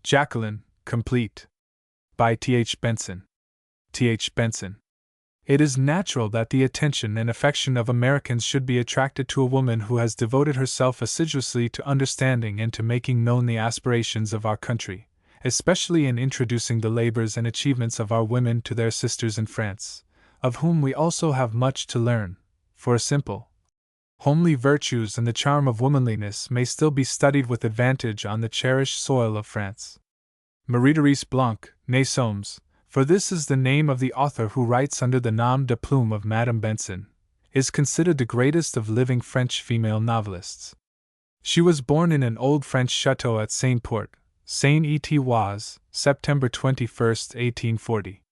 Jacqueline, complete. By T.H. Bentzon. T.H. Bentzon. It is natural that the attention and affection of Americans should be attracted to a woman who has devoted herself assiduously to understanding and to making known the aspirations of our country, especially in introducing the labors and achievements of our women to their sisters in France, of whom we also have much to learn, for simple, homely virtues and the charm of womanliness may still be studied with advantage on the cherished soil of France. Marie-Therese Blanc, née Soames, for this is the name of the author who writes under the nom de plume of Madame Bentzon, is considered the greatest of living French female novelists. She was born in an old French chateau at Saint-Port, Seine-et-Oise, September 21, 1840.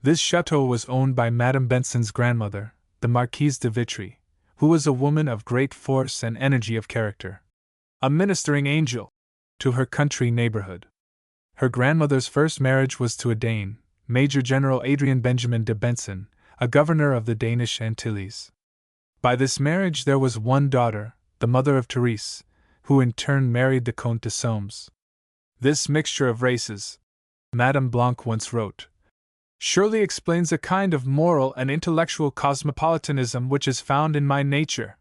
This chateau was owned by Madame Bentzon's grandmother, the Marquise de Vitry, who was a woman of great force and energy of character, a ministering angel to her country neighborhood. Her grandmother's first marriage was to a Dane, Major General Adrien Benjamin de Bentzon, a governor of the Danish Antilles. By this marriage there was one daughter, the mother of Therese, who in turn married the Comte de Soames. This mixture of races, Madame Blanc once wrote, surely explains a kind of moral and intellectual cosmopolitanism which is found in my nature.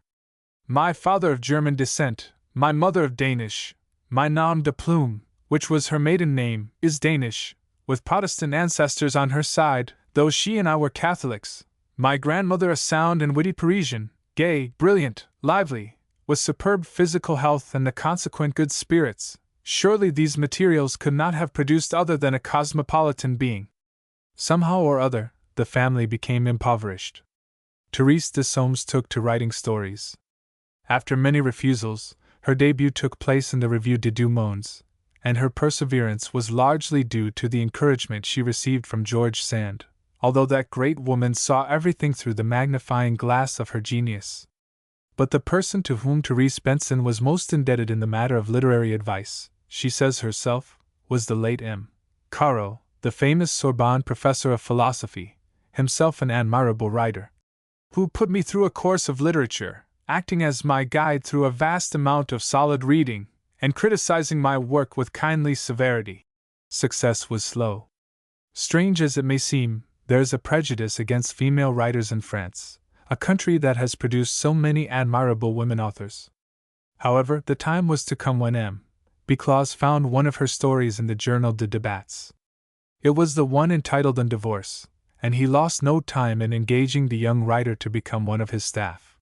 My father of German descent, my mother of Danish, my nom de plume, which was her maiden name, is Danish, with Protestant ancestors on her side, though she and I were Catholics. My grandmother a sound and witty Parisian, gay, brilliant, lively, with superb physical health and the consequent good spirits. Surely these materials could not have produced other than a cosmopolitan being. Somehow or other, the family became impoverished. Therese de Soames took to writing stories. After many refusals, her debut took place in the Revue des Deux Mondes, and her perseverance was largely due to the encouragement she received from George Sand, although that great woman saw everything through the magnifying glass of her genius. But the person to whom Therese Bentzon was most indebted in the matter of literary advice, she says herself, was the late M. Caro, the famous Sorbonne professor of philosophy, himself an admirable writer, who put me through a course of literature, acting as my guide through a vast amount of solid reading, and criticizing my work with kindly severity. Success was slow. Strange as it may seem, there is a prejudice against female writers in France, a country that has produced so many admirable women authors. However, the time was to come when M. Béclause found one of her stories in the Journal de Débats. It was the one entitled Un Divorce, and he lost no time in engaging the young writer to become one of his staff.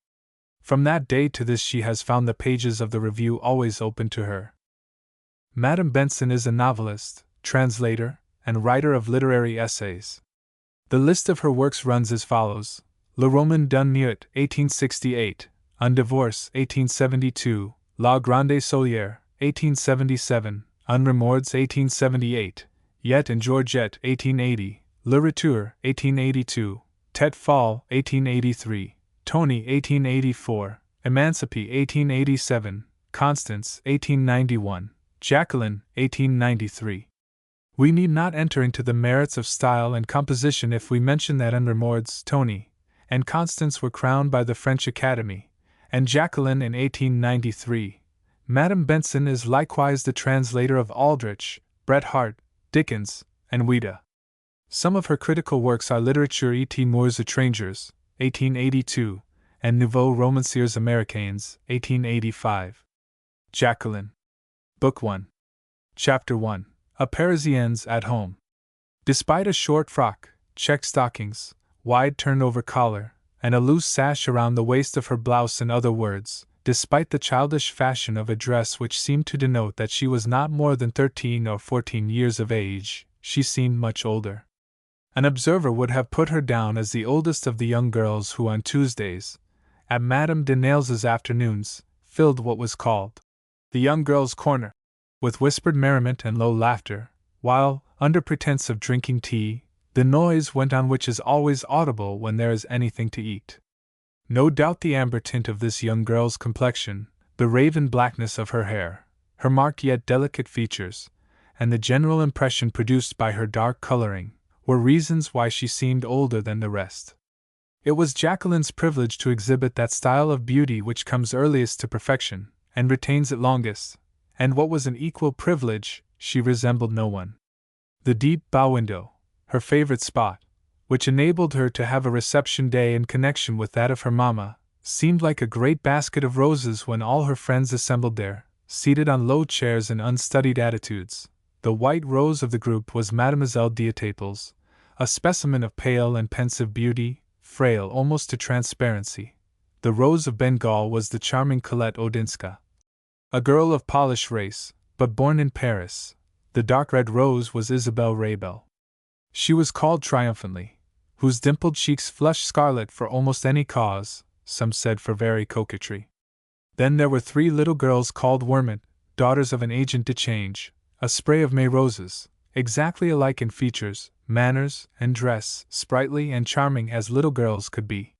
From that day to this she has found the pages of the Review always open to her. Madame Bentzon is a novelist, translator, and writer of literary essays. The list of her works runs as follows: Le Roman d'un Meurtre, 1868, Un Divorce, 1872, La Grande Solière, 1877, Un Remords, 1878, Yet and Georgette, 1880, Le Retour, 1882, Tête Folle, 1883, Tony, 1884, Emancipé, 1887, Constance, 1891, Jacqueline, 1893. We need not enter into the merits of style and composition if we mention that Un Remords, Tony, and Constance were crowned by the French Academy, and Jacqueline in 1893. Madame Bentzon is likewise the translator of Aldrich, Bret Harte, Dickens, and Ouida. Some of her critical works are Littérature et Mœurs étrangères, 1882, and Nouveaux Romanciers Américains, 1885. Jacqueline. Book 1. Chapter 1. A Parisienne's at Home. Despite a short frock, check stockings, wide turned-over collar, and a loose sash around the waist of her blouse, in other words, despite the childish fashion of a dress which seemed to denote that she was not more than 13 or 14 years of age, she seemed much older. An observer would have put her down as the oldest of the young girls who on Tuesdays, at Madame de Nailes's afternoons, filled what was called the young girls' corner, with whispered merriment and low laughter, while, under pretense of drinking tea, the noise went on which is always audible when there is anything to eat. No doubt the amber tint of this young girl's complexion, the raven blackness of her hair, her marked yet delicate features, and the general impression produced by her dark coloring, were reasons why she seemed older than the rest. It was Jacqueline's privilege to exhibit that style of beauty which comes earliest to perfection, and retains it longest, and what was an equal privilege, she resembled no one. The deep bow window, her favorite spot, which enabled her to have a reception day in connection with that of her mamma, seemed like a great basket of roses when all her friends assembled there, seated on low chairs in unstudied attitudes. The white rose of the group was Mademoiselle Diatable's, a specimen of pale and pensive beauty, frail almost to transparency. The rose of Bengal was the charming Colette Odinska, a girl of Polish race, but born in Paris. The dark red rose was Isabelle Rabel. She was called triumphantly, whose dimpled cheeks flushed scarlet for almost any cause, some said for very coquetry. Then there were 3 little girls called Wormit, daughters of an agent de change, a spray of May roses, exactly alike in features, manners, and dress, sprightly and charming as little girls could be.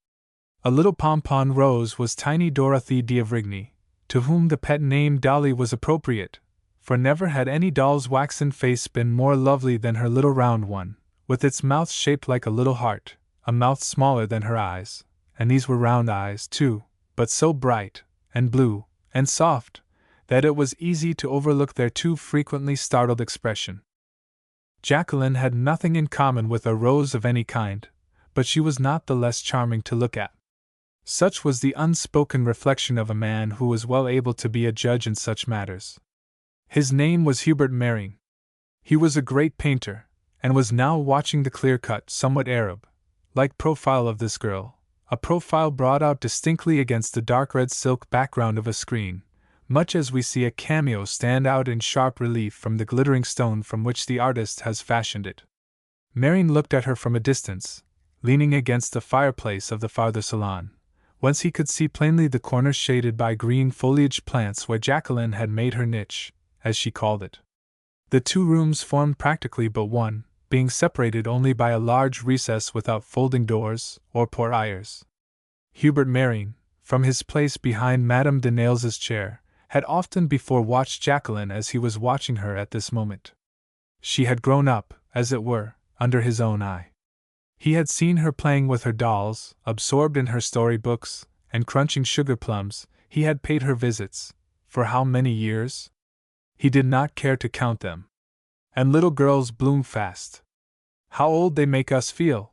A little pompon rose was tiny Dorothy d'Avrigny, to whom the pet name Dolly was appropriate, for never had any doll's waxen face been more lovely than her little round one, with its mouth shaped like a little heart, a mouth smaller than her eyes, and these were round eyes too, but so bright, and blue, and soft, that it was easy to overlook their too frequently startled expression. Jacqueline had nothing in common with a rose of any kind, but she was not the less charming to look at. Such was the unspoken reflection of a man who was well able to be a judge in such matters. His name was Hubert Mering. He was a great painter, and was now watching the clear-cut, somewhat Arab-like profile of this girl, a profile brought out distinctly against the dark red silk background of a screen, much as we see a cameo stand out in sharp relief from the glittering stone from which the artist has fashioned it. Mering looked at her from a distance, leaning against the fireplace of the farther salon, whence he could see plainly the corners shaded by green foliaged plants where Jacqueline had made her niche, as she called it. The 2 rooms formed practically but one, being separated only by a large recess without folding doors or portieres. Hubert Mering, from his place behind Madame de Nailes's chair, had often before watched Jacqueline as he was watching her at this moment. She had grown up, as it were, under his own eye. He had seen her playing with her dolls, absorbed in her storybooks, and crunching sugar plums. He had paid her visits. For how many years? He did not care to count them. And little girls bloom fast. How old they make us feel!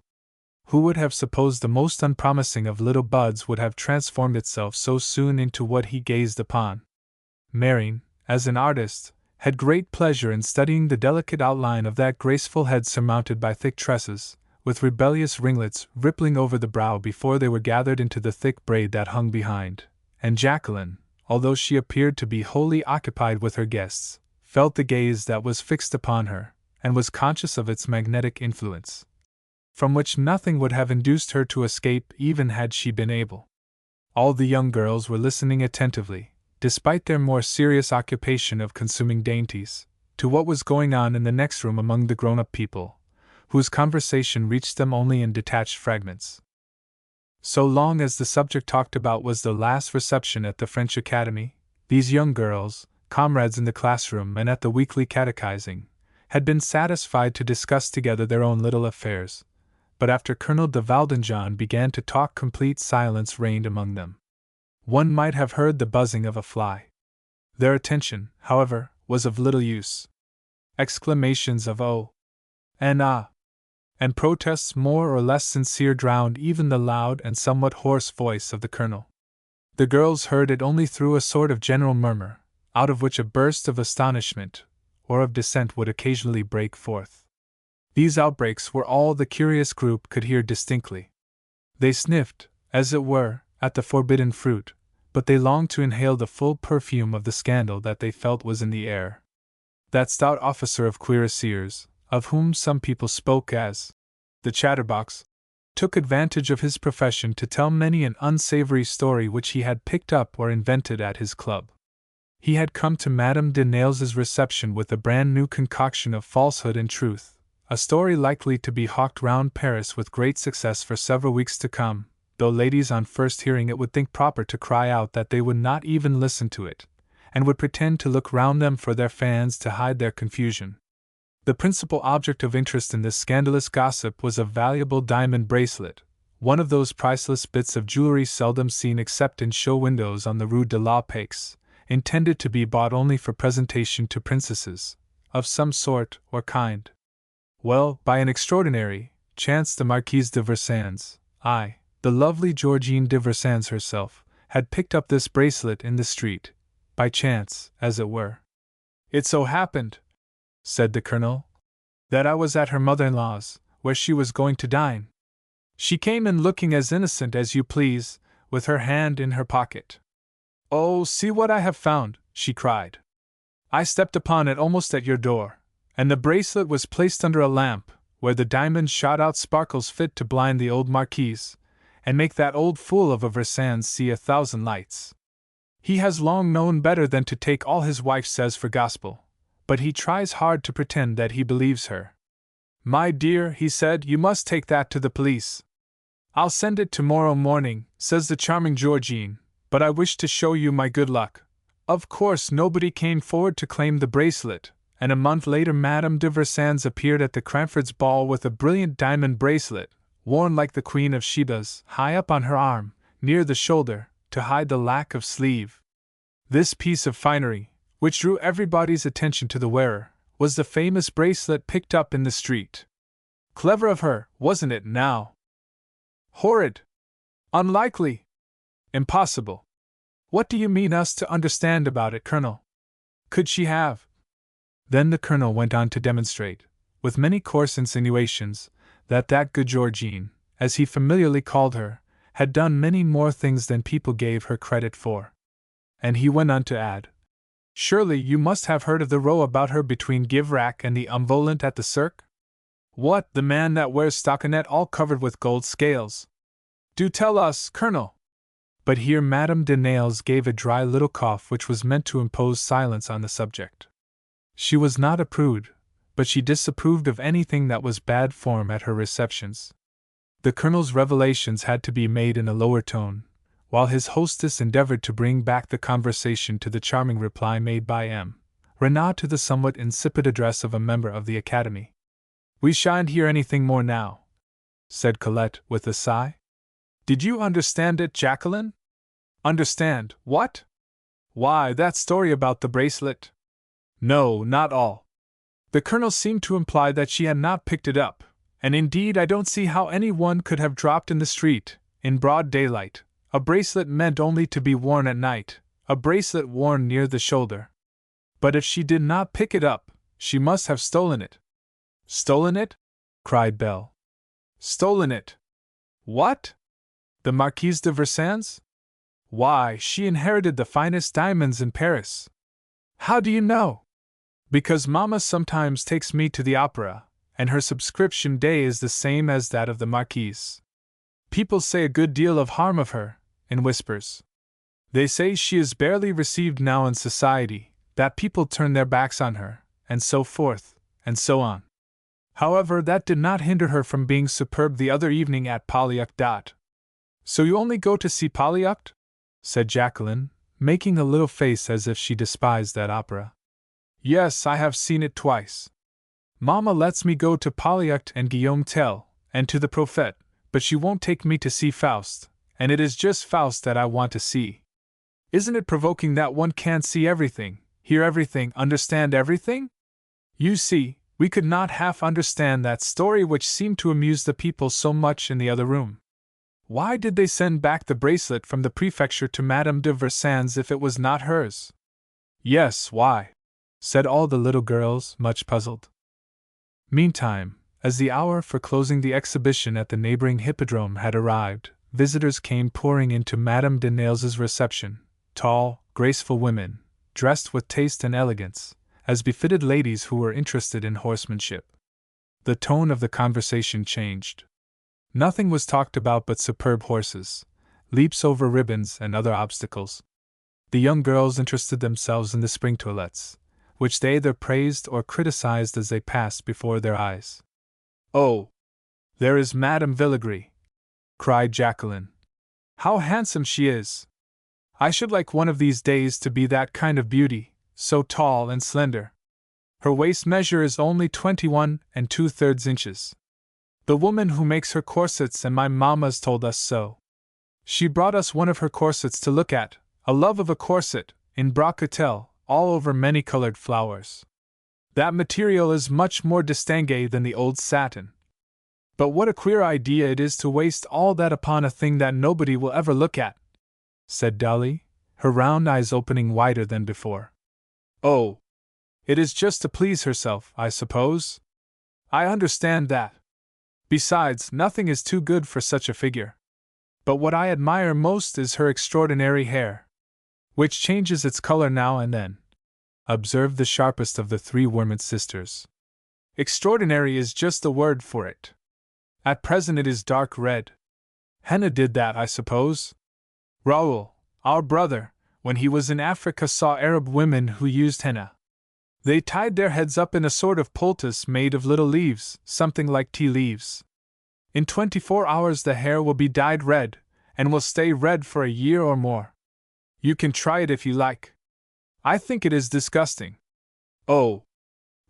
Who would have supposed the most unpromising of little buds would have transformed itself so soon into what he gazed upon? Mering, as an artist, had great pleasure in studying the delicate outline of that graceful head surmounted by thick tresses, with rebellious ringlets rippling over the brow before they were gathered into the thick braid that hung behind, and Jacqueline, although she appeared to be wholly occupied with her guests, felt the gaze that was fixed upon her, and was conscious of its magnetic influence, from which nothing would have induced her to escape even had she been able. All the young girls were listening attentively, despite their more serious occupation of consuming dainties, to what was going on in the next room among the grown-up people, whose conversation reached them only in detached fragments. So long as the subject talked about was the last reception at the French Academy, these young girls, comrades in the classroom and at the weekly catechizing, had been satisfied to discuss together their own little affairs. But after Colonel de Valdenjan began to talk, complete silence reigned among them. One might have heard the buzzing of a fly. Their attention, however, was of little use. Exclamations of "oh" and "ah," and protests more or less sincere drowned even the loud and somewhat hoarse voice of the colonel. The girls heard it only through a sort of general murmur, out of which a burst of astonishment or of dissent would occasionally break forth. These outbreaks were all the curious group could hear distinctly. They sniffed, as it were, at the forbidden fruit, but they longed to inhale the full perfume of the scandal that they felt was in the air. That stout officer of cuirassiers, of whom some people spoke as the chatterbox, took advantage of his profession to tell many an unsavory story which he had picked up or invented at his club. He had come to Madame de Nailes's reception with a brand new concoction of falsehood and truth, a story likely to be hawked round Paris with great success for several weeks to come, though ladies on first hearing it would think proper to cry out that they would not even listen to it, and would pretend to look round them for their fans to hide their confusion. The principal object of interest in this scandalous gossip was a valuable diamond bracelet, one of those priceless bits of jewelry seldom seen except in show windows on the Rue de la Paix, intended to be bought only for presentation to princesses, of some sort or kind. Well, by an extraordinary chance, the Marquise de Versans, the lovely Georgine de Versans herself, had picked up this bracelet in the street, by chance, as it were. It so happened, said the Colonel, that I was at her mother-in-law's, where she was going to dine. She came in looking as innocent as you please, with her hand in her pocket. "Oh, see what I have found," she cried. "I stepped upon it almost at your door, and the bracelet was placed under a lamp, where the diamonds shot out sparkles fit to blind the old Marquise, and make that old fool of a Versans see 1,000 lights. He has long known better than to take all his wife says for gospel, but he tries hard to pretend that he believes her. 'My dear,' he said, 'you must take that to the police.' 'I'll send it tomorrow morning,' says the charming Georgine, 'but I wish to show you my good luck.' Of course nobody came forward to claim the bracelet, and a month later Madame de Versans appeared at the Cranfords' ball with a brilliant diamond bracelet, worn like the Queen of Sheba's, high up on her arm, near the shoulder, to hide the lack of sleeve. This piece of finery, which drew everybody's attention to the wearer, was the famous bracelet picked up in the street. Clever of her, wasn't it now? Horrid! Unlikely! Impossible! What do you mean us to understand about it, Colonel? Could she have?" Then the Colonel went on to demonstrate, with many coarse insinuations, that good Georgine, as he familiarly called her, had done many more things than people gave her credit for. And he went on to add, "Surely you must have heard of the row about her between Givrac and the Umvolant at the Cirque? What, the man that wears stockinet all covered with gold scales? Do tell us, Colonel." But here Madame de Nayles gave a dry little cough which was meant to impose silence on the subject. She was not a prude, but she disapproved of anything that was bad form at her receptions. The Colonel's revelations had to be made in a lower tone, while his hostess endeavored to bring back the conversation to the charming reply made by M. Renaud to the somewhat insipid address of a member of the Academy. "We shan't hear anything more now," said Colette with a sigh. "Did you understand it, Jacqueline?" "Understand what?" "Why, that story about the bracelet." "No, not all. The Colonel seemed to imply that she had not picked it up, and indeed I don't see how any one could have dropped in the street, in broad daylight, a bracelet meant only to be worn at night, a bracelet worn near the shoulder. But if she did not pick it up, she must have stolen it." "Stolen it?" cried Belle. "Stolen it! What? The Marquise de Versans? Why, she inherited the finest diamonds in Paris." "How do you know?" "Because Mamma sometimes takes me to the opera, and her subscription day is the same as that of the Marquise. People say a good deal of harm of her, in whispers. They say she is barely received now in society, that people turn their backs on her, and so forth, and so on. However, that did not hinder her from being superb the other evening at Polyeucte. "So you only go to see Polyeucte?" said Jacqueline, making a little face as if she despised that opera. "Yes, I have seen it twice. Mamma lets me go to Polyeucte and Guillaume Tell, and to the Prophète, but she won't take me to see Faust, and it is just Faust that I want to see. Isn't it provoking that one can't see everything, hear everything, understand everything? You see, we could not half understand that story which seemed to amuse the people so much in the other room. Why did they send back the bracelet from the prefecture to Madame de Versans if it was not hers?" "Yes, why?" said all the little girls, much puzzled. Meantime, as the hour for closing the exhibition at the neighboring hippodrome had arrived, visitors came pouring into Madame de Nayles' reception, tall, graceful women, dressed with taste and elegance, as befitted ladies who were interested in horsemanship. The tone of the conversation changed. Nothing was talked about but superb horses, leaps over ribbons, and other obstacles. The young girls interested themselves in the spring toilettes, which they either praised or criticized as they passed before their eyes. "Oh, there is Madame Villegris!" cried Jacqueline. "How handsome she is! I should like one of these days to be that kind of beauty, so tall and slender. Her waist measure is only 21 2/3 inches. The woman who makes her corsets and my mamma's told us so. She brought us one of her corsets to look at, a love of a corset, in brocatelle, all over many-colored flowers. That material is much more distingué than the old satin. But what a queer idea it is to waste all that upon a thing that nobody will ever look at, said Dolly, her round eyes opening wider than before. Oh, it is just to please herself, I suppose. I understand that. Besides, nothing is too good for such a figure. But what I admire most is her extraordinary hair, which changes its color now and then, observed the sharpest of the three Wormwood sisters. Extraordinary is just the word for it. At present it is dark red. Henna did that, I suppose. Raoul, our brother, when he was in Africa, saw Arab women who used henna. They tied their heads up in a sort of poultice made of little leaves, something like tea leaves. In 24 hours the hair will be dyed red, and will stay red for a year or more. You can try it if you like. I think it is disgusting. Oh!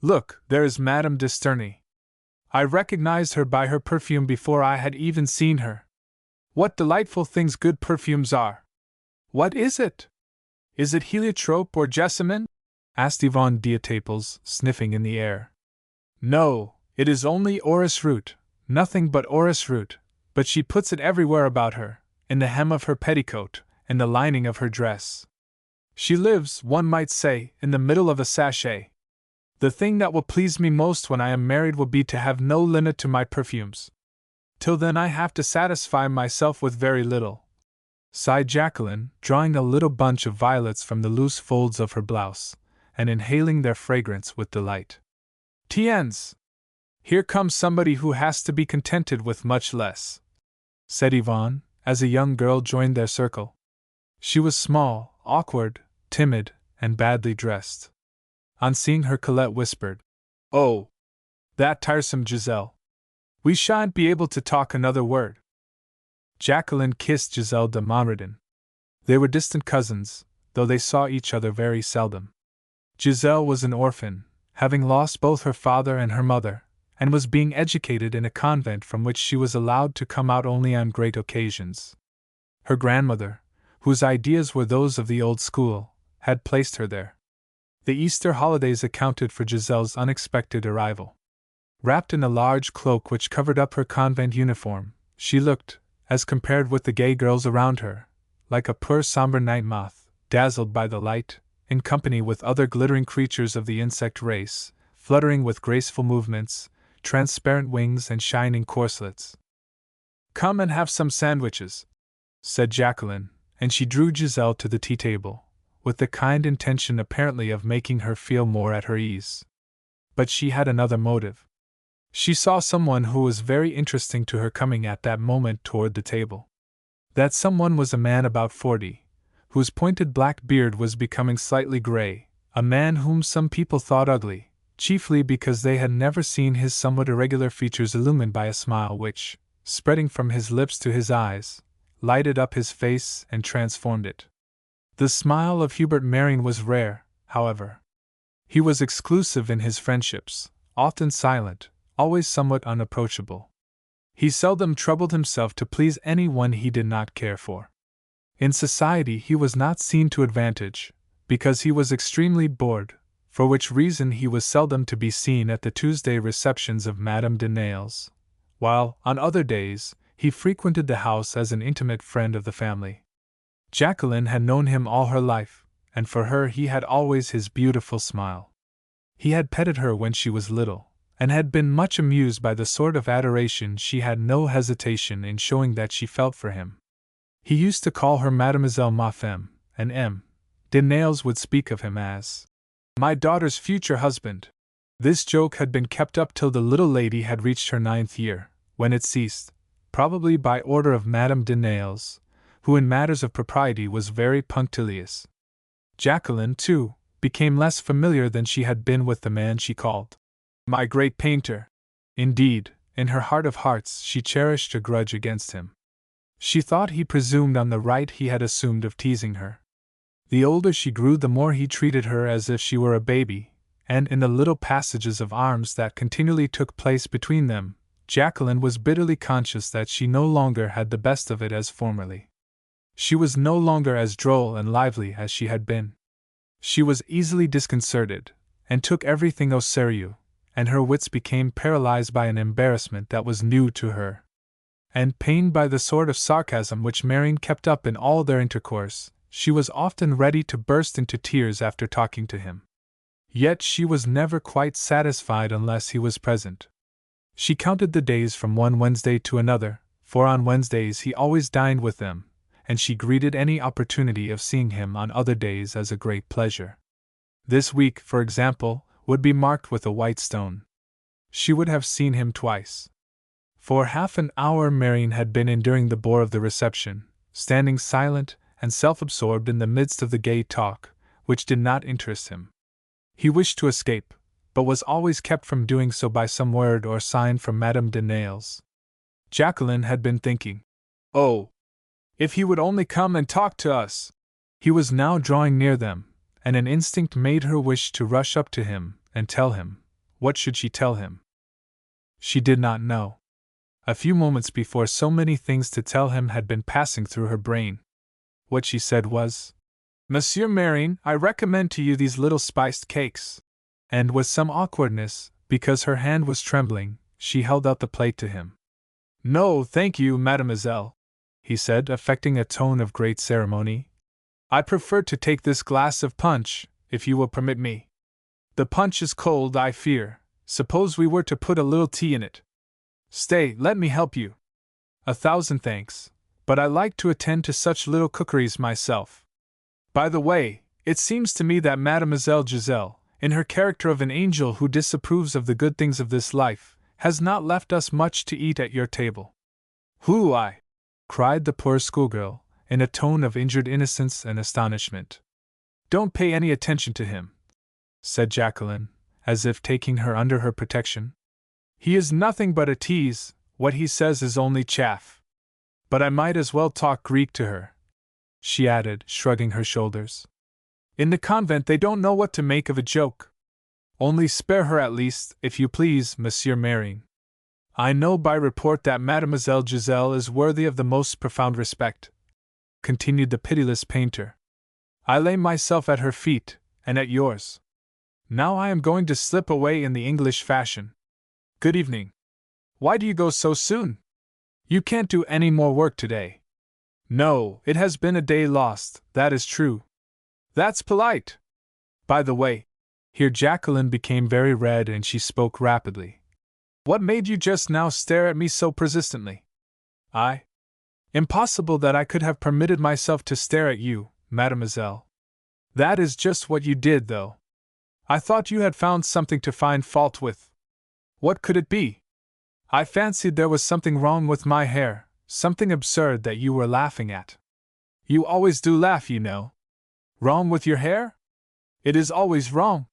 Look, there is Madame de Sternay. I recognized her by her perfume before I had even seen her. What delightful things good perfumes are! What is it? Is it heliotrope or jessamine? Asked Yvonne Diataples, sniffing in the air. No, it is only orris root, nothing but orris root, but she puts it everywhere about her, in the hem of her petticoat, and the lining of her dress. She lives, one might say, in the middle of a sachet. The thing that will please me most when I am married will be to have no limit to my perfumes. Till then I have to satisfy myself with very little, sighed Jacqueline, drawing a little bunch of violets from the loose folds of her blouse, and inhaling their fragrance with delight. Tiens! Here comes somebody who has to be contented with much less, said Yvonne, as a young girl joined their circle. She was small, awkward, timid, and badly dressed. On seeing her, Colette whispered, "Oh, that tiresome Giselle! We shan't be able to talk another word." Jacqueline kissed Giselle de Montredon. They were distant cousins, though they saw each other very seldom. Giselle was an orphan, having lost both her father and her mother, and was being educated in a convent from which she was allowed to come out only on great occasions. Her grandmother, whose ideas were those of the old school, had placed her there. The Easter holidays accounted for Giselle's unexpected arrival. Wrapped in a large cloak which covered up her convent uniform, she looked, as compared with the gay girls around her, like a poor somber night moth, dazzled by the light, in company with other glittering creatures of the insect race, fluttering with graceful movements, transparent wings, and shining corselets. "Come and have some sandwiches," said Jacqueline, and she drew Giselle to the tea-table, with the kind intention apparently of making her feel more at her ease. But she had another motive. She saw someone who was very interesting to her coming at that moment toward the table. That someone was a man about 40, whose pointed black beard was becoming slightly gray, a man whom some people thought ugly, chiefly because they had never seen his somewhat irregular features illumined by a smile which, spreading from his lips to his eyes, lighted up his face and transformed it. The smile of Hubert Marion was rare, however. He was exclusive in his friendships, often silent, always somewhat unapproachable. He seldom troubled himself to please anyone he did not care for. In society he was not seen to advantage, because he was extremely bored, for which reason he was seldom to be seen at the Tuesday receptions of Madame de Nayles, while, on other days, he frequented the house as an intimate friend of the family. Jacqueline had known him all her life, and for her he had always his beautiful smile. He had petted her when she was little, and had been much amused by the sort of adoration she had no hesitation in showing that she felt for him. He used to call her Mademoiselle ma femme, and M. de Nayles would speak of him as "my daughter's future husband." This joke had been kept up till the little lady had reached her 9th year, when it ceased, probably by order of Madame de Nayles, who in matters of propriety was very punctilious. Jacqueline, too, became less familiar than she had been with the man she called "my great painter." Indeed, in her heart of hearts she cherished a grudge against him. She thought he presumed on the right he had assumed of teasing her. The older she grew, the more he treated her as if she were a baby, and in the little passages of arms that continually took place between them, Jacqueline was bitterly conscious that she no longer had the best of it as formerly. She was no longer as droll and lively as she had been. She was easily disconcerted, and took everything au sérieux, and her wits became paralyzed by an embarrassment that was new to her. And pained by the sort of sarcasm which Marion kept up in all their intercourse, she was often ready to burst into tears after talking to him. Yet she was never quite satisfied unless he was present. She counted the days from one Wednesday to another, for on Wednesdays he always dined with them, and she greeted any opportunity of seeing him on other days as a great pleasure. This week, for example, would be marked with a white stone. She would have seen him twice. For half an hour Marion had been enduring the bore of the reception, standing silent and self-absorbed in the midst of the gay talk, which did not interest him. He wished to escape, but was always kept from doing so by some word or sign from Madame de Nayles. Jacqueline had been thinking, "Oh, if he would only come and talk to us!" He was now drawing near them, and an instinct made her wish to rush up to him and tell him. What should she tell him? She did not know. A few moments before, so many things to tell him had been passing through her brain. What she said was, "Monsieur Marion, I recommend to you these little spiced cakes." And with some awkwardness, because her hand was trembling, she held out the plate to him. "No, thank you, mademoiselle," he said, affecting a tone of great ceremony. "I prefer to take this glass of punch, if you will permit me. The punch is cold, I fear. Suppose we were to put a little tea in it. Stay, let me help you." "A thousand thanks, but I like to attend to such little cookeries myself. By the way, it seems to me that Mademoiselle Giselle, in her character of an angel who disapproves of the good things of this life, has not left us much to eat at your table." "Who, I?" cried the poor schoolgirl, in a tone of injured innocence and astonishment. "Don't pay any attention to him," said Jacqueline, as if taking her under her protection. "He is nothing but a tease, what he says is only chaff. But I might as well talk Greek to her," she added, shrugging her shoulders. "In the convent they don't know what to make of a joke. Only spare her at least, if you please, Monsieur Marion. I know by report that Mademoiselle Giselle is worthy of the most profound respect," continued the pitiless painter. "I lay myself at her feet, and at yours. Now I am going to slip away in the English fashion. Good evening. Why do you go so soon? You can't do any more work today." "No, it has been a day lost, that is true." "That's polite. By the way," here Jacqueline became very red and she spoke rapidly, "what made you just now stare at me so persistently?" "I? Impossible that I could have permitted myself to stare at you, mademoiselle." "That is just what you did, though. I thought you had found something to find fault with." "What could it be?" "I fancied there was something wrong with my hair, something absurd that you were laughing at." "You always do laugh, you know." "Wrong with your hair? It is always wrong.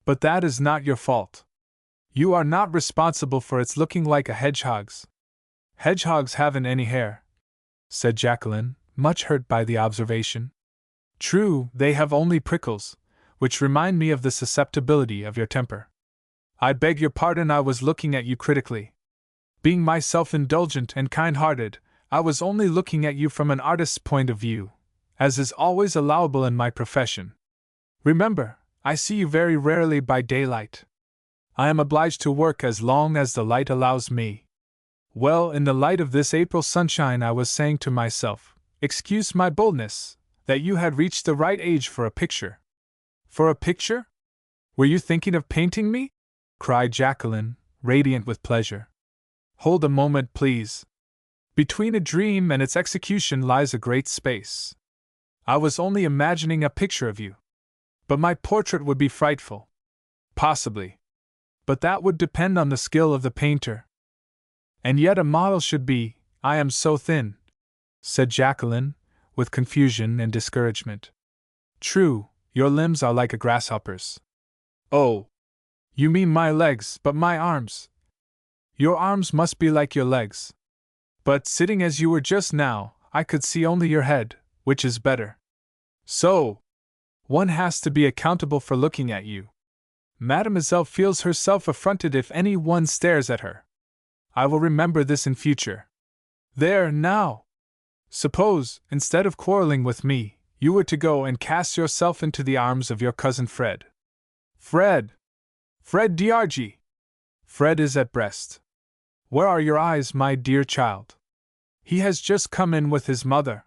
But that is not your fault. You are not responsible for its looking like a hedgehog's." "Hedgehogs haven't any hair," said Jacqueline, much hurt by the observation. "True, they have only prickles, which remind me of the susceptibility of your temper. I beg your pardon, I was looking at you critically. Being myself indulgent and kind-hearted, I was only looking at you from an artist's point of view, as is always allowable in my profession. Remember, I see you very rarely by daylight. I am obliged to work as long as the light allows me. Well, in the light of this April sunshine I was saying to myself, excuse my boldness, that you had reached the right age for a picture." "For a picture? Were you thinking of painting me?" cried Jacqueline, radiant with pleasure. "Hold a moment, please. Between a dream and its execution lies a great space. I was only imagining a picture of you. But my portrait would be frightful." "Possibly. But that would depend on the skill of the painter." "And yet a model should be, I am so thin," said Jacqueline, with confusion and discouragement. "True, your limbs are like a grasshopper's." "Oh! You mean my legs, but my arms." "Your arms must be like your legs. But sitting as you were just now, I could see only your head, which is better." "So! One has to be accountable for looking at you. Mademoiselle feels herself affronted if any one stares at her. I will remember this in future. There, now! Suppose, instead of quarreling with me, you were to go and cast yourself into the arms of your cousin Fred." Fred! Fred D'Argy! Fred is at Brest. Where are your eyes, my dear child? He has just come in with his mother.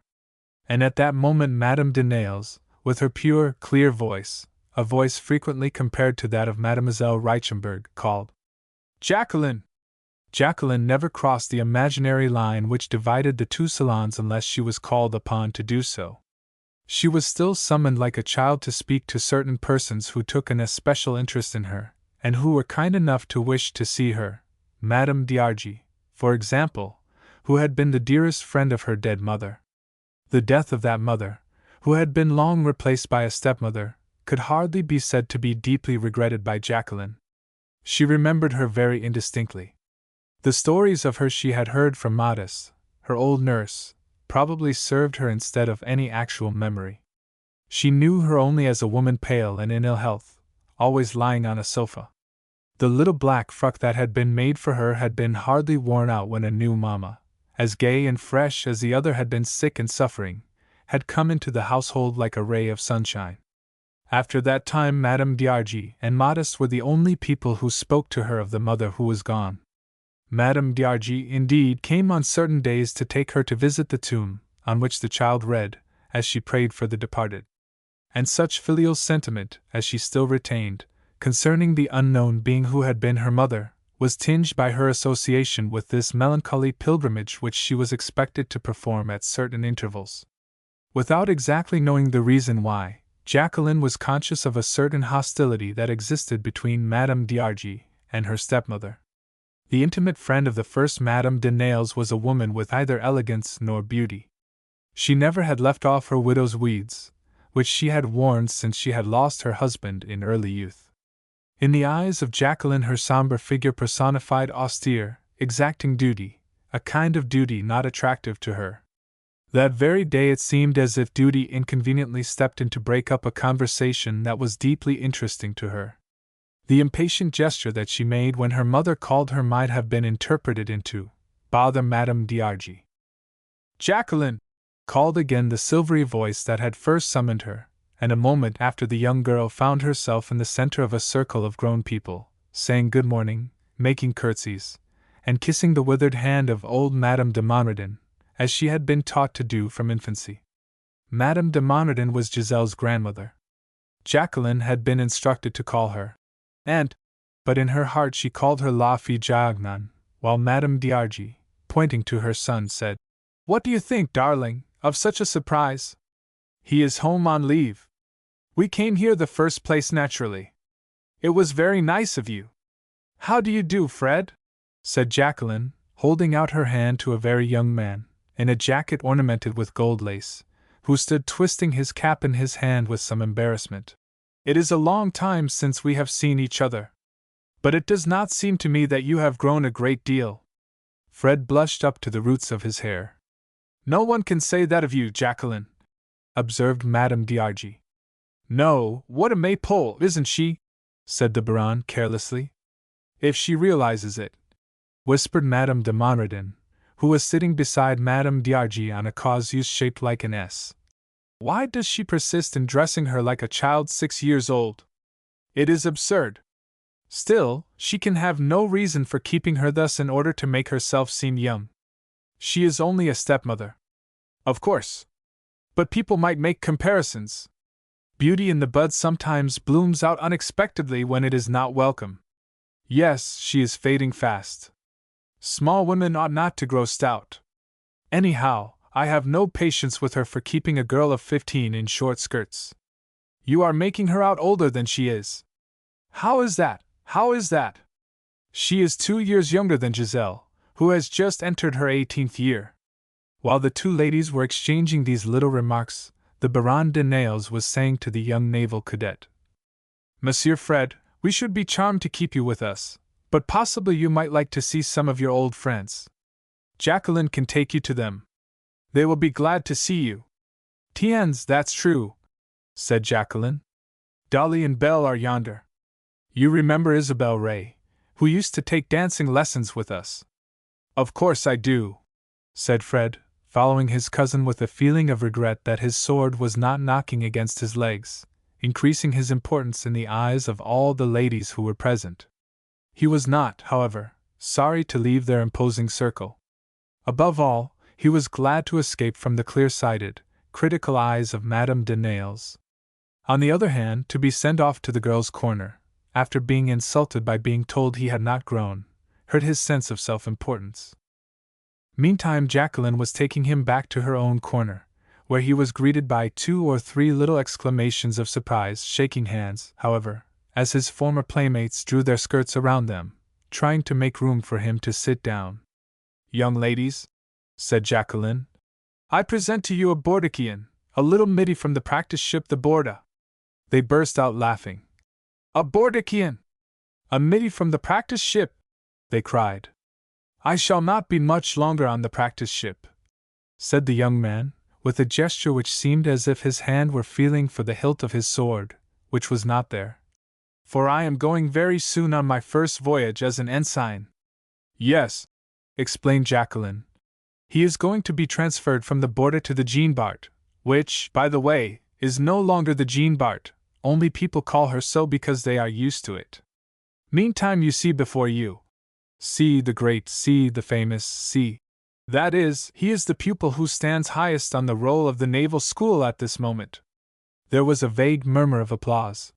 And at that moment Madame de Nayles, with her pure, clear voice, a voice frequently compared to that of Mademoiselle Reichenberg, called, Jacqueline! Jacqueline never crossed the imaginary line which divided the two salons unless she was called upon to do so. She was still summoned like a child to speak to certain persons who took an especial interest in her, and who were kind enough to wish to see her. Madame D'Argy, for example, who had been the dearest friend of her dead mother. The death of that mother, who had been long replaced by a stepmother, could hardly be said to be deeply regretted by Jacqueline. She remembered her very indistinctly. The stories of her she had heard from Modeste, her old nurse, probably served her instead of any actual memory. She knew her only as a woman pale and in ill health, always lying on a sofa. The little black frock that had been made for her had been hardly worn out when a new mamma, as gay and fresh as the other had been sick and suffering, had come into the household like a ray of sunshine. After that time Madame D'Argy and Modeste were the only people who spoke to her of the mother who was gone. Madame D'Argy, indeed, came on certain days to take her to visit the tomb, on which the child read, as she prayed for the departed. And such filial sentiment, as she still retained, concerning the unknown being who had been her mother, was tinged by her association with this melancholy pilgrimage which she was expected to perform at certain intervals. Without exactly knowing the reason why, Jacqueline was conscious of a certain hostility that existed between Madame D'Argy and her stepmother. The intimate friend of the first Madame de Nayles was a woman with neither elegance nor beauty. She never had left off her widow's weeds, which she had worn since she had lost her husband in early youth. In the eyes of Jacqueline her sombre figure personified austere, exacting duty, a kind of duty not attractive to her. That very day it seemed as if duty inconveniently stepped in to break up a conversation that was deeply interesting to her. The impatient gesture that she made when her mother called her might have been interpreted into, "Bother Madame D'Argy." "Jacqueline!" called again the silvery voice that had first summoned her, and a moment after the young girl found herself in the center of a circle of grown people, saying good morning, making curtsies, and kissing the withered hand of old Madame de Monradin, as she had been taught to do from infancy. Madame de Monradin was Giselle's grandmother. Jacqueline had been instructed to call her Aunt, but in her heart she called her La Fille Jacqueline, while Madame D'Argy, pointing to her son, said, "What do you think, darling, of such a surprise? He is home on leave. We came here the first place naturally. It was very nice of you." "How do you do, Fred?" said Jacqueline, holding out her hand to a very young man, in a jacket ornamented with gold lace, who stood twisting his cap in his hand with some embarrassment. "It is a long time since we have seen each other. But it does not seem to me that you have grown a great deal." Fred blushed up to the roots of his hair. "No one can say that of you, Jacqueline," observed Madame D'Argy. "No, what a maypole, isn't she?" said the Baron carelessly. "If she realizes it," whispered Madame de Monradin, who was sitting beside Madame D'Argy on a causeuse shaped like an S. "Why does she persist in dressing her like a child 6 years old? It is absurd. Still, she can have no reason for keeping her thus in order to make herself seem young. She is only a stepmother. Of course. But people might make comparisons. Beauty in the bud sometimes blooms out unexpectedly when it is not welcome. Yes, she is fading fast. Small women ought not to grow stout. Anyhow, I have no patience with her for keeping a girl of 15 in short skirts. You are making her out older than she is." "How is that? How is that?" "She is 2 years younger than Giselle, who has just entered her 18th year." While the two ladies were exchanging these little remarks, the Baron de Nayles was saying to the young naval cadet, "Monsieur Fred, we should be charmed to keep you with us, but possibly you might like to see some of your old friends. Jacqueline can take you to them. They will be glad to see you." "Tiens, that's true," said Jacqueline. "Dolly and Belle are yonder. You remember Isabelle Ray, who used to take dancing lessons with us?" "Of course I do," said Fred, following his cousin with a feeling of regret that his sword was not knocking against his legs, increasing his importance in the eyes of all the ladies who were present. He was not, however, sorry to leave their imposing circle. Above all, he was glad to escape from the clear-sighted, critical eyes of Madame de Nayles. On the other hand, to be sent off to the girls' corner, after being insulted by being told he had not grown, hurt his sense of self-importance. Meantime, Jacqueline was taking him back to her own corner, where he was greeted by 2 or 3 little exclamations of surprise, shaking hands, however, as his former playmates drew their skirts around them, trying to make room for him to sit down. "Young ladies," said Jacqueline, "I present to you a Bordekian, a little middy from the practice ship the Borda." They burst out laughing. "A Bordekian! A middy from the practice ship!" they cried. "I shall not be much longer on the practice ship," said the young man, with a gesture which seemed as if his hand were feeling for the hilt of his sword, which was not there. "For I am going very soon on my first voyage as an ensign." "Yes," explained Jacqueline. "He is going to be transferred from the Borda to the Jean Bart, which, by the way, is no longer the Jean Bart, only people call her so because they are used to it. Meantime, you see before you. See the great, see the famous, see. That is, he is the pupil who stands highest on the roll of the naval school at this moment." There was a vague murmur of applause.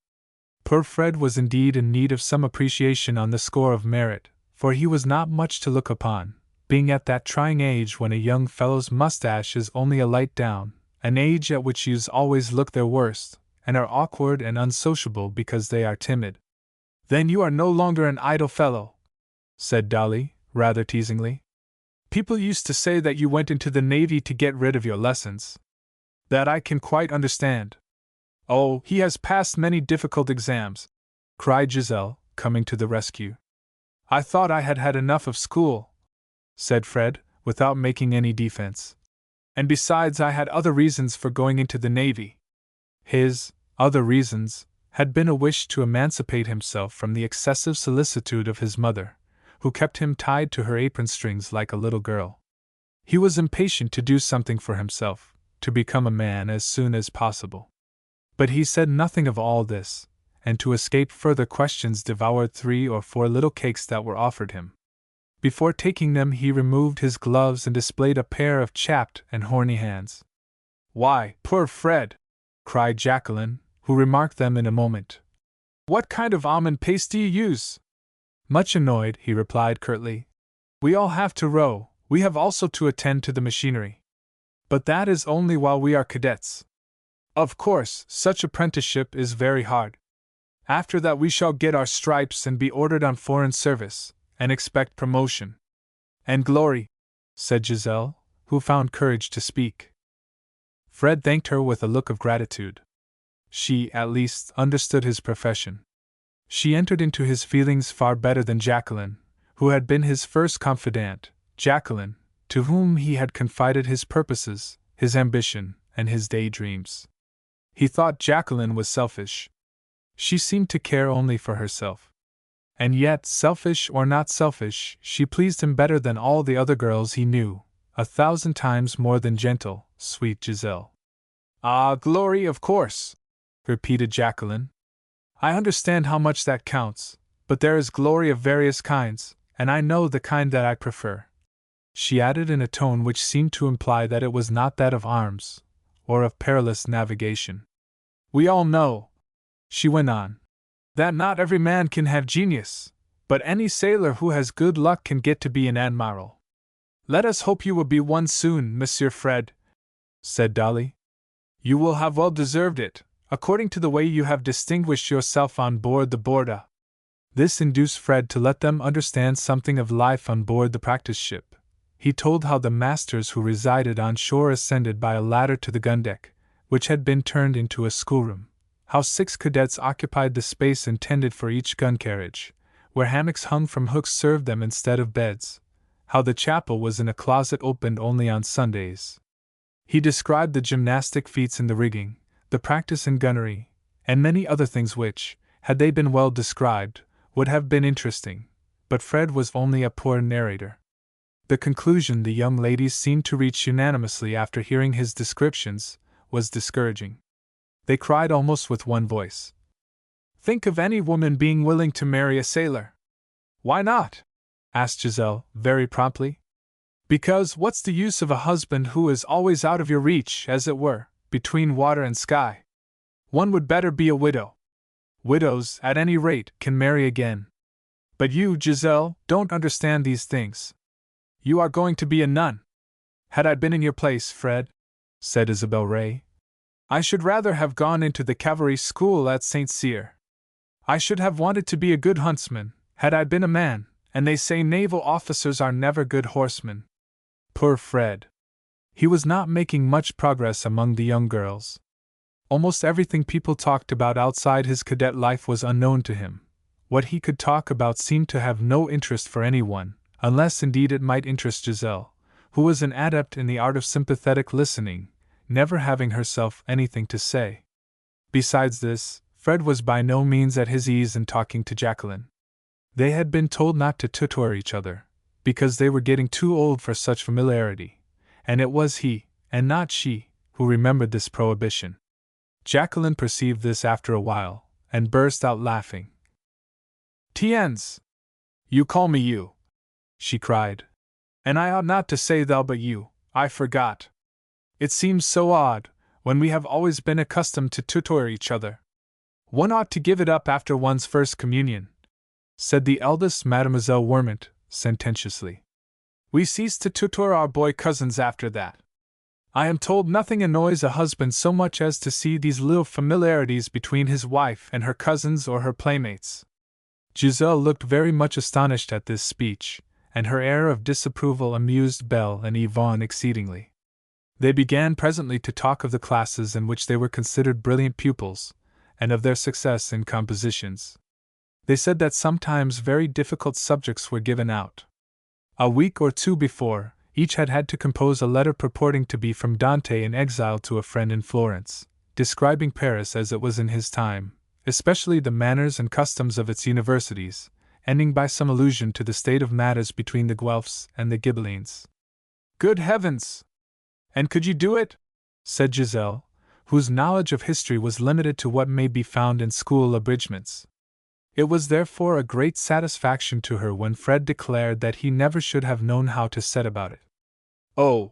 Poor Fred was indeed in need of some appreciation on the score of merit, for he was not much to look upon, being at that trying age when a young fellow's mustache is only a light down, an age at which youths always look their worst, and are awkward and unsociable because they are timid. "Then you are no longer an idle fellow," said Dolly, rather teasingly. "People used to say that you went into the Navy to get rid of your lessons. That I can quite understand." "Oh, he has passed many difficult exams," cried Giselle, coming to the rescue. "I thought I had had enough of school," said Fred, without making any defense. "And besides, I had other reasons for going into the Navy." His other reasons had been a wish to emancipate himself from the excessive solicitude of his mother, who kept him tied to her apron strings like a little girl. He was impatient to do something for himself, to become a man as soon as possible. But he said nothing of all this, and to escape further questions devoured 3 or 4 little cakes that were offered him. Before taking them, he removed his gloves and displayed a pair of chapped and horny hands. "Why, poor Fred!" cried Jacqueline, who remarked them in a moment. "What kind of almond paste do you use?" Much annoyed, he replied curtly, "We all have to row, we have also to attend to the machinery. But that is only while we are cadets. Of course, such apprenticeship is very hard. After that we shall get our stripes and be ordered on foreign service, and expect promotion." "And glory," said Giselle, who found courage to speak. Fred thanked her with a look of gratitude. She, at least, understood his profession. She entered into his feelings far better than Jacqueline, who had been his first confidante, Jacqueline, to whom he had confided his purposes, his ambition, and his daydreams. He thought Jacqueline was selfish. She seemed to care only for herself. And yet, selfish or not selfish, she pleased him better than all the other girls he knew, 1,000 times more than gentle, sweet Giselle. "Ah, glory, of course," repeated Jacqueline. "I understand how much that counts, but there is glory of various kinds, and I know the kind that I prefer," she added in a tone which seemed to imply that it was not that of arms, or of perilous navigation. "We all know," she went on, "that not every man can have genius, but any sailor who has good luck can get to be an admiral. Let us hope you will be one soon, Monsieur Fred," said Dolly. "You will have well deserved it, according to the way you have distinguished yourself on board the Borda." This induced Fred to let them understand something of life on board the practice ship. He told how the masters who resided on shore ascended by a ladder to the gun deck, which had been turned into a schoolroom, how 6 cadets occupied the space intended for each gun carriage, where hammocks hung from hooks served them instead of beds, how the chapel was in a closet opened only on Sundays. He described the gymnastic feats in the rigging, the practice in gunnery, and many other things which, had they been well described, would have been interesting, but Fred was only a poor narrator. The conclusion the young ladies seemed to reach unanimously after hearing his descriptions was discouraging. they cried almost with one voice. Think of any woman being willing to marry a sailor. Why not? Asked Giselle, very promptly. Because what's the use of a husband who is always out of your reach, as it were, between water and sky? One would better be a widow. Widows, at any rate, can marry again. But you, Giselle, don't understand these things. You are going to be a nun. Had I been in your place, Fred, said Isabel Ray, I should rather have gone into the cavalry school at St. Cyr. I should have wanted to be a good huntsman, had I been a man, and they say naval officers are never good horsemen. Poor Fred. He was not making much progress among the young girls. Almost everything people talked about outside his cadet life was unknown to him. What he could talk about seemed to have no interest for anyone, unless indeed it might interest Giselle, who was an adept in the art of sympathetic listening, never having herself anything to say. Besides this, Fred was by no means at his ease in talking to Jacqueline. They had been told not to tutor each other, because they were getting too old for such familiarity, and it was he, and not she, who remembered this prohibition. Jacqueline perceived this after a while, and burst out laughing. Tiens! You call me you, she cried. And I ought not to say thou but you, I forgot. It seems so odd, when we have always been accustomed to tutor each other. One ought to give it up after one's first communion, said the eldest Mademoiselle Wormont, sententiously. We ceased to tutor our boy cousins after that. I am told nothing annoys a husband so much as to see these little familiarities between his wife and her cousins or her playmates. Giselle looked very much astonished at this speech, and her air of disapproval amused Belle and Yvonne exceedingly. They began presently to talk of the classes in which they were considered brilliant pupils, and of their success in compositions. They said that sometimes very difficult subjects were given out. A week or two before, each had had to compose a letter purporting to be from Dante in exile to a friend in Florence, describing Paris as it was in his time, especially the manners and customs of its universities, ending by some allusion to the state of matters between the Guelphs and the Ghibellines. Good heavens! And could you do it? Said Giselle, whose knowledge of history was limited to what may be found in school abridgments. It was therefore a great satisfaction to her when Fred declared that he never should have known how to set about it. Oh!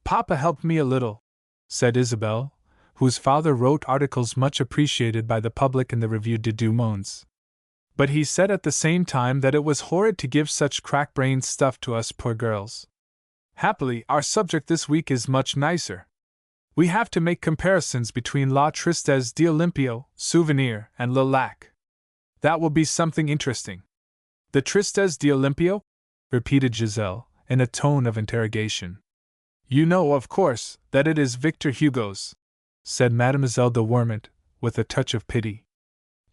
Papa helped me a little, said Isabel, whose father wrote articles much appreciated by the public in the Revue des Deux Mondes. But he said at the same time that it was horrid to give such crack-brained stuff to us poor girls. Happily, our subject this week is much nicer. We have to make comparisons between La Tristesse d'Olympio, Souvenir, and Le Lac. That will be something interesting. The Tristesse d'Olympio? Repeated Giselle, in a tone of interrogation. You know, of course, that it is Victor Hugo's, said Mademoiselle de Wormont, with a touch of pity.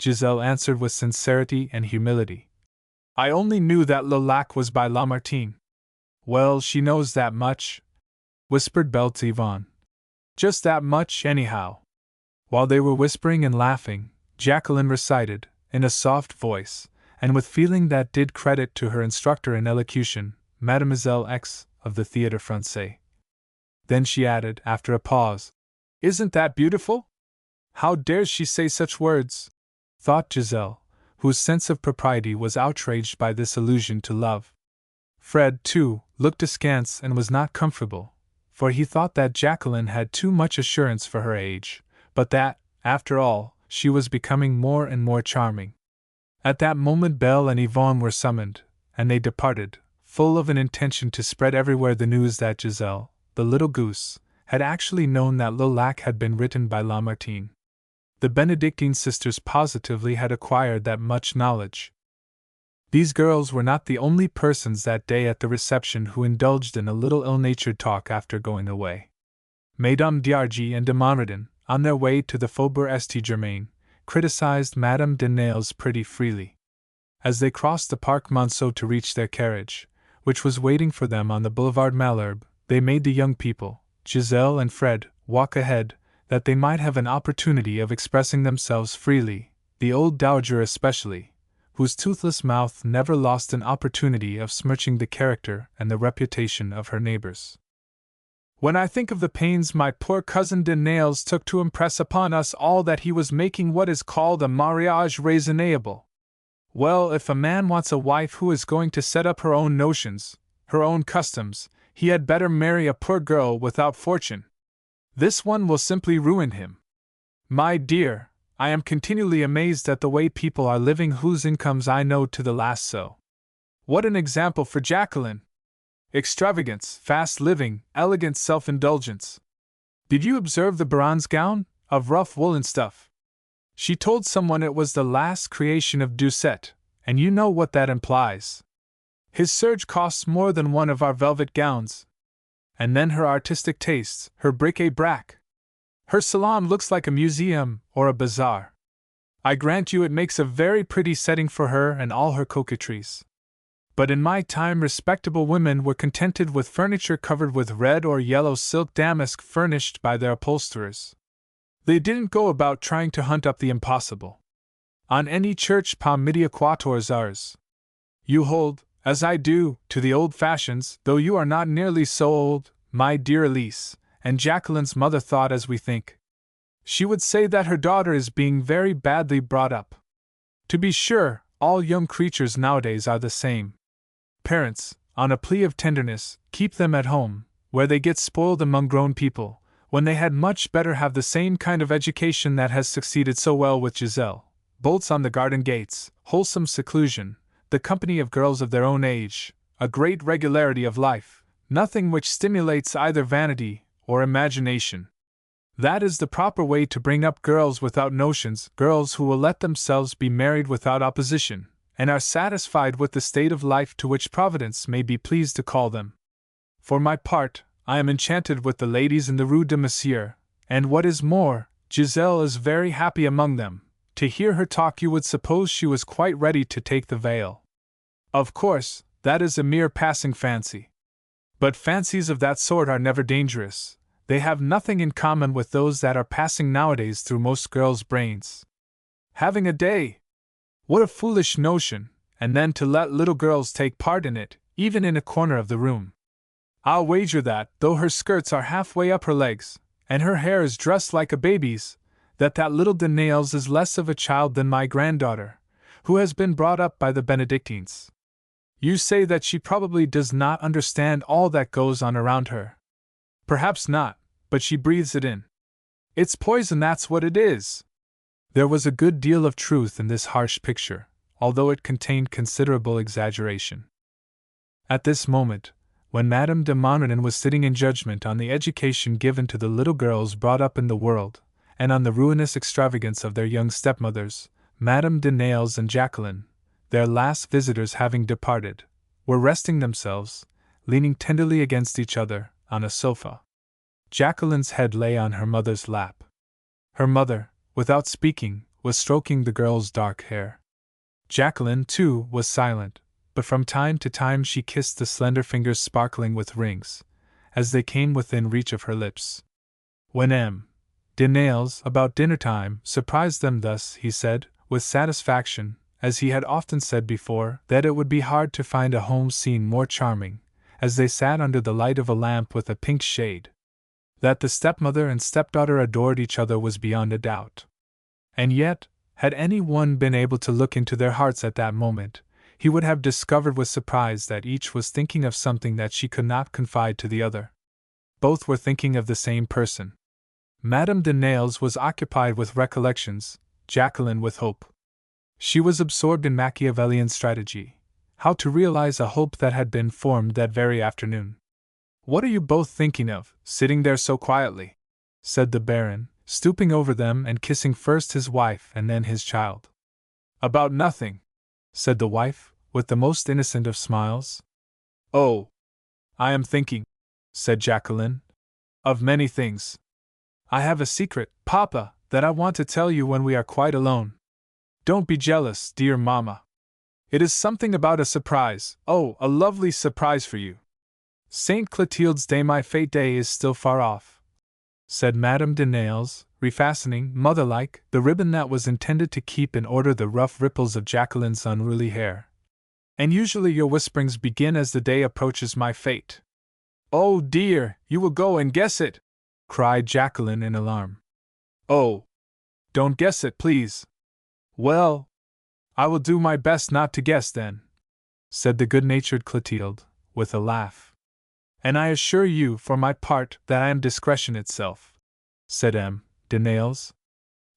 Giselle answered with sincerity and humility. I only knew that Le Lac was by Lamartine. Well, she knows that much, whispered Belle to Yvonne. Just that much, anyhow. While they were whispering and laughing, Jacqueline recited, in a soft voice, and with feeling that did credit to her instructor in elocution, Mademoiselle X of the Théâtre Français. Then she added, after a pause, Isn't that beautiful? How dares she say such words? Thought Giselle, whose sense of propriety was outraged by this allusion to love. Fred, too, looked askance and was not comfortable, for he thought that Jacqueline had too much assurance for her age, but that, after all, she was becoming more and more charming. At that moment Belle and Yvonne were summoned, and they departed, full of an intention to spread everywhere the news that Giselle, the little goose, had actually known that Le Lac had been written by Lamartine. The Benedictine sisters positively had acquired that much knowledge. These girls were not the only persons that day at the reception who indulged in a little ill-natured talk after going away. Mesdames d'Argy and de Monredon, on their way to the Faubourg St. criticized Madame de Nayles pretty freely. As they crossed the Parc Monceau to reach their carriage, which was waiting for them on the Boulevard Malherbe, they made the young people, Giselle and Fred, walk ahead, that they might have an opportunity of expressing themselves freely, the old dowager especially, whose toothless mouth never lost an opportunity of smirching the character and the reputation of her neighbors. When I think of the pains my poor cousin de Nails took to impress upon us all that he was making what is called a mariage raisonnable. Well, if a man wants a wife who is going to set up her own notions, her own customs, he had better marry a poor girl without fortune. This one will simply ruin him. My dear, I am continually amazed at the way people are living whose incomes I know to the last so. What an example for Jacqueline! Extravagance, fast living, elegant self-indulgence. Did you observe the Baron's gown, of rough woolen stuff? She told someone it was the last creation of Doucet, and you know what that implies. His serge costs more than one of our velvet gowns. And then her artistic tastes, her bric-a-brac. Her salon looks like a museum or a bazaar. I grant you it makes a very pretty setting for her and all her coquetries. But in my time respectable women were contented with furniture covered with red or yellow silk damask furnished by their upholsterers. They didn't go about trying to hunt up the impossible. On any church palmity quatorze hours. You hold, as I do, to the old fashions, though you are not nearly so old, my dear Elise, and Jacqueline's mother thought as we think. She would say that her daughter is being very badly brought up. To be sure, all young creatures nowadays are the same. Parents, on a plea of tenderness, keep them at home, where they get spoiled among grown people, when they had much better have the same kind of education that has succeeded so well with Giselle, bolts on the garden gates, wholesome seclusion, the company of girls of their own age, a great regularity of life, nothing which stimulates either vanity or imagination. That is the proper way to bring up girls without notions, girls who will let themselves be married without opposition, and are satisfied with the state of life to which Providence may be pleased to call them. For my part, I am enchanted with the ladies in the Rue de Monsieur, and what is more, Giselle is very happy among them. To hear her talk you would suppose she was quite ready to take the veil. Of course, that is a mere passing fancy. But fancies of that sort are never dangerous. They have nothing in common with those that are passing nowadays through most girls' brains. Having a day! What a foolish notion, and then to let little girls take part in it, even in a corner of the room. I'll wager that, though her skirts are halfway up her legs, and her hair is dressed like a baby's, that little de Nails is less of a child than my granddaughter, who has been brought up by the Benedictines. You say that she probably does not understand all that goes on around her. Perhaps not, but she breathes it in. It's poison, that's what it is. There was a good deal of truth in this harsh picture, although it contained considerable exaggeration. At this moment, when Madame de Monrenin was sitting in judgment on the education given to the little girls brought up in the world, and on the ruinous extravagance of their young stepmothers, Madame de Nails and Jacqueline, their last visitors having departed, were resting themselves, leaning tenderly against each other, on a sofa. Jacqueline's head lay on her mother's lap. Her mother, without speaking, was stroking the girl's dark hair. Jacqueline, too, was silent, but from time to time she kissed the slender fingers sparkling with rings, as they came within reach of her lips. When M. de Nails, about dinner-time, surprised them thus, he said, with satisfaction, as he had often said before, that it would be hard to find a home scene more charming, as they sat under the light of a lamp with a pink shade. That the stepmother and stepdaughter adored each other was beyond a doubt. And yet, had any one been able to look into their hearts at that moment, he would have discovered with surprise that each was thinking of something that she could not confide to the other. Both were thinking of the same person. Madame de Nails was occupied with recollections, Jacqueline with hope. She was absorbed in Machiavellian strategy, how to realize a hope that had been formed that very afternoon. "What are you both thinking of, sitting there so quietly?" said the Baron, stooping over them and kissing first his wife and then his child. "About nothing," said the wife, with the most innocent of smiles. "Oh, I am thinking," said Jacqueline, "of many things. I have a secret, Papa, that I want to tell you when we are quite alone. Don't be jealous, dear Mamma. It is something about a surprise, oh, a lovely surprise for you. Saint Clotilde's Day, my fête day, is still far off," said Madame de Nails, refastening, mother-like, the ribbon that was intended to keep in order the rough ripples of Jacqueline's unruly hair. "And usually your whisperings begin as the day approaches my fête." Oh dear, you will go and guess it! Cried Jacqueline in alarm. Oh! Don't guess it, please. Well, I will do my best not to guess then, said the good-natured Clotilde, with a laugh. And I assure you, for my part, that I am discretion itself, said de Nayles.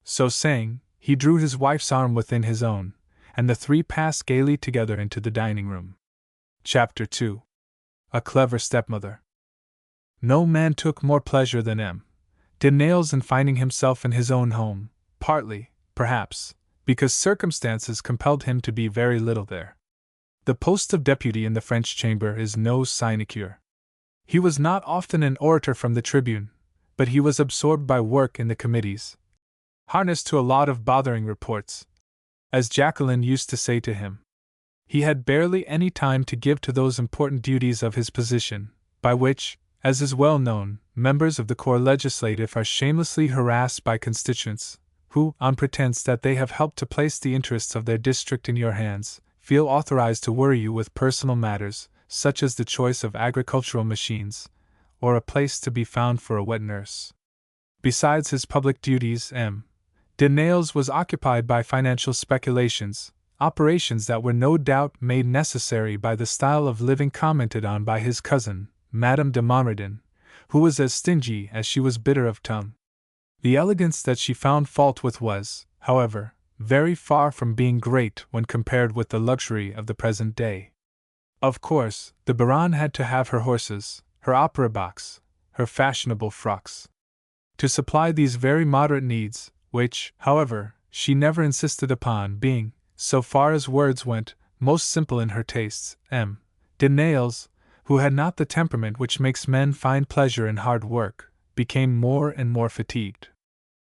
So saying, he drew his wife's arm within his own, and the three passed gaily together into the dining-room. Chapter 2. A Clever Stepmother. No man took more pleasure than de Nayles in finding himself in his own home, partly, perhaps, because circumstances compelled him to be very little there. The post of deputy in the French chamber is no sinecure. He was not often an orator from the tribune, but he was absorbed by work in the committees, harnessed to a lot of bothering reports, as Jacqueline used to say to him. He had barely any time to give to those important duties of his position, by which, as is well known, members of the corps legislative are shamelessly harassed by constituents, who, on pretense that they have helped to place the interests of their district in your hands, feel authorized to worry you with personal matters, such as the choice of agricultural machines, or a place to be found for a wet nurse. Besides his public duties, de Nayles was occupied by financial speculations, operations that were no doubt made necessary by the style of living commented on by his cousin, Madame de Montredon, who was as stingy as she was bitter of tongue. The elegance that she found fault with was, however, very far from being great when compared with the luxury of the present day. Of course, the Baronne had to have her horses, her opera box, her fashionable frocks. To supply these very moderate needs, which, however, she never insisted upon being, so far as words went, most simple in her tastes, de Nayles, who had not the temperament which makes men find pleasure in hard work, became more and more fatigued.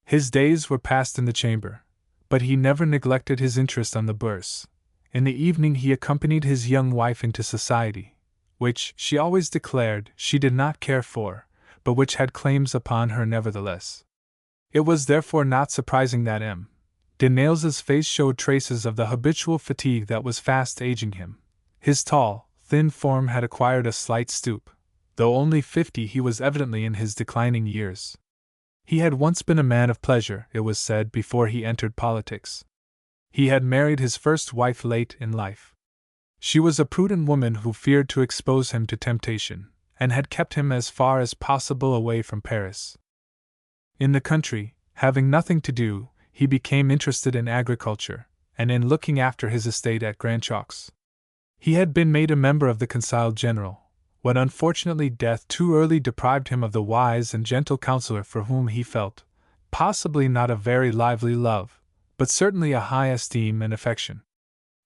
His days were passed in the chamber, but he never neglected his interest on the Bourse. In the evening he accompanied his young wife into society, which she always declared she did not care for, but which had claims upon her nevertheless. It was therefore not surprising that de Nayles's face showed traces of the habitual fatigue that was fast aging him. His tall, thin form had acquired a slight stoop. Though only 50, he was evidently in his declining years. He had once been a man of pleasure, it was said, before he entered politics. He had married his first wife late in life. She was a prudent woman who feared to expose him to temptation, and had kept him as far as possible away from Paris. In the country, having nothing to do, he became interested in agriculture, and in looking after his estate at Grandchalks. He had been made a member of the Conseil General, when unfortunately death too early deprived him of the wise and gentle counselor for whom he felt, possibly not a very lively love, but certainly a high esteem and affection.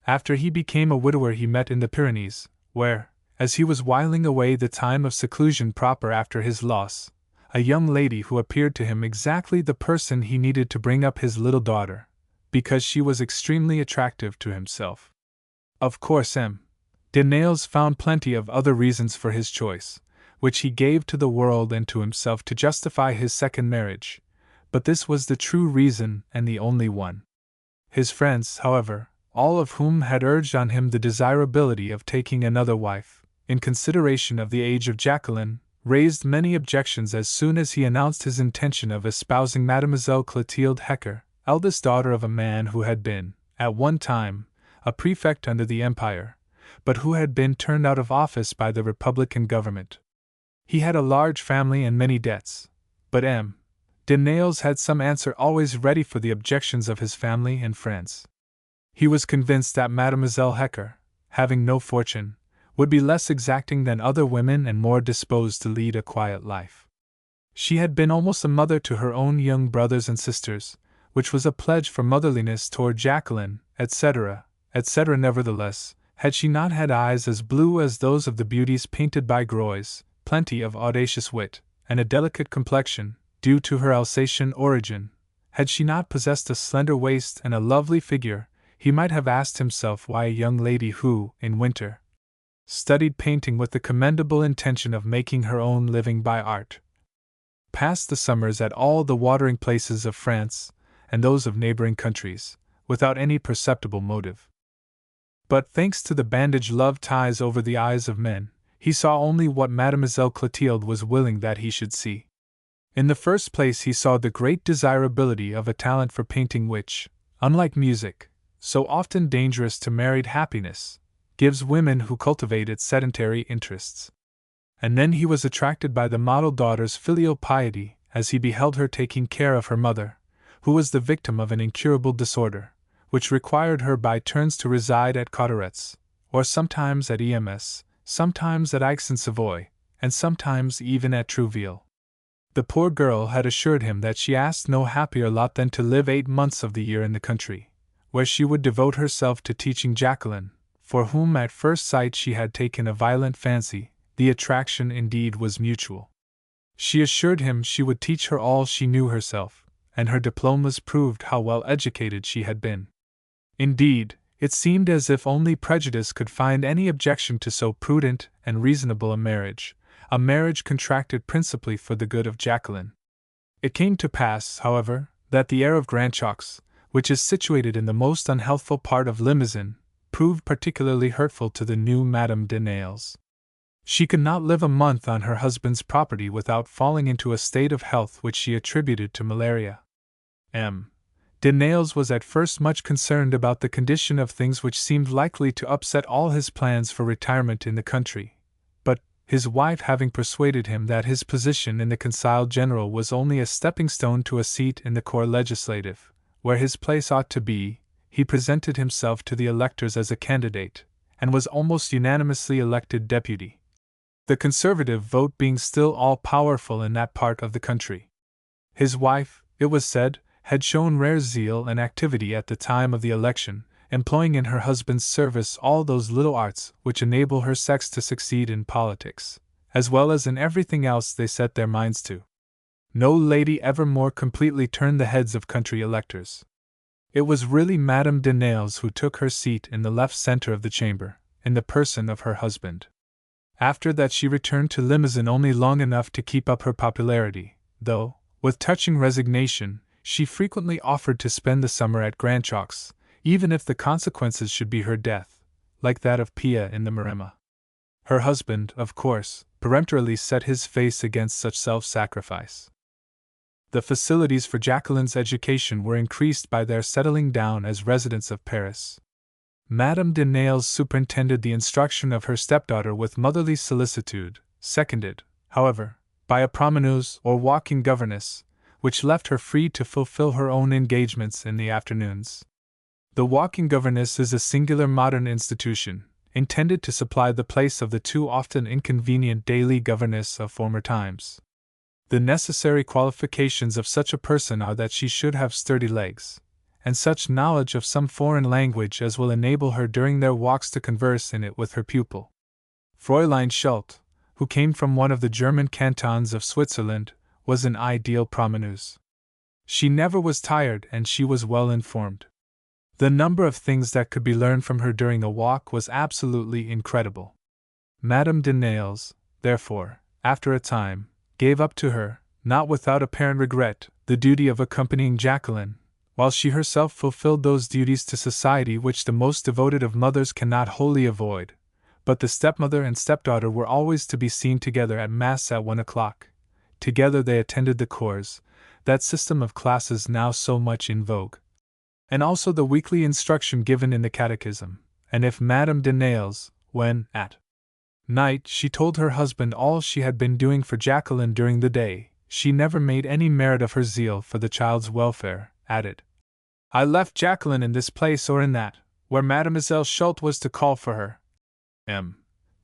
After he became a widower he met in the Pyrenees, where, as he was whiling away the time of seclusion proper after his loss, a young lady who appeared to him exactly the person he needed to bring up his little daughter, because she was extremely attractive to himself. Of course de Nayles found plenty of other reasons for his choice, which he gave to the world and to himself to justify his second marriage, but this was the true reason and the only one. His friends, however, all of whom had urged on him the desirability of taking another wife, in consideration of the age of Jacqueline, raised many objections as soon as he announced his intention of espousing Mademoiselle Clotilde Hecker, eldest daughter of a man who had been, at one time, a prefect under the Empire, but who had been turned out of office by the Republican government. He had a large family and many debts, but de Nayles had some answer always ready for the objections of his family and friends. He was convinced that Mademoiselle Hecker, having no fortune, would be less exacting than other women and more disposed to lead a quiet life. She had been almost a mother to her own young brothers and sisters, which was a pledge for motherliness toward Jacqueline, etc., etc. Nevertheless, had she not had eyes as blue as those of the beauties painted by Groys, plenty of audacious wit, and a delicate complexion, due to her Alsatian origin, had she not possessed a slender waist and a lovely figure, he might have asked himself why a young lady who, in winter, studied painting with the commendable intention of making her own living by art, passed the summers at all the watering places of France and those of neighboring countries, without any perceptible motive. But thanks to the bandage love ties over the eyes of men, He saw only what Mademoiselle Clotilde was willing that he should see. In the first place, he saw the great desirability of a talent for painting which, unlike music, so often dangerous to married happiness, gives women who cultivate it sedentary interests. And then he was attracted by the model daughter's filial piety as he beheld her taking care of her mother, who was the victim of an incurable disorder, which required her by turns to reside at Cauteretz, or sometimes at Ems, sometimes at Aix-en-Savoy, and sometimes even at Trouville. The poor girl had assured him that she asked no happier lot than to live 8 months of the year in the country, where she would devote herself to teaching Jacqueline, for whom at first sight she had taken a violent fancy. The attraction indeed was mutual. She assured him she would teach her all she knew herself, and her diplomas proved how well educated she had been. Indeed, it seemed as if only prejudice could find any objection to so prudent and reasonable a marriage contracted principally for the good of Jacqueline. It came to pass, however, that the air of Grandchalks, which is situated in the most unhealthful part of Limousin, proved particularly hurtful to the new Madame de Nayles. She could not live a month on her husband's property without falling into a state of health which she attributed to malaria. M. de Nayles was at first much concerned about the condition of things, which seemed likely to upset all his plans for retirement in the country, but, his wife having persuaded him that his position in the Conseil General was only a stepping stone to a seat in the Corps Legislative, where his place ought to be, he presented himself to the electors as a candidate, and was almost unanimously elected deputy, the Conservative vote being still all-powerful in that part of the country. His wife, it was said, had shown rare zeal and activity at the time of the election, employing in her husband's service all those little arts which enable her sex to succeed in politics, as well as in everything else they set their minds to. No lady ever more completely turned the heads of country electors. It was really Madame de Nayles who took her seat in the left centre of the chamber, in the person of her husband. After that she returned to Limousin only long enough to keep up her popularity, though, with touching resignation, she frequently offered to spend the summer at Grandchalks, even if the consequences should be her death, like that of Pia in the Maremma. Her husband, of course, peremptorily set his face against such self-sacrifice. The facilities for Jacqueline's education were increased by their settling down as residents of Paris. Madame de Nayles superintended the instruction of her stepdaughter with motherly solicitude, seconded, however, by a promeneuse or walking governess, which left her free to fulfill her own engagements in the afternoons. The walking governess is a singular modern institution, intended to supply the place of the too often inconvenient daily governess of former times. The necessary qualifications of such a person are that she should have sturdy legs, and such knowledge of some foreign language as will enable her during their walks to converse in it with her pupil. Fräulein Schult, who came from one of the German cantons of Switzerland, was an ideal promeneuse. She never was tired and she was well informed. The number of things that could be learned from her during a walk was absolutely incredible. Madame de Nayles, therefore, after a time, gave up to her, not without apparent regret, the duty of accompanying Jacqueline, while she herself fulfilled those duties to society which the most devoted of mothers cannot wholly avoid. But the stepmother and stepdaughter were always to be seen together at Mass at 1 o'clock. Together they attended the cours, that system of classes now so much in vogue, and also the weekly instruction given in the catechism. And if Madame de Nayles, when, at night, she told her husband all she had been doing for Jacqueline during the day, she never made any merit of her zeal for the child's welfare, added, "I left Jacqueline in this place or in that, where Mademoiselle Schult was to call for her." M.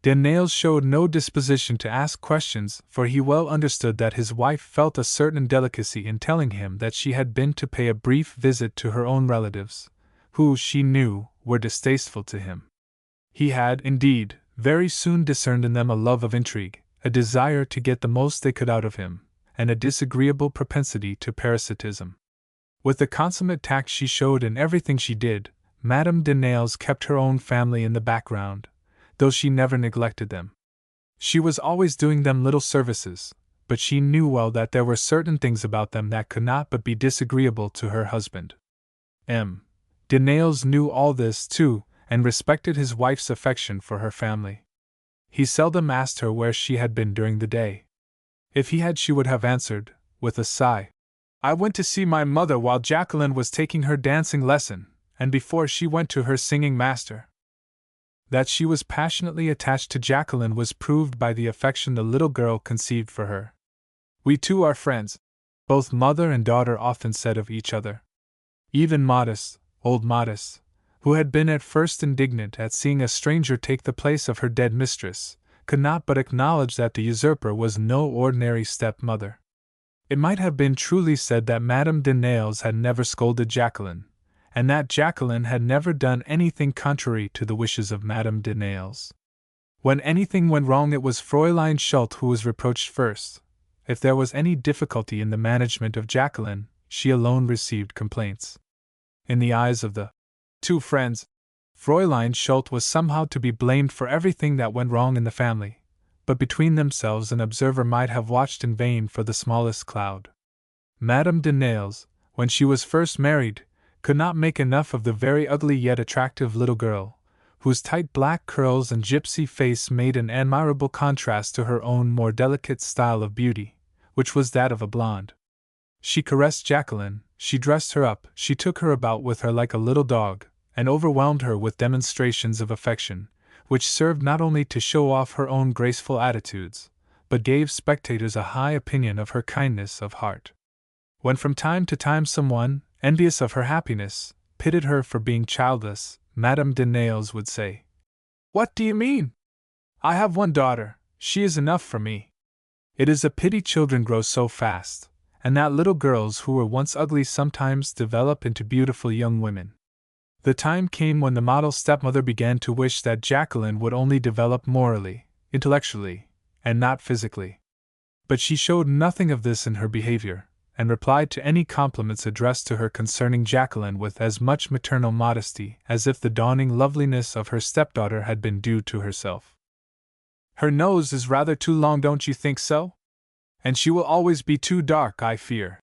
de Nayles showed no disposition to ask questions, for he well understood that his wife felt a certain delicacy in telling him that she had been to pay a brief visit to her own relatives, who, she knew, were distasteful to him. He had, indeed, very soon discerned in them a love of intrigue, a desire to get the most they could out of him, and a disagreeable propensity to parasitism. With the consummate tact she showed in everything she did, Madame de Nayles kept her own family in the background, though she never neglected them. She was always doing them little services, but she knew well that there were certain things about them that could not but be disagreeable to her husband. M. de Nayles knew all this, too, and respected his wife's affection for her family. He seldom asked her where she had been during the day. If he had, she would have answered, with a sigh, "I went to see my mother while Jacqueline was taking her dancing lesson, and before she went to her singing master." That she was passionately attached to Jacqueline was proved by the affection the little girl conceived for her. "We two are friends," both mother and daughter often said of each other. Even Modest, old Modest, who had been at first indignant at seeing a stranger take the place of her dead mistress, could not but acknowledge that the usurper was no ordinary stepmother. It might have been truly said that Madame de Nayles had never scolded Jacqueline, and that Jacqueline had never done anything contrary to the wishes of Madame de Nayles. When anything went wrong, it was Fräulein Schulte who was reproached first. If there was any difficulty in the management of Jacqueline, she alone received complaints. In the eyes of the two friends, Fräulein Schulte was somehow to be blamed for everything that went wrong in the family, but between themselves an observer might have watched in vain for the smallest cloud. Madame de Nayles, when she was first married, could not make enough of the very ugly yet attractive little girl, whose tight black curls and gypsy face made an admirable contrast to her own more delicate style of beauty, which was that of a blonde. She caressed Jacqueline, she dressed her up, she took her about with her like a little dog, and overwhelmed her with demonstrations of affection, which served not only to show off her own graceful attitudes, but gave spectators a high opinion of her kindness of heart. When from time to time someone, envious of her happiness, pitied her for being childless, Madame de Nayles would say, "What do you mean? I have one daughter, she is enough for me." It is a pity children grow so fast, and that little girls who were once ugly sometimes develop into beautiful young women. The time came when the model stepmother began to wish that Jacqueline would only develop morally, intellectually, and not physically. But she showed nothing of this in her behavior, and replied to any compliments addressed to her concerning Jacqueline with as much maternal modesty as if the dawning loveliness of her stepdaughter had been due to herself. "Her nose is rather too long, don't you think so? And she will always be too dark, I fear."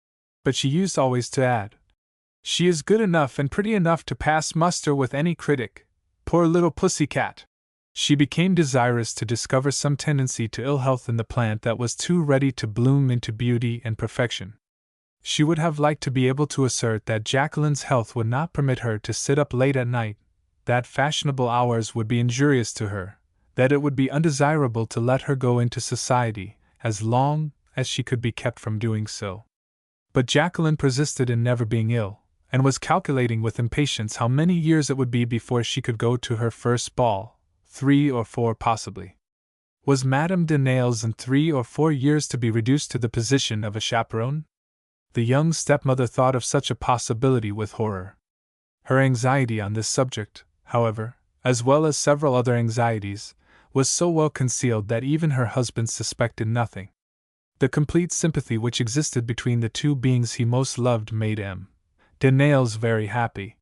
But she used always to add, "She is good enough and pretty enough to pass muster with any critic. Poor little pussy-cat." She became desirous to discover some tendency to ill health in the plant that was too ready to bloom into beauty and perfection. She would have liked to be able to assert that Jacqueline's health would not permit her to sit up late at night, that fashionable hours would be injurious to her, that it would be undesirable to let her go into society, as long as she could be kept from doing so. But Jacqueline persisted in never being ill, and was calculating with impatience how many years it would be before she could go to her first ball, 3 or 4 possibly. Was Madame de Nayles in 3 or 4 years to be reduced to the position of a chaperone? The young stepmother thought of such a possibility with horror. Her anxiety on this subject, however, as well as several other anxieties, was so well concealed that even her husband suspected nothing. The complete sympathy which existed between the two beings he most loved made M. de Nayles very happy.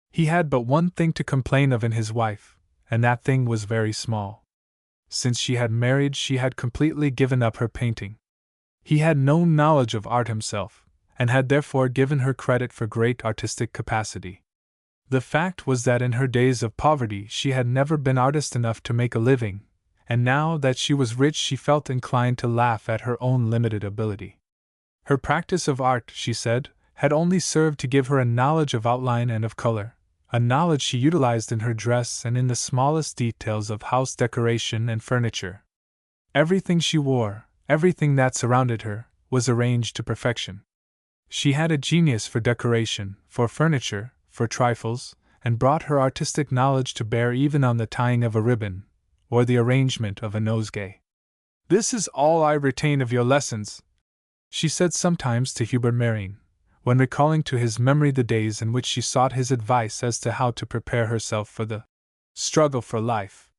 He had but one thing to complain of in his wife, and that thing was very small. Since she had married, she had completely given up her painting. He had no knowledge of art himself, and had therefore given her credit for great artistic capacity. The fact was that in her days of poverty she had never been artist enough to make a living, and now that she was rich she felt inclined to laugh at her own limited ability. Her practice of art, she said, had only served to give her a knowledge of outline and of color, a knowledge she utilized in her dress and in the smallest details of house decoration and furniture. Everything she wore, everything that surrounded her, was arranged to perfection. She had a genius for decoration, for furniture, for trifles, and brought her artistic knowledge to bear even on the tying of a ribbon, or the arrangement of a nosegay. "This is all I retain of your lessons," she said sometimes to Hubert Marine, when recalling to his memory the days in which she sought his advice as to how to prepare herself for the struggle for life.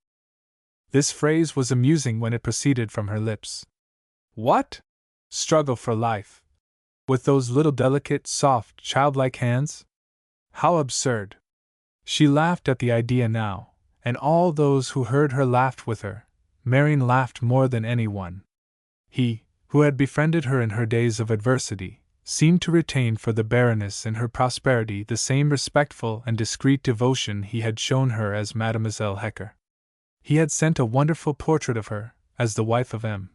This phrase was amusing when it proceeded from her lips. What? Struggle for life? With those little delicate, soft, childlike hands? How absurd! She laughed at the idea now, and all those who heard her laughed with her. Marion laughed more than anyone. He, who had befriended her in her days of adversity, seemed to retain for the Baroness in her prosperity the same respectful and discreet devotion he had shown her as Mademoiselle Hecker. He had sent a wonderful portrait of her, as the wife of M.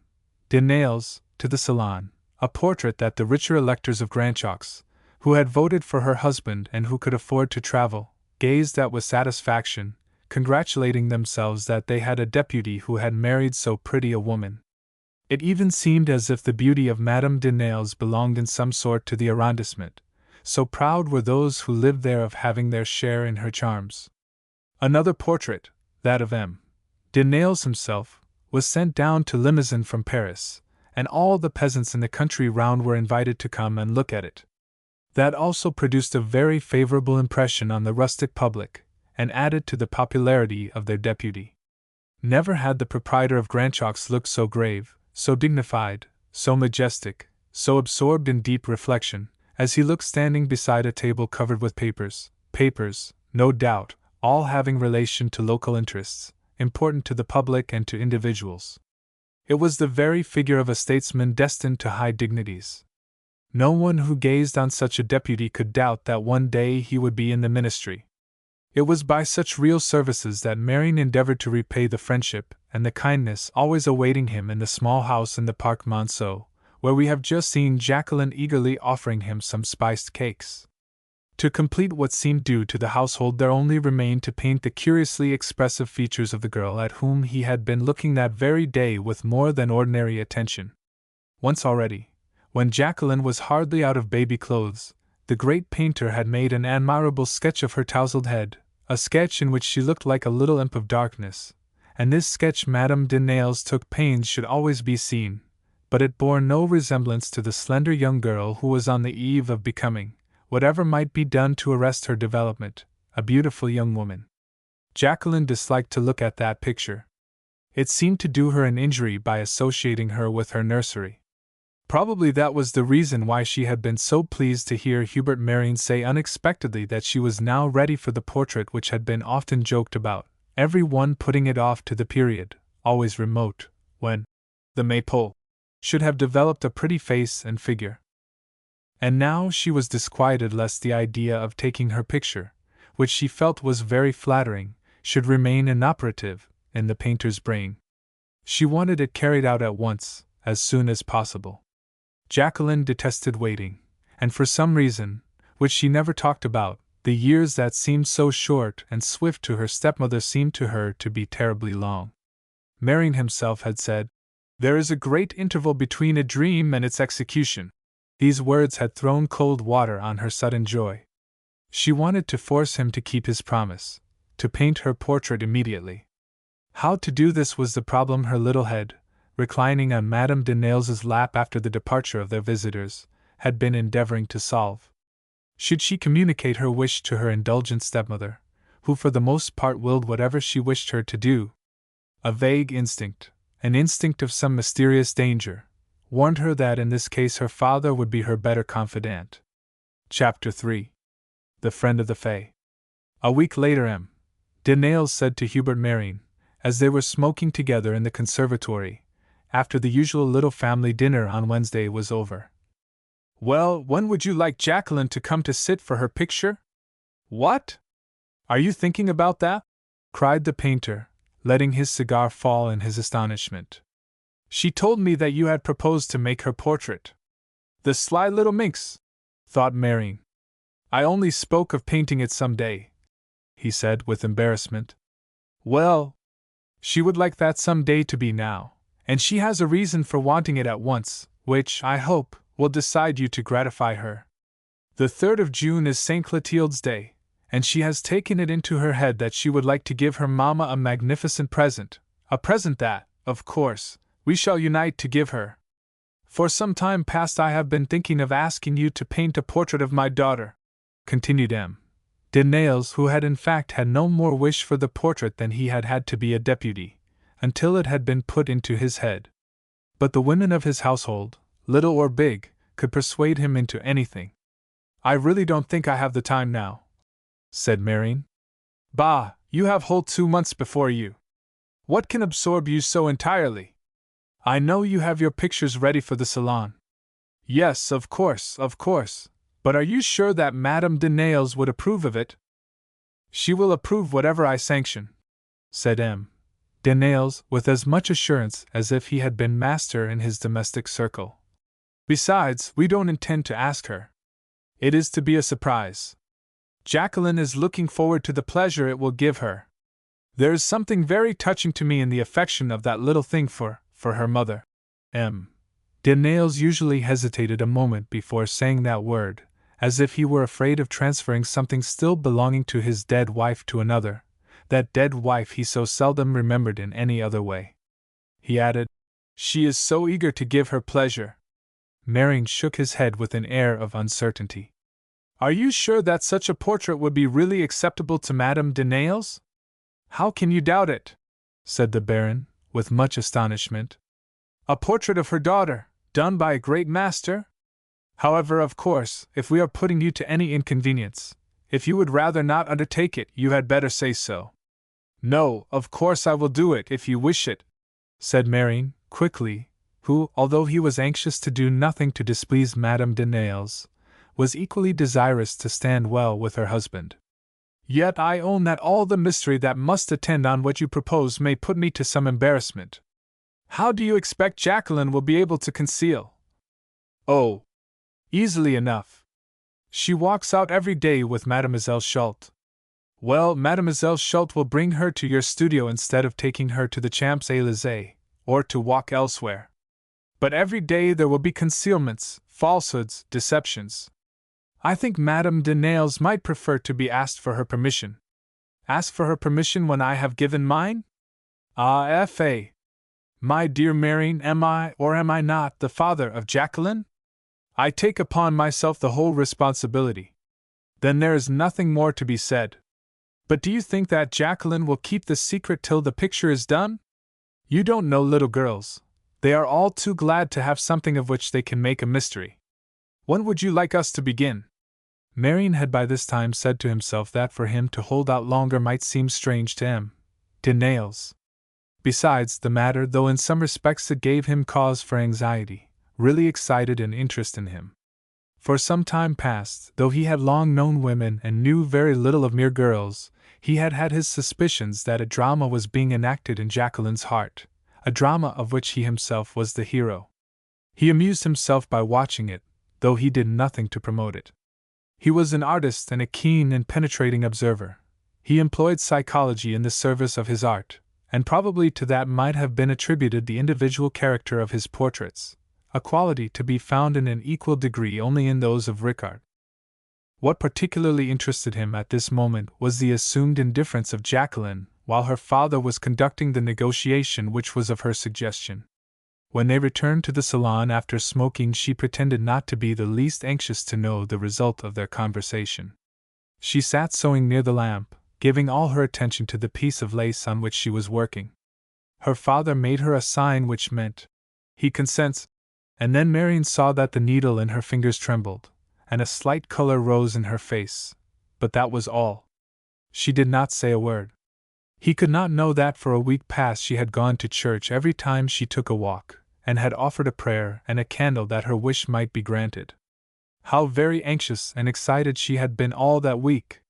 de Nayles, to the Salon, a portrait that the richer electors of Grandchalks, who had voted for her husband and who could afford to travel, gazed at with satisfaction, congratulating themselves that they had a deputy who had married so pretty a woman. It even seemed as if the beauty of Madame de Nayles belonged in some sort to the arrondissement, so proud were those who lived there of having their share in her charms. Another portrait, that of M. de Nayles himself, was sent down to Limousin from Paris, and all the peasants in the country round were invited to come and look at it. That also produced a very favorable impression on the rustic public, and added to the popularity of their deputy. Never had the proprietor of Grandchalks looked so grave, so dignified, so majestic, so absorbed in deep reflection, as he looked standing beside a table covered with papers, no doubt, all having relation to local interests, important to the public and to individuals. It was the very figure of a statesman destined to high dignities. No one who gazed on such a deputy could doubt that one day he would be in the ministry. It was by such real services that Marion endeavored to repay the friendship and the kindness always awaiting him in the small house in the Parc Monceau, where we have just seen Jacqueline eagerly offering him some spiced cakes. To complete what seemed due to the household, there only remained to paint the curiously expressive features of the girl at whom he had been looking that very day with more than ordinary attention. Once already, when Jacqueline was hardly out of baby clothes, the great painter had made an admirable sketch of her tousled head, a sketch in which she looked like a little imp of darkness, and this sketch Madame de Nayles took pains should always be seen, but it bore no resemblance to the slender young girl who was on the eve of becoming, whatever might be done to arrest her development, a beautiful young woman. Jacqueline disliked to look at that picture. It seemed to do her an injury by associating her with her nursery. Probably that was the reason why she had been so pleased to hear Hubert Marion say unexpectedly that she was now ready for the portrait which had been often joked about, every one putting it off to the period, always remote, when the Maypole should have developed a pretty face and figure. And now she was disquieted lest the idea of taking her picture, which she felt was very flattering, should remain inoperative in the painter's brain. She wanted it carried out at once, as soon as possible. Jacqueline detested waiting, and for some reason, which she never talked about, the years that seemed so short and swift to her stepmother seemed to her to be terribly long. Marion himself had said, "There is a great interval between a dream and its execution." These words had thrown cold water on her sudden joy. She wanted to force him to keep his promise, to paint her portrait immediately. How to do this was the problem her little head, reclining on Madame de Nailes's lap after the departure of their visitors, had been endeavoring to solve. Should she communicate her wish to her indulgent stepmother, who for the most part willed whatever she wished her to do? A vague instinct, an instinct of some mysterious danger, warned her that in this case her father would be her better confidant. Chapter 3. The Friend of the Fae. A week later M. de Nayles said to Hubert Marion, as they were smoking together in the conservatory, after the usual little family dinner on Wednesday was over, "Well, when would you like Jacqueline to come to sit for her picture?" "What? Are you thinking about that?" cried the painter, letting his cigar fall in his astonishment. "She told me that you had proposed to make her portrait." "The sly little minx!" thought Marion. "I only spoke of painting it some day," he said with embarrassment. "Well, she would like that some day to be now, and she has a reason for wanting it at once, which, I hope, will decide you to gratify her. The 3rd of June is St. Clotilde's Day, and she has taken it into her head that she would like to give her mamma a magnificent present, a present that, of course, we shall unite to give her. For some time past I have been thinking of asking you to paint a portrait of my daughter," continued M. de Nayles, who had in fact had no more wish for the portrait than he had had to be a deputy, until it had been put into his head. But the women of his household, little or big, could persuade him into anything. "I really don't think I have the time now," said Marion. "Bah, you have whole 2 months before you. What can absorb you so entirely? I know you have your pictures ready for the salon." "Yes, of course, but are you sure that Madame de Nayles would approve of it?" "She will approve whatever I sanction," said M. Denails, with as much assurance as if he had been master in his domestic circle. Besides, we don't intend to ask her. It is to be a surprise. Jacqueline is looking forward to the pleasure it will give her. There is something very touching to me in the affection of that little thing for her mother. Denails usually hesitated a moment before saying that word, as if he were afraid of transferring something still belonging to his dead wife to another, that dead wife he so seldom remembered in any other way. He added, "She is so eager to give her pleasure." Marion shook his head with an air of uncertainty. "Are you sure that such a portrait would be really acceptable to Madame Denails?" "How can you doubt it?" said the Baron, with much astonishment. "A portrait of her daughter, done by a great master? However, of course, if we are putting you to any inconvenience, if you would rather not undertake it, you had better say so." "No, of course I will do it if you wish it," said Marion, quickly, who, although he was anxious to do nothing to displease Madame Denails, was equally desirous to stand well with her husband. "Yet I own that all the mystery that must attend on what you propose may put me to some embarrassment. How do you expect Jacqueline will be able to conceal?" "Oh, easily enough. She walks out every day with Mademoiselle Schult. Well, Mademoiselle Schult will bring her to your studio instead of taking her to the Champs-Élysées, or to walk elsewhere. But every day there will be concealments, falsehoods, deceptions. I think Madame Denails might prefer to be asked for her permission." "Ask for her permission when I have given mine? Ah, F.A. My dear Marion, am I or am I not the father of Jacqueline? I take upon myself the whole responsibility. Then there is nothing more to be said. But do you think that Jacqueline will keep the secret till the picture is done? You don't know little girls. They are all too glad to have something of which they can make a mystery. When would you like us to begin?" Marion had by this time said to himself that for him to hold out longer might seem strange to Denails. Besides, the matter, though in some respects it gave him cause for anxiety, really excited an interest in him. For some time past, though he had long known women and knew very little of mere girls, he had had his suspicions that a drama was being enacted in Jacqueline's heart, a drama of which he himself was the hero. He amused himself by watching it, though he did nothing to promote it. He was an artist and a keen and penetrating observer. He employed psychology in the service of his art, and probably to that might have been attributed the individual character of his portraits, a quality to be found in an equal degree only in those of Ricard. What particularly interested him at this moment was the assumed indifference of Jacqueline while her father was conducting the negotiation which was of her suggestion. When they returned to the salon after smoking, she pretended not to be the least anxious to know the result of their conversation. She sat sewing near the lamp, giving all her attention to the piece of lace on which she was working. Her father made her a sign which meant, "He consents," and then Marion saw that the needle in her fingers trembled, and a slight color rose in her face, but that was all. She did not say a word. He could not know that for a week past she had gone to church every time she took a walk, and had offered a prayer and a candle that her wish might be granted. How very anxious and excited she had been all that week!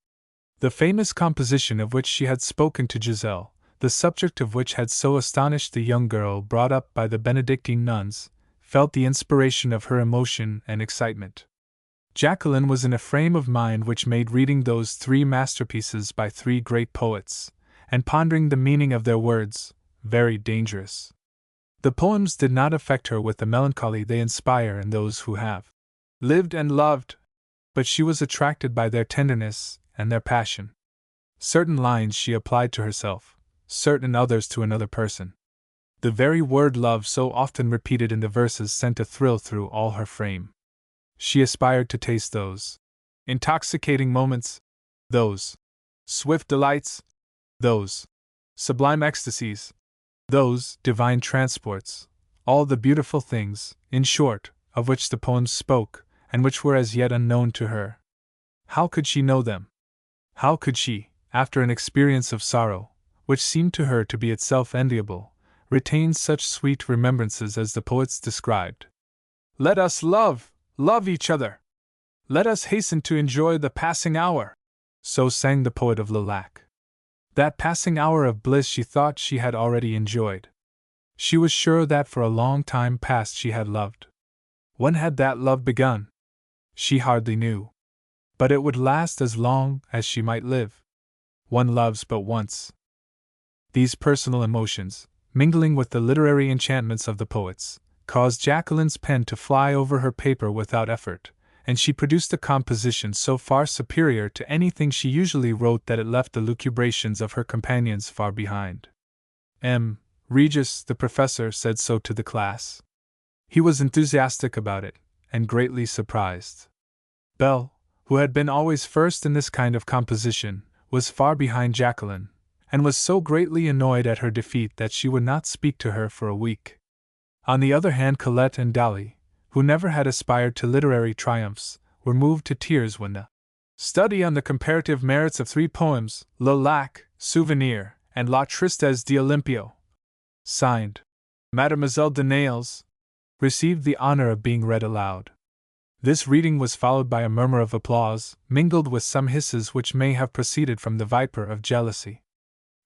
The famous composition of which she had spoken to Giselle, the subject of which had so astonished the young girl brought up by the Benedictine nuns, felt the inspiration of her emotion and excitement. Jacqueline was in a frame of mind which made reading those 3 masterpieces by 3 great poets, and pondering the meaning of their words, very dangerous. The poems did not affect her with the melancholy they inspire in those who have lived and loved, but she was attracted by their tenderness and their passion. Certain lines she applied to herself, certain others to another person. The very word love, so often repeated in the verses, sent a thrill through all her frame. She aspired to taste those intoxicating moments, those swift delights, those sublime ecstasies, those divine transports, all the beautiful things, in short, of which the poems spoke, and which were as yet unknown to her. How could she know them? How could she, after an experience of sorrow, which seemed to her to be itself enviable, retain such sweet remembrances as the poets described? "Let us love each other! Let us hasten to enjoy the passing hour!" So sang the poet of Lilac. That passing hour of bliss she thought she had already enjoyed. She was sure that for a long time past she had loved. When had that love begun? She hardly knew. But it would last as long as she might live. One loves but once. These personal emotions, mingling with the literary enchantments of the poets, caused Jacqueline's pen to fly over her paper without effort, and she produced a composition so far superior to anything she usually wrote that it left the lucubrations of her companions far behind. Regis, the professor, said so to the class. He was enthusiastic about it, and greatly surprised. Belle, who had been always first in this kind of composition, was far behind Jacqueline, and was so greatly annoyed at her defeat that she would not speak to her for a week. On the other hand, Colette and Dolly, who never had aspired to literary triumphs, were moved to tears when the study on the comparative merits of 3 poems, Le Lac, Souvenir, and La Tristesse d'Olympio, signed Mademoiselle de Nayles, received the honor of being read aloud. This reading was followed by a murmur of applause, mingled with some hisses which may have proceeded from the viper of jealousy.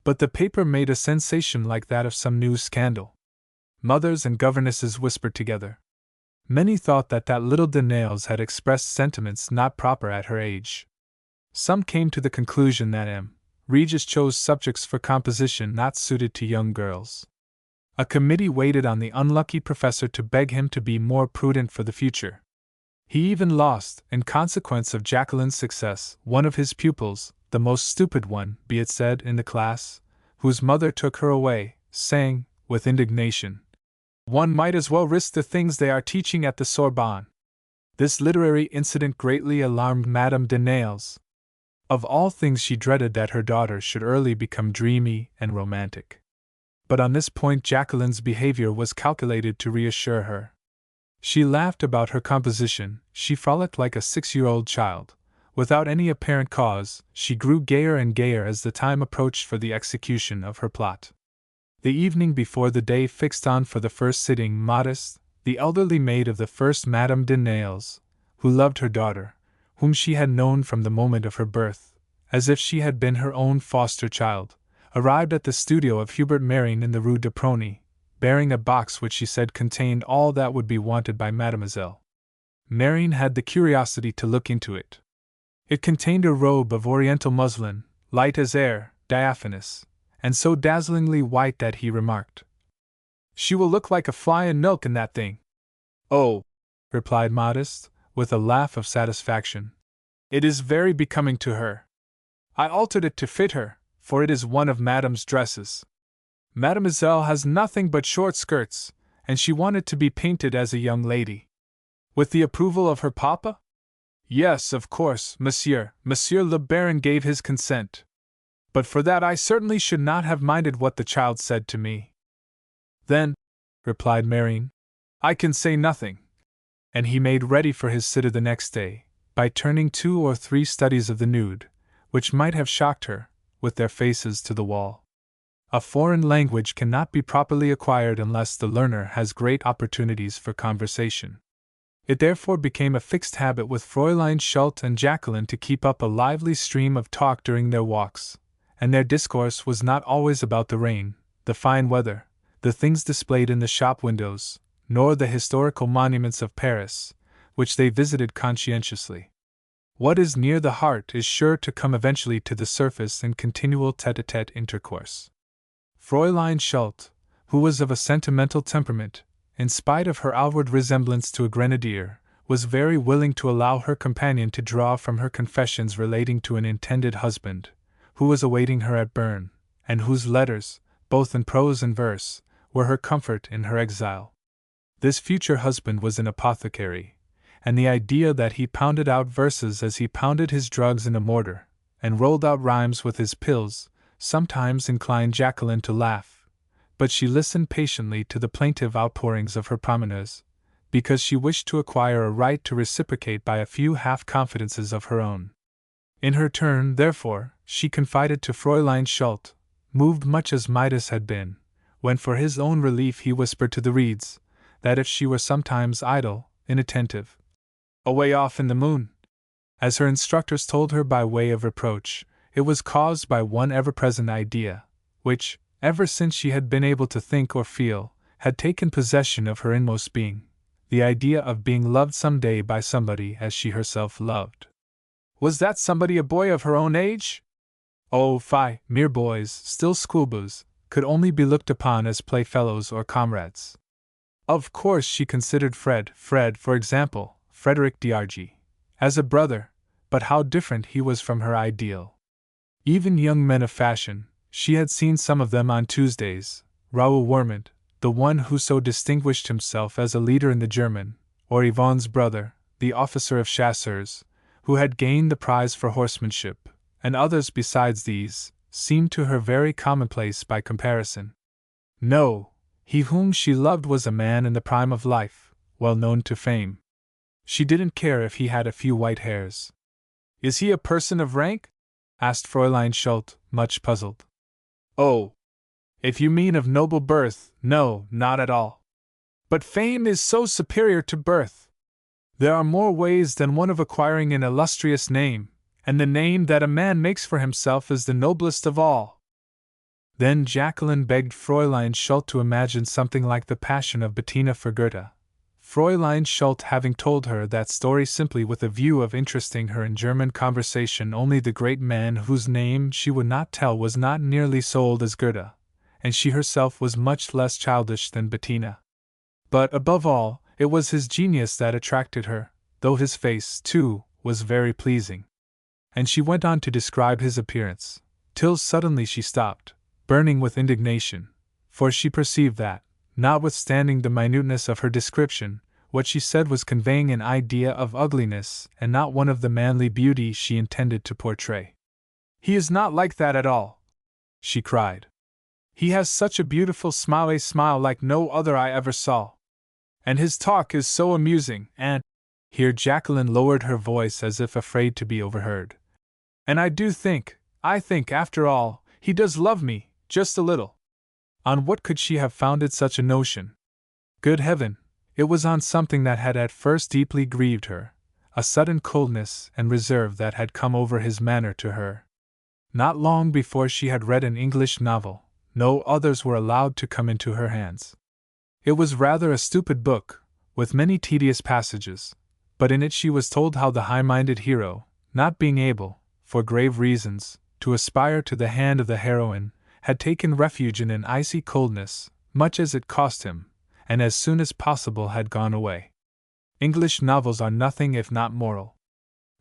But the paper made a sensation like that of some new scandal. Mothers and governesses whispered together. Many thought that little de Nayles had expressed sentiments not proper at her age. Some came to the conclusion that Regis chose subjects for composition not suited to young girls. A committee waited on the unlucky professor to beg him to be more prudent for the future. He even lost, in consequence of Jacqueline's success, one of his pupils, the most stupid one, be it said, in the class, whose mother took her away, saying, with indignation, "One might as well risk the things they are teaching at the Sorbonne." This literary incident greatly alarmed Madame de Nayles. Of all things she dreaded that her daughter should early become dreamy and romantic. But on this point Jacqueline's behavior was calculated to reassure her. She laughed about her composition, she frolicked like a 6-year-old child. Without any apparent cause, she grew gayer and gayer as the time approached for the execution of her plot. The evening before the day fixed on for the first sitting, Modeste, the elderly maid of the first Madame de Nayles, who loved her daughter, whom she had known from the moment of her birth, as if she had been her own foster child, arrived at the studio of Hubert Marine in the Rue de Prony, bearing a box which she said contained all that would be wanted by Mademoiselle. Marine had the curiosity to look into it. It contained a robe of oriental muslin, light as air, diaphanous, and so dazzlingly white that he remarked, "She will look like a fly in milk in that thing." "Oh," replied Modeste, with a laugh of satisfaction, "it is very becoming to her. I altered it to fit her, for it is one of Madame's dresses. Mademoiselle has nothing but short skirts, and she wanted to be painted as a young lady." "With the approval of her papa?" "Yes, of course, Monsieur le Baron gave his consent. But for that I certainly should not have minded what the child said to me." "Then," replied Marine, "I can say nothing." And he made ready for his sitter the next day, by turning 2 or 3 studies of the nude, which might have shocked her, with their faces to the wall. A foreign language cannot be properly acquired unless the learner has great opportunities for conversation. It therefore became a fixed habit with Fräulein Schulte and Jacqueline to keep up a lively stream of talk during their walks, and their discourse was not always about the rain, the fine weather, the things displayed in the shop windows, nor the historical monuments of Paris, which they visited conscientiously. What is near the heart is sure to come eventually to the surface in continual tête-à-tête intercourse. Fräulein Schulte, who was of a sentimental temperament, in spite of her outward resemblance to a grenadier, was very willing to allow her companion to draw from her confessions relating to an intended husband, who was awaiting her at Bern, and whose letters, both in prose and verse, were her comfort in her exile. This future husband was an apothecary, and the idea that he pounded out verses as he pounded his drugs in a mortar, and rolled out rhymes with his pills, sometimes inclined Jacqueline to laugh, but she listened patiently to the plaintive outpourings of her promeneurs, because she wished to acquire a right to reciprocate by a few half-confidences of her own. In her turn, therefore, she confided to Fräulein Schulte, moved much as Midas had been, when for his own relief he whispered to the reeds, that if she were sometimes idle, inattentive, away off in the moon, as her instructors told her by way of reproach, It was caused by one ever-present idea, which, ever since she had been able to think or feel, had taken possession of her inmost being, the idea of being loved someday by somebody as she herself loved. Was that somebody a boy of her own age? Oh, fie, mere boys, still schoolboys, could only be looked upon as playfellows or comrades. Of course she considered Fred, for example, Frederick d'Argy, as a brother, but how different he was from her ideal. Even young men of fashion, she had seen some of them on Tuesdays, Raoul Wermont, the one who so distinguished himself as a leader in the German, or Yvonne's brother, the officer of chasseurs, who had gained the prize for horsemanship, and others besides these, seemed to her very commonplace by comparison. No, he whom she loved was a man in the prime of life, well known to fame. She didn't care if he had a few white hairs. Is he a person of rank? Asked Fräulein Schulte, much puzzled. Oh, if you mean of noble birth, no, not at all. But fame is so superior to birth. There are more ways than one of acquiring an illustrious name, and the name that a man makes for himself is the noblest of all. Then Jacqueline begged Fräulein Schulte to imagine something like the passion of Bettina for Goethe, Fräulein Schulte having told her that story simply with a view of interesting her in German conversation. Only the great man whose name she would not tell was not nearly so old as Goethe, and she herself was much less childish than Bettina. But above all, it was his genius that attracted her, though his face, too, was very pleasing. And she went on to describe his appearance, till suddenly she stopped, burning with indignation, for she perceived that, notwithstanding the minuteness of her description, what she said was conveying an idea of ugliness and not one of the manly beauty she intended to portray. "He is not like that at all," she cried. "He has such a beautiful smile like no other I ever saw. And his talk is so amusing, and—" Here Jacqueline lowered her voice as if afraid to be overheard. "And I think, after all, he does love me, just a little." On what could she have founded such a notion? Good heaven, it was on something that had at first deeply grieved her, a sudden coldness and reserve that had come over his manner to her. Not long before she had read an English novel, no others were allowed to come into her hands. It was rather a stupid book, with many tedious passages, but in it she was told how the high-minded hero, not being able, for grave reasons, to aspire to the hand of the heroine, had taken refuge in an icy coldness, much as it cost him, and as soon as possible had gone away. English novels are nothing if not moral.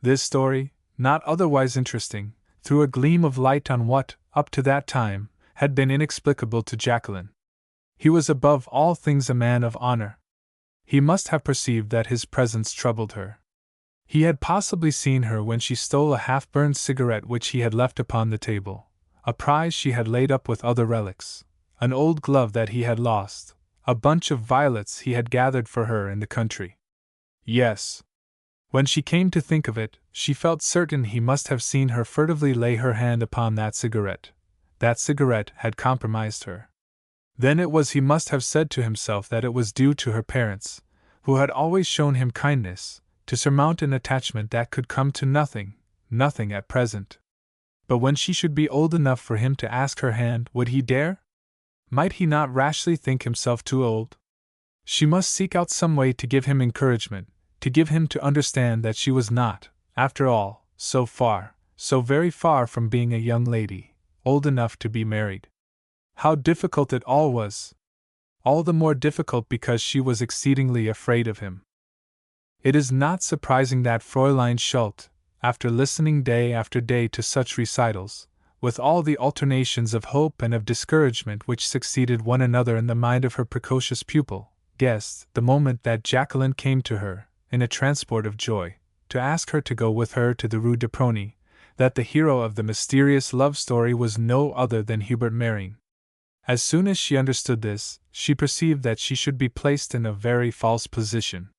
This story, not otherwise interesting, threw a gleam of light on what, up to that time, had been inexplicable to Jacqueline. He was above all things a man of honor. He must have perceived that his presence troubled her. He had possibly seen her when she stole a half-burned cigarette which he had left upon the table, a prize she had laid up with other relics, an old glove that he had lost, a bunch of violets he had gathered for her in the country. Yes. When she came to think of it, she felt certain he must have seen her furtively lay her hand upon that cigarette. That cigarette had compromised her. Then it was he must have said to himself that it was due to her parents, who had always shown him kindness, to surmount an attachment that could come to nothing at present. But when she should be old enough for him to ask her hand, would he dare? Might he not rashly think himself too old? She must seek out some way to give him encouragement, to give him to understand that she was not, after all, so very far from being a young lady, old enough to be married. How difficult it all was! All the more difficult because she was exceedingly afraid of him. It is not surprising that Fräulein Schulte, after listening day after day to such recitals, with all the alternations of hope and of discouragement which succeeded one another in the mind of her precocious pupil, guessed, the moment that Jacqueline came to her, in a transport of joy, to ask her to go with her to the Rue de Prony, that the hero of the mysterious love story was no other than Hubert Mering. As soon as she understood this, she perceived that she should be placed in a very false position.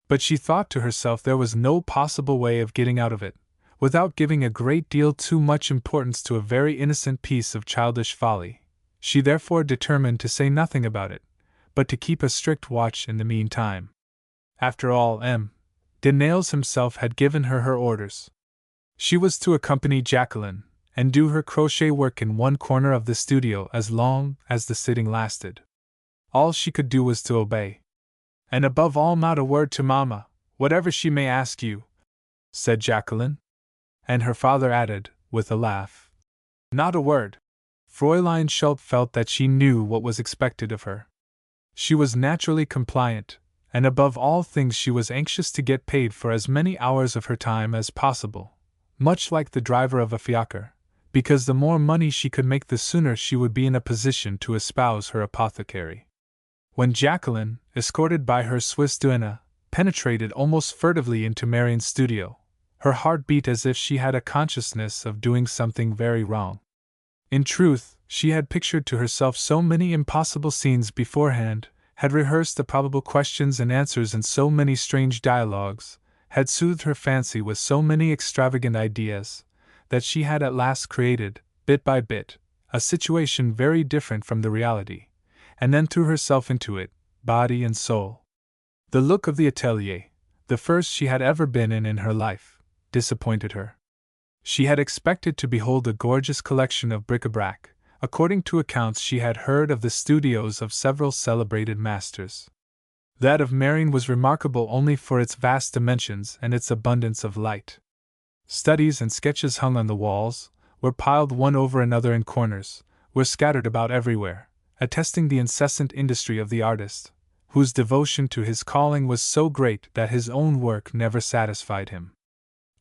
But she thought to herself there was no possible way of getting out of it, without giving a great deal too much importance to a very innocent piece of childish folly. She therefore determined to say nothing about it, but to keep a strict watch in the meantime. After all, M. de Nayles himself had given her orders. She was to accompany Jacqueline, and do her crochet work in one corner of the studio as long as the sitting lasted. All she could do was to obey. "And above all, not a word to Mamma, whatever she may ask you," said Jacqueline. And her father added, with a laugh, "Not a word." Fräulein Schultz felt that she knew what was expected of her. She was naturally compliant, and above all things she was anxious to get paid for as many hours of her time as possible, much like the driver of a fiacre, because the more money she could make the sooner she would be in a position to espouse her apothecary. When Jacqueline, escorted by her Swiss duenna, penetrated almost furtively into Marian's studio, her heart beat as if she had a consciousness of doing something very wrong. In truth, she had pictured to herself so many impossible scenes beforehand, had rehearsed the probable questions and answers in so many strange dialogues, had soothed her fancy with so many extravagant ideas, that she had at last created, bit by bit, a situation very different from the reality, and then threw herself into it, body and soul. The look of the atelier, the first she had ever been in her life, disappointed her. She had expected to behold a gorgeous collection of bric-a-brac, according to accounts she had heard of the studios of several celebrated masters. That of Marian was remarkable only for its vast dimensions and its abundance of light. Studies and sketches hung on the walls, were piled one over another in corners, were scattered about everywhere, attesting the incessant industry of the artist, whose devotion to his calling was so great that his own work never satisfied him.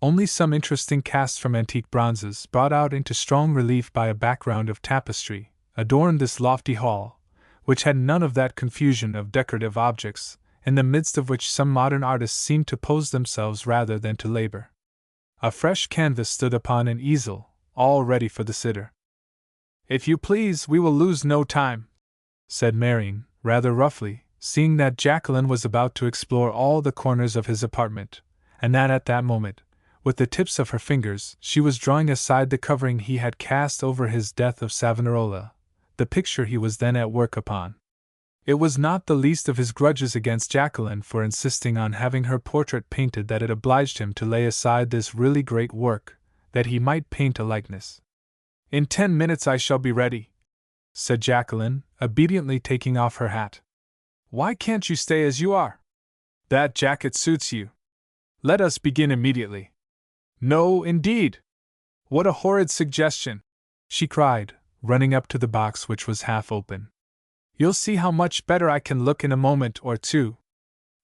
Only some interesting casts from antique bronzes, brought out into strong relief by a background of tapestry, adorned this lofty hall, which had none of that confusion of decorative objects, in the midst of which some modern artists seem to pose themselves rather than to labor. A fresh canvas stood upon an easel, all ready for the sitter. "If you please, we will lose no time," said Marian, rather roughly, seeing that Jacqueline was about to explore all the corners of his apartment, and that at that moment, with the tips of her fingers, she was drawing aside the covering he had cast over his Death of Savonarola, the picture he was then at work upon. It was not the least of his grudges against Jacqueline for insisting on having her portrait painted that it obliged him to lay aside this really great work, that he might paint a likeness. "In 10 minutes I shall be ready," said Jacqueline, obediently taking off her hat. "Why can't you stay as you are? That jacket suits you. Let us begin immediately." "No, indeed! What a horrid suggestion!" she cried, running up to the box which was half open. "You'll see how much better I can look in a moment or two.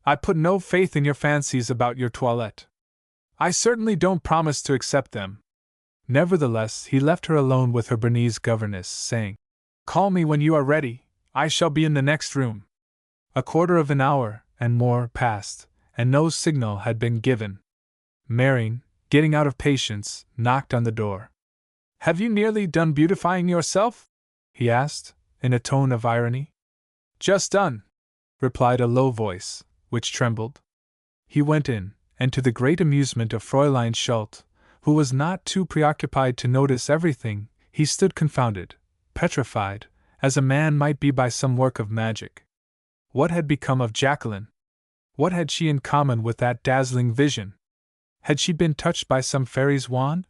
I put no faith in your fancies about your toilette. I certainly don't promise to accept them." Nevertheless, he left her alone with her Bernese governess, saying, "Call me when you are ready, I shall be in the next room." A quarter of an hour, and more, passed, and no signal had been given. Marian, getting out of patience, knocked on the door. "Have you nearly done beautifying yourself?" he asked, in a tone of irony. "Just done," replied a low voice, which trembled. He went in, and to the great amusement of Fräulein Schultz, who was not too preoccupied to notice everything, he stood confounded, petrified, as a man might be by some work of magic. What had become of Jacqueline? What had she in common with that dazzling vision? Had she been touched by some fairy's wand?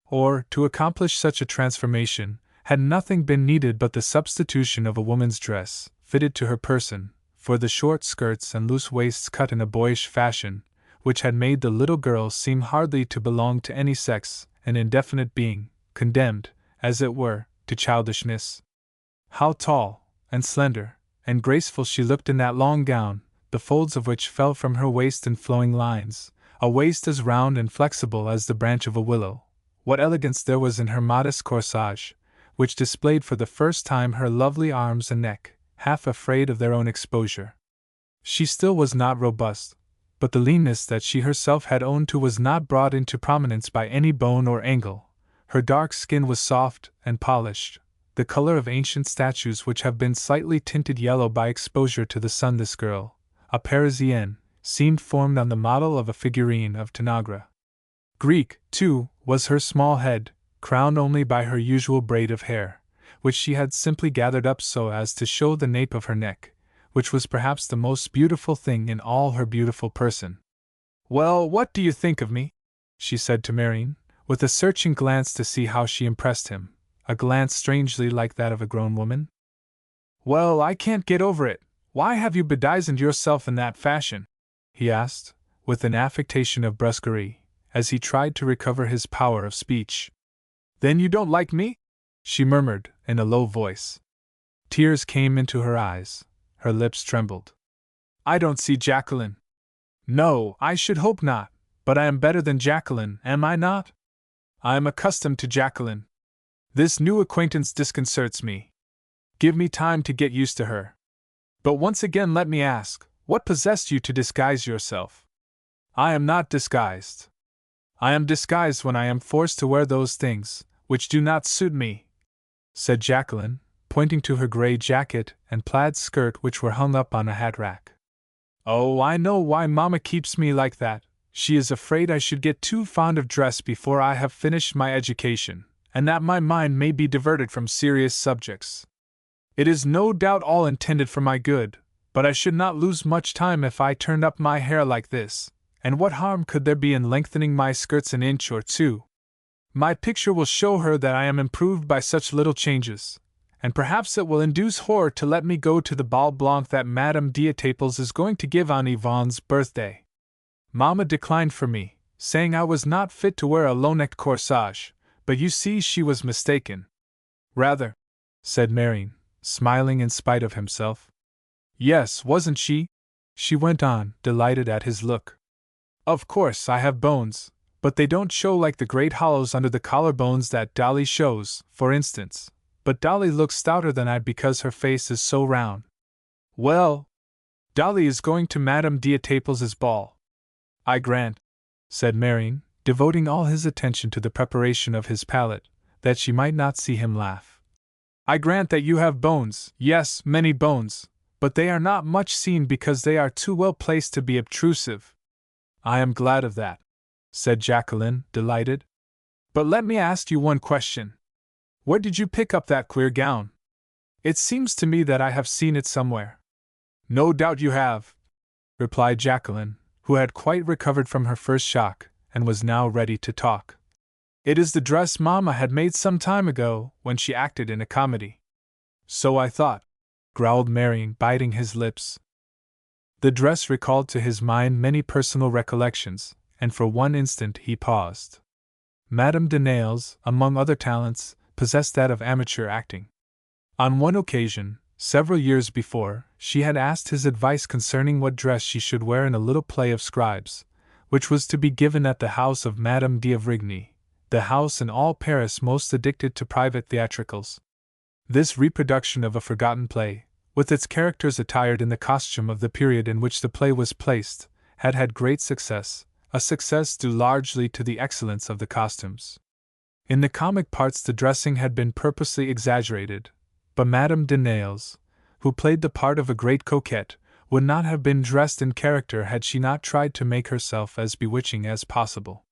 Or, to accomplish such a transformation, had nothing been needed but the substitution of a woman's dress, fitted to her person, for the short skirts and loose waists cut in a boyish fashion, which had made the little girl seem hardly to belong to any sex, an indefinite being, condemned, as it were, to childishness? How tall, and slender, and graceful she looked in that long gown, the folds of which fell from her waist in flowing lines, a waist as round and flexible as the branch of a willow. What elegance there was in her modest corsage, which displayed for the first time her lovely arms and neck, half afraid of their own exposure. She still was not robust, but the leanness that she herself had owned to was not brought into prominence by any bone or angle. Her dark skin was soft and polished, the color of ancient statues which have been slightly tinted yellow by exposure to the sun. This girl, a Parisienne, seemed formed on the model of a figurine of Tanagra. Greek, too, was her small head, crowned only by her usual braid of hair, which she had simply gathered up so as to show the nape of her neck, which was perhaps the most beautiful thing in all her beautiful person. "Well, what do you think of me?" she said to Marian, with a searching glance to see how she impressed him, a glance strangely like that of a grown woman. "Well, I can't get over it. Why have you bedizened yourself in that fashion?" he asked, with an affectation of brusquerie, as he tried to recover his power of speech. "Then you don't like me?" she murmured, in a low voice. Tears came into her eyes, her lips trembled. "I don't see Jacqueline." "No, I should hope not, but I am better than Jacqueline, am I not? I am accustomed to Jacqueline. This new acquaintance disconcerts me. Give me time to get used to her. But once again let me ask, what possessed you to disguise yourself?" "I am not disguised. I am disguised when I am forced to wear those things, which do not suit me," said Jacqueline, pointing to her gray jacket and plaid skirt which were hung up on a hat rack. "Oh, I know why Mamma keeps me like that. She is afraid I should get too fond of dress before I have finished my education, and that my mind may be diverted from serious subjects. It is no doubt all intended for my good, but I should not lose much time if I turned up my hair like this, and what harm could there be in lengthening my skirts an inch or two? My picture will show her that I am improved by such little changes, and perhaps it will induce horror to let me go to the bal blanc that Madame d'Etaples is going to give on Yvonne's birthday. Mamma declined for me, saying I was not fit to wear a low-necked corsage, but you see she was mistaken." "Rather," said Marion, smiling in spite of himself. "Yes, wasn't she?" she went on, delighted at his look. "Of course I have bones, but they don't show like the great hollows under the collarbones that Dolly shows, for instance, but Dolly looks stouter than I because her face is so round. Well, Dolly is going to Madame d'Etaples' ball." "I grant," said Marion, devoting all his attention to the preparation of his palate, that she might not see him laugh. "I grant that you have bones, yes, many bones, but they are not much seen because they are too well placed to be obtrusive." "I am glad of that," said Jacqueline, delighted. "But let me ask you one question. Where did you pick up that queer gown? It seems to me that I have seen it somewhere." "No doubt you have," replied Jacqueline, who had quite recovered from her first shock, and was now ready to talk. "It is the dress Mamma had made some time ago, when she acted in a comedy." "So I thought," growled Marion, biting his lips. The dress recalled to his mind many personal recollections, and for one instant he paused. Madame de Nayles, among other talents, possessed that of amateur acting. On one occasion, several years before, she had asked his advice concerning what dress she should wear in a little play of Scribes, which was to be given at the house of Madame d'Avrigny, the house in all Paris most addicted to private theatricals. This reproduction of a forgotten play, with its characters attired in the costume of the period in which the play was placed, had had great success, a success due largely to the excellence of the costumes. In the comic parts the dressing had been purposely exaggerated, but Madame de Nayles, who played the part of a great coquette, would not have been dressed in character had she not tried to make herself as bewitching as possible.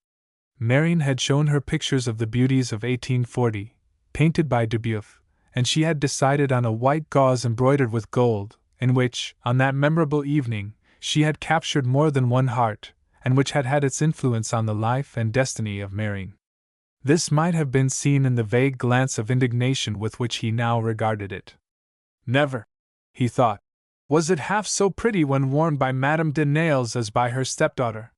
Marion had shown her pictures of the beauties of 1840, painted by Dubuff, and she had decided on a white gauze embroidered with gold, in which, on that memorable evening, she had captured more than one heart, and which had had its influence on the life and destiny of Marion. This might have been seen in the vague glance of indignation with which he now regarded it. Never, he thought, was it half so pretty when worn by Madame de Nayles as by her stepdaughter.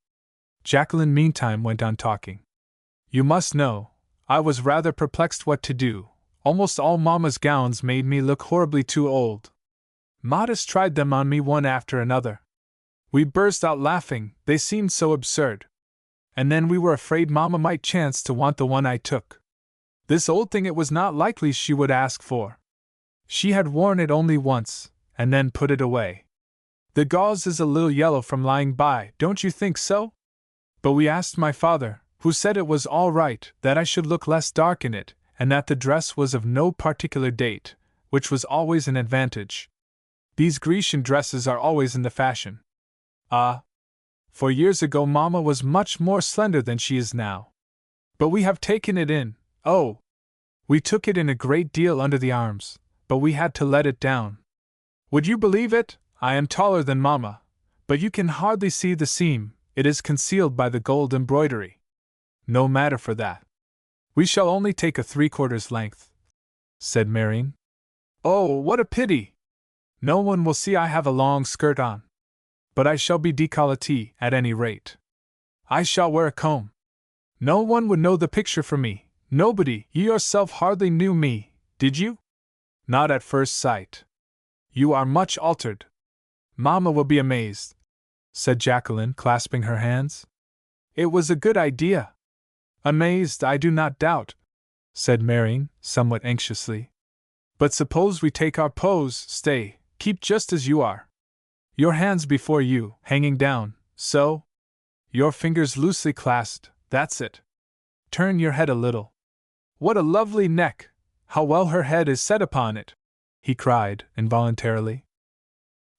Jacqueline meantime went on talking. "You must know, I was rather perplexed what to do. Almost all Mamma's gowns made me look horribly too old. Modest tried them on me one after another. We burst out laughing, they seemed so absurd. And then we were afraid Mamma might chance to want the one I took. This old thing it was not likely she would ask for. She had worn it only once, and then put it away. The gauze is a little yellow from lying by, don't you think so? But we asked my father, who said it was all right, that I should look less dark in it, and that the dress was of no particular date, which was always an advantage. These Grecian dresses are always in the fashion. Ah! For years ago Mamma was much more slender than she is now. But we have taken it in, oh! We took it in a great deal under the arms, but we had to let it down. Would you believe it? I am taller than Mamma, but you can hardly see the seam, it is concealed by the gold embroidery. No matter for that. We shall only take a 3/4 length, said Marion. Oh, what a pity! No one will see I have a long skirt on. But I shall be décolleté at any rate. I shall wear a comb. No one would know the picture for me. Nobody. You yourself hardly knew me, did you? Not at first sight. You are much altered. Mamma will be amazed, said Jacqueline, clasping her hands. It was a good idea. Amazed, I do not doubt, said Marion, somewhat anxiously. But suppose we take our pose. Stay, keep just as you are. Your hands before you, hanging down, so. Your fingers loosely clasped, that's it. Turn your head a little. What a lovely neck! How well her head is set upon it! He cried, involuntarily.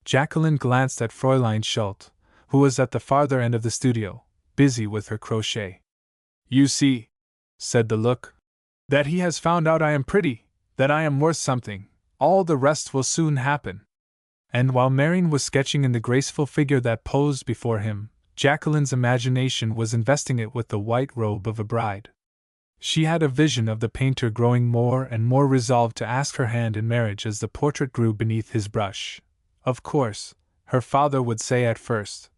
Jacqueline glanced at Fräulein Schulte, who was at the farther end of the studio, busy with her crochet. You see, said the look, that he has found out I am pretty, that I am worth something. All the rest will soon happen. And while Marion was sketching in the graceful figure that posed before him, Jacqueline's imagination was investing it with the white robe of a bride. She had a vision of the painter growing more and more resolved to ask her hand in marriage as the portrait grew beneath his brush. Of course, her father would say at first,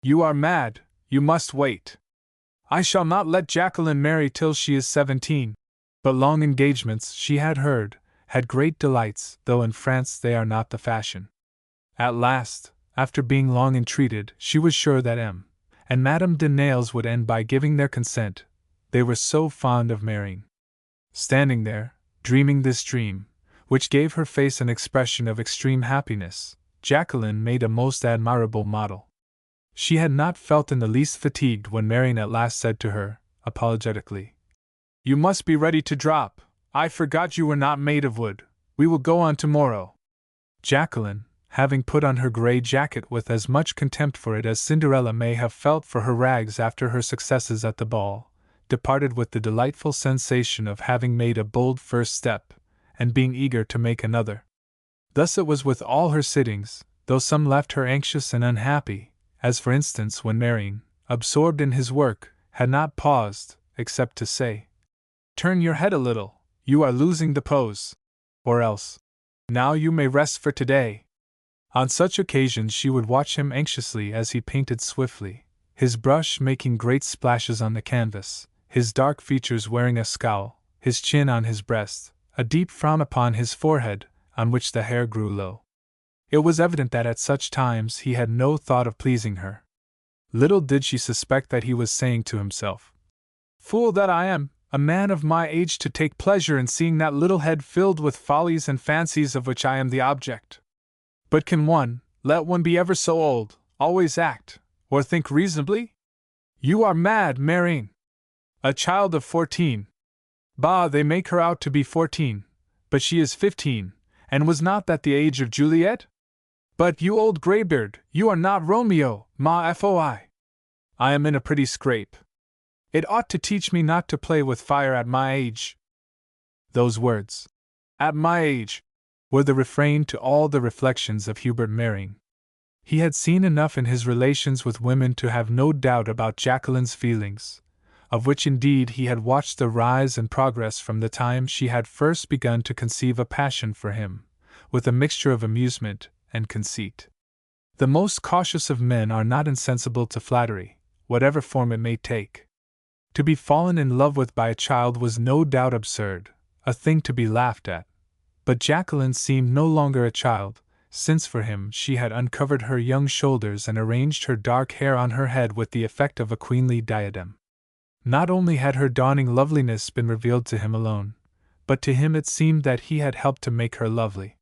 You are mad, you must wait. I shall not let Jacqueline marry till she is 17. But long engagements, she had heard, had great delights, though in France they are not the fashion. At last, after being long entreated, she was sure that M. and Madame de Nayles would end by giving their consent. They were so fond of marrying. Standing there, dreaming this dream, which gave her face an expression of extreme happiness, Jacqueline made a most admirable model. She had not felt in the least fatigued when Marion at last said to her, apologetically, You must be ready to drop. I forgot you were not made of wood. We will go on tomorrow. Jacqueline, having put on her grey jacket with as much contempt for it as Cinderella may have felt for her rags after her successes at the ball, departed with the delightful sensation of having made a bold first step, and being eager to make another. Thus it was with all her sittings, though some left her anxious and unhappy, as for instance when Marion, absorbed in his work, had not paused, except to say, Turn your head a little, you are losing the pose. Or else, Now you may rest for today. On such occasions she would watch him anxiously as he painted swiftly, his brush making great splashes on the canvas, his dark features wearing a scowl, his chin on his breast, a deep frown upon his forehead, on which the hair grew low. It was evident that at such times he had no thought of pleasing her. Little did she suspect that he was saying to himself, Fool that I am, a man of my age to take pleasure in seeing that little head filled with follies and fancies of which I am the object. But can one, let one be ever so old, always act, or think reasonably? You are mad, Marion. A child of 14. Bah, they make her out to be 14, but she is 15, and was not that the age of Juliet? But you old greybeard, you are not Romeo, ma foi. I am in a pretty scrape. It ought to teach me not to play with fire at my age. Those words, at my age, were the refrain to all the reflections of Hubert Marion. He had seen enough in his relations with women to have no doubt about Jacqueline's feelings, of which indeed he had watched the rise and progress from the time she had first begun to conceive a passion for him, with a mixture of amusement and conceit. The most cautious of men are not insensible to flattery, whatever form it may take. To be fallen in love with by a child was no doubt absurd, a thing to be laughed at. But Jacqueline seemed no longer a child, since for him she had uncovered her young shoulders and arranged her dark hair on her head with the effect of a queenly diadem. Not only had her dawning loveliness been revealed to him alone, but to him it seemed that he had helped to make her lovely.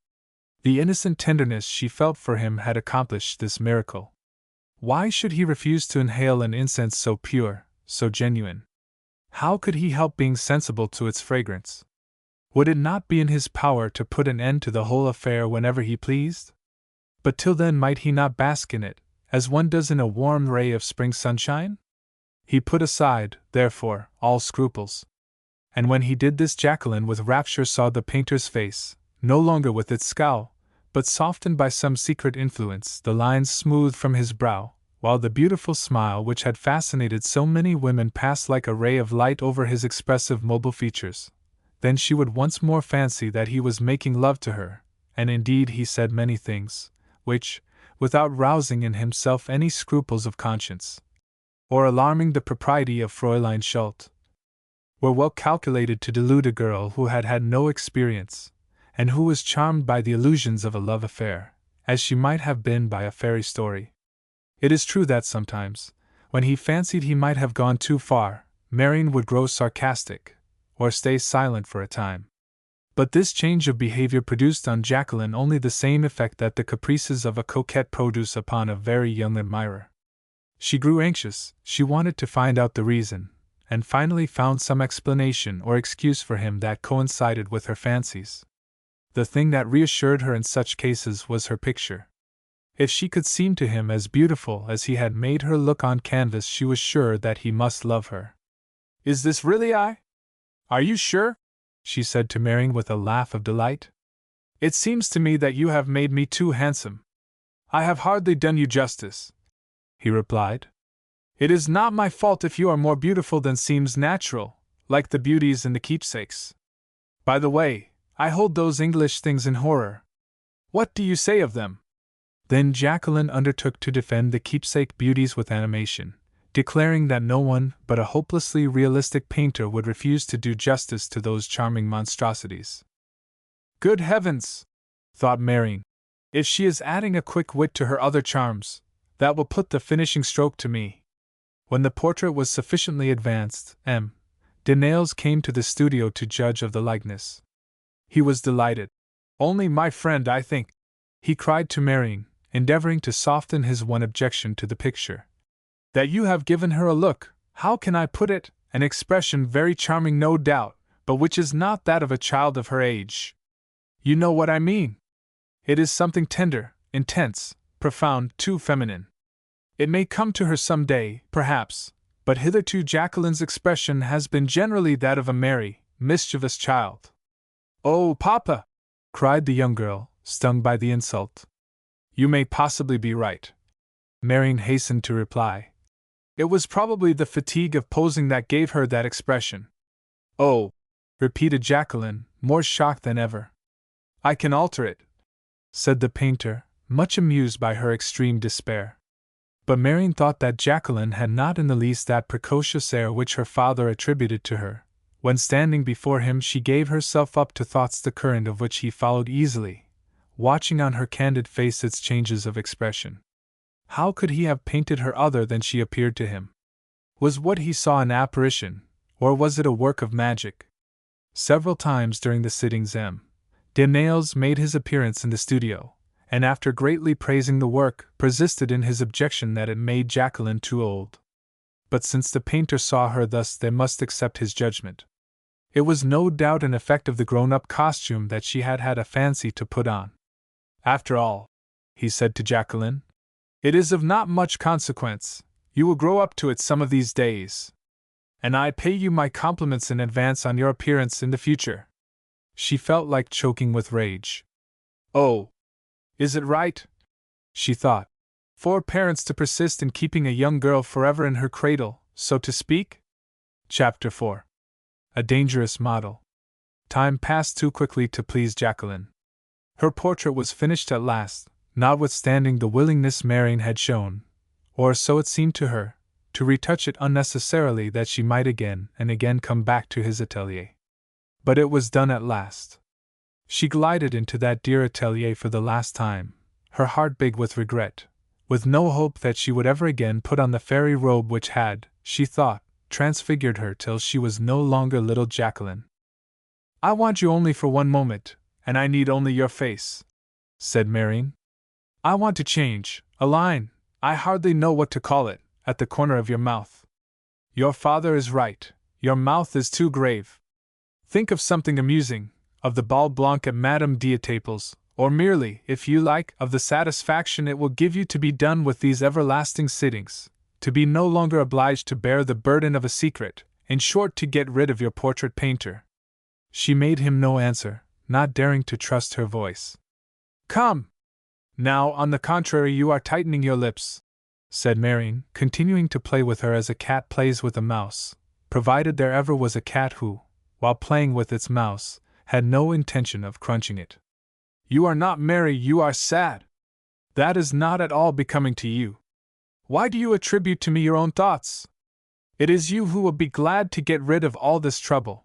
The innocent tenderness she felt for him had accomplished this miracle. Why should he refuse to inhale an incense so pure, so genuine? How could he help being sensible to its fragrance? Would it not be in his power to put an end to the whole affair whenever he pleased? But till then might he not bask in it, as one does in a warm ray of spring sunshine? He put aside, therefore, all scruples. And when he did this, Jacqueline with rapture saw the painter's face, no longer with its scowl, but softened by some secret influence, the lines smoothed from his brow, while the beautiful smile which had fascinated so many women passed like a ray of light over his expressive mobile features. Then she would once more fancy that he was making love to her, and indeed he said many things, which, without rousing in himself any scruples of conscience, or alarming the propriety of Fräulein Schult, were well calculated to delude a girl who had had no experience, and who was charmed by the illusions of a love affair, as she might have been by a fairy story. It is true that sometimes, when he fancied he might have gone too far, Marion would grow sarcastic, or stay silent for a time. But this change of behavior produced on Jacqueline only the same effect that the caprices of a coquette produce upon a very young admirer. She grew anxious, she wanted to find out the reason, and finally found some explanation or excuse for him that coincided with her fancies. The thing that reassured her in such cases was her picture. If she could seem to him as beautiful as he had made her look on canvas, she was sure that he must love her. "Is this really I? Are you sure?" she said to Marion with a laugh of delight. "It seems to me that you have made me too handsome." "I have hardly done you justice," he replied. "It is not my fault if you are more beautiful than seems natural, like the beauties in the keepsakes. By the way, I hold those English things in horror. What do you say of them?" Then Jacqueline undertook to defend the keepsake beauties with animation, declaring that no one but a hopelessly realistic painter would refuse to do justice to those charming monstrosities. "Good heavens!" thought Marion. "If she is adding a quick wit to her other charms, that will put the finishing stroke to me." When the portrait was sufficiently advanced, M. de Nayles came to the studio to judge of the likeness. He was delighted. "Only my friend, I think," he cried to Marion, endeavoring to soften his one objection to the picture. "That you have given her a look, how can I put it, an expression very charming no doubt, but which is not that of a child of her age. You know what I mean. It is something tender, intense, profound, too feminine. It may come to her some day, perhaps, but hitherto Jacqueline's expression has been generally that of a merry, mischievous child." "Oh, papa!" cried the young girl, stung by the insult. "You may possibly be right," Marion hastened to reply. "It was probably the fatigue of posing that gave her that expression." "Oh!" repeated Jacqueline, more shocked than ever. "I can alter it," said the painter, much amused by her extreme despair. But Marion thought that Jacqueline had not in the least that precocious air which her father attributed to her. When standing before him she gave herself up to thoughts the current of which he followed easily, watching on her candid face its changes of expression. How could he have painted her other than she appeared to him? Was what he saw an apparition, or was it a work of magic? Several times during the sittings M. de Nayles made his appearance in the studio, and after greatly praising the work, persisted in his objection that it made Jacqueline too old. But since the painter saw her thus, they must accept his judgment. It was no doubt an effect of the grown-up costume that she had had a fancy to put on. "After all," he said to Jacqueline, "it is of not much consequence. You will grow up to it some of these days. And I pay you my compliments in advance on your appearance in the future." She felt like choking with rage. "Oh! Is it right," she thought, "for parents to persist in keeping a young girl forever in her cradle, so to speak?" Chapter 4. A Dangerous Model. Time passed too quickly to please Jacqueline. Her portrait was finished at last, notwithstanding the willingness Marion had shown, or so it seemed to her, to retouch it unnecessarily that she might again and again come back to his atelier. But it was done at last. She glided into that dear atelier for the last time, her heart big with regret, with no hope that she would ever again put on the fairy robe which had, she thought, transfigured her till she was no longer little Jacqueline. "I want you only for one moment, and I need only your face," said Marion. "I want to change a line, I hardly know what to call it, at the corner of your mouth. Your father is right, your mouth is too grave. Think of something amusing, of the bal blanc at Madame d'Etaples, or merely, if you like, of the satisfaction it will give you to be done with these everlasting sittings, to be no longer obliged to bear the burden of a secret, in short to get rid of your portrait painter." She made him no answer, not daring to trust her voice. "Come! Now, on the contrary, you are tightening your lips," said Marion, continuing to play with her as a cat plays with a mouse, provided there ever was a cat who, while playing with its mouse, had no intention of crunching it. You are not merry, you are sad. That is not at all becoming to you. Why do you attribute to me your own thoughts? It is you who will be glad to get rid of all this trouble.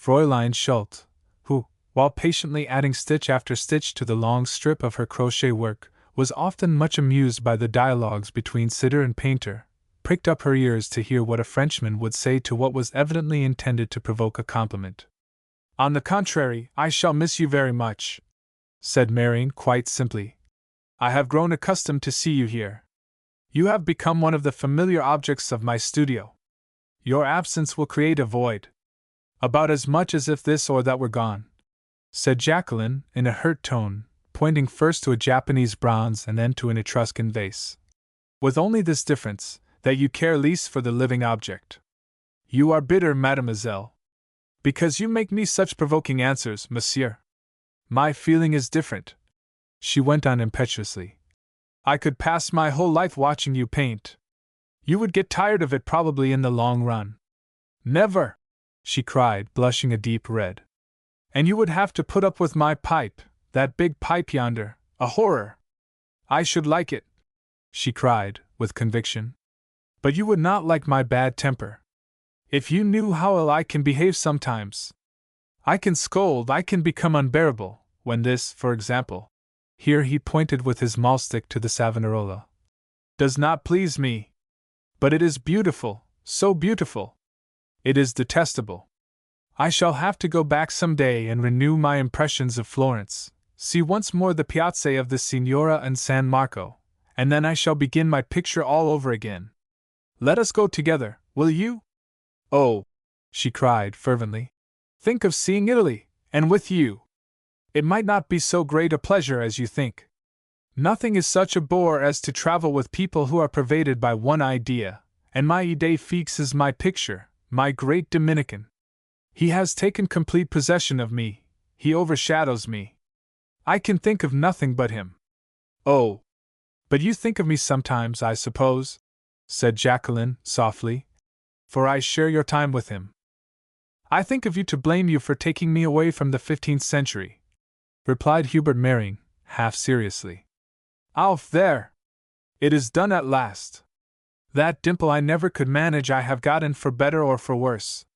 Fräulein Schultz, who, while patiently adding stitch after stitch to the long strip of her crochet work, was often much amused by the dialogues between sitter and painter, pricked up her ears to hear what a Frenchman would say to what was evidently intended to provoke a compliment. On the contrary, I shall miss you very much, said Marion quite simply. I have grown accustomed to see you here. You have become one of the familiar objects of my studio. Your absence will create a void. About as much as if this or that were gone, said Jacqueline, in a hurt tone, pointing first to a Japanese bronze and then to an Etruscan vase. With only this difference, that you care least for the living object. You are bitter, mademoiselle. Because you make me such provoking answers, monsieur. My feeling is different, she went on impetuously. I could pass my whole life watching you paint. You would get tired of it probably in the long run. Never! She cried, blushing a deep red. And you would have to put up with my pipe, that big pipe yonder, a horror. I should like it, she cried, with conviction. But you would not like my bad temper. If you knew how ill I can behave sometimes. I can scold, I can become unbearable, when this, for example, here he pointed with his maulstick to the Savonarola, does not please me. But it is beautiful, so beautiful. It is detestable. I shall have to go back some day and renew my impressions of Florence, see once more the piazze of the Signora and San Marco, and then I shall begin my picture all over again. Let us go together, will you? Oh, she cried fervently. Think of seeing Italy, and with you. It might not be so great a pleasure as you think. Nothing is such a bore as to travel with people who are pervaded by one idea, and my idée fixe is my picture, my great Dominican. He has taken complete possession of me, he overshadows me. I can think of nothing but him. Oh! But you think of me sometimes, I suppose? Said Jacqueline, softly. For I share your time with him. I think of you to blame you for taking me away from the 15th century, replied Hubert Mering, half seriously. Auf there! It is done at last. That dimple I never could manage I have gotten for better or for worse.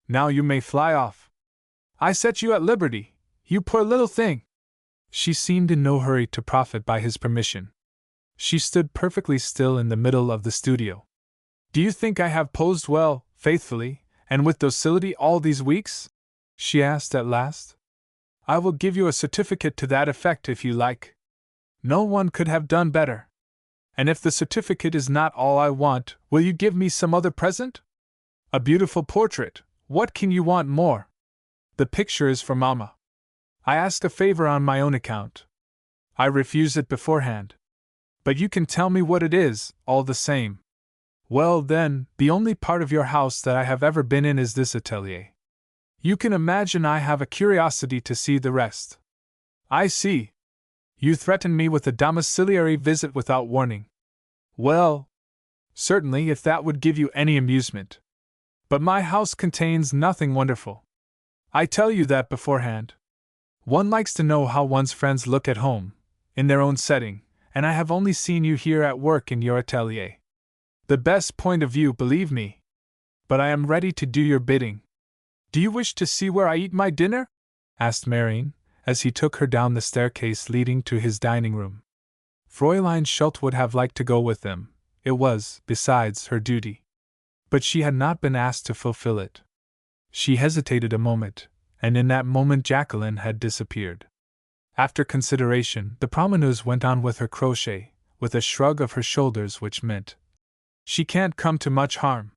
Now you may fly off. I set you at liberty, you poor little thing. She seemed in no hurry to profit by his permission. She stood perfectly still in the middle of the studio. Do you think I have posed well, faithfully, and with docility all these weeks? She asked at last. I will give you a certificate to that effect if you like. No one could have done better. And if the certificate is not all I want, will you give me some other present? A beautiful portrait, what can you want more? The picture is for Mamma. I ask a favor on my own account. I refuse it beforehand. But you can tell me what it is, all the same. Well then, the only part of your house that I have ever been in is this atelier. You can imagine I have a curiosity to see the rest. I see. You threaten me with a domiciliary visit without warning. Well, certainly if that would give you any amusement. But my house contains nothing wonderful. I tell you that beforehand. One likes to know how one's friends look at home, in their own setting, and I have only seen you here at work in your atelier. The best point of view, believe me. But I am ready to do your bidding. Do you wish to see where I eat my dinner? Asked Marion, as he took her down the staircase leading to his dining room. Fräulein Schultz would have liked to go with them. It was, besides, her duty. But she had not been asked to fulfill it. She hesitated a moment, and in that moment Jacqueline had disappeared. After consideration, the promeneuse went on with her crochet, with a shrug of her shoulders which meant, she can't come to much harm.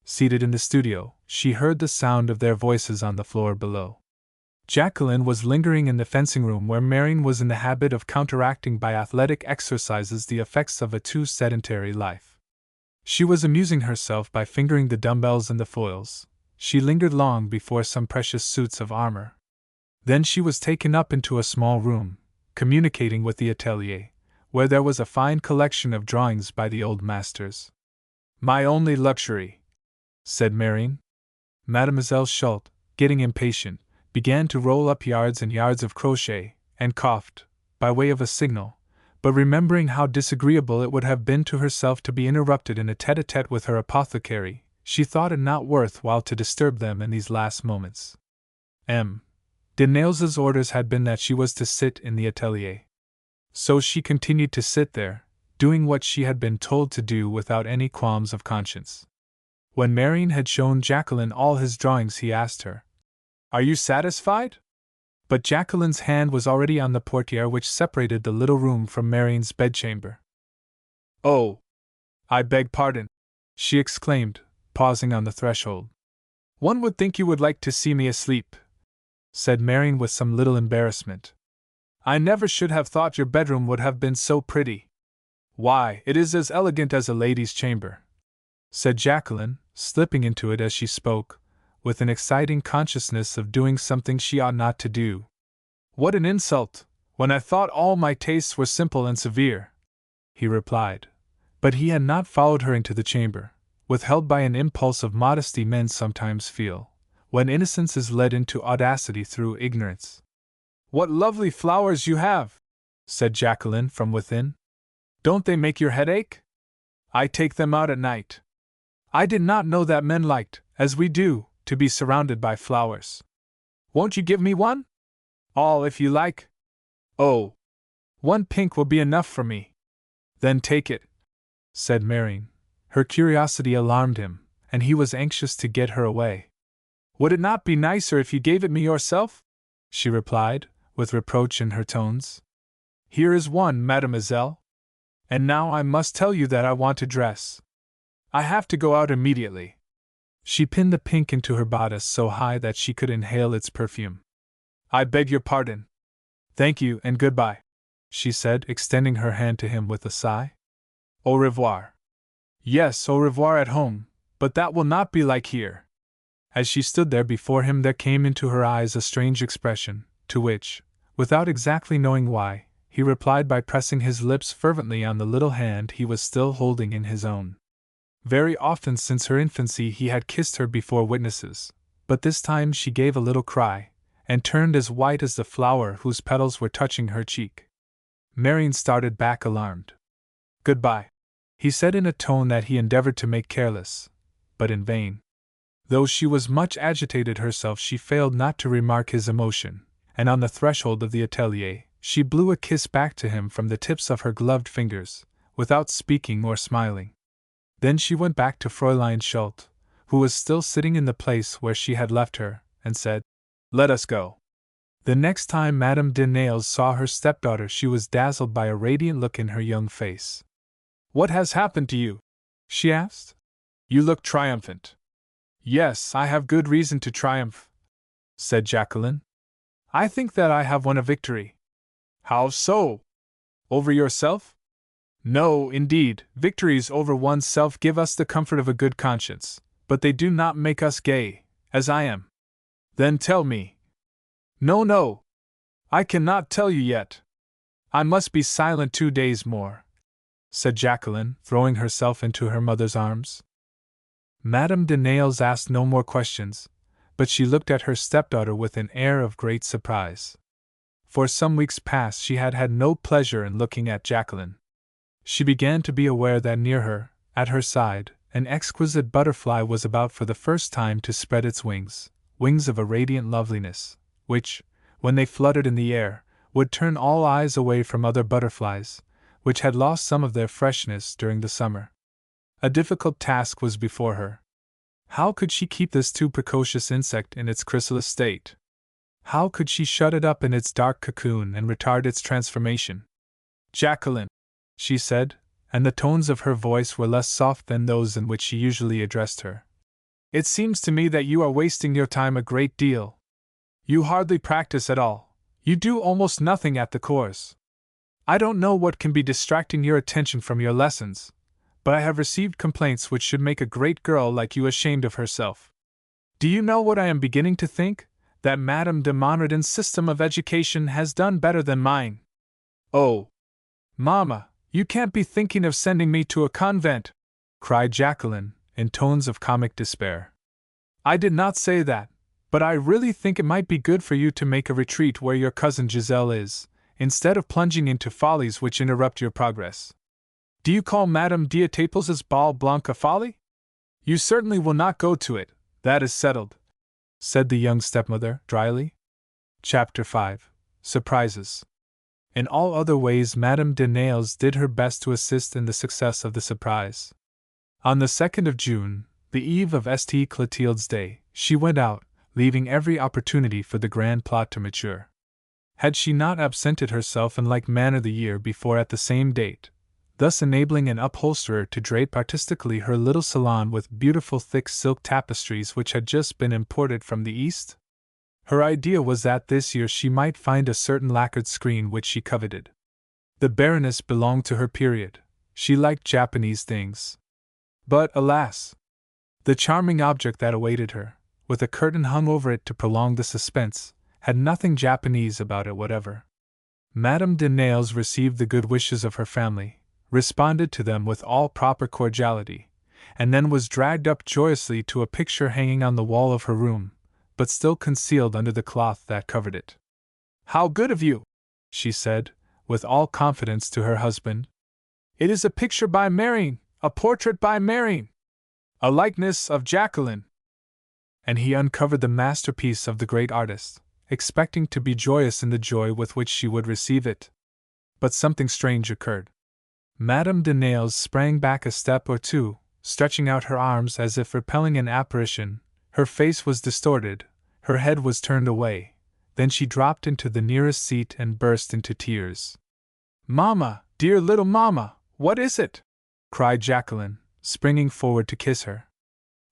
Seated in the studio, she heard the sound of their voices on the floor below. Jacqueline was lingering in the fencing room where Marion was in the habit of counteracting by athletic exercises the effects of a too sedentary life. She was amusing herself by fingering the dumbbells and the foils. She lingered long before some precious suits of armor. Then she was taken up into a small room, communicating with the atelier, where there was a fine collection of drawings by the old masters. My only luxury, said Marion. Mademoiselle Schult, getting impatient, began to roll up yards and yards of crochet, and coughed, by way of a signal, but remembering how disagreeable it would have been to herself to be interrupted in a tete-a-tete with her apothecary, she thought it not worth while to disturb them in these last moments. M. de Nailes's orders had been that she was to sit in the atelier. So she continued to sit there, doing what she had been told to do without any qualms of conscience. When Marion had shown Jacqueline all his drawings, he asked her, "Are you satisfied?" But Jacqueline's hand was already on the portiere which separated the little room from Marion's bedchamber. "Oh, I beg pardon," she exclaimed, pausing on the threshold. "One would think you would like to see me asleep," said Marion with some little embarrassment. "I never should have thought your bedroom would have been so pretty." "Why, it is as elegant as a lady's chamber," said Jacqueline, slipping into it as she spoke, with an exciting consciousness of doing something she ought not to do. "What an insult, when I thought all my tastes were simple and severe," he replied. But he had not followed her into the chamber, withheld by an impulse of modesty men sometimes feel, when innocence is led into audacity through ignorance. "What lovely flowers you have!" said Jacqueline from within. "Don't they make your head ache? I take them out at night. I did not know that men liked, as we do, to be surrounded by flowers. Won't you give me one? All, if you like." "Oh, one pink will be enough for me." "Then take it," said Marion. Her curiosity alarmed him, and he was anxious to get her away. "Would it not be nicer if you gave it me yourself?" she replied, with reproach in her tones. "Here is one, mademoiselle. And now I must tell you that I want to dress. I have to go out immediately." She pinned the pink into her bodice so high that she could inhale its perfume. "I beg your pardon." "Thank you, and goodbye," she said, extending her hand to him with a sigh. "Au revoir." "Yes, au revoir at home, but that will not be like here." As she stood there before him, there came into her eyes a strange expression, to which, without exactly knowing why, he replied by pressing his lips fervently on the little hand he was still holding in his own. Very often since her infancy he had kissed her before witnesses, but this time she gave a little cry, and turned as white as the flower whose petals were touching her cheek. Marion started back alarmed. "Goodbye," he said in a tone that he endeavored to make careless, but in vain. Though she was much agitated herself, she failed not to remark his emotion, and on the threshold of the atelier, she blew a kiss back to him from the tips of her gloved fingers, without speaking or smiling. Then she went back to Fräulein Schult, who was still sitting in the place where she had left her, and said, "Let us go." The next time Madame de Nailles saw her stepdaughter, she was dazzled by a radiant look in her young face. "What has happened to you?" she asked. "You look triumphant." "Yes, I have good reason to triumph," said Jacqueline. "I think that I have won a victory." "How so? Over yourself?" "No, indeed, victories over one's self give us the comfort of a good conscience, but they do not make us gay, as I am." "Then tell me." No, I cannot tell you yet. I must be silent 2 days more," said Jacqueline, throwing herself into her mother's arms. Madame de Nailles asked no more questions, but she looked at her stepdaughter with an air of great surprise. For some weeks past she had had no pleasure in looking at Jacqueline. She began to be aware that near her, at her side, an exquisite butterfly was about for the first time to spread its wings, wings of a radiant loveliness, which, when they fluttered in the air, would turn all eyes away from other butterflies, which had lost some of their freshness during the summer. A difficult task was before her. How could she keep this too precocious insect in its chrysalis state? How could she shut it up in its dark cocoon and retard its transformation? "Jacqueline," she said, and the tones of her voice were less soft than those in which she usually addressed her. "It seems to me that you are wasting your time a great deal. You hardly practice at all. You do almost nothing at the course. I don't know what can be distracting your attention from your lessons, but I have received complaints which should make a great girl like you ashamed of herself. Do you know what I am beginning to think? That Madame de Monredan's system of education has done better than mine." "Oh, "Mamma, you can't be thinking of sending me to a convent!" cried Jacqueline, in tones of comic despair. "I did not say that, but I really think it might be good for you to make a retreat where your cousin Giselle is, instead of plunging into follies which interrupt your progress. Do you call Madame d'Etaples' Bal Blanc a folly? You certainly will not go to it, that is settled," said the young stepmother, dryly. Chapter 5. Surprises. In all other ways Madame de Nayles did her best to assist in the success of the surprise. On the 2nd of June, the eve of St. Clotilde's Day, she went out, leaving every opportunity for the grand plot to mature. Had she not absented herself in like manner the year before at the same date, thus enabling an upholsterer to drape artistically her little salon with beautiful thick silk tapestries which had just been imported from the East? Her idea was that this year she might find a certain lacquered screen which she coveted. The Baroness belonged to her period; she liked Japanese things. But, alas! The charming object that awaited her, with a curtain hung over it to prolong the suspense, had nothing Japanese about it whatever. Madame de Nayles received the good wishes of her family, responded to them with all proper cordiality, and then was dragged up joyously to a picture hanging on the wall of her room, but still concealed under the cloth that covered it. "How good of you!" she said, with all confidence to her husband. "It is a picture by Marion, a portrait by Marion, a likeness of Jacqueline." And he uncovered the masterpiece of the great artist, expecting to be joyous in the joy with which she would receive it. But something strange occurred. Madame de Nayles sprang back a step or two, stretching out her arms as if repelling an apparition. Her face was distorted, her head was turned away, then she dropped into the nearest seat and burst into tears. "Mamma, dear little mamma, what is it?" cried Jacqueline, springing forward to kiss her.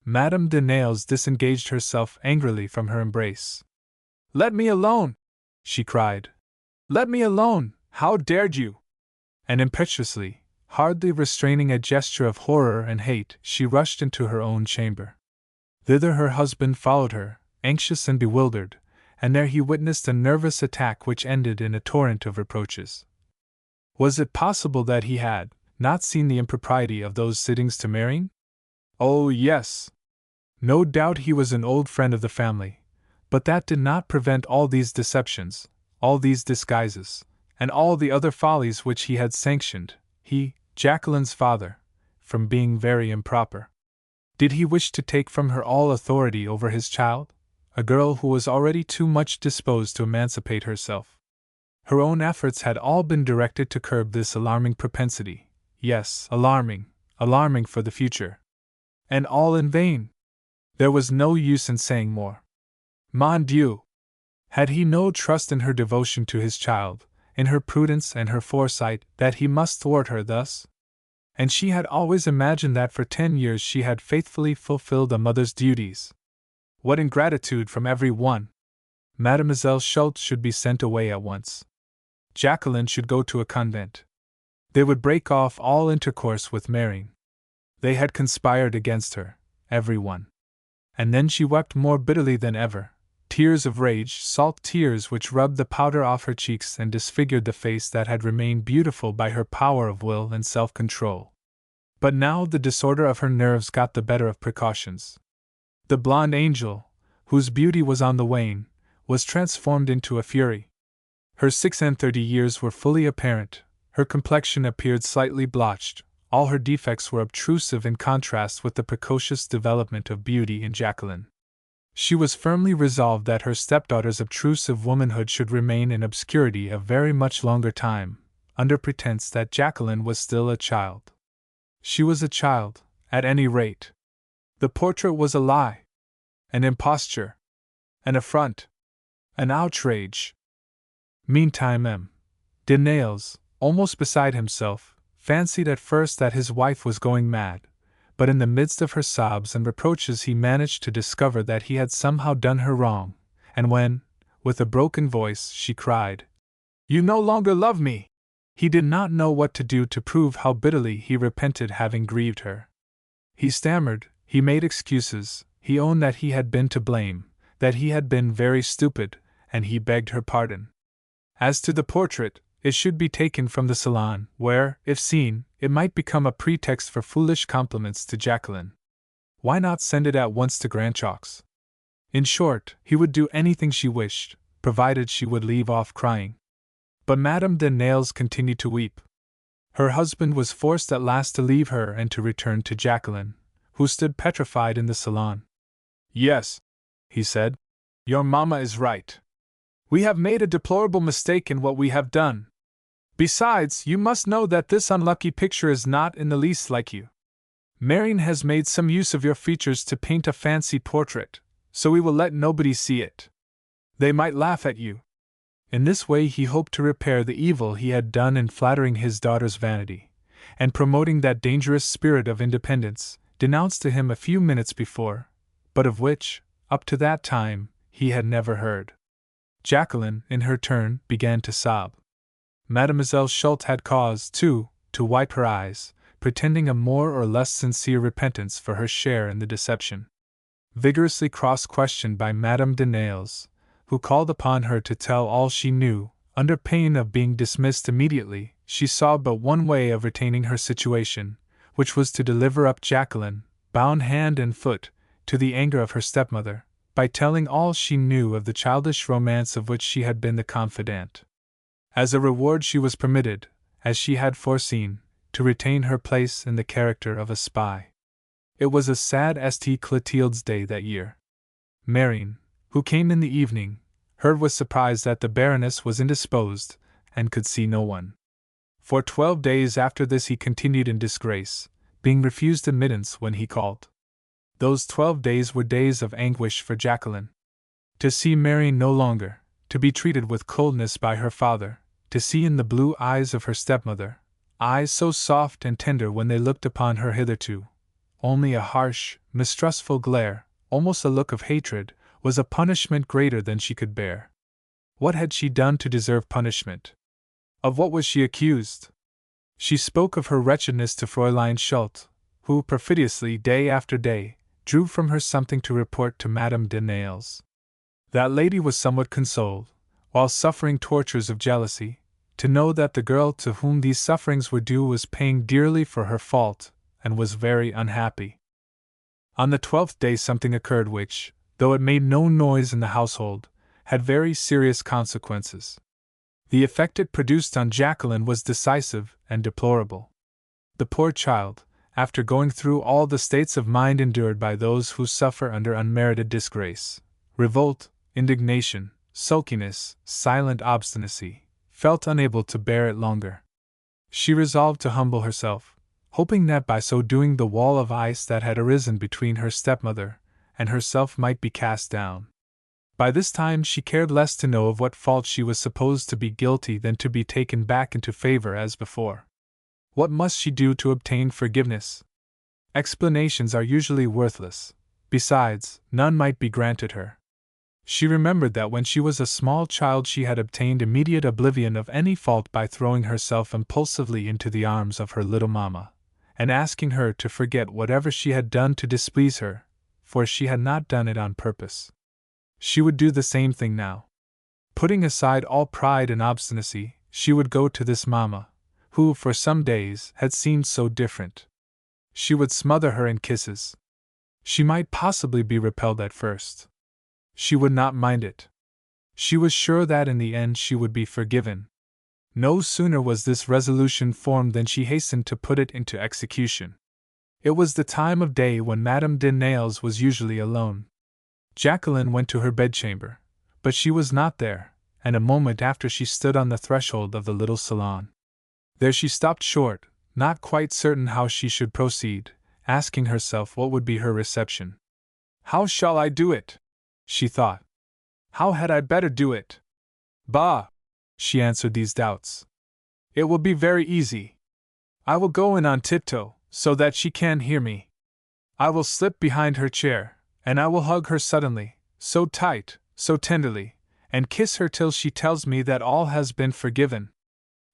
Madame de Nayles disengaged herself angrily from her embrace. "Let me alone!" she cried. "Let me alone! How dared you?" And impetuously, hardly restraining a gesture of horror and hate, she rushed into her own chamber. Thither her husband followed her, anxious and bewildered, and there he witnessed a nervous attack which ended in a torrent of reproaches. Was it possible that he had not seen the impropriety of those sittings to Marion? Oh, yes! No doubt he was an old friend of the family, but that did not prevent all these deceptions, all these disguises, and all the other follies which he had sanctioned, he, Jacqueline's father, from being very improper. Did he wish to take from her all authority over his child, a girl who was already too much disposed to emancipate herself? Her own efforts had all been directed to curb this alarming propensity. Yes, alarming for the future. And all in vain. There was no use in saying more. Mon Dieu! Had he no trust in her devotion to his child, in her prudence and her foresight, that he must thwart her thus? And she had always imagined that for 10 years she had faithfully fulfilled a mother's duties. What ingratitude from every one! Mademoiselle Schultz should be sent away at once. Jacqueline should go to a convent. They would break off all intercourse with Marion. They had conspired against her, every one. And then she wept more bitterly than ever, tears of rage, salt tears which rubbed the powder off her cheeks and disfigured the face that had remained beautiful by her power of will and self-control. But now the disorder of her nerves got the better of precautions. The blonde angel, whose beauty was on the wane, was transformed into a fury. Her 36 years were fully apparent, her complexion appeared slightly blotched, all her defects were obtrusive in contrast with the precocious development of beauty in Jacqueline. She was firmly resolved that her stepdaughter's obtrusive womanhood should remain in obscurity a very much longer time, under pretense that Jacqueline was still a child. She was a child, at any rate. The portrait was a lie, an imposture, an affront, an outrage. Meantime M. de Nayles, almost beside himself, fancied at first that his wife was going mad, but in the midst of her sobs and reproaches he managed to discover that he had somehow done her wrong, and when, with a broken voice, she cried, "You no longer love me!" he did not know what to do to prove how bitterly he repented having grieved her. He stammered, he made excuses, he owned that he had been to blame, that he had been very stupid, and he begged her pardon. As to the portrait, it should be taken from the salon, where, if seen, it might become a pretext for foolish compliments to Jacqueline. Why not send it at once to Grandchalk's? In short, he would do anything she wished, provided she would leave off crying. But Madame de Nayles continued to weep. Her husband was forced at last to leave her and to return to Jacqueline, who stood petrified in the salon. "Yes," he said, "your mamma is right. We have made a deplorable mistake in what we have done. Besides, you must know that this unlucky picture is not in the least like you. Marion has made some use of your features to paint a fancy portrait, so we will let nobody see it. They might laugh at you." In this way he hoped to repair the evil he had done in flattering his daughter's vanity, and promoting that dangerous spirit of independence, denounced to him a few minutes before, but of which, up to that time, he had never heard. Jacqueline, in her turn, began to sob. Mademoiselle Schultz had cause, too, to wipe her eyes, pretending a more or less sincere repentance for her share in the deception. Vigorously cross-questioned by Madame de Nayles, who called upon her to tell all she knew, under pain of being dismissed immediately, she saw but one way of retaining her situation, which was to deliver up Jacqueline, bound hand and foot, to the anger of her stepmother, by telling all she knew of the childish romance of which she had been the confidante. As a reward she was permitted, as she had foreseen, to retain her place in the character of a spy. It was a sad St. Clotilde's Day that year. Marion, who came in the evening, heard with surprise that the Baroness was indisposed, and could see no one. For 12 days after this he continued in disgrace, being refused admittance when he called. Those 12 days were days of anguish for Jacqueline. To see Marion no longer, to be treated with coldness by her father, to see in the blue eyes of her stepmother, eyes so soft and tender when they looked upon her hitherto, only a harsh, mistrustful glare, almost a look of hatred, was a punishment greater than she could bear. What had she done to deserve punishment? Of what was she accused? She spoke of her wretchedness to Fräulein Schultz, who, perfidiously, day after day, drew from her something to report to Madame de Nayles. That lady was somewhat consoled, while suffering tortures of jealousy, to know that the girl to whom these sufferings were due was paying dearly for her fault, and was very unhappy. On the 12th day something occurred which, though it made no noise in the household, had very serious consequences. The effect it produced on Jacqueline was decisive and deplorable. The poor child, after going through all the states of mind endured by those who suffer under unmerited disgrace, revolt, indignation, sulkiness, silent obstinacy, felt unable to bear it longer. She resolved to humble herself, hoping that by so doing the wall of ice that had arisen between her stepmother and herself might be cast down. By this time she cared less to know of what fault she was supposed to be guilty than to be taken back into favor as before. What must she do to obtain forgiveness? Explanations are usually worthless. Besides, none might be granted her. She remembered that when she was a small child she had obtained immediate oblivion of any fault by throwing herself impulsively into the arms of her little mamma, and asking her to forget whatever she had done to displease her, for she had not done it on purpose. She would do the same thing now. Putting aside all pride and obstinacy, she would go to this mamma, who for some days had seemed so different. She would smother her in kisses. She might possibly be repelled at first. She would not mind it. She was sure that in the end she would be forgiven. No sooner was this resolution formed than she hastened to put it into execution. It was the time of day when Madame de Nayles was usually alone. Jacqueline went to her bedchamber, but she was not there, and a moment after she stood on the threshold of the little salon. There she stopped short, not quite certain how she should proceed, asking herself what would be her reception. "How shall I do it?" she thought. "How had I better do it?" "Bah!" she answered these doubts. "It will be very easy. I will go in on tiptoe, so that she can't hear me. I will slip behind her chair, and I will hug her suddenly, so tight, so tenderly, and kiss her till she tells me that all has been forgiven."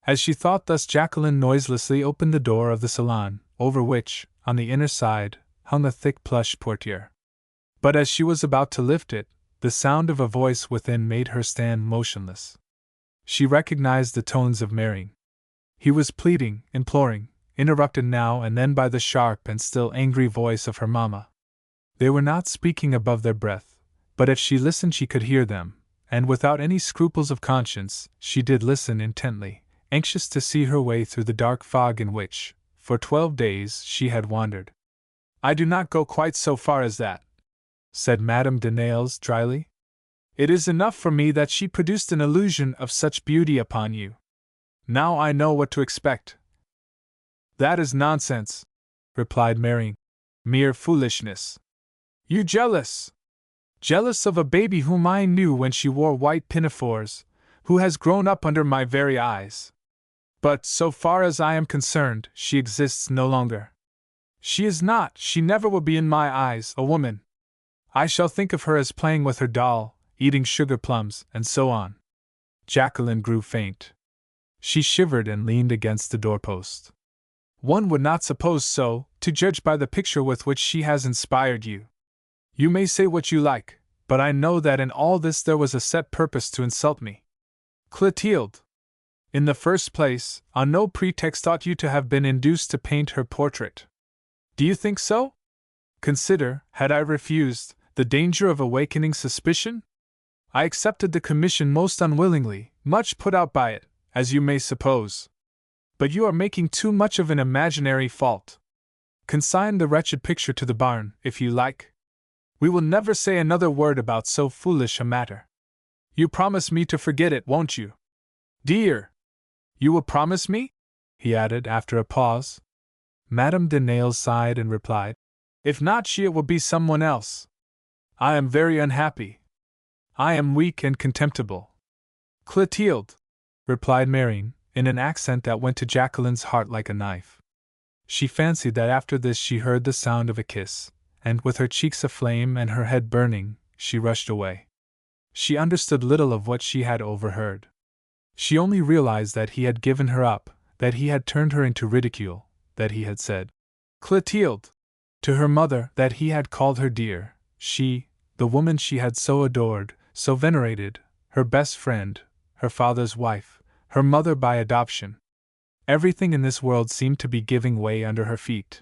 As she thought thus, Jacqueline noiselessly opened the door of the salon, over which, on the inner side, hung a thick plush portière. But as she was about to lift it, the sound of a voice within made her stand motionless. She recognized the tones of Marion. He was pleading, imploring, interrupted now and then by the sharp and still angry voice of her mamma. They were not speaking above their breath, but if she listened she could hear them, and without any scruples of conscience, she did listen intently, anxious to see her way through the dark fog in which, for 12 days, she had wandered. "I do not go quite so far as that," said Madame de Nayles dryly. "It is enough for me that she produced an illusion of such beauty upon you. Now I know what to expect." "That is nonsense," replied Marion. "Mere foolishness. You jealous! Jealous of a baby whom I knew when she wore white pinafores, who has grown up under my very eyes. But, so far as I am concerned, she exists no longer. She is not, she never will be in my eyes, a woman. I shall think of her as playing with her doll, eating sugar plums, and so on." Jacqueline grew faint. She shivered and leaned against the doorpost. "One would not suppose so, to judge by the picture with which she has inspired you. You may say what you like, but I know that in all this there was a set purpose to insult me. Clotilde, in the first place, on no pretext ought you to have been induced to paint her portrait. Do you think so? Consider, had I refused, the danger of awakening suspicion? I accepted the commission most unwillingly, much put out by it, as you may suppose. But you are making too much of an imaginary fault. Consign the wretched picture to the barn, if you like. We will never say another word about so foolish a matter. You promise me to forget it, won't you? Dear! You will promise me?" he added after a pause. Madame de Nayles sighed and replied, "If not she, it will be someone else. I am very unhappy. I am weak and contemptible." "Clotilde," replied Marion, in an accent that went to Jacqueline's heart like a knife. She fancied that after this she heard the sound of a kiss, and with her cheeks aflame and her head burning, she rushed away. She understood little of what she had overheard. She only realized that he had given her up, that he had turned her into ridicule, that he had said, "Clotilde," to her mother, that he had called her dear, she, the woman she had so adored, so venerated, her best friend, her father's wife, her mother by adoption. Everything in this world seemed to be giving way under her feet.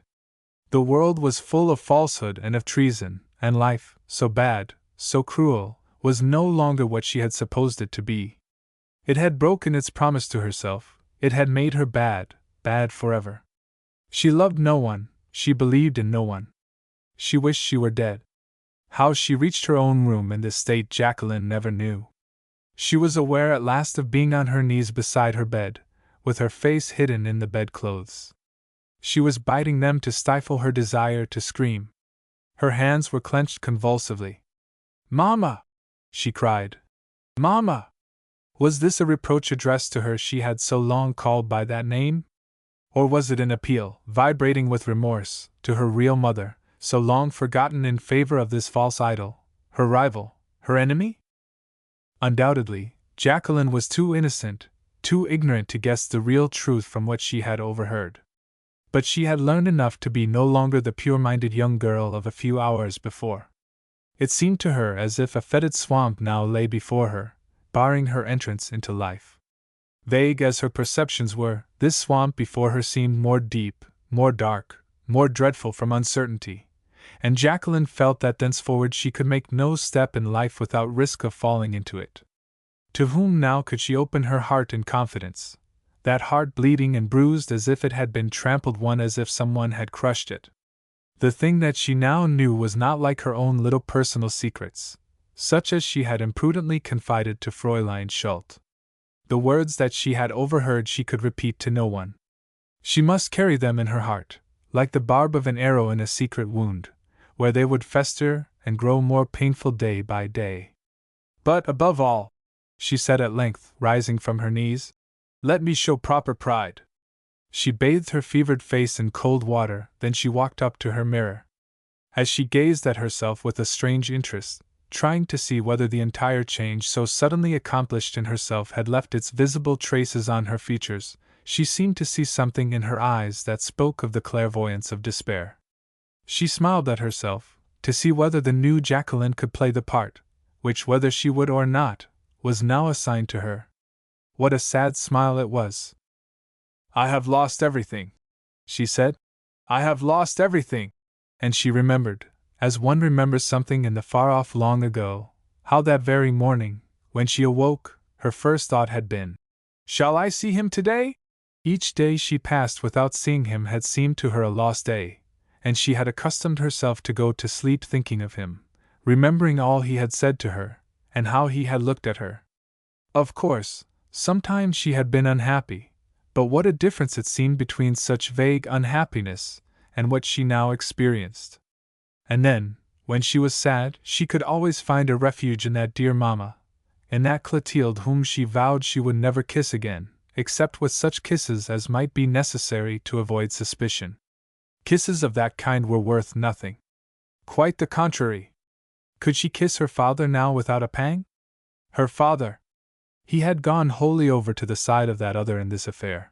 The world was full of falsehood and of treason, and life, so bad, so cruel, was no longer what she had supposed it to be. It had broken its promise to herself, it had made her bad, bad forever. She loved no one, she believed in no one. She wished she were dead. How she reached her own room in this state Jacqueline never knew. She was aware at last of being on her knees beside her bed, with her face hidden in the bedclothes. She was biting them to stifle her desire to scream. Her hands were clenched convulsively. "Mamma!" she cried. "Mamma!" Was this a reproach addressed to her she had so long called by that name? Or was it an appeal, vibrating with remorse, to her real mother, so long forgotten in favor of this false idol, her rival, her enemy? Undoubtedly, Jacqueline was too innocent, too ignorant to guess the real truth from what she had overheard. But she had learned enough to be no longer the pure-minded young girl of a few hours before. It seemed to her as if a fetid swamp now lay before her, barring her entrance into life. Vague as her perceptions were, this swamp before her seemed more deep, more dark, more dreadful from uncertainty, and Jacqueline felt that thenceforward she could make no step in life without risk of falling into it. To whom now could she open her heart in confidence, that heart bleeding and bruised as if it had been trampled on, as if someone had crushed it? The thing that she now knew was not like her own little personal secrets, such as she had imprudently confided to Fräulein Schult. The words that she had overheard she could repeat to no one. She must carry them in her heart, like the barb of an arrow in a secret wound, where they would fester and grow more painful day by day. "But, above all," she said at length, rising from her knees, "let me show proper pride." She bathed her fevered face in cold water, then she walked up to her mirror. As she gazed at herself with a strange interest, trying to see whether the entire change so suddenly accomplished in herself had left its visible traces on her features, she seemed to see something in her eyes that spoke of the clairvoyance of despair. She smiled at herself, to see whether the new Jacqueline could play the part, which, whether she would or not, was now assigned to her. What a sad smile it was. "I have lost everything," she said. "I have lost everything." And she remembered, as one remembers something in the far-off long ago, how that very morning, when she awoke, her first thought had been, "Shall I see him today?" Each day she passed without seeing him had seemed to her a lost day, and she had accustomed herself to go to sleep thinking of him, remembering all he had said to her, and how he had looked at her. Of course, sometimes she had been unhappy, but what a difference it seemed between such vague unhappiness and what she now experienced. And then, when she was sad, she could always find a refuge in that dear mamma, in that Clotilde whom she vowed she would never kiss again, except with such kisses as might be necessary to avoid suspicion. Kisses of that kind were worth nothing. Quite the contrary. Could she kiss her father now without a pang? Her father! He had gone wholly over to the side of that other in this affair.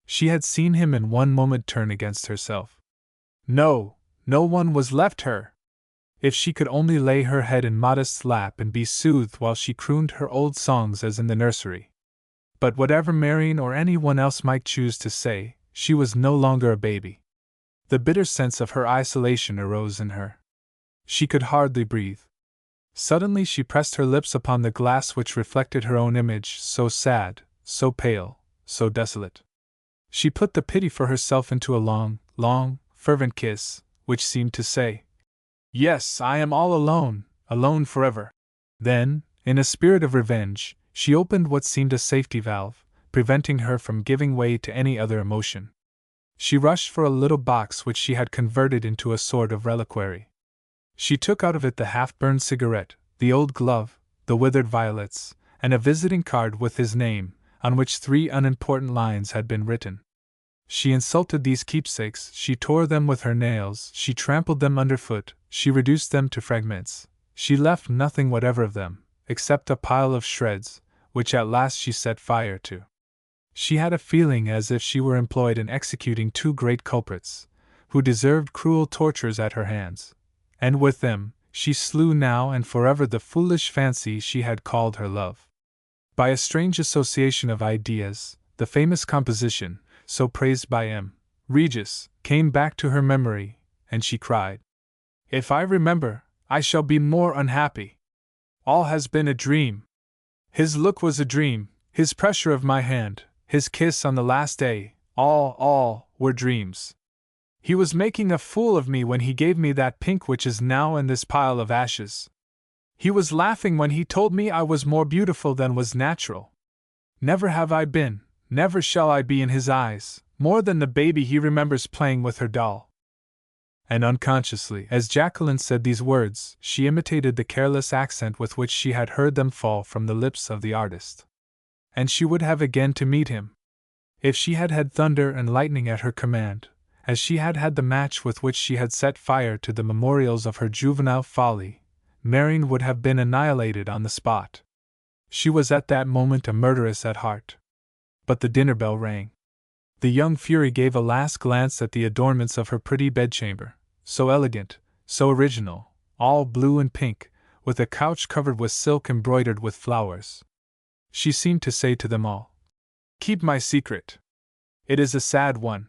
She had seen him in one moment turn against herself. No, no one was left her! If she could only lay her head in Modest's lap and be soothed while she crooned her old songs as in the nursery. But whatever Marion or anyone else might choose to say, she was no longer a baby. The bitter sense of her isolation arose in her. She could hardly breathe. Suddenly she pressed her lips upon the glass which reflected her own image, so sad, so pale, so desolate. She put the pity for herself into a long, long, fervent kiss, which seemed to say, "Yes, I am all alone, alone forever." Then, in a spirit of revenge, she opened what seemed a safety valve, preventing her from giving way to any other emotion. She rushed for a little box which she had converted into a sort of reliquary. She took out of it the half-burned cigarette, the old glove, the withered violets, and a visiting card with his name, on which 3 unimportant lines had been written. She insulted these keepsakes, she tore them with her nails, she trampled them underfoot, she reduced them to fragments, she left nothing whatever of them, except a pile of shreds, which at last she set fire to. She had a feeling as if she were employed in executing 2 great culprits, who deserved cruel tortures at her hands, and with them, she slew now and forever the foolish fancy she had called her love. By a strange association of ideas, the famous composition, so praised by M. Regis, came back to her memory, and she cried, "If I remember, I shall be more unhappy. All has been a dream. His look was a dream, his pressure of my hand, his kiss on the last day, all were dreams. He was making a fool of me when he gave me that pink which is now in this pile of ashes. He was laughing when he told me I was more beautiful than was natural. Never have I been, never shall I be in his eyes, more than the baby he remembers playing with her doll." And unconsciously, as Jacqueline said these words, she imitated the careless accent with which she had heard them fall from the lips of the artist. And she would have again to meet him. If she had had thunder and lightning at her command, as she had had the match with which she had set fire to the memorials of her juvenile folly, Marion would have been annihilated on the spot. She was at that moment a murderess at heart. But the dinner bell rang. The young fury gave a last glance at the adornments of her pretty bedchamber, so elegant, so original, all blue and pink, with a couch covered with silk embroidered with flowers. She seemed to say to them all, "Keep my secret. It is a sad one.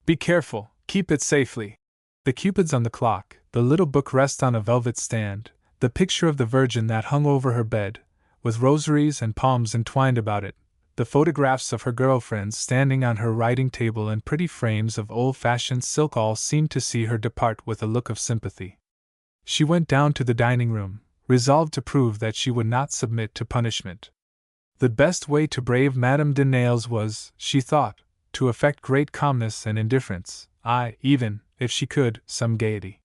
Be careful, keep it safely." The cupids on the clock, the little book rest on a velvet stand, the picture of the Virgin that hung over her bed, with rosaries and palms entwined about it, the photographs of her girl-friends standing on her writing table in pretty frames of old-fashioned silk, all seemed to see her depart with a look of sympathy. She went down to the dining-room, resolved to prove that she would not submit to punishment. The best way to brave Madame de Nayles was, she thought, to affect great calmness and indifference, even, if she could, some gaiety.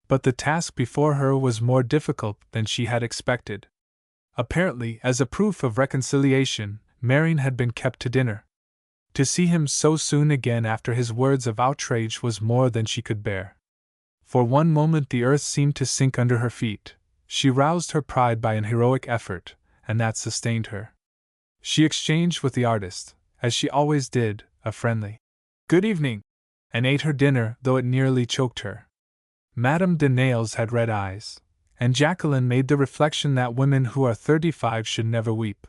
But the task before her was more difficult than she had expected. Apparently, as a proof of reconciliation, Marion had been kept to dinner. To see him so soon again after his words of outrage was more than she could bear. For one moment the earth seemed to sink under her feet. She roused her pride by an heroic effort, and that sustained her. She exchanged with the artist, as she always did, a friendly "Good evening," and ate her dinner, though it nearly choked her. Madame de Nayles had red eyes, and Jacqueline made the reflection that women who are 35 should never weep.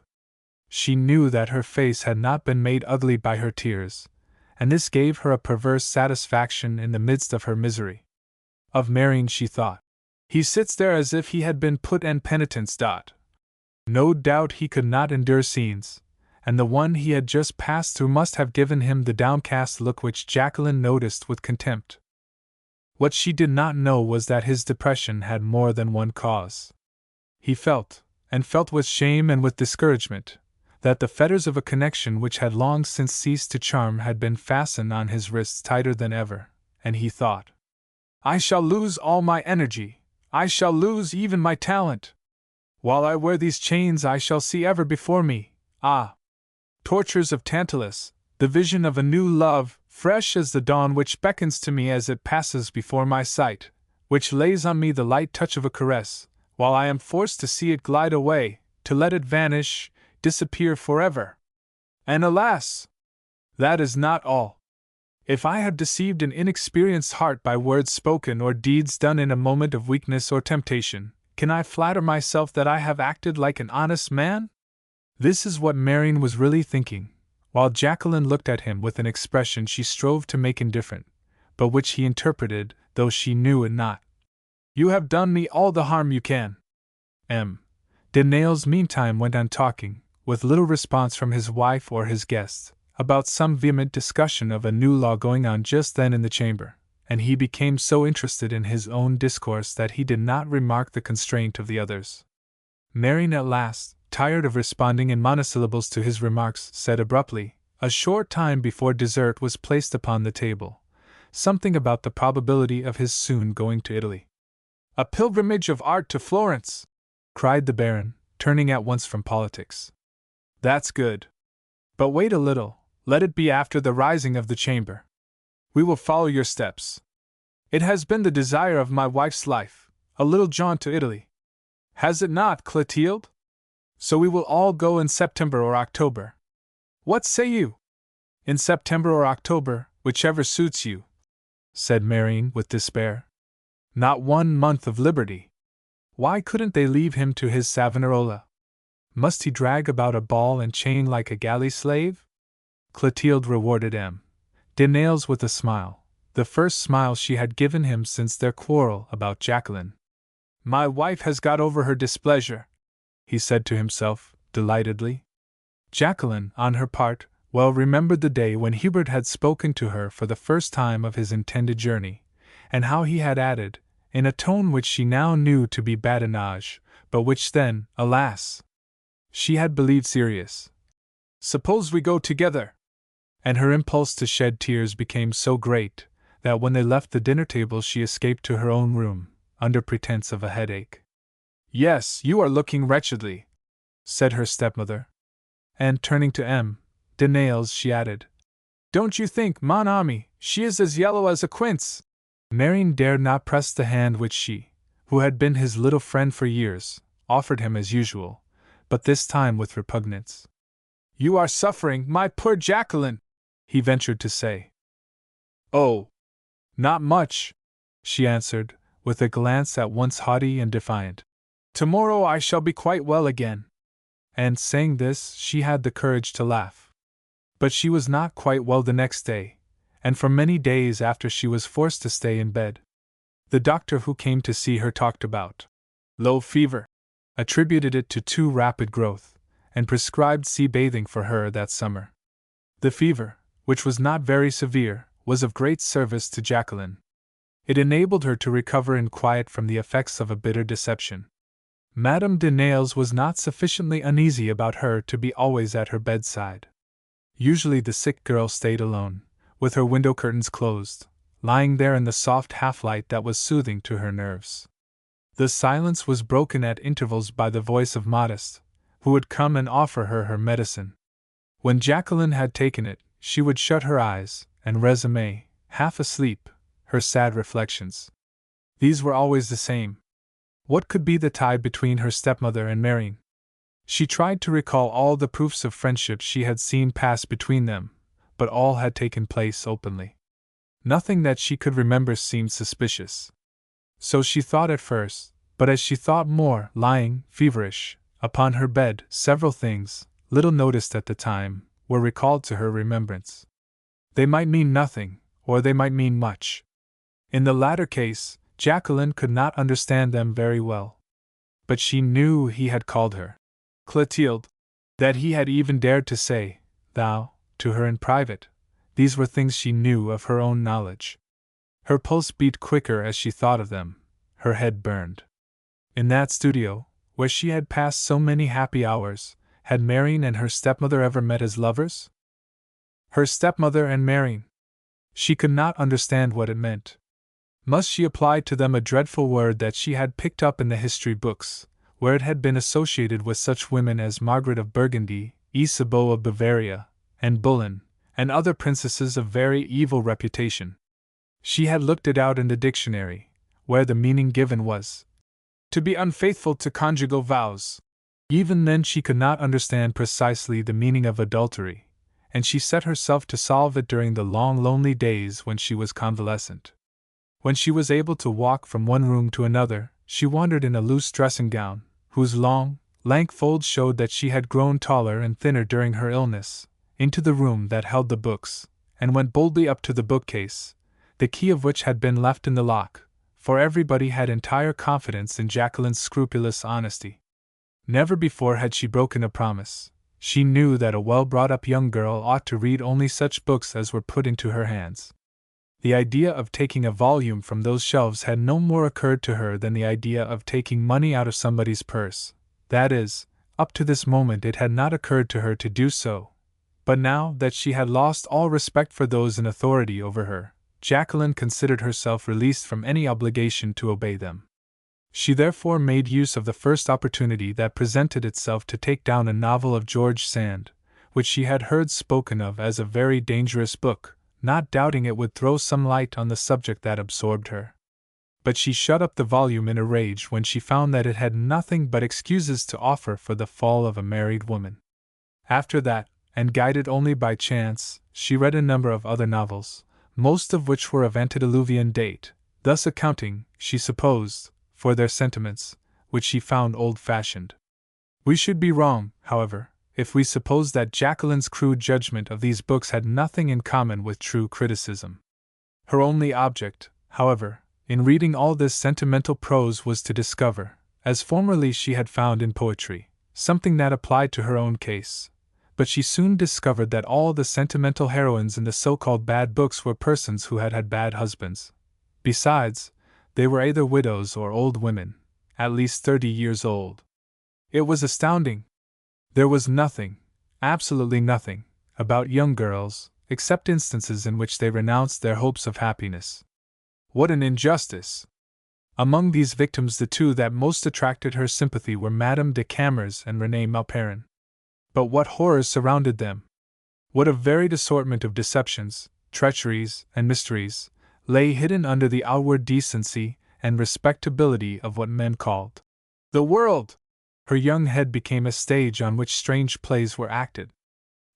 She knew that her face had not been made ugly by her tears, and this gave her a perverse satisfaction in the midst of her misery. Of Marion she thought, "He sits there as if he had been put en penitence. No doubt he could not endure scenes, and the one he had just passed through must have given him the downcast look which Jacqueline noticed with contempt." What she did not know was that his depression had more than one cause. He felt, and felt with shame and with discouragement, that the fetters of a connection which had long since ceased to charm had been fastened on his wrists tighter than ever, and he thought, "I shall lose all my energy, I shall lose even my talent. While I wear these chains I shall see ever before me, tortures of Tantalus, the vision of a new love, fresh as the dawn, which beckons to me as it passes before my sight, which lays on me the light touch of a caress, while I am forced to see it glide away, to let it vanish, disappear forever. And alas! That is not all. If I have deceived an inexperienced heart by words spoken or deeds done in a moment of weakness or temptation, can I flatter myself that I have acted like an honest man?" This is what Marion was really thinking, while Jacqueline looked at him with an expression she strove to make indifferent, but which he interpreted, though she knew it not. "You have done me all the harm you can." De Nayles meantime went on talking, with little response from his wife or his guests, about some vehement discussion of a new law going on just then in the chamber, and he became so interested in his own discourse that he did not remark the constraint of the others. Marion at last, tired of responding in monosyllables to his remarks, said abruptly, a short time before dessert was placed upon the table, something about the probability of his soon going to Italy. "A pilgrimage of art to Florence!" cried the Baron, turning at once from politics. "That's good. But wait a little, let it be after the rising of the chamber. We will follow your steps. It has been the desire of my wife's life, a little jaunt to Italy. Has it not, Clotilde? So we will all go in September or October. What say you?" "In September or October, whichever suits you," said Marion with despair. "Not 1 month of liberty. Why couldn't they leave him to his Savonarola? Must he drag about a ball and chain like a galley slave?" Clotilde rewarded De Nayles with a smile, the first smile she had given him since their quarrel about Jacqueline. "My wife has got over her displeasure," he said to himself, delightedly. Jacqueline, on her part, well remembered the day when Hubert had spoken to her for the first time of his intended journey, and how he had added, in a tone which she now knew to be badinage, but which then, alas! she had believed serious, "Suppose we go together?" And her impulse to shed tears became so great, that when they left the dinner table she escaped to her own room, under pretense of a headache. "Yes, you are looking wretchedly," said her stepmother. And turning to De Nayles, she added, "Don't you think, mon ami, she is as yellow as a quince?" Marion dared not press the hand which she, who had been his little friend for years, offered him as usual, but this time with repugnance. "You are suffering, my poor Jacqueline," he ventured to say. "Oh, not much," she answered, with a glance at once haughty and defiant. "Tomorrow I shall be quite well again." And saying this, she had the courage to laugh. But she was not quite well the next day, and for many days after she was forced to stay in bed. The doctor who came to see her talked about low fever, attributed it to too rapid growth, and prescribed sea bathing for her that summer. The fever, which was not very severe, was of great service to Jacqueline. It enabled her to recover in quiet from the effects of a bitter deception. Madame de Nayles was not sufficiently uneasy about her to be always at her bedside. Usually the sick girl stayed alone, with her window curtains closed, lying there in the soft half-light that was soothing to her nerves. The silence was broken at intervals by the voice of Modeste, who would come and offer her medicine. When Jacqueline had taken it, she would shut her eyes, and resume, half asleep, her sad reflections. These were always the same. What could be the tie between her stepmother and Marion? She tried to recall all the proofs of friendship she had seen pass between them, but all had taken place openly. Nothing that she could remember seemed suspicious. So she thought at first, but as she thought more, lying, feverish, upon her bed, several things, little noticed at the time, were recalled to her remembrance. They might mean nothing, or they might mean much. In the latter case, Jacqueline could not understand them very well. But she knew he had called her Clotilde, that he had even dared to say, thou, to her in private. These were things she knew of her own knowledge. Her pulse beat quicker as she thought of them, her head burned. In that studio, where she had passed so many happy hours, had Marion and her stepmother ever met as lovers? Her stepmother and Marion! She could not understand what it meant. Must she apply to them a dreadful word that she had picked up in the history books, where it had been associated with such women as Margaret of Burgundy, Isabeau of Bavaria, and Boleyn, and other princesses of very evil reputation? She had looked it out in the dictionary, where the meaning given was to be unfaithful to conjugal vows. Even then she could not understand precisely the meaning of adultery, and she set herself to solve it during the long lonely days when she was convalescent. When she was able to walk from one room to another, she wandered in a loose dressing gown, whose long, lank folds showed that she had grown taller and thinner during her illness, into the room that held the books, and went boldly up to the bookcase, the key of which had been left in the lock, for everybody had entire confidence in Jacqueline's scrupulous honesty. Never before had she broken a promise. She knew that a well-brought-up young girl ought to read only such books as were put into her hands. The idea of taking a volume from those shelves had no more occurred to her than the idea of taking money out of somebody's purse. That is, up to this moment it had not occurred to her to do so. But now that she had lost all respect for those in authority over her, Jacqueline considered herself released from any obligation to obey them. She therefore made use of the first opportunity that presented itself to take down a novel of George Sand, which she had heard spoken of as a very dangerous book, not doubting it would throw some light on the subject that absorbed her. But she shut up the volume in a rage when she found that it had nothing but excuses to offer for the fall of a married woman. After that, and guided only by chance, she read a number of other novels, most of which were of antediluvian date, thus accounting, she supposed, for their sentiments, which she found old-fashioned. We should be wrong, however, if we suppose that Jacqueline's crude judgment of these books had nothing in common with true criticism. Her only object, however, in reading all this sentimental prose was to discover, as formerly she had found in poetry, something that applied to her own case. But she soon discovered that all the sentimental heroines in the so-called bad books were persons who had had bad husbands. Besides, they were either widows or old women, at least 30 years old. It was astounding. There was nothing, absolutely nothing, about young girls, except instances in which they renounced their hopes of happiness. What an injustice! Among these victims the two that most attracted her sympathy were Madame de Camers and Renée Malperin. But what horrors surrounded them! What a varied assortment of deceptions, treacheries, and mysteries lay hidden under the outward decency and respectability of what men called the world! Her young head became a stage on which strange plays were acted.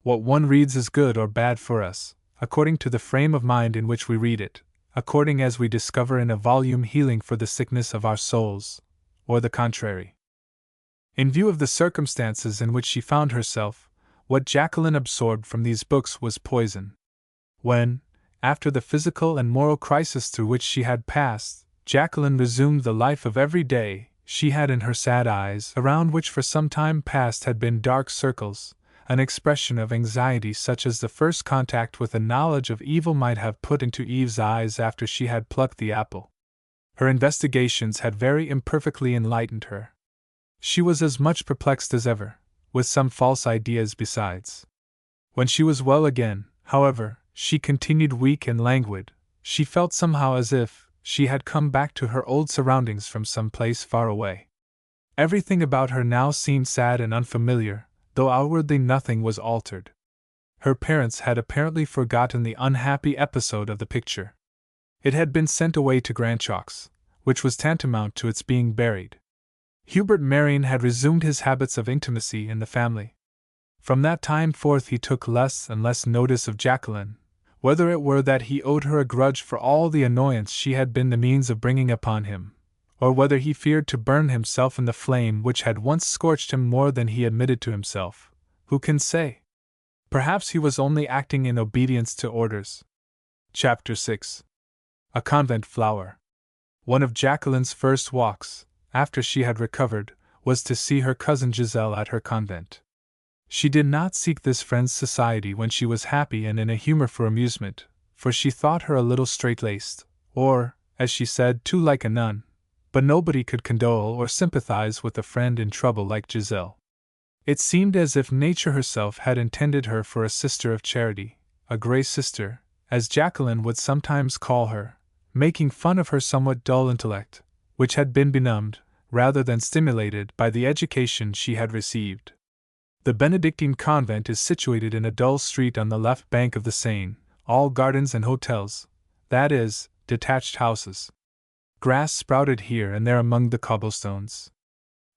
What one reads is good or bad for us, according to the frame of mind in which we read it, according as we discover in a volume healing for the sickness of our souls, or the contrary. In view of the circumstances in which she found herself, what Jacqueline absorbed from these books was poison. When, after the physical and moral crisis through which she had passed, Jacqueline resumed the life of every day, she had in her sad eyes, around which for some time past had been dark circles, an expression of anxiety such as the first contact with a knowledge of evil might have put into Eve's eyes after she had plucked the apple. Her investigations had very imperfectly enlightened her. She was as much perplexed as ever, with some false ideas besides. When she was well again, however, she continued weak and languid. She felt somehow as if she had come back to her old surroundings from some place far away. Everything about her now seemed sad and unfamiliar, though outwardly nothing was altered. Her parents had apparently forgotten the unhappy episode of the picture. It had been sent away to Grandchalk's, which was tantamount to its being buried. Hubert Marion had resumed his habits of intimacy in the family. From that time forth he took less and less notice of Jacqueline, whether it were that he owed her a grudge for all the annoyance she had been the means of bringing upon him, or whether he feared to burn himself in the flame which had once scorched him more than he admitted to himself. Who can say? Perhaps he was only acting in obedience to orders. Chapter 6. A Convent Flower. One of Jacqueline's first walks, after she had recovered, was to see her cousin Giselle at her convent. She did not seek this friend's society when she was happy and in a humor for amusement, for she thought her a little straight-laced, or, as she said, too like a nun, but nobody could condole or sympathize with a friend in trouble like Giselle. It seemed as if nature herself had intended her for a sister of charity, a grey sister, as Jacqueline would sometimes call her, making fun of her somewhat dull intellect, which had been benumbed, rather than stimulated, by the education she had received. The Benedictine convent is situated in a dull street on the left bank of the Seine, all gardens and hotels, that is, detached houses. Grass sprouted here and there among the cobblestones.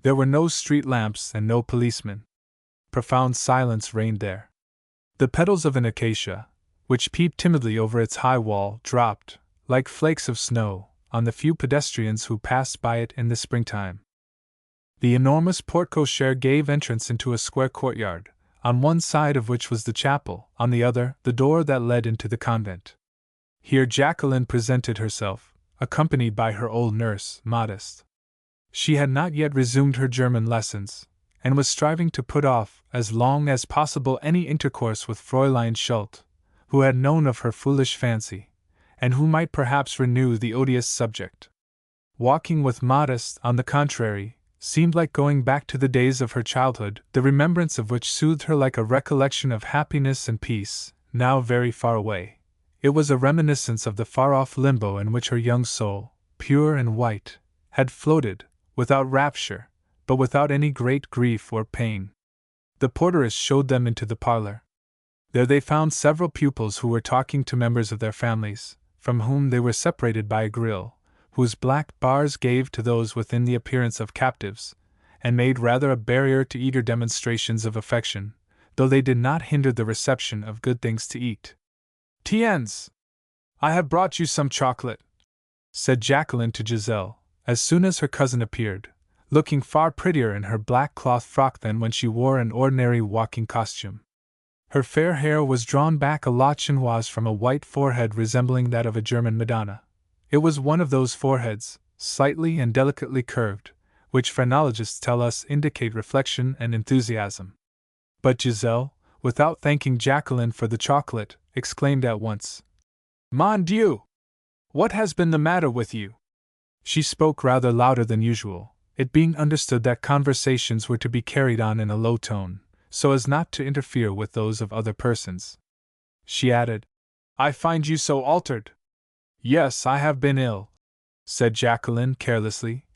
There were no street lamps and no policemen. Profound silence reigned there. The petals of an acacia, which peeped timidly over its high wall, dropped, like flakes of snow, on the few pedestrians who passed by it in the springtime. The enormous porte-cochere gave entrance into a square courtyard, on one side of which was the chapel, on the other, the door that led into the convent. Here Jacqueline presented herself, accompanied by her old nurse, Modeste. She had not yet resumed her German lessons, and was striving to put off, as long as possible, any intercourse with Fräulein Schulte, who had known of her foolish fancy, and who might perhaps renew the odious subject. Walking with Modeste, on the contrary, seemed like going back to the days of her childhood, the remembrance of which soothed her like a recollection of happiness and peace, now very far away. It was a reminiscence of the far-off limbo in which her young soul, pure and white, had floated, without rapture, but without any great grief or pain. The porteress showed them into the parlor. There they found several pupils who were talking to members of their families, from whom they were separated by a grille, whose black bars gave to those within the appearance of captives, and made rather a barrier to eager demonstrations of affection, though they did not hinder the reception of good things to eat. "Tiens! I have brought you some chocolate," said Jacqueline to Giselle, as soon as her cousin appeared, looking far prettier in her black cloth frock than when she wore an ordinary walking costume. Her fair hair was drawn back a la chinoise from a white forehead resembling that of a German Madonna. It was one of those foreheads, slightly and delicately curved, which phrenologists tell us indicate reflection and enthusiasm. But Giselle, without thanking Jacqueline for the chocolate, exclaimed at once, "Mon Dieu! What has been the matter with you?" She spoke rather louder than usual, it being understood that conversations were to be carried on in a low tone, so as not to interfere with those of other persons. She added, "I find you so altered." "Yes, I have been ill," said Jacqueline carelessly.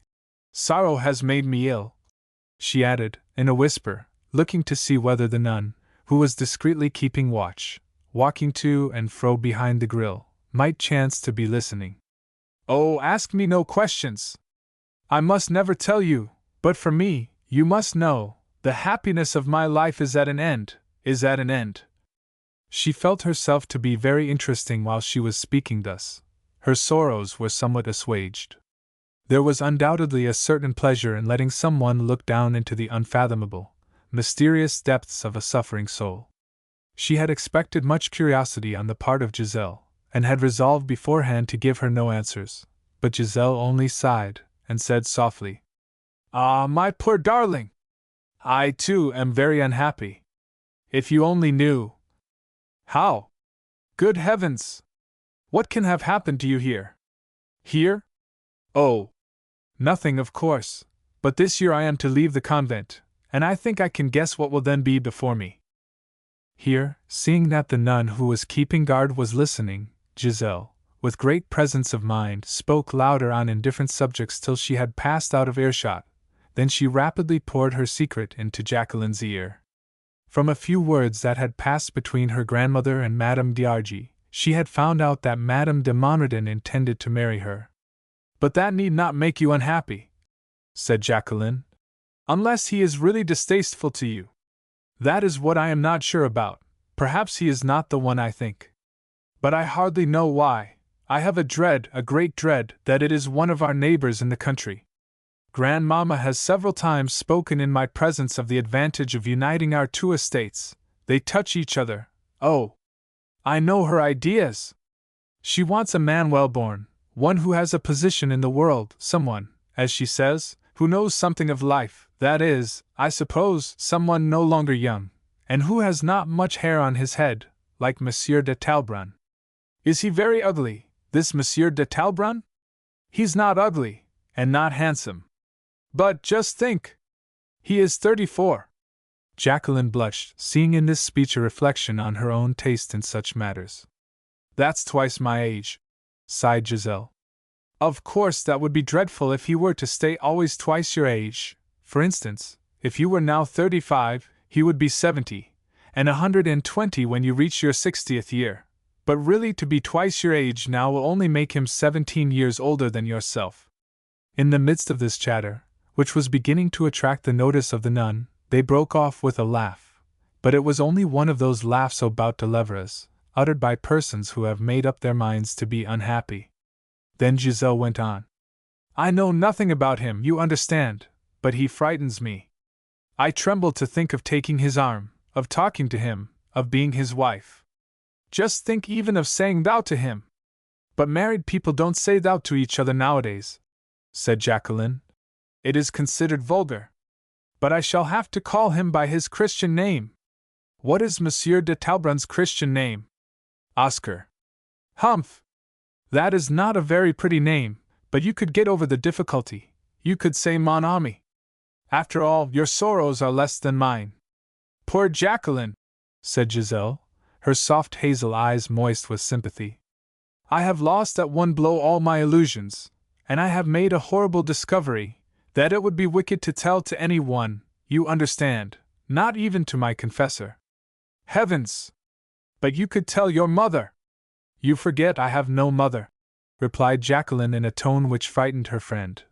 "Sorrow has made me ill," she added, in a whisper, looking to see whether the nun, who was discreetly keeping watch, walking to and fro behind the grille, might chance to be listening. "Oh, ask me no questions! I must never tell you, but for me, you must know, the happiness of my life is at an end, is at an end." She felt herself to be very interesting while she was speaking thus. Her sorrows were somewhat assuaged. There was undoubtedly a certain pleasure in letting someone look down into the unfathomable, mysterious depths of a suffering soul. She had expected much curiosity on the part of Giselle, and had resolved beforehand to give her no answers, but Giselle only sighed, and said softly, "Ah, my poor darling! I, too, am very unhappy. If you only knew—" "How? Good heavens! What can have happened to you here?" "Here? Oh! Nothing, of course, but this year I am to leave the convent, and I think I can guess what will then be before me." Here, seeing that the nun who was keeping guard was listening, Giselle, with great presence of mind, spoke louder on indifferent subjects till she had passed out of earshot. Then she rapidly poured her secret into Jacqueline's ear. From a few words that had passed between her grandmother and Madame d'Argy, she had found out that Madame de Monredon intended to marry her. "But that need not make you unhappy," said Jacqueline, "unless he is really distasteful to you. That is what I am not sure about. Perhaps he is not the one I think. But I hardly know why. I have a dread, a great dread, that it is one of our neighbors in the country." Grandmama has several times spoken in my presence of the advantage of uniting our two estates. They touch each other. Oh, I know her ideas. She wants a man well-born, one who has a position in the world, someone, as she says, who knows something of life, that is, I suppose, someone no longer young, and who has not much hair on his head, like Monsieur de Talbrun. Is he very ugly, this Monsieur de Talbrun? He's not ugly, and not handsome. But just think! He is 34. Jacqueline blushed, seeing in this speech a reflection on her own taste in such matters. That's twice my age, sighed Giselle. Of course, that would be dreadful if he were to stay always twice your age. For instance, if you were now 35, he would be 70, and 120 when you reach your 60th year. But really, to be twice your age now will only make him 17 years older than yourself. In the midst of this chatter, which was beginning to attract the notice of the nun, they broke off with a laugh. But it was only one of those laughs au bout de lèvres, uttered by persons who have made up their minds to be unhappy. Then Giselle went on. I know nothing about him, you understand, but he frightens me. I tremble to think of taking his arm, of talking to him, of being his wife. Just think even of saying thou to him. But married people don't say thou to each other nowadays, said Jacqueline. It is considered vulgar. But I shall have to call him by his Christian name. What is Monsieur de Talbrun's Christian name? Oscar. Humph! That is not a very pretty name, but you could get over the difficulty. You could say Mon ami. After all, your sorrows are less than mine. Poor Jacqueline, said Giselle, her soft hazel eyes moist with sympathy. I have lost at one blow all my illusions, and I have made a horrible discovery, that it would be wicked to tell to any one, you understand, not even to my confessor. Heavens! But you could tell your mother! You forget I have no mother, replied Jacqueline in a tone which frightened her friend.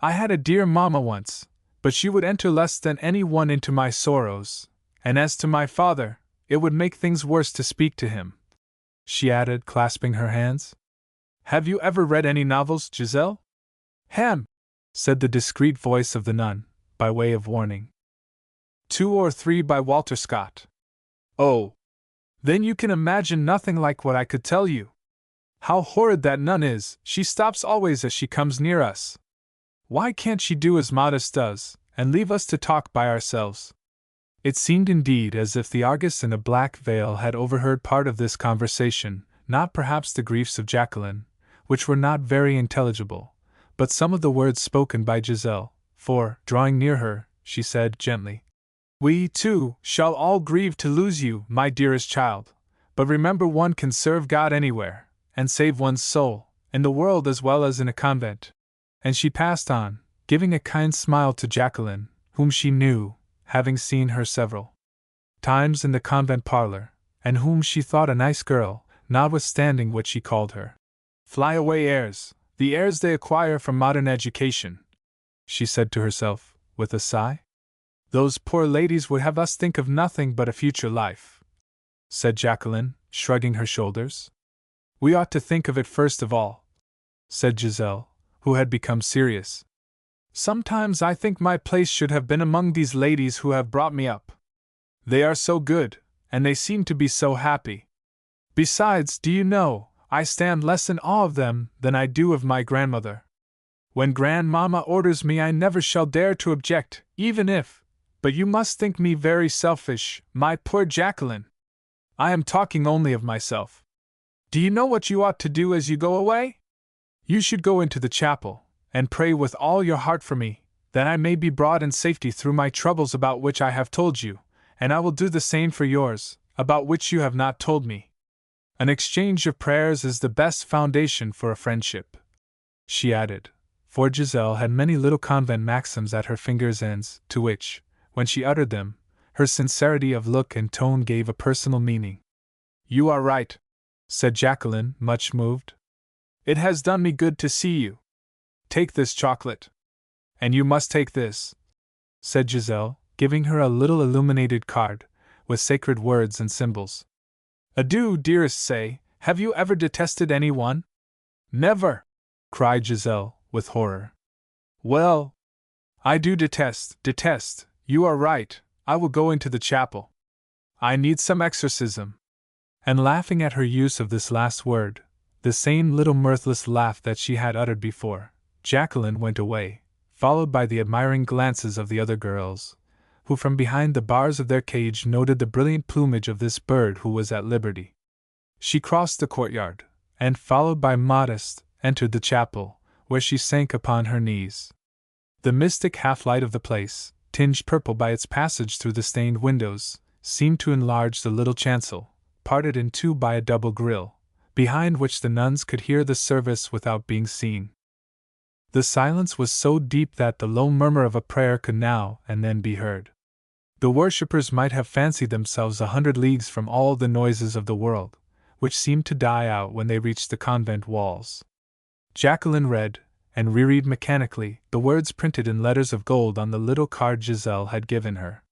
I had a dear mamma once, but she would enter less than any one into my sorrows, and as to my father, it would make things worse to speak to him, she added, clasping her hands. Have you ever read any novels, Giselle? Ham, said the discreet voice of the nun, by way of warning. 2 or 3 by Walter Scott. Oh! Then you can imagine nothing like what I could tell you. How horrid that nun is, she stops always as she comes near us. Why can't she do as Modest does, and leave us to talk by ourselves? It seemed indeed as if the Argus in a black veil had overheard part of this conversation, not perhaps the griefs of Jacqueline, which were not very intelligible, but some of the words spoken by Giselle, for, drawing near her, she said gently, We, too, shall all grieve to lose you, my dearest child, but remember one can serve God anywhere, and save one's soul, in the world as well as in a convent. And she passed on, giving a kind smile to Jacqueline, whom she knew, having seen her several times in the convent parlor, and whom she thought a nice girl, notwithstanding what she called her fly-away airs, the airs they acquire from modern education, she said to herself, with a sigh. Those poor ladies would have us think of nothing but a future life, said Jacqueline, shrugging her shoulders. We ought to think of it first of all, said Giselle, who had become serious. Sometimes I think my place should have been among these ladies who have brought me up. They are so good, and they seem to be so happy. Besides, do you know, I stand less in awe of them than I do of my grandmother. When grandmama orders me, I never shall dare to object, even if. But you must think me very selfish, my poor Jacqueline. I am talking only of myself. Do you know what you ought to do as you go away? You should go into the chapel, and pray with all your heart for me, that I may be brought in safety through my troubles about which I have told you, and I will do the same for yours, about which you have not told me. An exchange of prayers is the best foundation for a friendship, she added, for Giselle had many little convent maxims at her fingers' ends, to which, when she uttered them, her sincerity of look and tone gave a personal meaning. You are right, said Jacqueline, much moved. It has done me good to see you. Take this chocolate. And you must take this, said Giselle, giving her a little illuminated card, with sacred words and symbols. Adieu, dearest, say, have you ever detested any one? Never, cried Giselle, with horror. Well, I do detest, you are right, I will go into the chapel. I need some exorcism. And laughing at her use of this last word, the same little mirthless laugh that she had uttered before, Jacqueline went away, followed by the admiring glances of the other girls, who from behind the bars of their cage noted the brilliant plumage of this bird who was at liberty. She crossed the courtyard, and followed by Modest, entered the chapel, where she sank upon her knees. The mystic half-light of the place, tinged purple by its passage through the stained windows, seemed to enlarge the little chancel, parted in two by a double grille, behind which the nuns could hear the service without being seen. The silence was so deep that the low murmur of a prayer could now and then be heard. The worshippers might have fancied themselves 100 leagues from all the noises of the world, which seemed to die out when they reached the convent walls. Jacqueline read, and reread mechanically, the words printed in letters of gold on the little card Giselle had given her.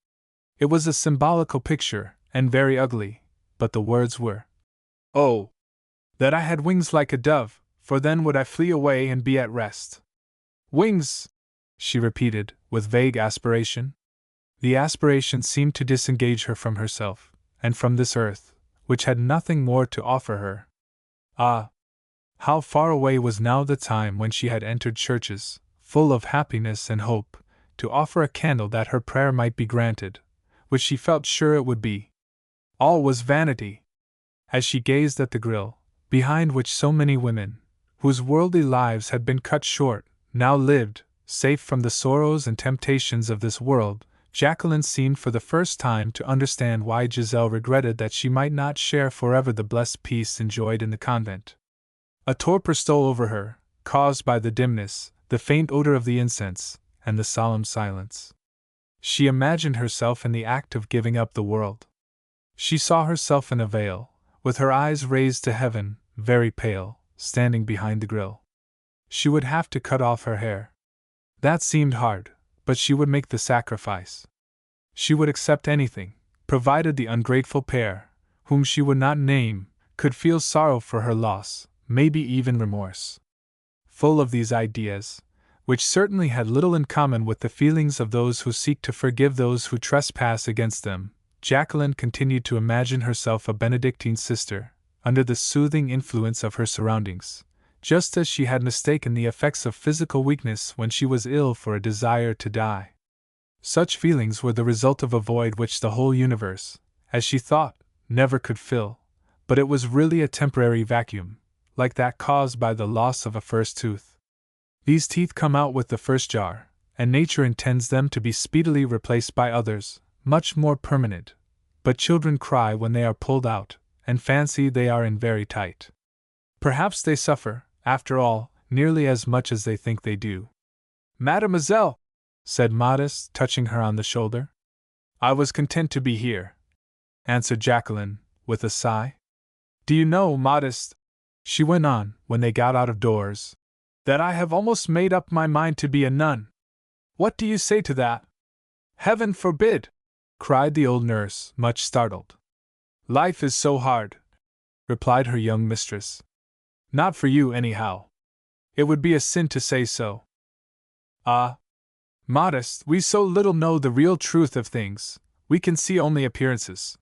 It was a symbolical picture, and very ugly, but the words were, "Oh, that I had wings like a dove, for then would I flee away and be at rest." Wings, she repeated, with vague aspiration. The aspiration seemed to disengage her from herself, and from this earth, which had nothing more to offer her. Ah! How far away was now the time when she had entered churches, full of happiness and hope, to offer a candle that her prayer might be granted, which she felt sure it would be. All was vanity. As she gazed at the grille, behind which so many women, whose worldly lives had been cut short, now lived, safe from the sorrows and temptations of this world, Jacqueline seemed for the first time to understand why Giselle regretted that she might not share forever the blessed peace enjoyed in the convent. A torpor stole over her, caused by the dimness, the faint odor of the incense, and the solemn silence. She imagined herself in the act of giving up the world. She saw herself in a veil, with her eyes raised to heaven, very pale, standing behind the grille. She would have to cut off her hair. That seemed hard, but she would make the sacrifice. She would accept anything, provided the ungrateful pair, whom she would not name, could feel sorrow for her loss, maybe even remorse. Full of these ideas, which certainly had little in common with the feelings of those who seek to forgive those who trespass against them, Jacqueline continued to imagine herself a Benedictine sister, under the soothing influence of her surroundings, just as she had mistaken the effects of physical weakness when she was ill for a desire to die. Such feelings were the result of a void which the whole universe, as she thought, never could fill, but it was really a temporary vacuum, like that caused by the loss of a first tooth. These teeth come out with the first jar, and nature intends them to be speedily replaced by others, much more permanent, but children cry when they are pulled out, and fancy they are in very tight. Perhaps they suffer, after all, nearly as much as they think they do. "Mademoiselle," said Modest, touching her on the shoulder. "I was content to be here," answered Jacqueline, with a sigh. "Do you know, Modest," she went on, when they got out of doors, "that I have almost made up my mind to be a nun? What do you say to that?" "Heaven forbid!" cried the old nurse, much startled. "Life is so hard," replied her young mistress. "Not for you, anyhow. It would be a sin to say so." "Ah, Modest, we so little know the real truth of things, we can see only appearances.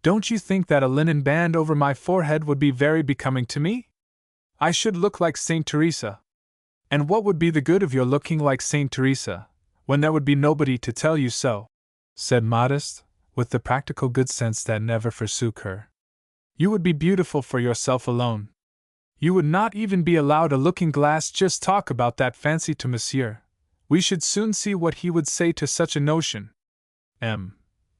Don't you think that a linen band over my forehead would be very becoming to me? I should look like Saint Teresa. And what would be the good of your looking like Saint Teresa, when there would be nobody to tell you so?" said Modest, with the practical good sense that never forsook her. "You would be beautiful for yourself alone. You would not even be allowed a looking-glass. Just talk about that fancy to Monsieur. We should soon see what he would say to such a notion." M.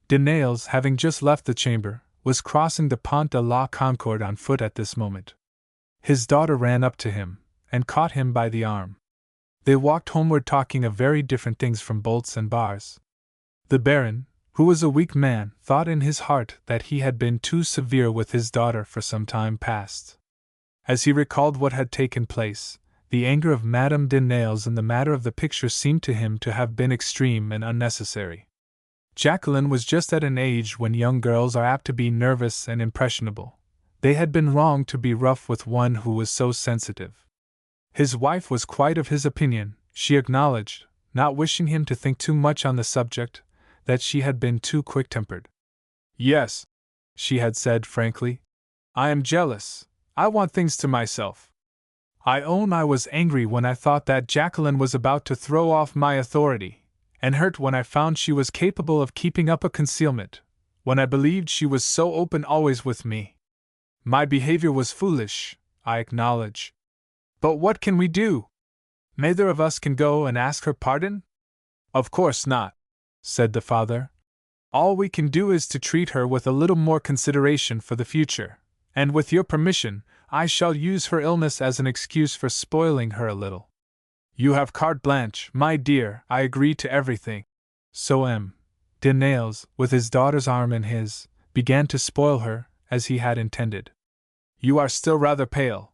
de Nayles, having just left the chamber, was crossing the Pont de la Concorde on foot at this moment. His daughter ran up to him, and caught him by the arm. They walked homeward talking of very different things from bolts and bars. The Baron, who was a weak man, thought in his heart that he had been too severe with his daughter for some time past. As he recalled what had taken place, the anger of Madame de Nayles in the matter of the picture seemed to him to have been extreme and unnecessary. Jacqueline was just at an age when young girls are apt to be nervous and impressionable. They had been wrong to be rough with one who was so sensitive. His wife was quite of his opinion, she acknowledged, not wishing him to think too much on the subject, that she had been too quick-tempered. Yes, she had said frankly. I am jealous. I want things to myself. I own I was angry when I thought that Jacqueline was about to throw off my authority, and hurt when I found she was capable of keeping up a concealment, when I believed she was so open always with me. My behavior was foolish, I acknowledge. But what can we do? Neither of us can go and ask her pardon? Of course not, said the father. All we can do is to treat her with a little more consideration for the future, and with your permission, I shall use her illness as an excuse for spoiling her a little. You have carte blanche, my dear, I agree to everything. So de Nails, with his daughter's arm in his, began to spoil her, as he had intended. You are still rather pale,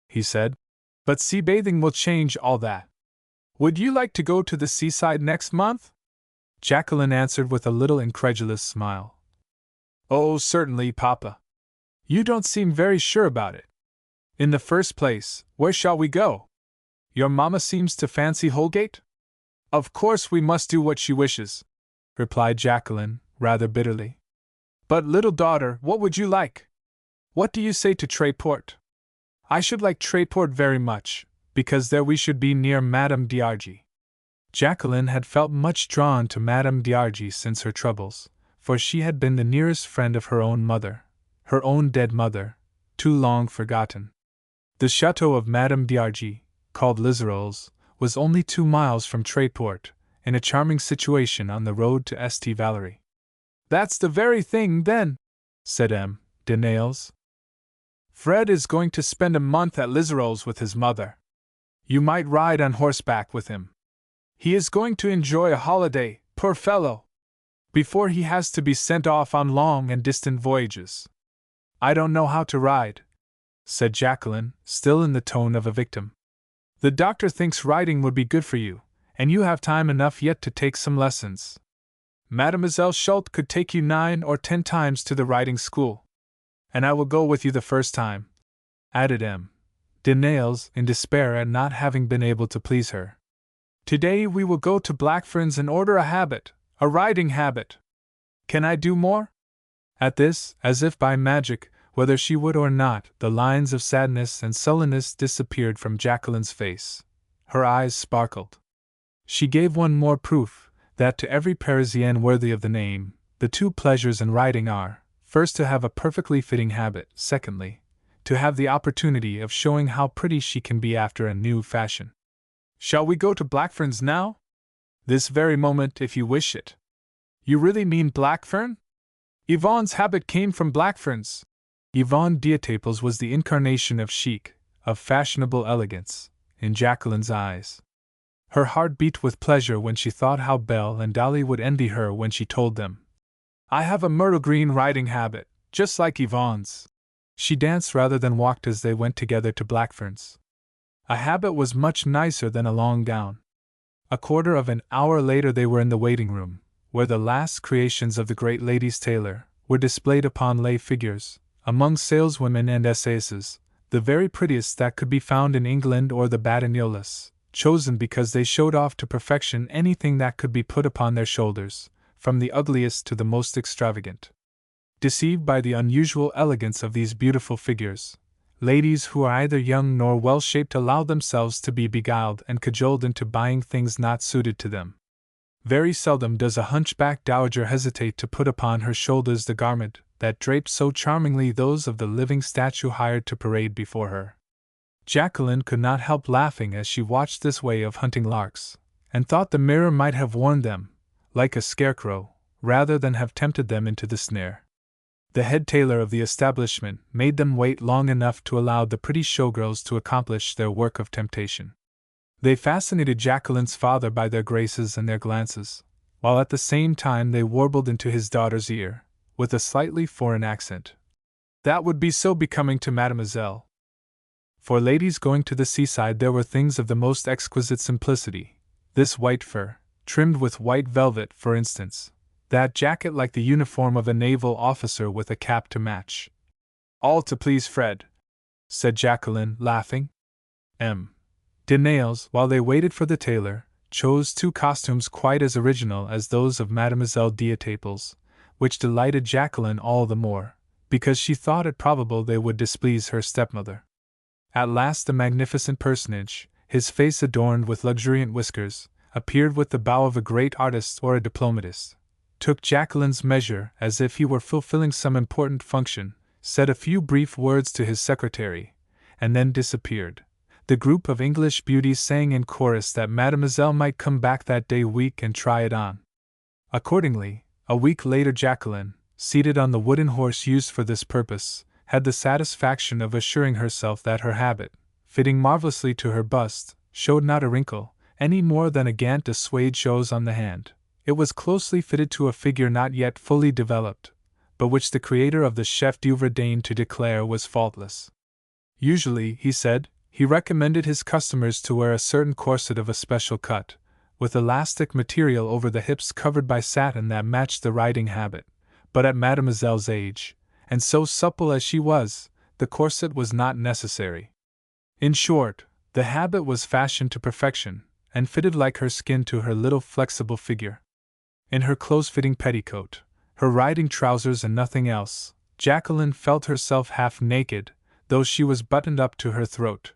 he said, but sea bathing will change all that. Would you like to go to the seaside next month? Jacqueline answered with a little incredulous smile. Oh, certainly, Papa. You don't seem very sure about it. In the first place, where shall we go? Your mamma seems to fancy Holgate? Of course we must do what she wishes, replied Jacqueline, rather bitterly. But, little daughter, what would you like? What do you say to Tréport? I should like Tréport very much, because there we should be near Madame d'Argy. Jacqueline had felt much drawn to Madame d'Argy since her troubles, for she had been the nearest friend of her own mother, her own dead mother, too long forgotten. The chateau of Madame d'Argy, called Liserolles, was only 2 miles from Tréport, in a charming situation on the road to St. Valery. That's the very thing, then, said de Nails. Fred is going to spend a month at Liserolles with his mother. You might ride on horseback with him. He is going to enjoy a holiday, poor fellow, before he has to be sent off on long and distant voyages. I don't know how to ride, said Jacqueline, still in the tone of a victim. The doctor thinks riding would be good for you, and you have time enough yet to take some lessons. Mademoiselle Schult could take you 9 or 10 times to the riding school. And I will go with you the first time, added de Nails, in despair at not having been able to please her. Today we will go to Blackfern's and order a riding habit. Can I do more? At this, as if by magic, whether she would or not, the lines of sadness and sullenness disappeared from Jacqueline's face. Her eyes sparkled. She gave one more proof that to every Parisienne worthy of the name, the 2 pleasures in riding are, first to have a perfectly fitting habit, secondly, to have the opportunity of showing how pretty she can be after a new fashion. Shall we go to Blackfern's now? This very moment, if you wish it. You really mean Blackfern? Yvonne's habit came from Blackfern's. Yvonne Diataples was the incarnation of chic, of fashionable elegance, in Jacqueline's eyes. Her heart beat with pleasure when she thought how Belle and Dolly would envy her when she told them. I have a myrtle green riding habit, just like Yvonne's. She danced rather than walked as they went together to Blackfern's. A habit was much nicer than a long gown. A quarter of an hour later they were in the waiting room, where the last creations of the great lady's tailor were displayed upon lay figures, among saleswomen and essayesses, the very prettiest that could be found in England or the Batignolles, chosen because they showed off to perfection anything that could be put upon their shoulders, from the ugliest to the most extravagant. Deceived by the unusual elegance of these beautiful figures, ladies who are either young nor well-shaped allow themselves to be beguiled and cajoled into buying things not suited to them. Very seldom does a hunchback dowager hesitate to put upon her shoulders the garment that draped so charmingly those of the living statue hired to parade before her. Jacqueline could not help laughing as she watched this way of hunting larks, and thought the mirror might have warned them, like a scarecrow, rather than have tempted them into the snare. The head tailor of the establishment made them wait long enough to allow the pretty showgirls to accomplish their work of temptation. They fascinated Jacqueline's father by their graces and their glances, while at the same time they warbled into his daughter's ear, with a slightly foreign accent. That would be so becoming to mademoiselle. For ladies going to the seaside there were things of the most exquisite simplicity, this white fur, trimmed with white velvet, for instance, that jacket like the uniform of a naval officer with a cap to match. All to please Fred, said Jacqueline, laughing. De Nails, while they waited for the tailor, chose 2 costumes quite as original as those of Mademoiselle d'Etaples, which delighted Jacqueline all the more, because she thought it probable they would displease her stepmother. At last the magnificent personage, his face adorned with luxuriant whiskers, appeared with the bow of a great artist or a diplomatist, took Jacqueline's measure as if he were fulfilling some important function, said a few brief words to his secretary, and then disappeared. The group of English beauties sang in chorus that Mademoiselle might come back that day week and try it on. Accordingly, a week later Jacqueline, seated on the wooden horse used for this purpose, had the satisfaction of assuring herself that her habit, fitting marvelously to her bust, showed not a wrinkle, any more than a gant de suede shows on the hand. It was closely fitted to a figure not yet fully developed, but which the creator of the chef d'oeuvre deigned to declare was faultless. Usually, he said, he recommended his customers to wear a certain corset of a special cut, with elastic material over the hips covered by satin that matched the riding habit, but at Mademoiselle's age, and so supple as she was, the corset was not necessary. In short, the habit was fashioned to perfection, and fitted like her skin to her little flexible figure. In her close-fitting petticoat, her riding trousers and nothing else, Jacqueline felt herself half naked, though she was buttoned up to her throat.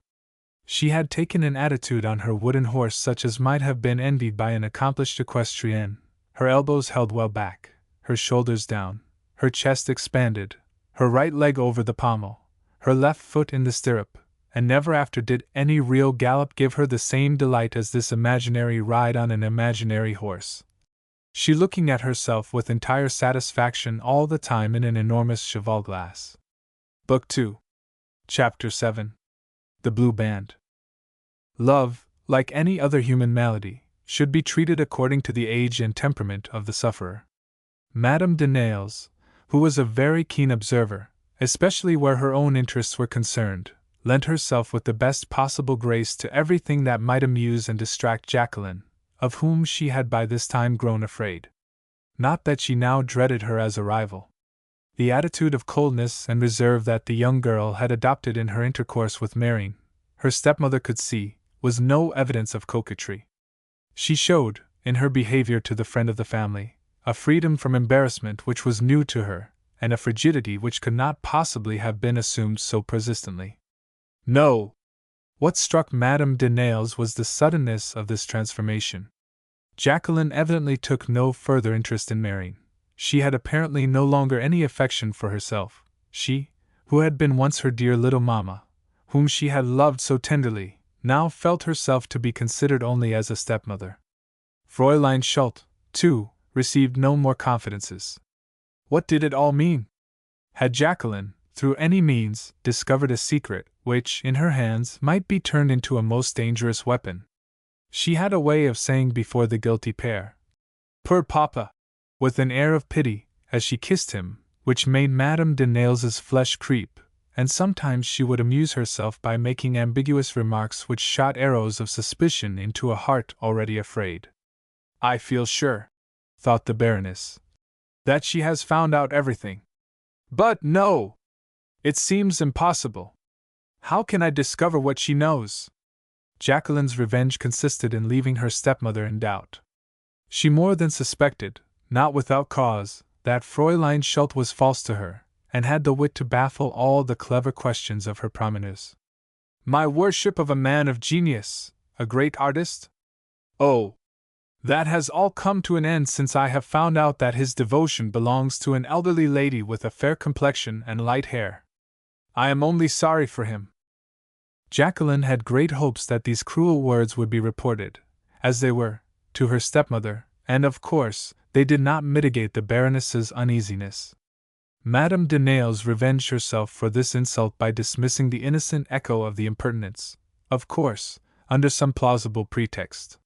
She had taken an attitude on her wooden horse such as might have been envied by an accomplished equestrienne, her elbows held well back, her shoulders down, her chest expanded, her right leg over the pommel, her left foot in the stirrup, and never after did any real gallop give her the same delight as this imaginary ride on an imaginary horse. She looking at herself with entire satisfaction all the time in an enormous cheval glass. Book 2. Chapter 7. The Blue Band. Love, like any other human malady, should be treated according to the age and temperament of the sufferer. Madame de Nayles, who was a very keen observer, especially where her own interests were concerned, lent herself with the best possible grace to everything that might amuse and distract Jacqueline, of whom she had by this time grown afraid. Not that she now dreaded her as a rival. The attitude of coldness and reserve that the young girl had adopted in her intercourse with Marion, her stepmother could see, was no evidence of coquetry. She showed, in her behavior to the friend of the family, a freedom from embarrassment which was new to her, and a frigidity which could not possibly have been assumed so persistently. No! What struck Madame de Nayles was the suddenness of this transformation. Jacqueline evidently took no further interest in Marion. She had apparently no longer any affection for herself. She, who had been once her dear little mamma, whom she had loved so tenderly, now felt herself to be considered only as a stepmother. Fräulein Schulte, too, received no more confidences. What did it all mean? Had Jacqueline, through any means, discovered a secret, which, in her hands, might be turned into a most dangerous weapon? She had a way of saying before the guilty pair, "Poor papa," with an air of pity, as she kissed him, which made Madame de Nailes's flesh creep, and sometimes she would amuse herself by making ambiguous remarks which shot arrows of suspicion into a heart already afraid. "I feel sure," thought the Baroness, "that she has found out everything. But no! It seems impossible. How can I discover what she knows?" Jacqueline's revenge consisted in leaving her stepmother in doubt. She more than suspected, not without cause, that Fräulein Schulte was false to her, and had the wit to baffle all the clever questions of her promeneurs. "My worship of a man of genius, a great artist? Oh! That has all come to an end since I have found out that his devotion belongs to an elderly lady with a fair complexion and light hair. I am only sorry for him." Jacqueline had great hopes that these cruel words would be reported, as they were, to her stepmother, and of course, they did not mitigate the Baroness's uneasiness. Madame de Nayles revenged herself for this insult by dismissing the innocent echo of the impertinence, of course, under some plausible pretext.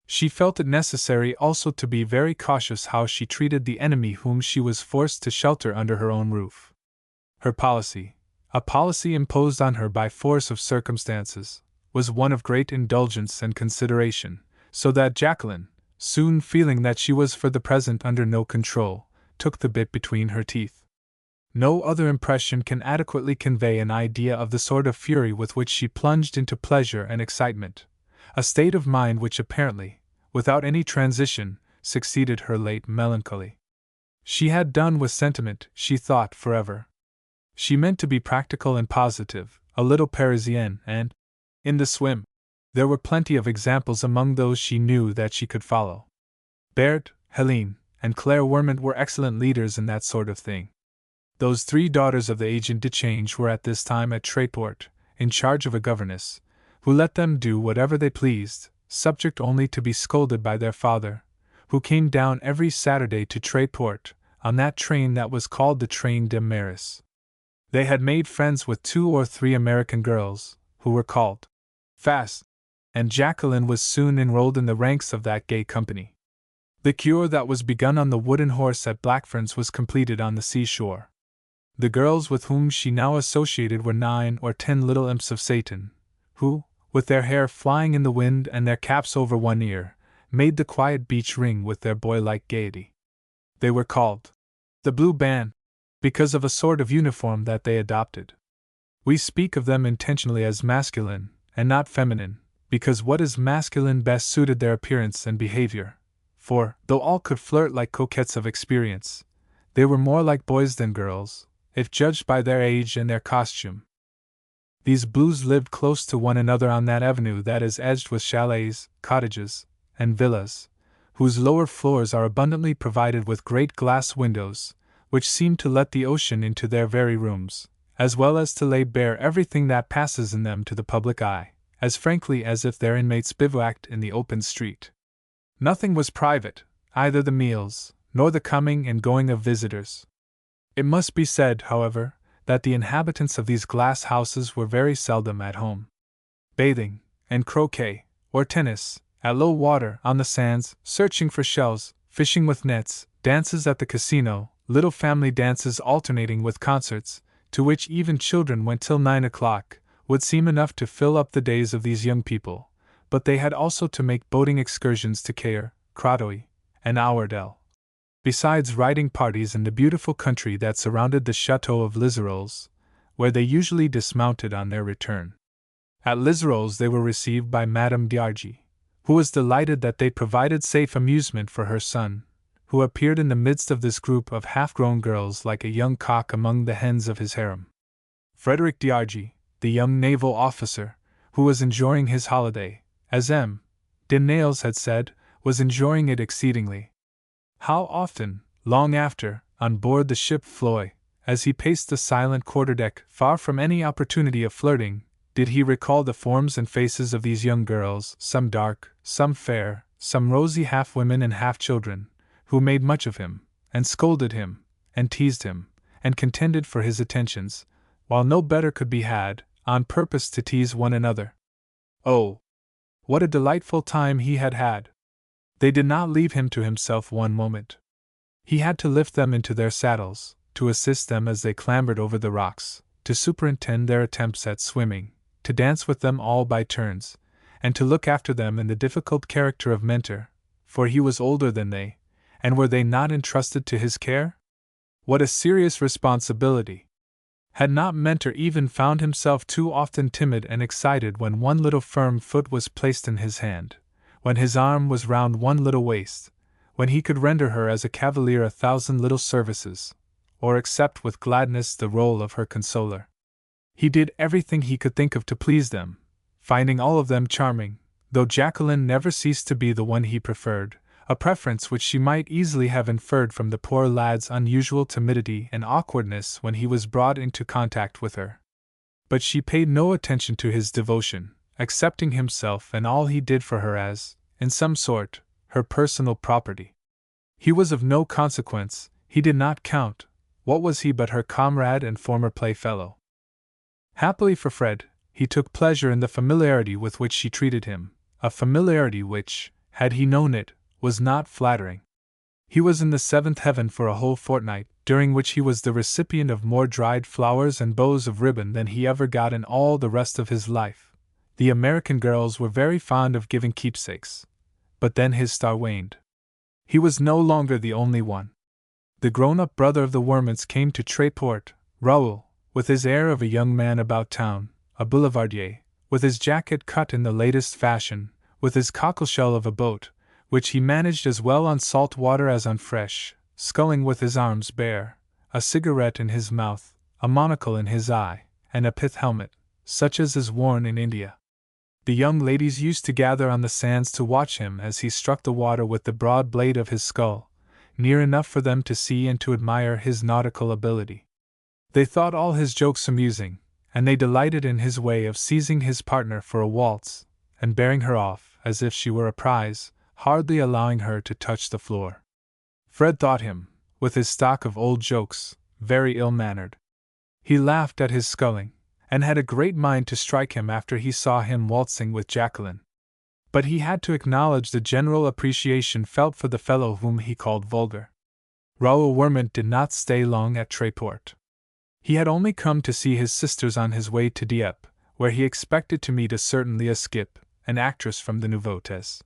She felt it necessary also to be very cautious how she treated the enemy whom she was forced to shelter under her own roof. Her policy, a policy imposed on her by force of circumstances, was one of great indulgence and consideration, so that Jacqueline, soon feeling that she was for the present under no control, took the bit between her teeth. No other impression can adequately convey an idea of the sort of fury with which she plunged into pleasure and excitement, a state of mind which apparently, without any transition, succeeded her late melancholy. She had done with sentiment, she thought, forever. She meant to be practical and positive, a little Parisienne, and, in the swim, there were plenty of examples among those she knew that she could follow. Berthe, Helene, and Claire Wermont were excellent leaders in that sort of thing. Those three daughters of the agent de change were at this time at Tréport, in charge of a governess, who let them do whatever they pleased, subject only to be scolded by their father, who came down every Saturday to Tréport, on that train that was called the train de Maris. They had made friends with 2 or 3 American girls, who were called fast, and Jacqueline was soon enrolled in the ranks of that gay company. The cure that was begun on the wooden horse at Blackfriars was completed on the seashore. The girls with whom she now associated were 9 or 10 little imps of Satan, who, with their hair flying in the wind and their caps over one ear, made the quiet beach ring with their boy-like gaiety. They were called the Blue Band, because of a sort of uniform that they adopted. We speak of them intentionally as masculine, and not feminine, because what is masculine best suited their appearance and behavior, for, though all could flirt like coquettes of experience, they were more like boys than girls, if judged by their age and their costume. These blues lived close to one another on that avenue that is edged with chalets, cottages, and villas, whose lower floors are abundantly provided with great glass windows, which seem to let the ocean into their very rooms, as well as to lay bare everything that passes in them to the public eye, as frankly as if their inmates bivouacked in the open street. Nothing was private, either the meals, nor the coming and going of visitors. It must be said, however, that the inhabitants of these glass houses were very seldom at home. Bathing, and croquet, or tennis, at low water, on the sands, searching for shells, fishing with nets, dances at the casino, little family dances alternating with concerts, to which even children went till 9 o'clock, would seem enough to fill up the days of these young people, but they had also to make boating excursions to Caire, Cratouille, and Ourdel, besides riding parties in the beautiful country that surrounded the chateau of Lizeroles, where they usually dismounted on their return. At Lizeroles they were received by Madame d'Argy, who was delighted that they provided safe amusement for her son, who appeared in the midst of this group of half-grown girls like a young cock among the hens of his harem. Frederick d'Argy, the young naval officer, who was enjoying his holiday, as M. de Nayles had said, was enjoying it exceedingly. How often, long after, on board the ship Floy, as he paced the silent quarterdeck, far from any opportunity of flirting, did he recall the forms and faces of these young girls, some dark, some fair, some rosy half-women and half-children, who made much of him, and scolded him, and teased him, and contended for his attentions, while no better could be had, on purpose to tease one another. Oh, what a delightful time he had had! They did not leave him to himself one moment. He had to lift them into their saddles, to assist them as they clambered over the rocks, to superintend their attempts at swimming, to dance with them all by turns, and to look after them in the difficult character of mentor, for he was older than they, and were they not entrusted to his care? What a serious responsibility! Had not Mentor even found himself too often timid and excited when one little firm foot was placed in his hand, when his arm was round one little waist, when he could render her as a cavalier 1,000 little services, or accept with gladness the role of her consoler. He did everything he could think of to please them, finding all of them charming, though Jacqueline never ceased to be the one he preferred, a preference which she might easily have inferred from the poor lad's unusual timidity and awkwardness when he was brought into contact with her. But she paid no attention to his devotion, accepting himself and all he did for her as, in some sort, her personal property. He was of no consequence, he did not count, what was he but her comrade and former playfellow? Happily for Fred, he took pleasure in the familiarity with which she treated him, a familiarity which, had he known it, was not flattering. He was in the 7th heaven for a whole fortnight, during which he was the recipient of more dried flowers and bows of ribbon than he ever got in all the rest of his life. The American girls were very fond of giving keepsakes, but then his star waned. He was no longer the only one. The grown-up brother of the Wermonts came to Tréport, Raoul, with his air of a young man about town, a boulevardier, with his jacket cut in the latest fashion, with his cockleshell of a boat, which he managed as well on salt water as on fresh, sculling with his arms bare, a cigarette in his mouth, a monocle in his eye, and a pith helmet, such as is worn in India. The young ladies used to gather on the sands to watch him as he struck the water with the broad blade of his skull, near enough for them to see and to admire his nautical ability. They thought all his jokes amusing, and they delighted in his way of seizing his partner for a waltz, and bearing her off, as if she were a prize, hardly allowing her to touch the floor. Fred thought him, with his stock of old jokes, very ill-mannered. He laughed at his sculling, and had a great mind to strike him after he saw him waltzing with Jacqueline. But he had to acknowledge the general appreciation felt for the fellow whom he called vulgar. Raoul Wermont did not stay long at Tréport. He had only come to see his sisters on his way to Dieppe, where he expected to meet a certain Leah Skip, an actress from the Nouveautés.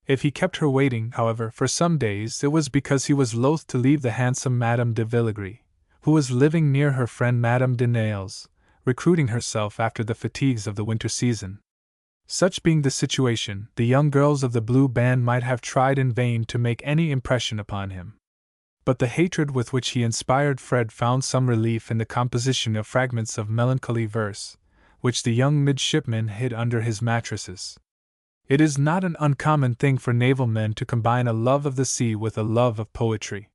If he kept her waiting, however, for some days, it was because he was loath to leave the handsome Madame de Villegris, who was living near her friend Madame de Nayles, recruiting herself after the fatigues of the winter season. Such being the situation, the young girls of the Blue Band might have tried in vain to make any impression upon him. But the hatred with which he inspired Fred found some relief in the composition of fragments of melancholy verse, which the young midshipman hid under his mattresses. It is not an uncommon thing for naval men to combine a love of the sea with a love of poetry.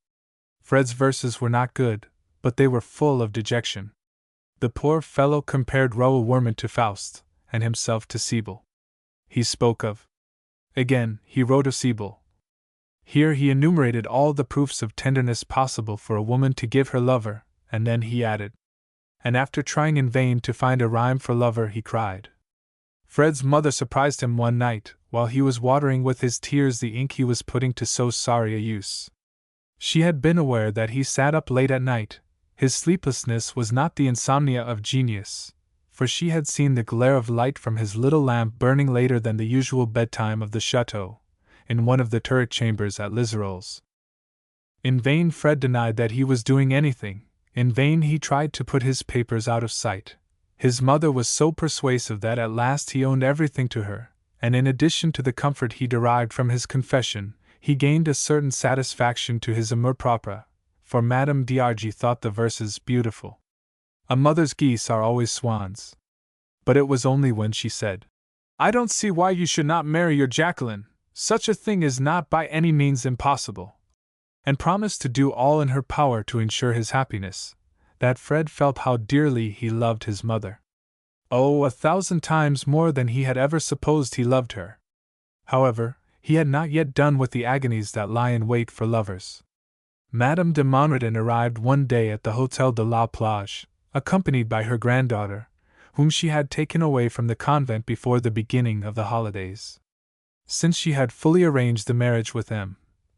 Fred's verses were not good, but they were full of dejection. The poor fellow compared Raoul Wermont to Faust, and himself to Sibyl. He spoke of. Again, he wrote of Sibyl. Here he enumerated all the proofs of tenderness possible for a woman to give her lover, and then he added. And after trying in vain to find a rhyme for lover, he cried. Fred's mother surprised him one night, while he was watering with his tears the ink he was putting to so sorry a use. She had been aware that he sat up late at night. His sleeplessness was not the insomnia of genius, for she had seen the glare of light from his little lamp burning later than the usual bedtime of the chateau, in one of the turret chambers at Liserolles. In vain Fred denied that he was doing anything, in vain he tried to put his papers out of sight. His mother was so persuasive that at last he owned everything to her, and in addition to the comfort he derived from his confession, he gained a certain satisfaction to his amour-propre, for Madame d'Argy thought the verses beautiful. A mother's geese are always swans. But it was only when she said, "I don't see why you should not marry your Jacqueline, such a thing is not by any means impossible," and promised to do all in her power to ensure his happiness, that Fred felt how dearly he loved his mother. Oh, 1,000 times more than he had ever supposed he loved her. However, he had not yet done with the agonies that lie in wait for lovers. Madame de Monredon arrived one day at the Hôtel de la Plage, accompanied by her granddaughter, whom she had taken away from the convent before the beginning of the holidays. Since she had fully arranged the marriage with M.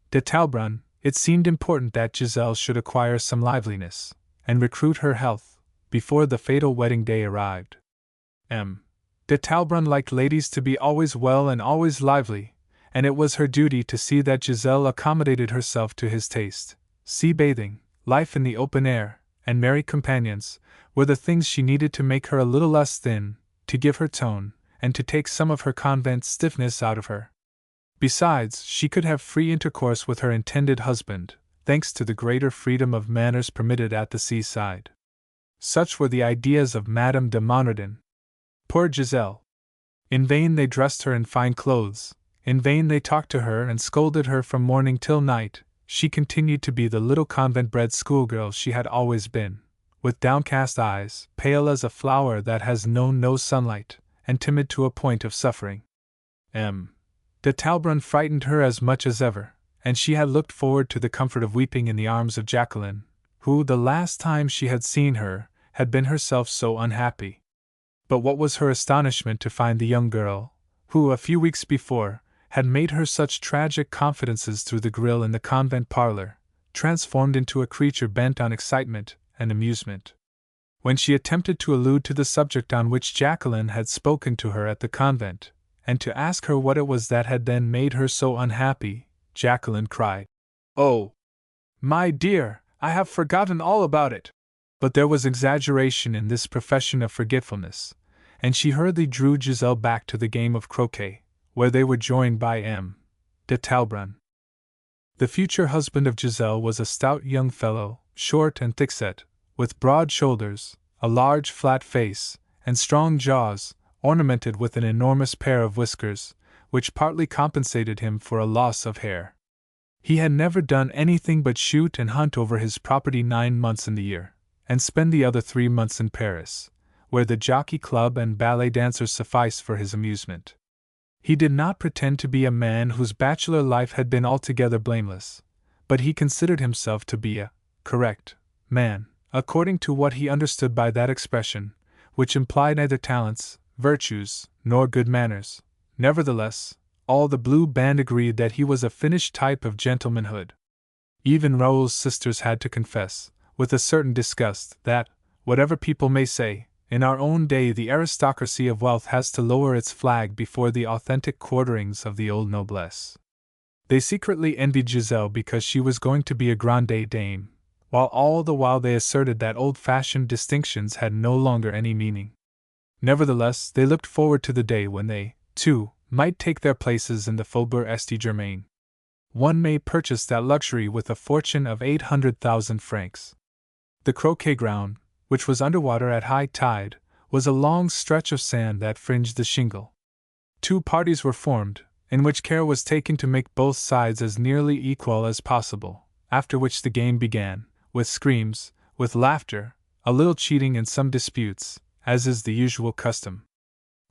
de Talleyrand, it seemed important that Giselle should acquire some liveliness, and recruit her health, before the fatal wedding day arrived. M. de Talleyrand liked ladies to be always well and always lively, and it was her duty to see that Giselle accommodated herself to his taste. Sea bathing, life in the open air, and merry companions, were the things she needed to make her a little less thin, to give her tone, and to take some of her convent stiffness out of her. Besides, she could have free intercourse with her intended husband, thanks to the greater freedom of manners permitted at the seaside. Such were the ideas of Madame de Monredon. Poor Giselle! In vain they dressed her in fine clothes, in vain they talked to her and scolded her from morning till night. She continued to be the little convent-bred schoolgirl she had always been, with downcast eyes, pale as a flower that has known no sunlight, and timid to a point of suffering. M. de Talleyrand frightened her as much as ever, and she had looked forward to the comfort of weeping in the arms of Jacqueline, who, the last time she had seen her, had been herself so unhappy. But what was her astonishment to find the young girl, who, a few weeks before, had made her such tragic confidences through the grille in the convent parlor, transformed into a creature bent on excitement and amusement. When she attempted to allude to the subject on which Jacqueline had spoken to her at the convent, and to ask her what it was that had then made her so unhappy, Jacqueline cried, "Oh, my dear, I have forgotten all about it." But there was exaggeration in this profession of forgetfulness, and she hurriedly drew Giselle back to the game of croquet, where they were joined by M. de Talbrun. The future husband of Giselle was a stout young fellow, short and thickset, with broad shoulders, a large flat face, and strong jaws, ornamented with an enormous pair of whiskers, which partly compensated him for a loss of hair. He had never done anything but shoot and hunt over his property 9 months in the year, and spend the other 3 months in Paris, where the jockey club and ballet dancers sufficed for his amusement. He did not pretend to be a man whose bachelor life had been altogether blameless, but he considered himself to be a correct man, according to what he understood by that expression, which implied neither talents, virtues, nor good manners. Nevertheless, all the Blue Band agreed that he was a finished type of gentlemanhood. Even Raoul's sisters had to confess, with a certain disgust, that, whatever people may say, in our own day the aristocracy of wealth has to lower its flag before the authentic quarterings of the old noblesse. They secretly envied Giselle because she was going to be a grande dame, while all the while they asserted that old-fashioned distinctions had no longer any meaning. Nevertheless, they looked forward to the day when they, too, might take their places in the Faubourg St-Germain. One may purchase that luxury with a fortune of 800,000 francs. The croquet ground, which was underwater at high tide, was a long stretch of sand that fringed the shingle. 2 parties were formed, in which care was taken to make both sides as nearly equal as possible, after which the game began, with screams, with laughter, a little cheating and some disputes, as is the usual custom.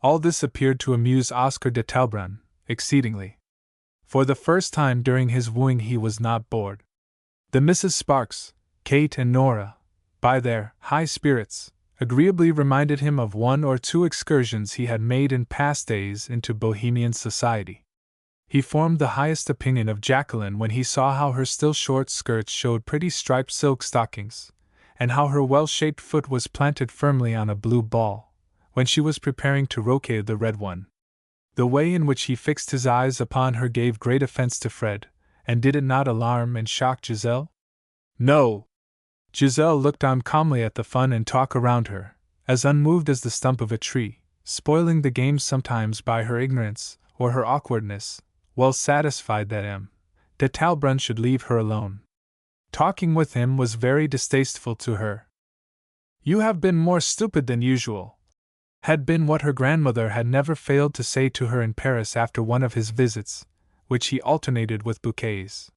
All this appeared to amuse Oscar de Talbrun exceedingly. For the first time during his wooing he was not bored. The Misses Sparks, Kate and Nora, by their high spirits, agreeably reminded him of 1 or 2 excursions he had made in past days into Bohemian society. He formed the highest opinion of Jacqueline when he saw how her still short skirts showed pretty striped silk stockings, and how her well-shaped foot was planted firmly on a blue ball, when she was preparing to roquer the red one. The way in which he fixed his eyes upon her gave great offense to Fred, and did it not alarm and shock Giselle? No! Giselle looked on calmly at the fun and talk around her, as unmoved as the stump of a tree, spoiling the game sometimes by her ignorance or her awkwardness, well satisfied that M. de Talbrun should leave her alone. Talking with him was very distasteful to her. "You have been more stupid than usual," had been what her grandmother had never failed to say to her in Paris after one of his visits, which he alternated with bouquets.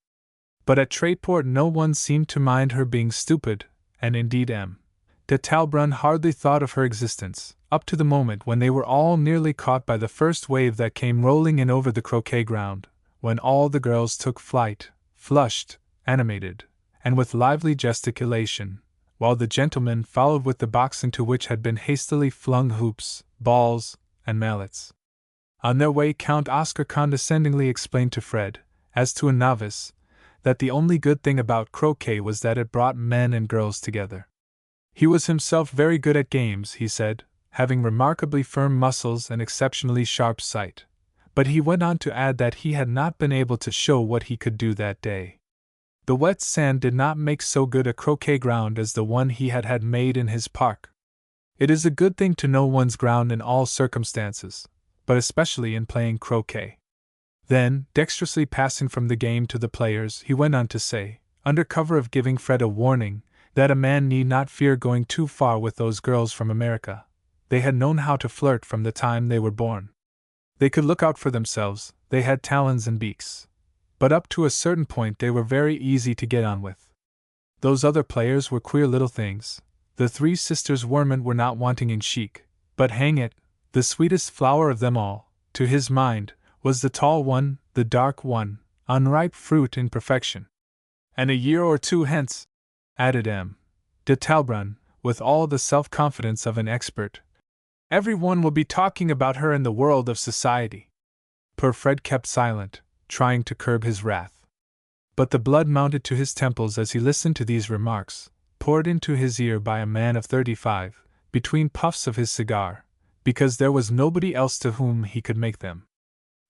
But at Tréport no one seemed to mind her being stupid, and indeed M. de Talbrun hardly thought of her existence, up to the moment when they were all nearly caught by the first wave that came rolling in over the croquet ground, when all the girls took flight, flushed, animated, and with lively gesticulation, while the gentlemen followed with the box into which had been hastily flung hoops, balls, and mallets. On their way Count Oscar condescendingly explained to Fred, as to a novice, that the only good thing about croquet was that it brought men and girls together. He was himself very good at games, he said, having remarkably firm muscles and exceptionally sharp sight, but he went on to add that he had not been able to show what he could do that day. The wet sand did not make so good a croquet ground as the one he had had made in his park. It is a good thing to know one's ground in all circumstances, but especially in playing croquet. Then, dexterously passing from the game to the players, he went on to say, under cover of giving Fred a warning, that a man need not fear going too far with those girls from America. They had known how to flirt from the time they were born. They could look out for themselves, they had talons and beaks. But up to a certain point they were very easy to get on with. Those other players were queer little things. The 3 sisters Wormont were not wanting in chic, but hang it, the sweetest flower of them all, to his mind, was the tall one, the dark one, unripe fruit in perfection. And a year or 2 hence, added M. de Talbrun, with all the self-confidence of an expert, everyone will be talking about her in the world of society. Poor Fred kept silent, trying to curb his wrath. But the blood mounted to his temples as he listened to these remarks, poured into his ear by a man of 35, between puffs of his cigar, because there was nobody else to whom he could make them.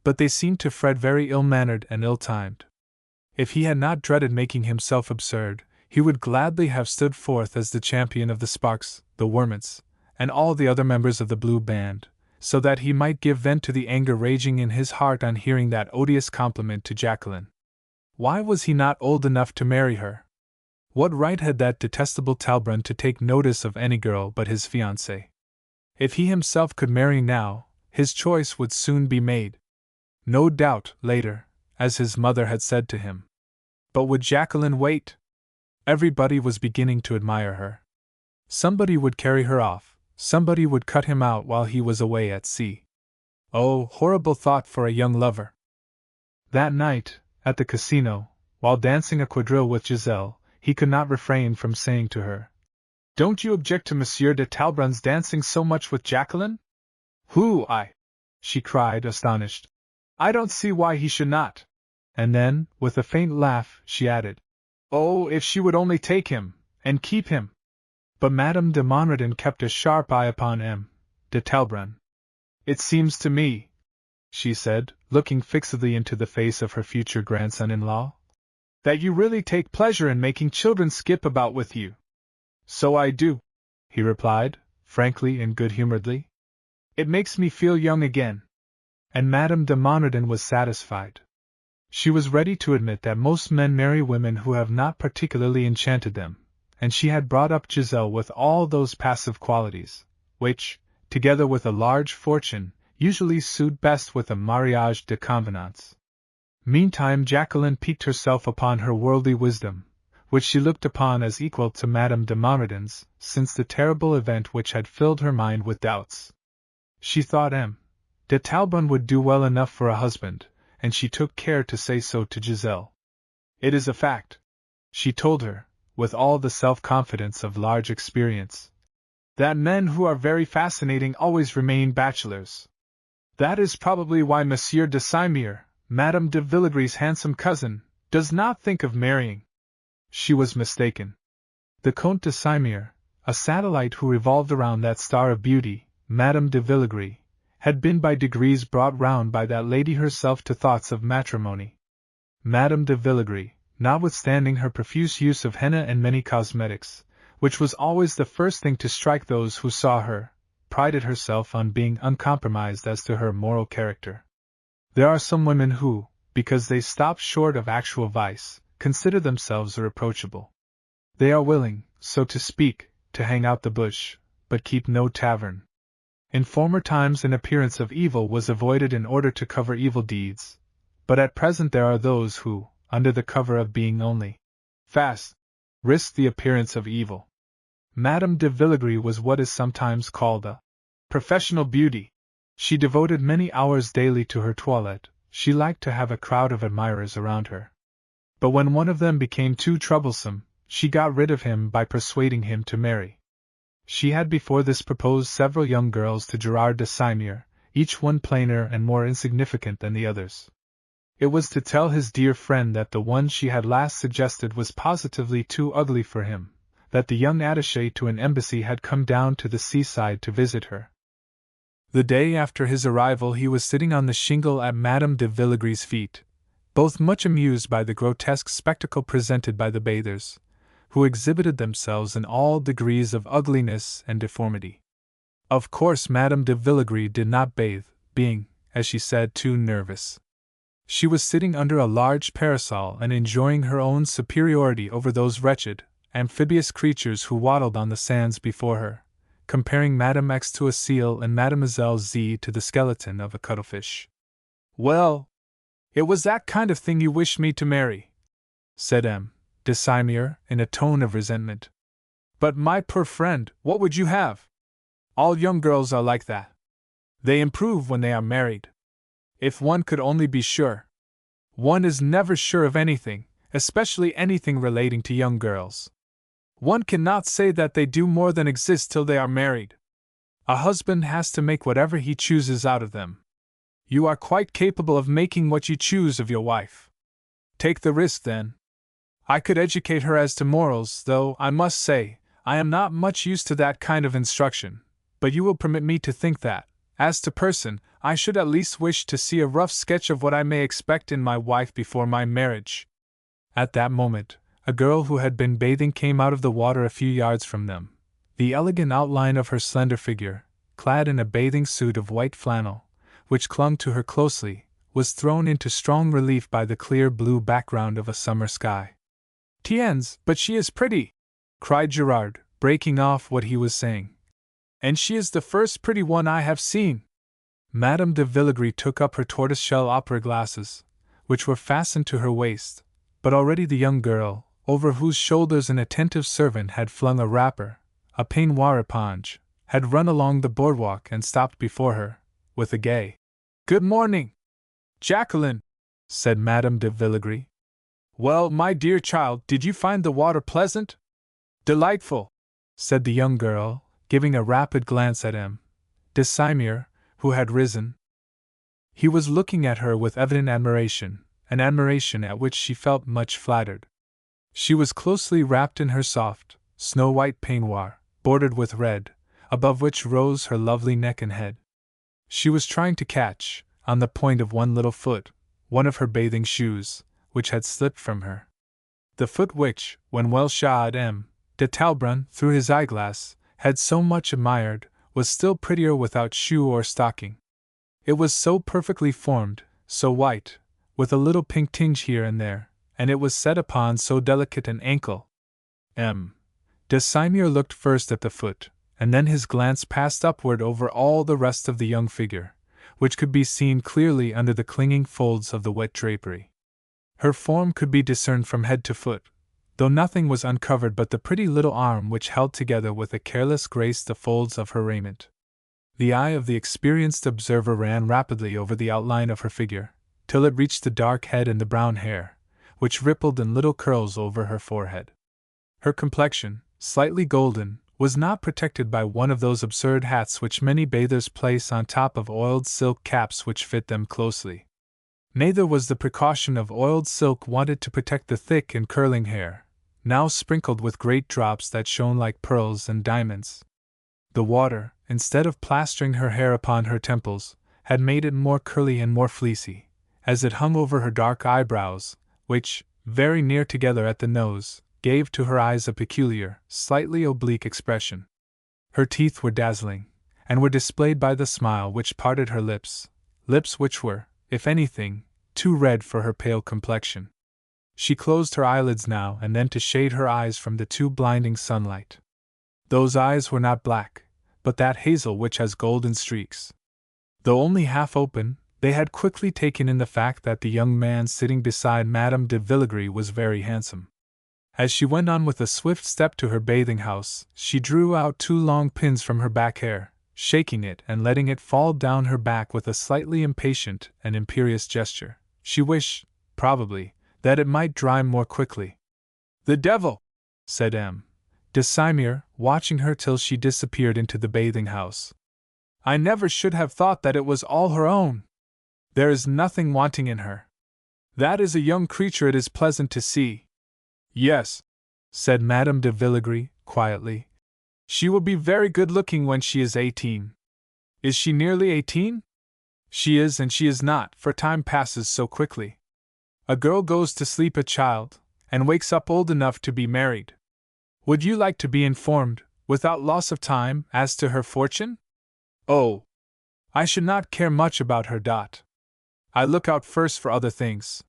But they seemed to Fred very ill-mannered and ill-timed. If he had not dreaded making himself absurd, he would gladly have stood forth as the champion of the Sparks, the Wormonts, and all the other members of the Blue Band, so that he might give vent to the anger raging in his heart on hearing that odious compliment to Jacqueline. Why was he not old enough to marry her? What right had that detestable Talbrun to take notice of any girl but his fiancée? If he himself could marry now, his choice would soon be made. No doubt, later, as his mother had said to him. But would Jacqueline wait? Everybody was beginning to admire her. Somebody would carry her off, somebody would cut him out while he was away at sea. Oh, horrible thought for a young lover! That night, at the casino, while dancing a quadrille with Giselle, he could not refrain from saying to her, "Don't you object to Monsieur de Talbrun's dancing so much with Jacqueline?" "Who, I?" she cried, astonished. "I don't see why he should not." And then, with a faint laugh, she added, "Oh, if she would only take him, and keep him!" But Madame de Monredon kept a sharp eye upon M. de Talbrun. "It seems to me," she said, looking fixedly into the face of her future grandson-in-law, "that you really take pleasure in making children skip about with you." "So I do," he replied, frankly and good-humoredly. "It makes me feel young again." And Madame de Monredon was satisfied. She was ready to admit that most men marry women who have not particularly enchanted them, and she had brought up Giselle with all those passive qualities, which, together with a large fortune, usually suit best with a mariage de convenance. Meantime Jacqueline piqued herself upon her worldly wisdom, which she looked upon as equal to Madame de Monredon's, since the terrible event which had filled her mind with doubts. She thought M. de Talbrun would do well enough for a husband, and she took care to say so to Giselle. "It is a fact," she told her, with all the self-confidence of large experience, "that men who are very fascinating always remain bachelors. That is probably why Monsieur de Simère, Madame de Villegre's handsome cousin, does not think of marrying." She was mistaken. The Comte de Simère, a satellite who revolved around that star of beauty, Madame de Villegre, had been by degrees brought round by that lady herself to thoughts of matrimony. Madame de Villegre, notwithstanding her profuse use of henna and many cosmetics, which was always the first thing to strike those who saw her, prided herself on being uncompromised as to her moral character. There are some women who, because they stop short of actual vice, consider themselves irreproachable. They are willing, so to speak, to hang out the bush, but keep no tavern. In former times an appearance of evil was avoided in order to cover evil deeds, but at present there are those who, under the cover of being only fast, risk the appearance of evil. Madame de Villegre was what is sometimes called a professional beauty. She devoted many hours daily to her toilette. She liked to have a crowd of admirers around her. But when one of them became too troublesome, she got rid of him by persuading him to marry. She had before this proposed several young girls to Gerard de Simère, each one plainer and more insignificant than the others. It was to tell his dear friend that the one she had last suggested was positively too ugly for him, that the young attaché to an embassy had come down to the seaside to visit her. The day after his arrival he was sitting on the shingle at Madame de Villegre's feet, both much amused by the grotesque spectacle presented by the bathers, who exhibited themselves in all degrees of ugliness and deformity. Of course Madame de Villegre did not bathe, being, as she said, too nervous. She was sitting under a large parasol and enjoying her own superiority over those wretched, amphibious creatures who waddled on the sands before her, comparing Madame X to a seal and Mademoiselle Z to the skeleton of a cuttlefish. "Well, it was that kind of thing you wished me to marry," said M. de Simère in a tone of resentment. "But my poor friend, what would you have? All young girls are like that. They improve when they are married. If one could only be sure. One is never sure of anything, especially anything relating to young girls. One cannot say that they do more than exist till they are married. A husband has to make whatever he chooses out of them. You are quite capable of making what you choose of your wife. Take the risk, then. I could educate her as to morals, though, I must say, I am not much used to that kind of instruction, but you will permit me to think that, as to person, I should at least wish to see a rough sketch of what I may expect in my wife before my marriage." At that moment, a girl who had been bathing came out of the water a few yards from them. The elegant outline of her slender figure, clad in a bathing suit of white flannel, which clung to her closely, was thrown into strong relief by the clear blue background of a summer sky. "Tiens, but she is pretty!" cried Gerard, breaking off what he was saying. "And she is the first pretty one I have seen." Madame de Villegris took up her tortoiseshell opera glasses, which were fastened to her waist, but already the young girl, over whose shoulders an attentive servant had flung a wrapper, a peignoir éponge, had run along the boardwalk and stopped before her, with a gay "Good morning, Jacqueline," said Madame de Villegris. "Well, my dear child, did you find the water pleasant?" "Delightful," said the young girl, giving a rapid glance at M. de Simir, who had risen. He was looking at her with evident admiration, an admiration at which she felt much flattered. She was closely wrapped in her soft, snow-white peignoir, bordered with red, above which rose her lovely neck and head. She was trying to catch, on the point of one little foot, one of her bathing shoes, which had slipped from her. The foot which, when well shod, M. de Talbrun, through his eyeglass, had so much admired, was still prettier without shoe or stocking. It was so perfectly formed, so white, with a little pink tinge here and there, and it was set upon so delicate an ankle. M. de Simir looked first at the foot, and then his glance passed upward over all the rest of the young figure, which could be seen clearly under the clinging folds of the wet drapery. Her form could be discerned from head to foot, though nothing was uncovered but the pretty little arm which held together with a careless grace the folds of her raiment. The eye of the experienced observer ran rapidly over the outline of her figure, till it reached the dark head and the brown hair, which rippled in little curls over her forehead. Her complexion, slightly golden, was not protected by one of those absurd hats which many bathers place on top of oiled silk caps which fit them closely. Neither was the precaution of oiled silk wanted to protect the thick and curling hair, now sprinkled with great drops that shone like pearls and diamonds. The water, instead of plastering her hair upon her temples, had made it more curly and more fleecy, as it hung over her dark eyebrows, which, very near together at the nose, gave to her eyes a peculiar, slightly oblique expression. Her teeth were dazzling, and were displayed by the smile which parted her lips, lips which were, if anything, too red for her pale complexion. She closed her eyelids now and then to shade her eyes from the too blinding sunlight. Those eyes were not black, but that hazel which has golden streaks. Though only half open, they had quickly taken in the fact that the young man sitting beside Madame de Villegris was very handsome. As she went on with a swift step to her bathing house, she drew out 2 long pins from her back hair, shaking it and letting it fall down her back with a slightly impatient and imperious gesture. She wished, probably, that it might dry more quickly. "The devil!" said M. de Simir, watching her till she disappeared into the bathing house. "I never should have thought that it was all her own. There is nothing wanting in her. That is a young creature it is pleasant to see." "Yes," said Madame de Villegris, quietly. "She will be very good-looking when she is 18. Is she nearly 18? She is and she is not, for time passes so quickly. A girl goes to sleep a child, and wakes up old enough to be married. Would you like to be informed, without loss of time, as to her fortune?" "Oh, I should not care much about her. I look out first for other things."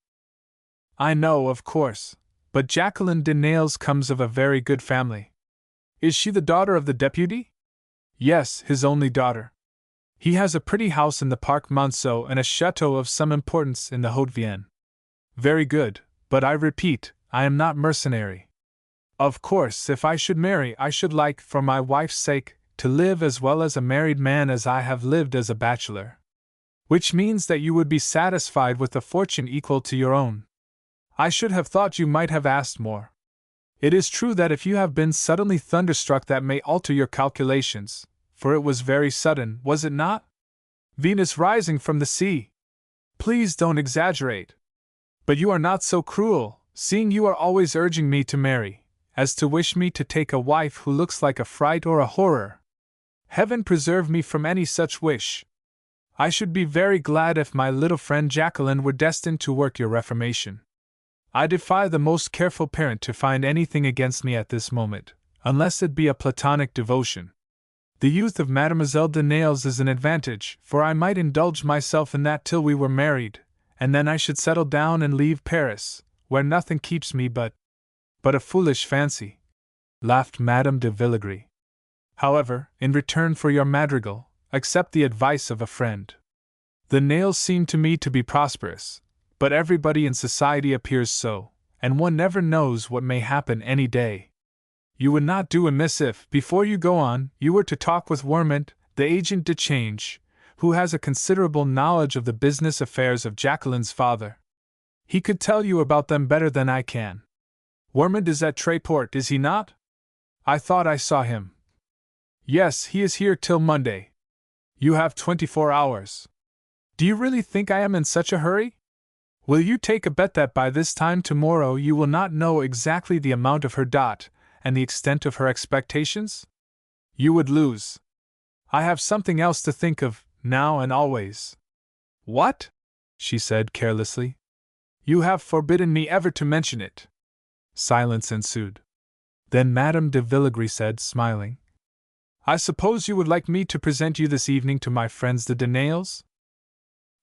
"I know, of course, but Jacqueline de Nales comes of a very good family. Is she the daughter of the deputy?" "Yes, his only daughter. He has a pretty house in the Parc Monceau and a chateau of some importance in the Haute-Vienne." "Very good, but I repeat, I am not mercenary. Of course, if I should marry, I should like, for my wife's sake, to live as well as a married man as I have lived as a bachelor. Which means that you would be satisfied with a fortune equal to your own. I should have thought you might have asked more. It is true that if you have been suddenly thunderstruck that may alter your calculations, for it was very sudden, was it not? Venus rising from the sea. Please don't exaggerate. But you are not so cruel, seeing you are always urging me to marry, as to wish me to take a wife who looks like a fright or a horror. Heaven preserve me from any such wish. I should be very glad if my little friend Jacqueline were destined to work your reformation. I defy the most careful parent to find anything against me at this moment, unless it be a platonic devotion. The youth of Mademoiselle de Nayles is an advantage, for I might indulge myself in that till we were married, and then I should settle down and leave Paris, where nothing keeps me but a foolish fancy," laughed Madame de Villegris. "However, in return for your madrigal, accept the advice of a friend. The Nayles seem to me to be prosperous, but everybody in society appears so, and one never knows what may happen any day. You would not do amiss if, before you go on, you were to talk with Wormant, the agent de change, who has a considerable knowledge of the business affairs of Jacqueline's father. He could tell you about them better than I can. Wormant is at Tréport, is he not? I thought I saw him." "Yes, he is here till Monday." "You have 24 hours. Do you really think I am in such a hurry? Will you take a bet that by this time tomorrow you will not know exactly the amount of her dot, and the extent of her expectations? You would lose. I have something else to think of, now and always." "What?" she said carelessly. "You have forbidden me ever to mention it." Silence ensued. Then Madame de Villegris said, smiling, "I suppose you would like me to present you this evening to my friends the de Nayles?"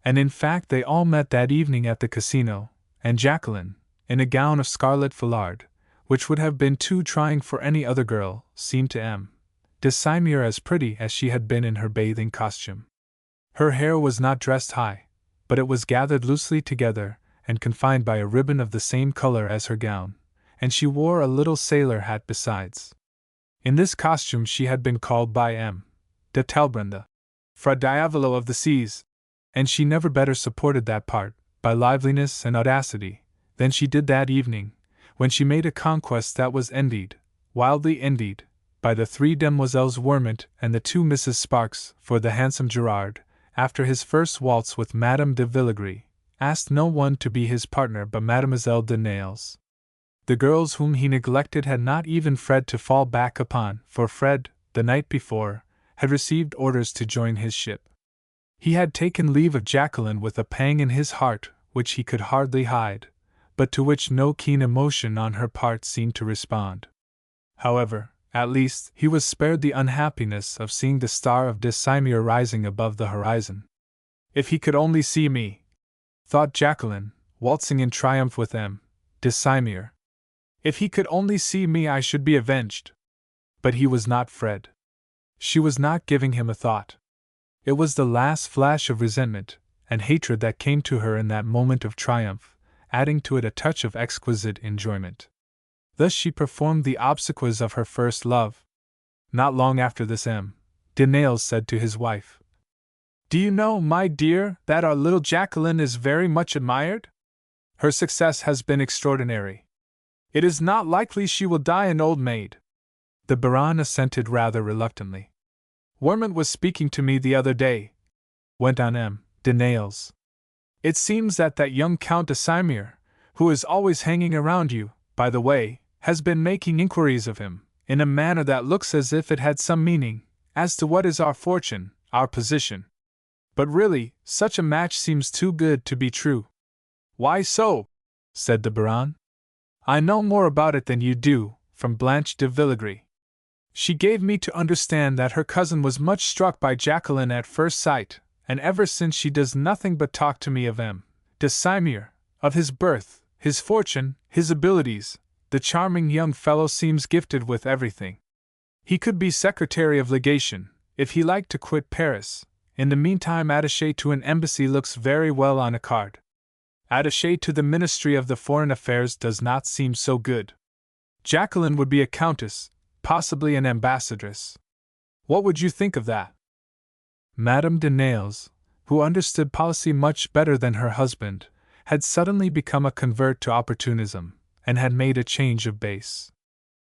And in fact they all met that evening at the casino, and Jacqueline, in a gown of scarlet foulard, which would have been too trying for any other girl, seemed to M. de Simure as pretty as she had been in her bathing costume. Her hair was not dressed high, but it was gathered loosely together and confined by a ribbon of the same color as her gown, and she wore a little sailor hat besides. In this costume she had been called by M. de Talleyrand the Fra Diavolo of the seas, and she never better supported that part, by liveliness and audacity, than she did that evening, when she made a conquest that was envied, wildly envied, by the 3 demoiselles Wormant and the 2 Misses Sparks, for the handsome Gerard, after his first waltz with Madame de Villegris, asked no one to be his partner but Mademoiselle de Nayles. The girls whom he neglected had not even Fred to fall back upon, for Fred, the night before, had received orders to join his ship. He had taken leave of Jacqueline with a pang in his heart which he could hardly hide, but to which no keen emotion on her part seemed to respond. However, at least, he was spared the unhappiness of seeing the star of de Simure rising above the horizon. "If he could only see me," thought Jacqueline, waltzing in triumph with M. de Simure. "If he could only see me I should be avenged." But he was not Fred. She was not giving him a thought. It was the last flash of resentment and hatred that came to her in that moment of triumph, adding to it a touch of exquisite enjoyment. Thus she performed the obsequies of her first love. Not long after this M. de Nayles said to his wife, "Do you know, my dear, that our little Jacqueline is very much admired? Her success has been extraordinary. It is not likely she will die an old maid." The Baron assented rather reluctantly. "Wormant was speaking to me the other day," went on M. de Nayles. "It seems that young Count de Simure, who is always hanging around you, by the way, has been making inquiries of him, in a manner that looks as if it had some meaning, as to what is our fortune, our position. But really, such a match seems too good to be true." "Why so?" said the Baron. "I know more about it than you do, from Blanche de Villegris. She gave me to understand that her cousin was much struck by Jacqueline at first sight, and ever since she does nothing but talk to me of M. de Simure, of his birth, his fortune, his abilities. The charming young fellow seems gifted with everything. He could be Secretary of Legation, if he liked to quit Paris. In the meantime, attaché to an embassy looks very well on a card. Attaché to the Ministry of the Foreign Affairs does not seem so good. Jacqueline would be a countess, possibly an ambassadress. What would you think of that?" Madame de Nayles, who understood policy much better than her husband, had suddenly become a convert to opportunism, and had made a change of base.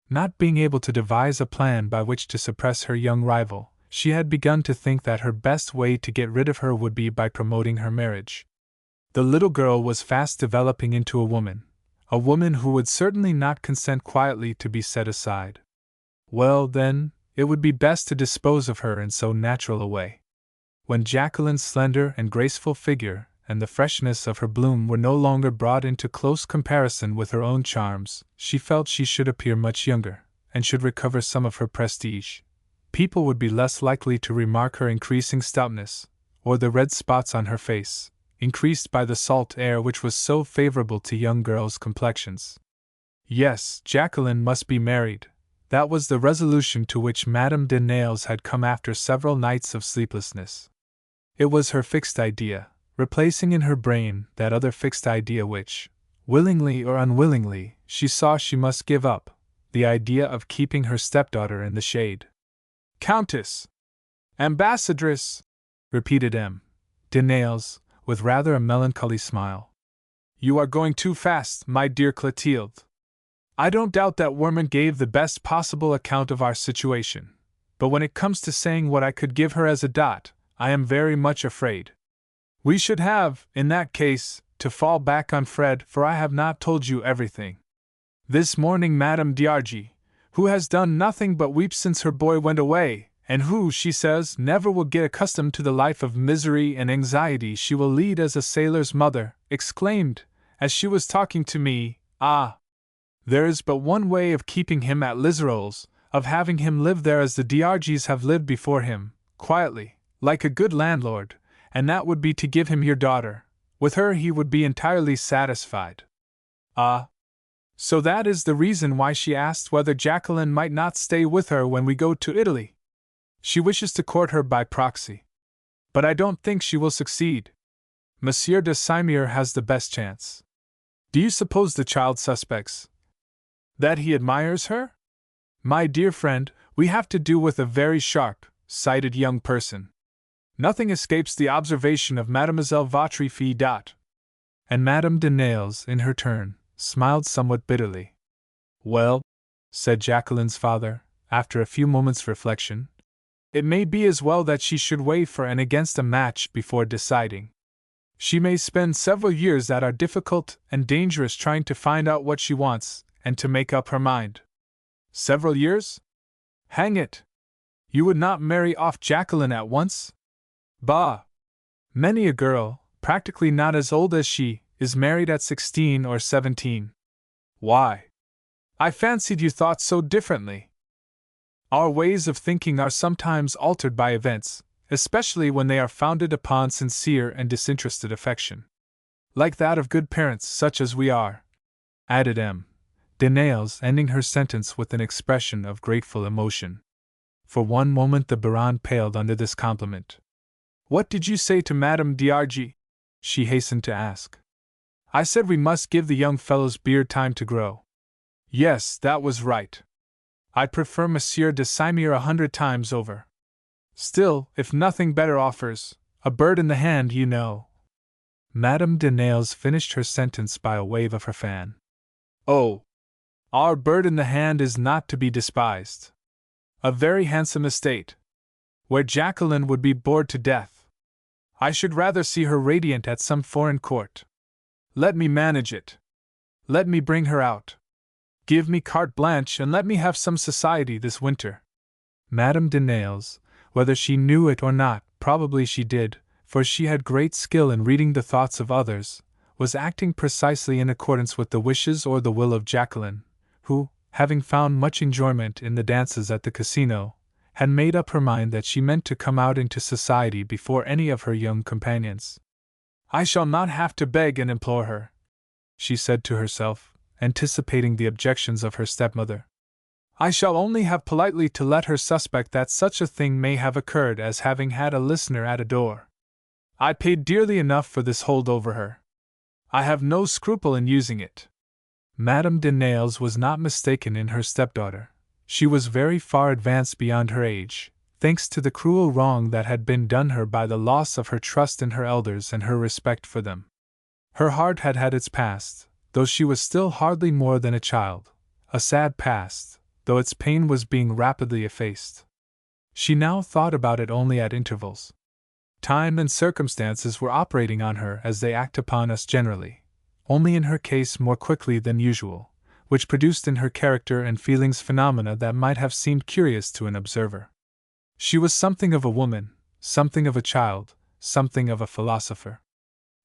Not being able to devise a plan by which to suppress her young rival, she had begun to think that her best way to get rid of her would be by promoting her marriage. The little girl was fast developing into a woman who would certainly not consent quietly to be set aside. Well, then, it would be best to dispose of her in so natural a way. When Jacqueline's slender and graceful figure and the freshness of her bloom were no longer brought into close comparison with her own charms, she felt she should appear much younger, and should recover some of her prestige. people would be less likely to remark her increasing stoutness, or the red spots on her face, increased by the salt air which was so favorable to young girls' complexions. Yes, Jacqueline must be married. That was the resolution to which Madame de Nayles had come after several nights of sleeplessness. It was her fixed idea, replacing in her brain that other fixed idea which, willingly or unwillingly, she saw she must give up, the idea of keeping her stepdaughter in the shade. Countess! Ambassadress! Repeated M. de Nayles, with rather a melancholy smile. You are going too fast, my dear Clotilde. I don't doubt that Woman gave the best possible account of our situation, but when it comes to saying what I could give her as a dot, I am very much afraid. We should have, in that case, to fall back on Fred, for I have not told you everything. This morning Madame d'Argy, who has done nothing but weep since her boy went away, and who, she says, never will get accustomed to the life of misery and anxiety she will lead as a sailor's mother, exclaimed, as she was talking to me, "Ah! There is but one way of keeping him at Liserolles, of having him live there as the d'Argys have lived before him, quietly, like a good landlord, and that would be to give him your daughter. With her he would be entirely satisfied." Ah! So that is the reason why she asked whether Jacqueline might not stay with her when we go to Italy. She wishes to court her by proxy. But I don't think she will succeed. Monsieur de Saumur has the best chance. Do you suppose the child suspects that he admires her? My dear friend, we have to do with a very sharp-sighted young person. Nothing escapes the observation of Mademoiselle votre fille dot. And Madame de Nayles, in her turn, smiled somewhat bitterly. Well, said Jacqueline's father, after a few moments' reflection, it may be as well that she should weigh for and against a match before deciding. She may spend several years that are difficult and dangerous trying to find out what she wants, and to make up her mind. Several years? Hang it! You would not marry off Jacqueline at once? Bah! Many a girl, practically not as old as she, is married at 16 or 17. Why? I fancied you thought so differently. Our ways of thinking are sometimes altered by events, especially when they are founded upon sincere and disinterested affection. Like that of good parents such as we are, added M. de Nayles, ending her sentence with an expression of grateful emotion. For one moment the Baronne paled under this compliment. What did you say to Madame d'Argy? She hastened to ask. I said we must give the young fellow's beard time to grow. Yes, that was right. I prefer Monsieur de Saumur 100 times over. Still, if nothing better offers, a bird in the hand, you know. Madame de Nayles finished her sentence by a wave of her fan. Oh! Our bird in the hand is not to be despised. A very handsome estate, where Jacqueline would be bored to death. I should rather see her radiant at some foreign court. Let me manage it. Let me bring her out. Give me carte blanche and let me have some society this winter. Madame de Nayles, whether she knew it or not, probably she did, for she had great skill in reading the thoughts of others, was acting precisely in accordance with the wishes or the will of Jacqueline, who, having found much enjoyment in the dances at the casino, had made up her mind that she meant to come out into society before any of her young companions. I shall not have to beg and implore her, she said to herself, anticipating the objections of her stepmother. I shall only have politely to let her suspect that such a thing may have occurred as having had a listener at a door. I paid dearly enough for this hold over her. I have no scruple in using it. Madame de Nayles was not mistaken in her stepdaughter. She was very far advanced beyond her age, thanks to the cruel wrong that had been done her by the loss of her trust in her elders and her respect for them. Her heart had had its past, though she was still hardly more than a child, a sad past, though its pain was being rapidly effaced. She now thought about it only at intervals. Time and circumstances were operating on her as they act upon us generally, only in her case more quickly than usual, which produced in her character and feelings phenomena that might have seemed curious to an observer. She was something of a woman, something of a child, something of a philosopher.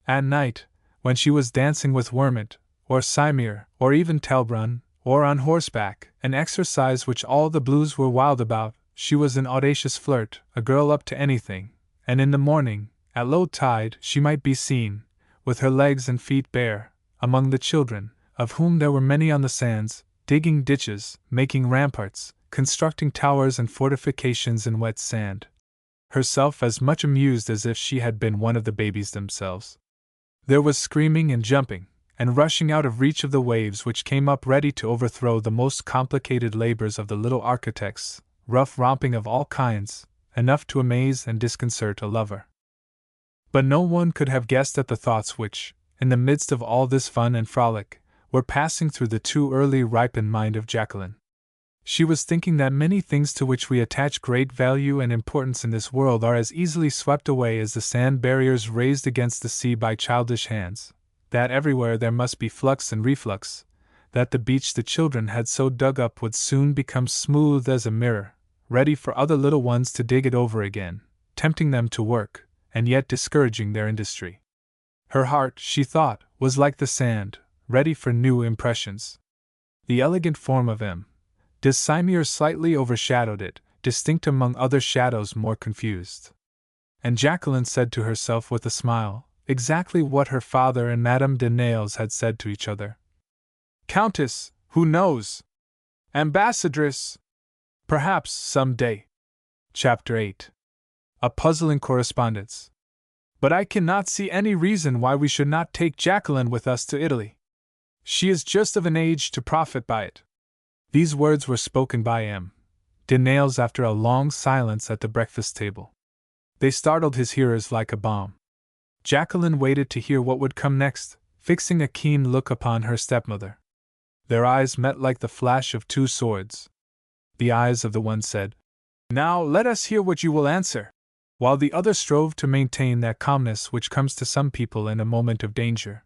At night, when she was dancing with Wermont, or Saumur, or even Talbrun, or on horseback, an exercise which all the Blues were wild about, she was an audacious flirt, a girl up to anything, and in the morning, at low tide, she might be seen, with her legs and feet bare, among the children, of whom there were many on the sands, digging ditches, making ramparts, constructing towers and fortifications in wet sand, herself as much amused as if she had been one of the babies themselves. There was screaming and jumping, and rushing out of reach of the waves which came up ready to overthrow the most complicated labors of the little architects, rough romping of all kinds, enough to amaze and disconcert a lover. But no one could have guessed at the thoughts which, in the midst of all this fun and frolic, were passing through the too early ripened mind of Jacqueline. She was thinking that many things to which we attach great value and importance in this world are as easily swept away as the sand barriers raised against the sea by childish hands, that everywhere there must be flux and reflux, that the beach the children had so dug up would soon become smooth as a mirror, ready for other little ones to dig it over again, tempting them to work, and yet discouraging their industry. Her heart, she thought, was like the sand, ready for new impressions. The elegant form of M. de Simier slightly overshadowed it, distinct among other shadows more confused. And Jacqueline said to herself with a smile, exactly what her father and Madame de Nayles had said to each other. Countess, who knows? Ambassadress! Perhaps some day. Chapter 8. A puzzling correspondence. But I cannot see any reason why we should not take Jacqueline with us to Italy. She is just of an age to profit by it. These words were spoken by M. de Nayles after a long silence at the breakfast table. They startled his hearers like a bomb. Jacqueline waited to hear what would come next, fixing a keen look upon her stepmother. Their eyes met like the flash of two swords. The eyes of the one said, "Now let us hear what you will answer," while the other strove to maintain that calmness which comes to some people in a moment of danger.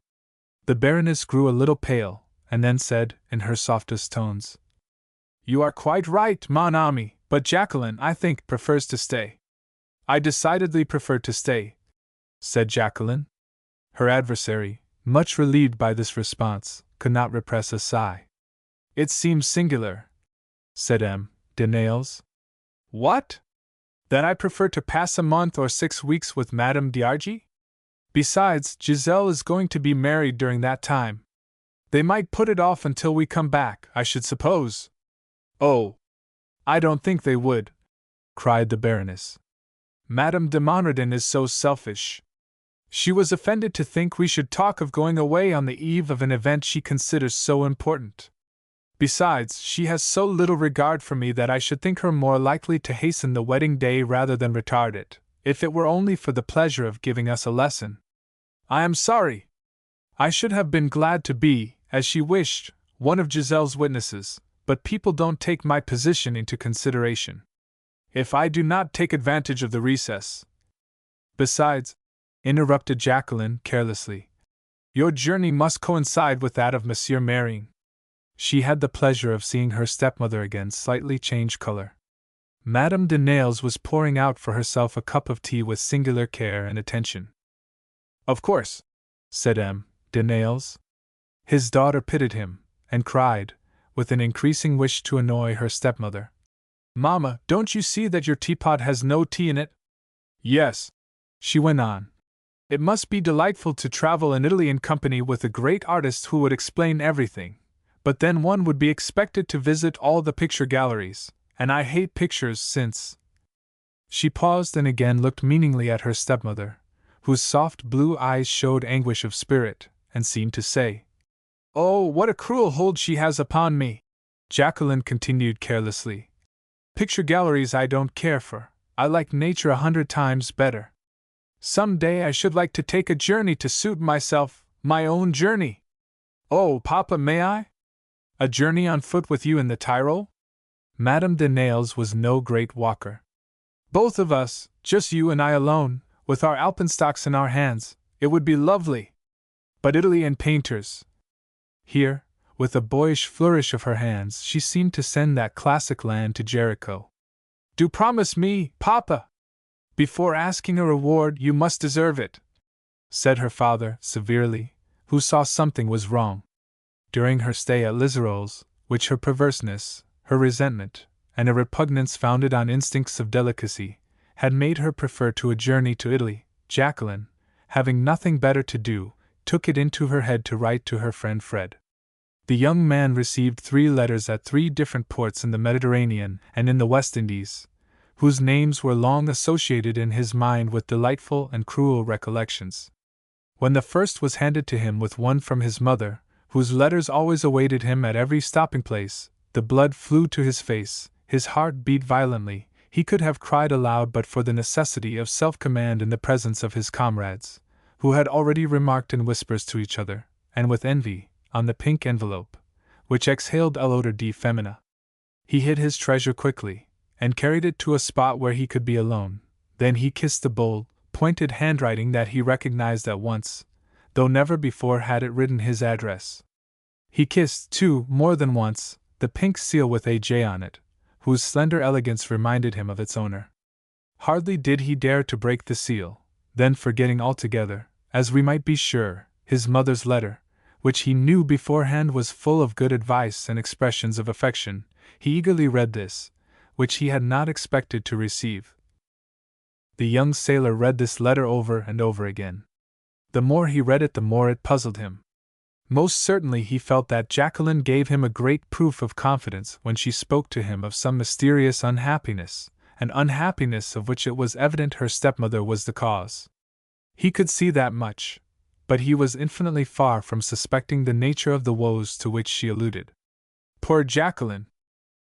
The Baroness grew a little pale, and then said, in her softest tones, "You are quite right, mon ami, but Jacqueline, I think, prefers to stay." "I decidedly prefer to stay," said Jacqueline. Her adversary, much relieved by this response, could not repress a sigh. "It seems singular," said M. de Nayles. "What? That I prefer to pass a month or 6 weeks with Madame d'Argy? Besides, Giselle is going to be married during that time. They might put it off until we come back, I should suppose." "Oh, I don't think they would," cried the Baroness. "Madame de Monredon is so selfish. She was offended to think we should talk of going away on the eve of an event she considers so important. Besides, she has so little regard for me that I should think her more likely to hasten the wedding day rather than retard it, if it were only for the pleasure of giving us a lesson. I am sorry. I should have been glad to be, as she wished, one of Giselle's witnesses, but people don't take my position into consideration. If I do not take advantage of the recess. Besides," interrupted Jacqueline carelessly, "your journey must coincide with that of Monsieur Marine." She had the pleasure of seeing her stepmother again slightly change color. Madame de Nayles was pouring out for herself a cup of tea with singular care and attention. "Of course," said M. de Nayles. His daughter pitied him, and cried, with an increasing wish to annoy her stepmother, "Mamma, don't you see that your teapot has no tea in it?" "Yes," she went on. "It must be delightful to travel in Italy in company with a great artist who would explain everything, but then one would be expected to visit all the picture galleries, and I hate pictures since—" She paused and again looked meaningly at her stepmother, whose soft blue eyes showed anguish of spirit, and seemed to say, "Oh, what a cruel hold she has upon me!" Jacqueline continued carelessly, "Picture galleries I don't care for, I like nature 100 times better. Some day I should like to take a journey to suit myself, my own journey. Oh, Papa, may I? A journey on foot with you in the Tyrol?" Madame de Nayles was no great walker. "Both of us, just you and I alone, with our alpenstocks in our hands, it would be lovely. But Italy and painters." Here, with a boyish flourish of her hands, she seemed to send that classic land to Jericho. "Do promise me, Papa! Before asking a reward, you must deserve it," said her father, severely, who saw something was wrong. During her stay at Lizero's, which her perverseness, her resentment, and a repugnance founded on instincts of delicacy, had made her prefer to a journey to Italy. Jacqueline, having nothing better to do, took it into her head to write to her friend Fred. The young man received 3 letters at 3 different ports in the Mediterranean and in the West Indies, whose names were long associated in his mind with delightful and cruel recollections. When the first was handed to him with one from his mother, whose letters always awaited him at every stopping-place, the blood flew to his face, his heart beat violently, he could have cried aloud but for the necessity of self-command in the presence of his comrades, who had already remarked in whispers to each other, and with envy, on the pink envelope, which exhaled l'odeur de femina. He hid his treasure quickly, and carried it to a spot where he could be alone. Then he kissed the bold, pointed handwriting that he recognized at once, though never before had it written his address. He kissed, too, more than once, the pink seal with A.J. on it, whose slender elegance reminded him of its owner. Hardly did he dare to break the seal, then forgetting altogether, as we might be sure, his mother's letter, which he knew beforehand was full of good advice and expressions of affection, he eagerly read this, which he had not expected to receive. The young sailor read this letter over and over again. The more he read it, the more it puzzled him. Most certainly he felt that Jacqueline gave him a great proof of confidence when she spoke to him of some mysterious unhappiness, an unhappiness of which it was evident her stepmother was the cause. He could see that much, but he was infinitely far from suspecting the nature of the woes to which she alluded. Poor Jacqueline!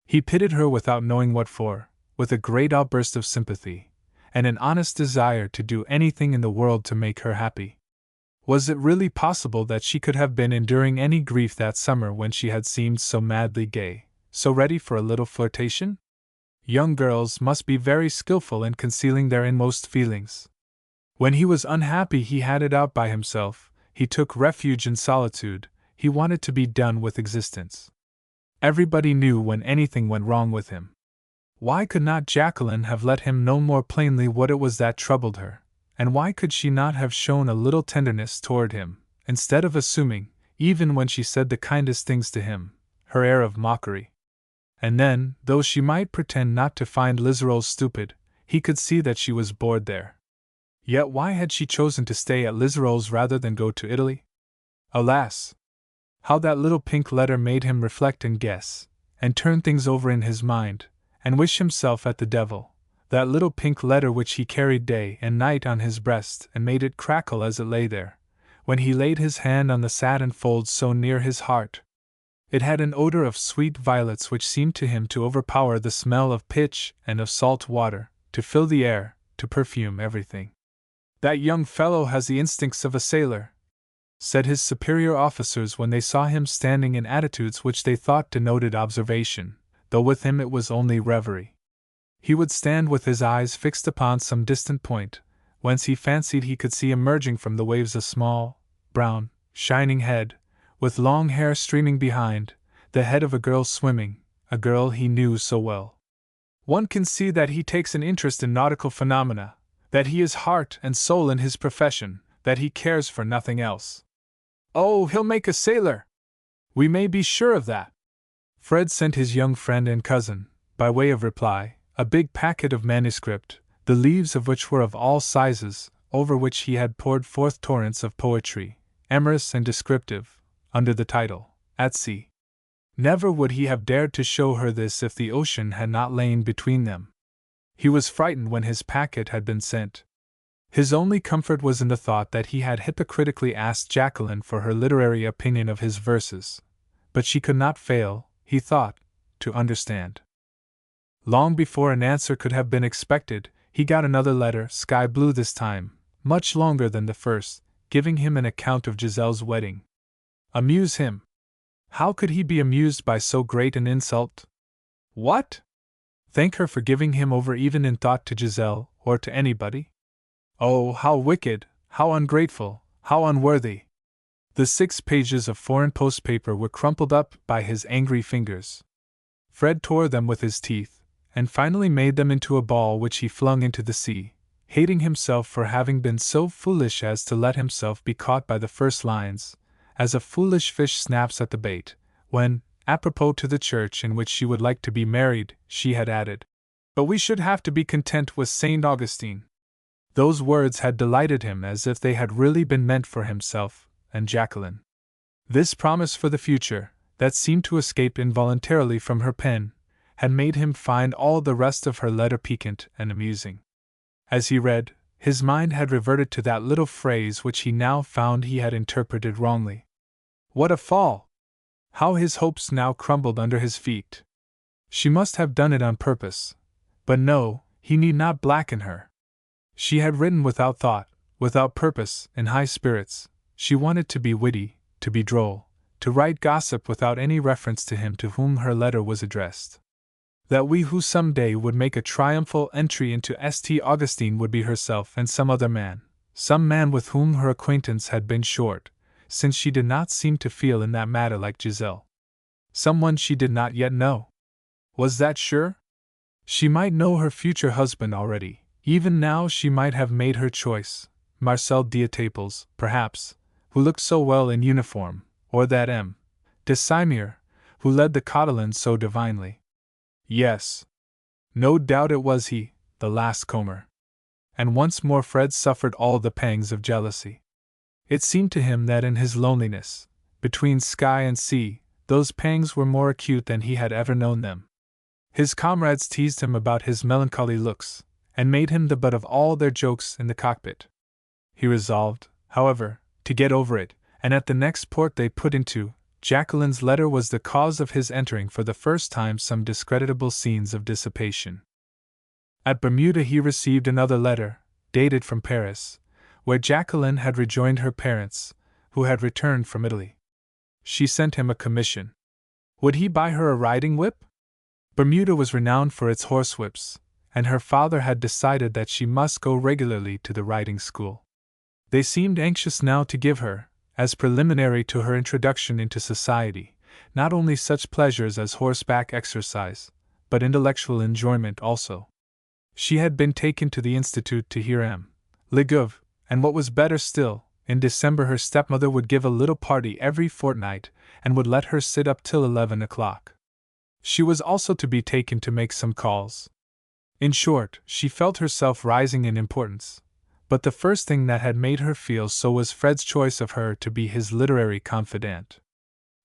He pitied her without knowing what for, with a great outburst of sympathy, and an honest desire to do anything in the world to make her happy. Was it really possible that she could have been enduring any grief that summer when she had seemed so madly gay, so ready for a little flirtation? Young girls must be very skillful in concealing their inmost feelings. When he was unhappy he had it out by himself, he took refuge in solitude, he wanted to be done with existence. Everybody knew when anything went wrong with him. Why could not Jacqueline have let him know more plainly what it was that troubled her, and why could she not have shown a little tenderness toward him, instead of assuming, even when she said the kindest things to him, her air of mockery? And then, though she might pretend not to find Liserolles stupid, he could see that she was bored there. Yet why had she chosen to stay at Liserolles rather than go to Italy? Alas! How that little pink letter made him reflect and guess, and turn things over in his mind, and wish himself at the devil, that little pink letter which he carried day and night on his breast and made it crackle as it lay there, when he laid his hand on the satin folds so near his heart. It had an odor of sweet violets which seemed to him to overpower the smell of pitch and of salt water, to fill the air, to perfume everything. "That young fellow has the instincts of a sailor," said his superior officers when they saw him standing in attitudes which they thought denoted observation, though with him it was only reverie. He would stand with his eyes fixed upon some distant point, whence he fancied he could see emerging from the waves a small, brown, shining head, with long hair streaming behind, the head of a girl swimming, a girl he knew so well. One can see that he takes an interest in nautical phenomena, that he is heart and soul in his profession, that he cares for nothing else. "Oh, he'll make a sailor! We may be sure of that." Fred sent his young friend and cousin, by way of reply, a big packet of manuscript, the leaves of which were of all sizes, over which he had poured forth torrents of poetry, amorous and descriptive, under the title, At Sea. Never would he have dared to show her this if the ocean had not lain between them. He was frightened when his packet had been sent. His only comfort was in the thought that he had hypocritically asked Jacqueline for her literary opinion of his verses, but she could not fail, he thought, to understand. Long before an answer could have been expected, he got another letter, sky blue this time, much longer than the first, giving him an account of Giselle's wedding. Amuse him? How could he be amused by so great an insult? What? Thank her for giving him over even in thought to Giselle, or to anybody? Oh, how wicked, how ungrateful, how unworthy! The 6 pages of foreign post paper were crumpled up by his angry fingers. Fred tore them with his teeth, and finally made them into a ball which he flung into the sea, hating himself for having been so foolish as to let himself be caught by the first lines, as a foolish fish snaps at the bait, when, apropos to the church in which she would like to be married, she had added, "But we should have to be content with St. Augustine." Those words had delighted him as if they had really been meant for himself and Jacqueline. This promise for the future, that seemed to escape involuntarily from her pen, had made him find all the rest of her letter piquant and amusing. As he read, his mind had reverted to that little phrase which he now found he had interpreted wrongly. What a fall! How his hopes now crumbled under his feet! She must have done it on purpose. But no, he need not blacken her. She had written without thought, without purpose, in high spirits. She wanted to be witty, to be droll, to write gossip without any reference to him to whom her letter was addressed. That we who some day would make a triumphal entry into St. Augustine would be herself and some other man, some man with whom her acquaintance had been short, since she did not seem to feel in that matter like Giselle. Someone she did not yet know. Was that sure? She might know her future husband already. Even now she might have made her choice, Marcel Dietaples, perhaps, who looked so well in uniform, or that M. de Simir, who led the Catalans so divinely. Yes. No doubt it was he, the last comer. And once more Fred suffered all the pangs of jealousy. It seemed to him that in his loneliness, between sky and sea, those pangs were more acute than he had ever known them. His comrades teased him about his melancholy looks, and made him the butt of all their jokes in the cockpit. He resolved, however, to get over it, and at the next port they put into, Jacqueline's letter was the cause of his entering for the first time some discreditable scenes of dissipation. At Bermuda he received another letter, dated from Paris, where Jacqueline had rejoined her parents, who had returned from Italy. She sent him a commission. Would he buy her a riding whip? Bermuda was renowned for its horsewhips, and her father had decided that she must go regularly to the riding school. They seemed anxious now to give her, as preliminary to her introduction into society, not only such pleasures as horseback exercise, but intellectual enjoyment also. She had been taken to the Institute to hear M. Legouv, and what was better still, in December her stepmother would give a little party every fortnight, and would let her sit up till 11 o'clock. She was also to be taken to make some calls. In short, she felt herself rising in importance. But the first thing that had made her feel so was Fred's choice of her to be his literary confidant.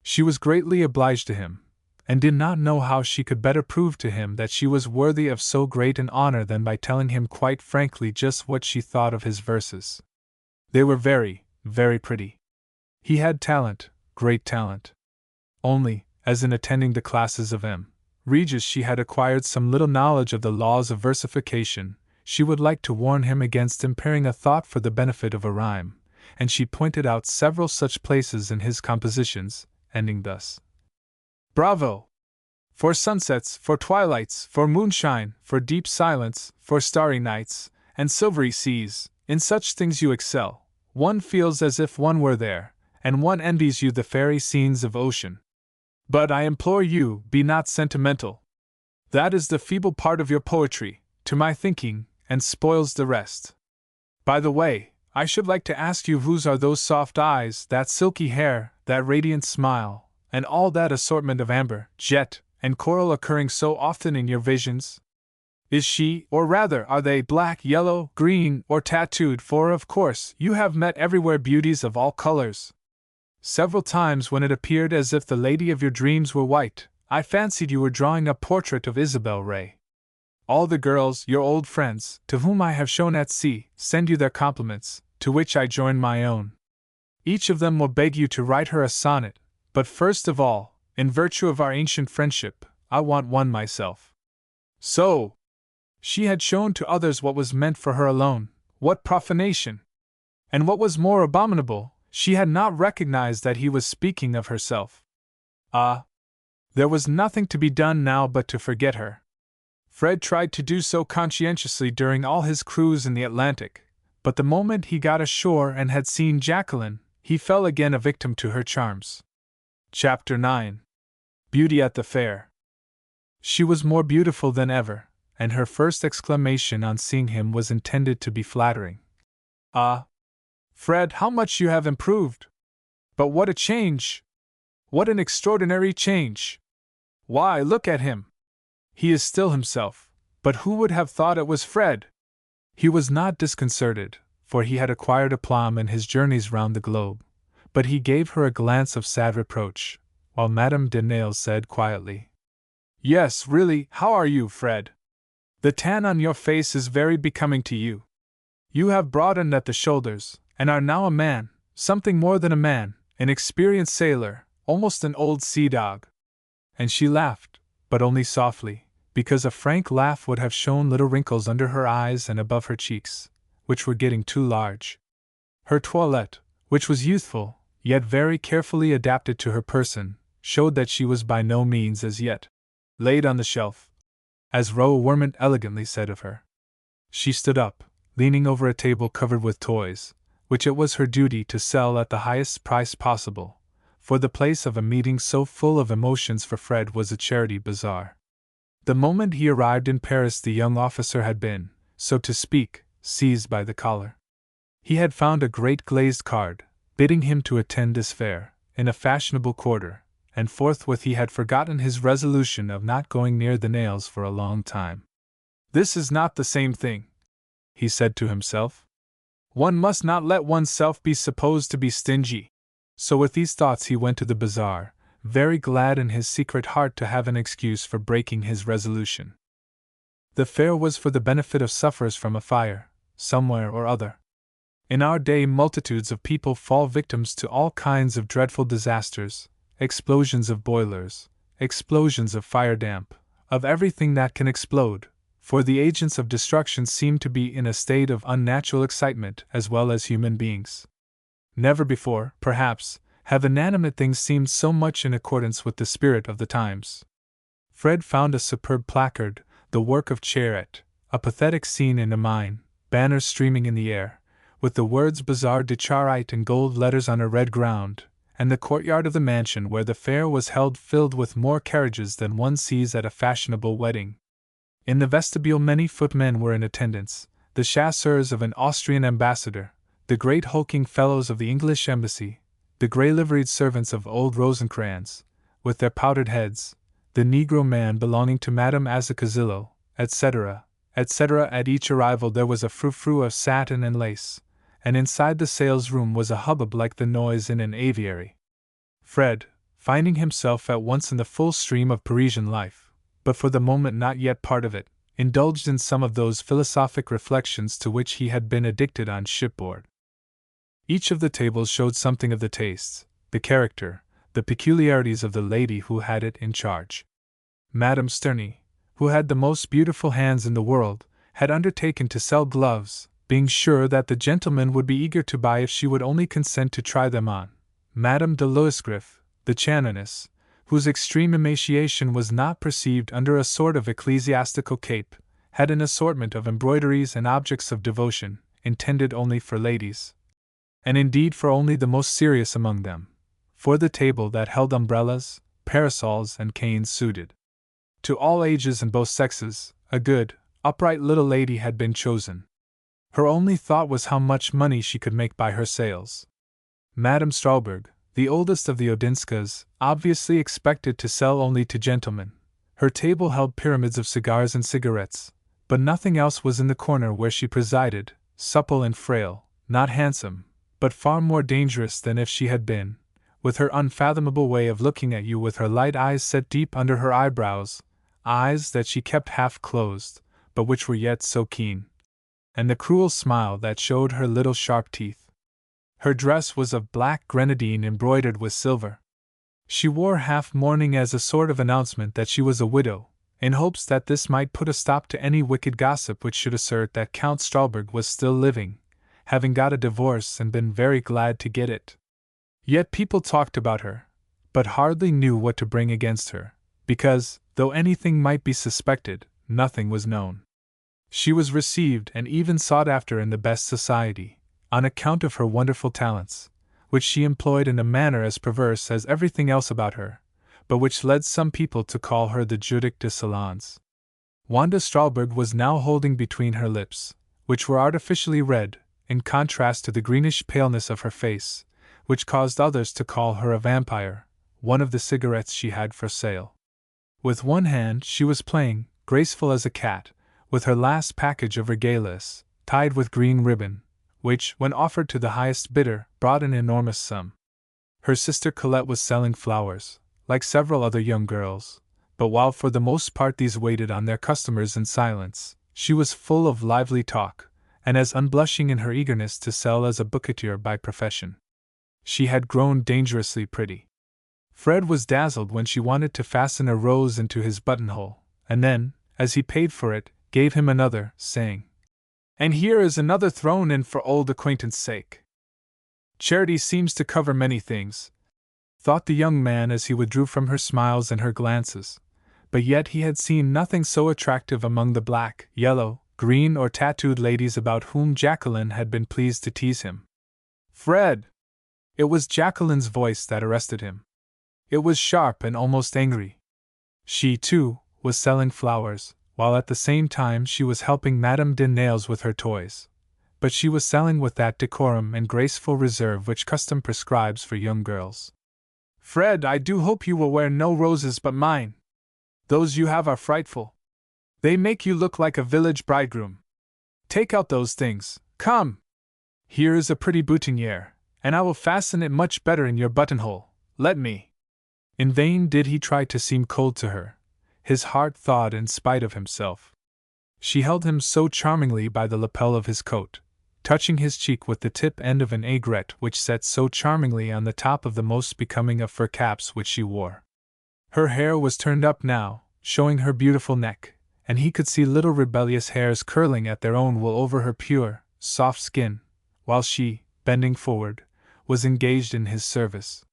She was greatly obliged to him, and did not know how she could better prove to him that she was worthy of so great an honor than by telling him quite frankly just what she thought of his verses. They were very, very pretty. He had talent, great talent. Only, as in attending the classes of M. Regis she had acquired some little knowledge of the laws of versification, she would like to warn him against impairing a thought for the benefit of a rhyme, and she pointed out several such places in his compositions, ending thus: Bravo! For sunsets, for twilights, for moonshine, for deep silence, for starry nights, and silvery seas, in such things you excel. One feels as if one were there, and one envies you the fairy scenes of ocean. But I implore you, be not sentimental. That is the feeble part of your poetry, to my thinking, and spoils the rest. By the way, I should like to ask you whose are those soft eyes, that silky hair, that radiant smile, and all that assortment of amber, jet, and coral occurring so often in your visions? Is she, or rather, are they black, yellow, green, or tattooed? For, of course, you have met everywhere beauties of all colors. Several times when it appeared as if the lady of your dreams were white, I fancied you were drawing a portrait of Isabel Ray. All the girls, your old friends, to whom I have shown at sea, send you their compliments, to which I join my own. Each of them will beg you to write her a sonnet, but first of all, in virtue of our ancient friendship, I want one myself. So! She had shown to others what was meant for her alone. What profanation! And what was more abominable, she had not recognized that he was speaking of herself. Ah! There was nothing to be done now but to forget her. Fred tried to do so conscientiously during all his cruise in the Atlantic, but the moment he got ashore and had seen Jacqueline, he fell again a victim to her charms. Chapter 9. Beauty at the Fair. She was more beautiful than ever, and her first exclamation on seeing him was intended to be flattering. Ah! Fred, how much you have improved! But what a change! What an extraordinary change! Why, look at him! He is still himself, but who would have thought it was Fred? He was not disconcerted, for he had acquired aplomb in his journeys round the globe, but he gave her a glance of sad reproach, while Madame de Nayles said quietly, "Yes, really, how are you, Fred? The tan on your face is very becoming to you. You have broadened at the shoulders, and are now a man, something more than a man, an experienced sailor, almost an old sea dog." And she laughed, but only softly, because a frank laugh would have shown little wrinkles under her eyes and above her cheeks, which were getting too large. Her toilette, which was youthful, yet very carefully adapted to her person, showed that she was by no means as yet laid on the shelf, as Roe Wermont elegantly said of her. She stood up, leaning over a table covered with toys, which it was her duty to sell at the highest price possible, for the place of a meeting so full of emotions for Fred was a charity bazaar. The moment he arrived in Paris, the young officer had been, so to speak, seized by the collar. He had found a great glazed card, bidding him to attend this fair, in a fashionable quarter, and forthwith he had forgotten his resolution of not going near the nails for a long time. "This is not the same thing," he said to himself. "One must not let oneself be supposed to be stingy." So with these thoughts he went to the bazaar, very glad in his secret heart to have an excuse for breaking his resolution. The fair was for the benefit of sufferers from a fire, somewhere or other. In our day multitudes of people fall victims to all kinds of dreadful disasters, explosions of boilers, explosions of fire damp, of everything that can explode, for the agents of destruction seem to be in a state of unnatural excitement as well as human beings. Never before, perhaps, have inanimate things seemed so much in accordance with the spirit of the times. Fred found a superb placard, the work of Charette, a pathetic scene in a mine, banners streaming in the air, with the words Bazaar de Charite in gold letters on a red ground, and the courtyard of the mansion where the fair was held filled with more carriages than one sees at a fashionable wedding. In the vestibule many footmen were in attendance, the chasseurs of an Austrian ambassador, the great hulking fellows of the English embassy, the grey-liveried servants of old Rosencrantz, with their powdered heads, the Negro man belonging to Madame Azacazillo, etc., etc. At each arrival there was a frou-frou of satin and lace, and inside the sales-room was a hubbub like the noise in an aviary. Fred, finding himself at once in the full stream of Parisian life, but for the moment not yet part of it, indulged in some of those philosophic reflections to which he had been addicted on shipboard. Each of the tables showed something of the tastes, the character, the peculiarities of the lady who had it in charge. Madame Sterney, who had the most beautiful hands in the world, had undertaken to sell gloves, being sure that the gentleman would be eager to buy if she would only consent to try them on. Madame de Loisgriffe, the Chanoness, whose extreme emaciation was not perceived under a sort of ecclesiastical cape, had an assortment of embroideries and objects of devotion, intended only for ladies, and indeed for only the most serious among them, for the table that held umbrellas, parasols, and canes suited to all ages and both sexes, a good, upright little lady had been chosen. Her only thought was how much money she could make by her sales. Madame Strawberg, the oldest of the Odinskas, obviously expected to sell only to gentlemen. Her table held pyramids of cigars and cigarettes, but nothing else was in the corner where she presided, supple and frail, not handsome, but far more dangerous than if she had been, with her unfathomable way of looking at you with her light eyes set deep under her eyebrows, eyes that she kept half closed, but which were yet so keen, and the cruel smile that showed her little sharp teeth. Her dress was of black grenadine embroidered with silver. She wore half mourning as a sort of announcement that she was a widow, in hopes that this might put a stop to any wicked gossip which should assert that Count Strawberg was still living, having got a divorce and been very glad to get it. Yet people talked about her, but hardly knew what to bring against her, because, though anything might be suspected, nothing was known. She was received and even sought after in the best society, on account of her wonderful talents, which she employed in a manner as perverse as everything else about her, but which led some people to call her the Judic de Salons. Wanda Strawberg was now holding between her lips, which were artificially red, in contrast to the greenish paleness of her face, which caused others to call her a vampire, one of the cigarettes she had for sale. With one hand she was playing, graceful as a cat, with her last package of regalias, tied with green ribbon, which, when offered to the highest bidder, brought an enormous sum. Her sister Colette was selling flowers, like several other young girls, but while for the most part these waited on their customers in silence, she was full of lively talk, and as unblushing in her eagerness to sell as a bouquetier by profession. She had grown dangerously pretty. Fred was dazzled when she wanted to fasten a rose into his buttonhole, and then, as he paid for it, gave him another, saying, "And here is another thrown in for old acquaintance' sake." Charity seems to cover many things, thought the young man as he withdrew from her smiles and her glances, but yet he had seen nothing so attractive among the black, yellow, green or tattooed ladies about whom Jacqueline had been pleased to tease him. "Fred!" It was Jacqueline's voice that arrested him. It was sharp and almost angry. She, too, was selling flowers, while at the same time she was helping Madame de Nails with her toys. But she was selling with that decorum and graceful reserve which custom prescribes for young girls. "Fred, I do hope you will wear no roses but mine. Those you have are frightful. They make you look like a village bridegroom. Take out those things, come! Here is a pretty boutonniere, and I will fasten it much better in your buttonhole. Let me." In vain did he try to seem cold to her. His heart thawed in spite of himself. She held him so charmingly by the lapel of his coat, touching his cheek with the tip end of an aigrette which set so charmingly on the top of the most becoming of fur caps which she wore. Her hair was turned up now, showing her beautiful neck, and he could see little rebellious hairs curling at their own wool over her pure, soft skin, while she, bending forward, was engaged in his service.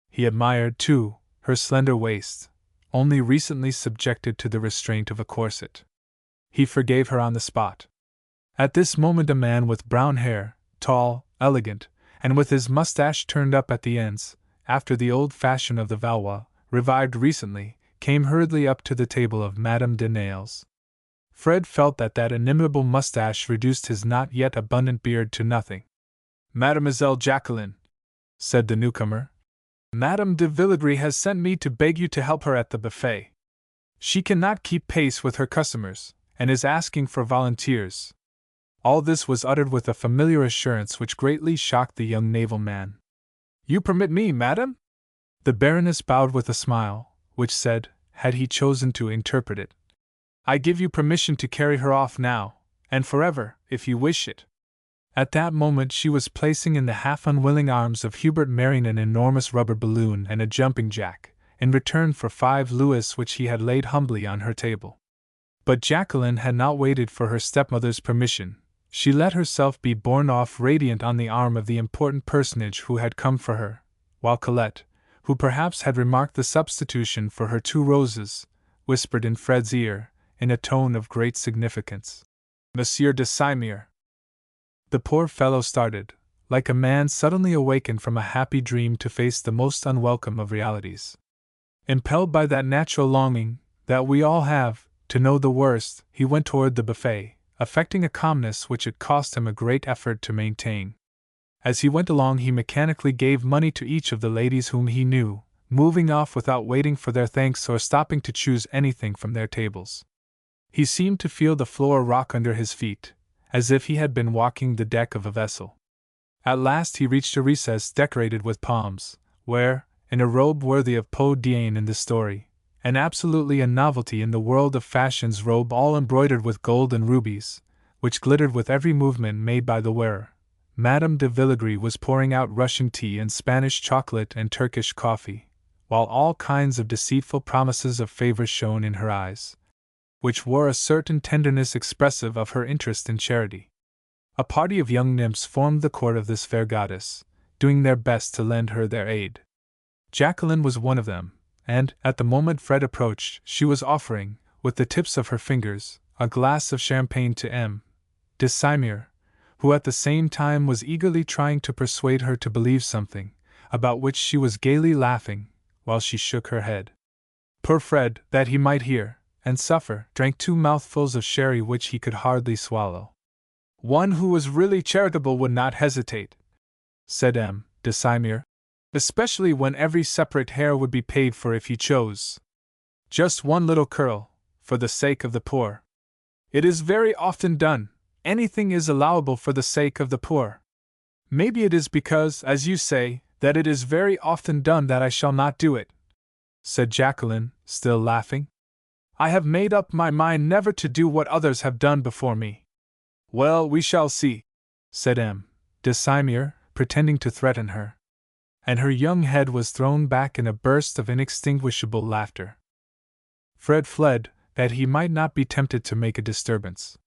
He admired, too, her slender waist, only recently subjected to the restraint of a corset. He forgave her on the spot. At this moment a man with brown hair, tall, elegant, and with his mustache turned up at the ends, after the old fashion of the Valois, revived recently, came hurriedly up to the table of Madame de Nails. Fred felt that that inimitable mustache reduced his not yet abundant beard to nothing. "Mademoiselle Jacqueline," said the newcomer, "Madame de Villegris has sent me to beg you to help her at the buffet. She cannot keep pace with her customers, and is asking for volunteers." All this was uttered with a familiar assurance which greatly shocked the young naval man. "You permit me, madame?" The Baroness bowed with a smile, which said, had he chosen to interpret it, "I give you permission to carry her off now, and forever, if you wish it." At that moment she was placing in the half-unwilling arms of Hubert Marion an enormous rubber balloon and a jumping jack, in return for 5 louis which he had laid humbly on her table. But Jacqueline had not waited for her stepmother's permission. She let herself be borne off radiant on the arm of the important personage who had come for her, while Colette, who perhaps had remarked the substitution for her 2 roses, whispered in Fred's ear, in a tone of great significance, "Monsieur de Simir." The poor fellow started, like a man suddenly awakened from a happy dream to face the most unwelcome of realities. Impelled by that natural longing, that we all have, to know the worst, he went toward the buffet, affecting a calmness which it cost him a great effort to maintain. As he went along he mechanically gave money to each of the ladies whom he knew, moving off without waiting for their thanks or stopping to choose anything from their tables. He seemed to feel the floor rock under his feet, as if he had been walking the deck of a vessel. At last he reached a recess decorated with palms, where, in a robe worthy of Peau d'Ane in the story, and absolutely a novelty in the world of fashion's robe all embroidered with gold and rubies, which glittered with every movement made by the wearer, Madame de Villegris was pouring out Russian tea and Spanish chocolate and Turkish coffee, while all kinds of deceitful promises of favor shone in her eyes, which wore a certain tenderness expressive of her interest in charity. A party of young nymphs formed the court of this fair goddess, doing their best to lend her their aid. Jacqueline was one of them, and, at the moment Fred approached, she was offering, with the tips of her fingers, a glass of champagne to M. de Simir, who at the same time was eagerly trying to persuade her to believe something, about which she was gaily laughing, while she shook her head. Poor Fred, that he might hear, and suffer, drank 2 mouthfuls of sherry which he could hardly swallow. "One who was really charitable would not hesitate," said M. de Simir. especially when every separate hair would be paid for if he chose. Just one little curl, for the sake of the poor. It is very often done. Anything is allowable for the sake of the poor. Maybe it is because, as you say, that it is very often done that I shall not do it, said Jacqueline, still laughing. I have made up my mind never to do what others have done before me. Well, we shall see, said M. de Simir, pretending to threaten her. And her young head was thrown back in a burst of inextinguishable laughter. Fred fled, that he might not be tempted to make a disturbance.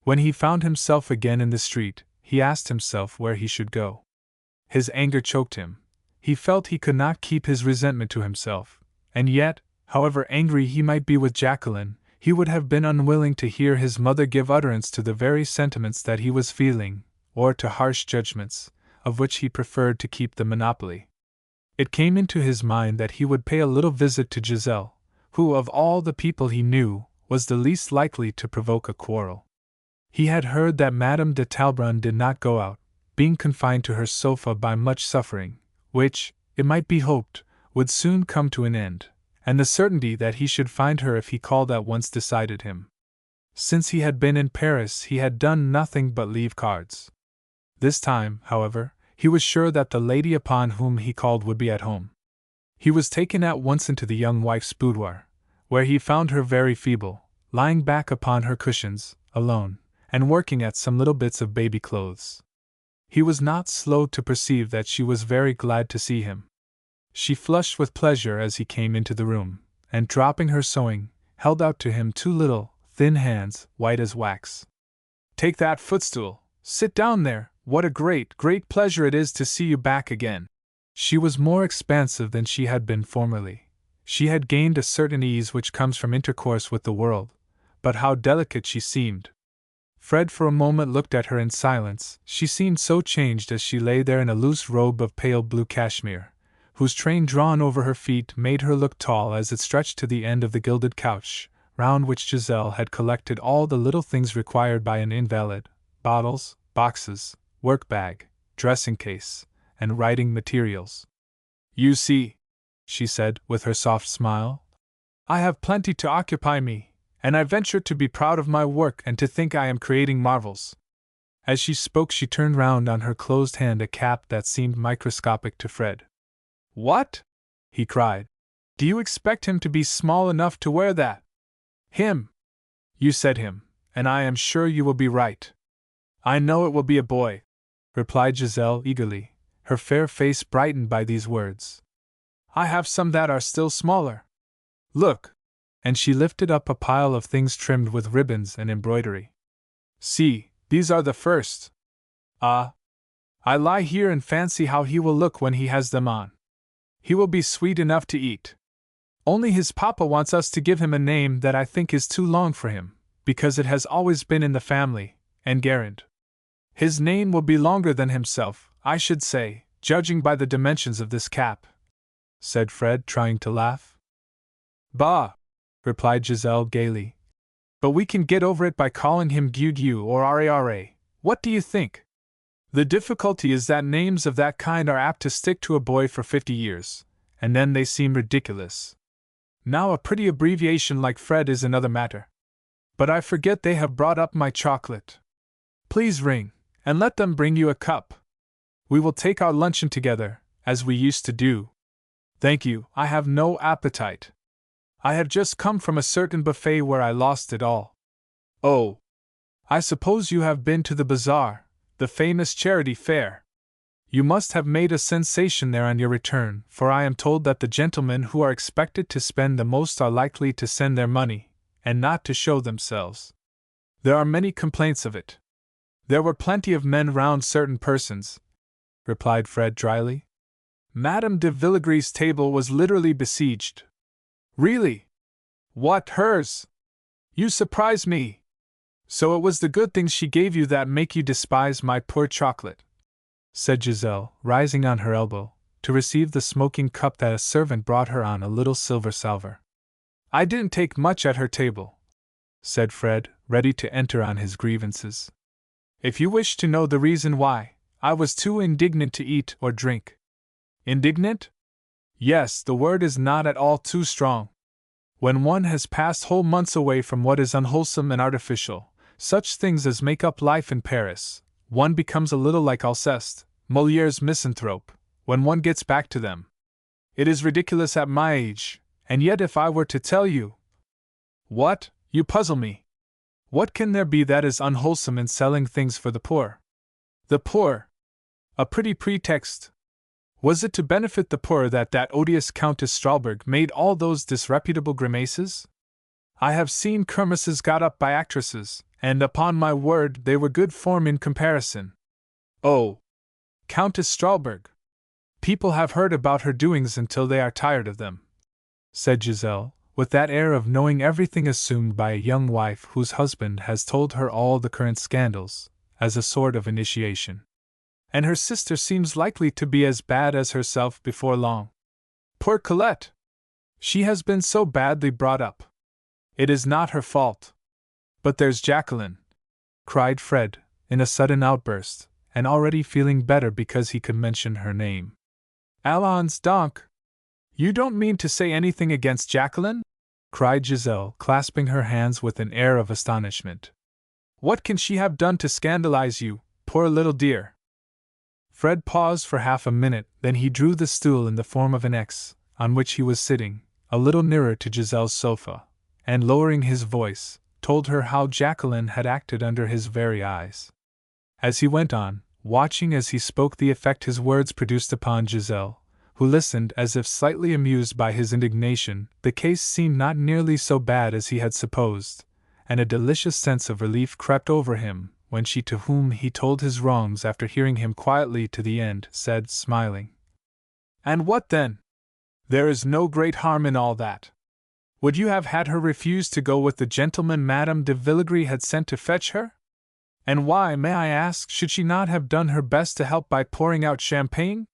When he found himself again in the street, he asked himself where he should go. His anger choked him. He felt he could not keep his resentment to himself, and yet, however angry he might be with Jacqueline, he would have been unwilling to hear his mother give utterance to the very sentiments that he was feeling, or to harsh judgments, of which he preferred to keep the monopoly. It came into his mind that he would pay a little visit to Giselle, who, of all the people he knew, was the least likely to provoke a quarrel. He had heard that Madame de Talleyrand did not go out, being confined to her sofa by much suffering, which, it might be hoped, would soon come to an end, and the certainty that he should find her if he called at once decided him. Since he had been in Paris, he had done nothing but leave cards. This time, however, he was sure that the lady upon whom he called would be at home. He was taken at once into the young wife's boudoir, where he found her very feeble, lying back upon her cushions, alone, and working at some little bits of baby clothes. He was not slow to perceive that she was very glad to see him. She flushed with pleasure as he came into the room, and dropping her sewing, held out to him two little, thin hands, white as wax. Take that footstool. Sit down there. What a great, great pleasure it is to see you back again. She was more expansive than she had been formerly. She had gained a certain ease which comes from intercourse with the world, but how delicate she seemed. Fred for a moment looked at her in silence. She seemed so changed as she lay there in a loose robe of pale blue cashmere, whose train drawn over her feet made her look tall as it stretched to the end of the gilded couch, round which Giselle had collected all the little things required by an invalid: bottles, boxes, work-bag, dressing-case, and writing materials. You see, she said, with her soft smile, I have plenty to occupy me, and I venture to be proud of my work and to think I am creating marvels. As she spoke, she turned round on her closed hand a cap that seemed microscopic to Fred. What? He cried. Do you expect him to be small enough to wear that? Him? You said him, and I am sure you will be right. I know it will be a boy, replied Giselle eagerly, her fair face brightened by these words. I have some that are still smaller. Look! And she lifted up a pile of things trimmed with ribbons and embroidery. See, these are the first. Ah! I lie here and fancy how he will look when he has them on. He will be sweet enough to eat. Only his papa wants us to give him a name that I think is too long for him, because it has always been in the family, and Garand. His name will be longer than himself, I should say, judging by the dimensions of this cap, said Fred, trying to laugh. Bah! Replied Giselle gaily. But we can get over it by calling him Gugu or Rara. What do you think? The difficulty is that names of that kind are apt to stick to a boy for 50 years, and then they seem ridiculous. Now a pretty abbreviation like Fred is another matter. But I forget they have brought up my chocolate. Please ring, and let them bring you a cup. We will take our luncheon together, as we used to do. Thank you, I have no appetite. I have just come from a certain buffet where I lost it all. Oh! I suppose you have been to the bazaar, the famous charity fair. You must have made a sensation there on your return, for I am told that the gentlemen who are expected to spend the most are likely to send their money, and not to show themselves. There are many complaints of it. There were plenty of men round certain persons, replied Fred dryly. Madame de Villegre's table was literally besieged. Really? What, hers? You surprise me. So it was the good things she gave you that make you despise my poor chocolate, said Giselle, rising on her elbow, to receive the smoking cup that a servant brought her on a little silver salver. I didn't take much at her table, said Fred, ready to enter on his grievances. If you wish to know the reason why, I was too indignant to eat or drink. Indignant? Yes, the word is not at all too strong. When one has passed whole months away from what is unwholesome and artificial, such things as make up life in Paris, one becomes a little like Alceste, Moliere's misanthrope, when one gets back to them. It is ridiculous at my age, and yet if I were to tell you— What? You puzzle me. What can there be that is unwholesome in selling things for the poor? The poor! A pretty pretext. Was it to benefit the poor that odious Countess Stralberg made all those disreputable grimaces? I have seen kermesses got up by actresses, and upon my word they were good form in comparison. Oh! Countess Stralberg! People have heard about her doings until they are tired of them, said Giselle, with that air of knowing everything assumed by a young wife whose husband has told her all the current scandals, as a sort of initiation. And her sister seems likely to be as bad as herself before long. Poor Colette! She has been so badly brought up. It is not her fault. But there's Jacqueline, cried Fred, in a sudden outburst, and already feeling better because he could mention her name. Allons donc! You don't mean to say anything against Jacqueline? Cried Giselle, clasping her hands with an air of astonishment. What can she have done to scandalize you, poor little dear? Fred paused for half a minute, then he drew the stool in the form of an X, on which he was sitting, a little nearer to Giselle's sofa, and lowering his voice, told her how Jacqueline had acted under his very eyes. As he went on, watching as he spoke the effect his words produced upon Giselle, who listened as if slightly amused by his indignation, the case seemed not nearly so bad as he had supposed, and a delicious sense of relief crept over him when she, to whom he told his wrongs after hearing him quietly to the end, said, smiling, "And what then? There is no great harm in all that. Would you have had her refuse to go with the gentleman Madame de Villegris had sent to fetch her? And why, may I ask, should she not have done her best to help by pouring out champagne?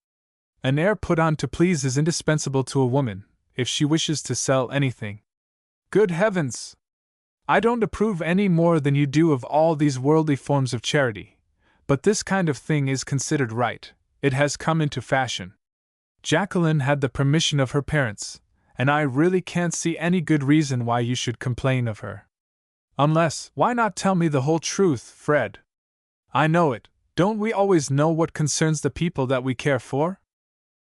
An air put on to please is indispensable to a woman, if she wishes to sell anything. Good heavens! I don't approve any more than you do of all these worldly forms of charity, but this kind of thing is considered right. It has come into fashion. Jacqueline had the permission of her parents, and I really can't see any good reason why you should complain of her. Unless, why not tell me the whole truth, Fred? I know it. Don't we always know what concerns the people that we care for?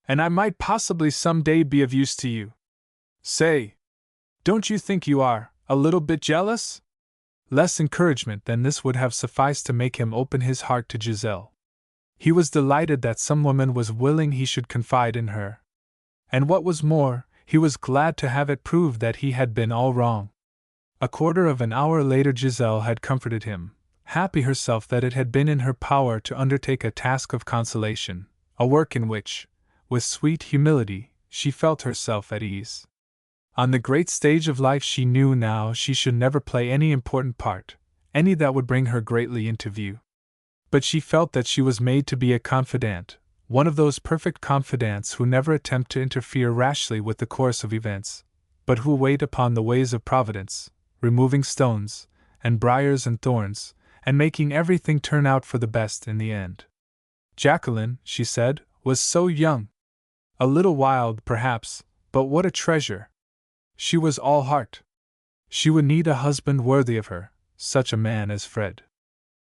And I might possibly some day be of use to you. Say, don't you think you are a little bit jealous? Less encouragement than this would have sufficed to make him open his heart to Giselle. He was delighted that some woman was willing he should confide in her. And what was more, he was glad to have it proved that he had been all wrong. A quarter of an hour later Giselle had comforted him, happy herself that it had been in her power to undertake a task of consolation, a work in which, with sweet humility, she felt herself at ease. On the great stage of life she knew now she should never play any important part, any that would bring her greatly into view. But she felt that she was made to be a confidante, one of those perfect confidants who never attempt to interfere rashly with the course of events, but who wait upon the ways of Providence, removing stones, and briars and thorns, and making everything turn out for the best in the end. Jacqueline, she said, was so young. A little wild, perhaps, but what a treasure! She was all heart. She would need a husband worthy of her, such a man as Fred.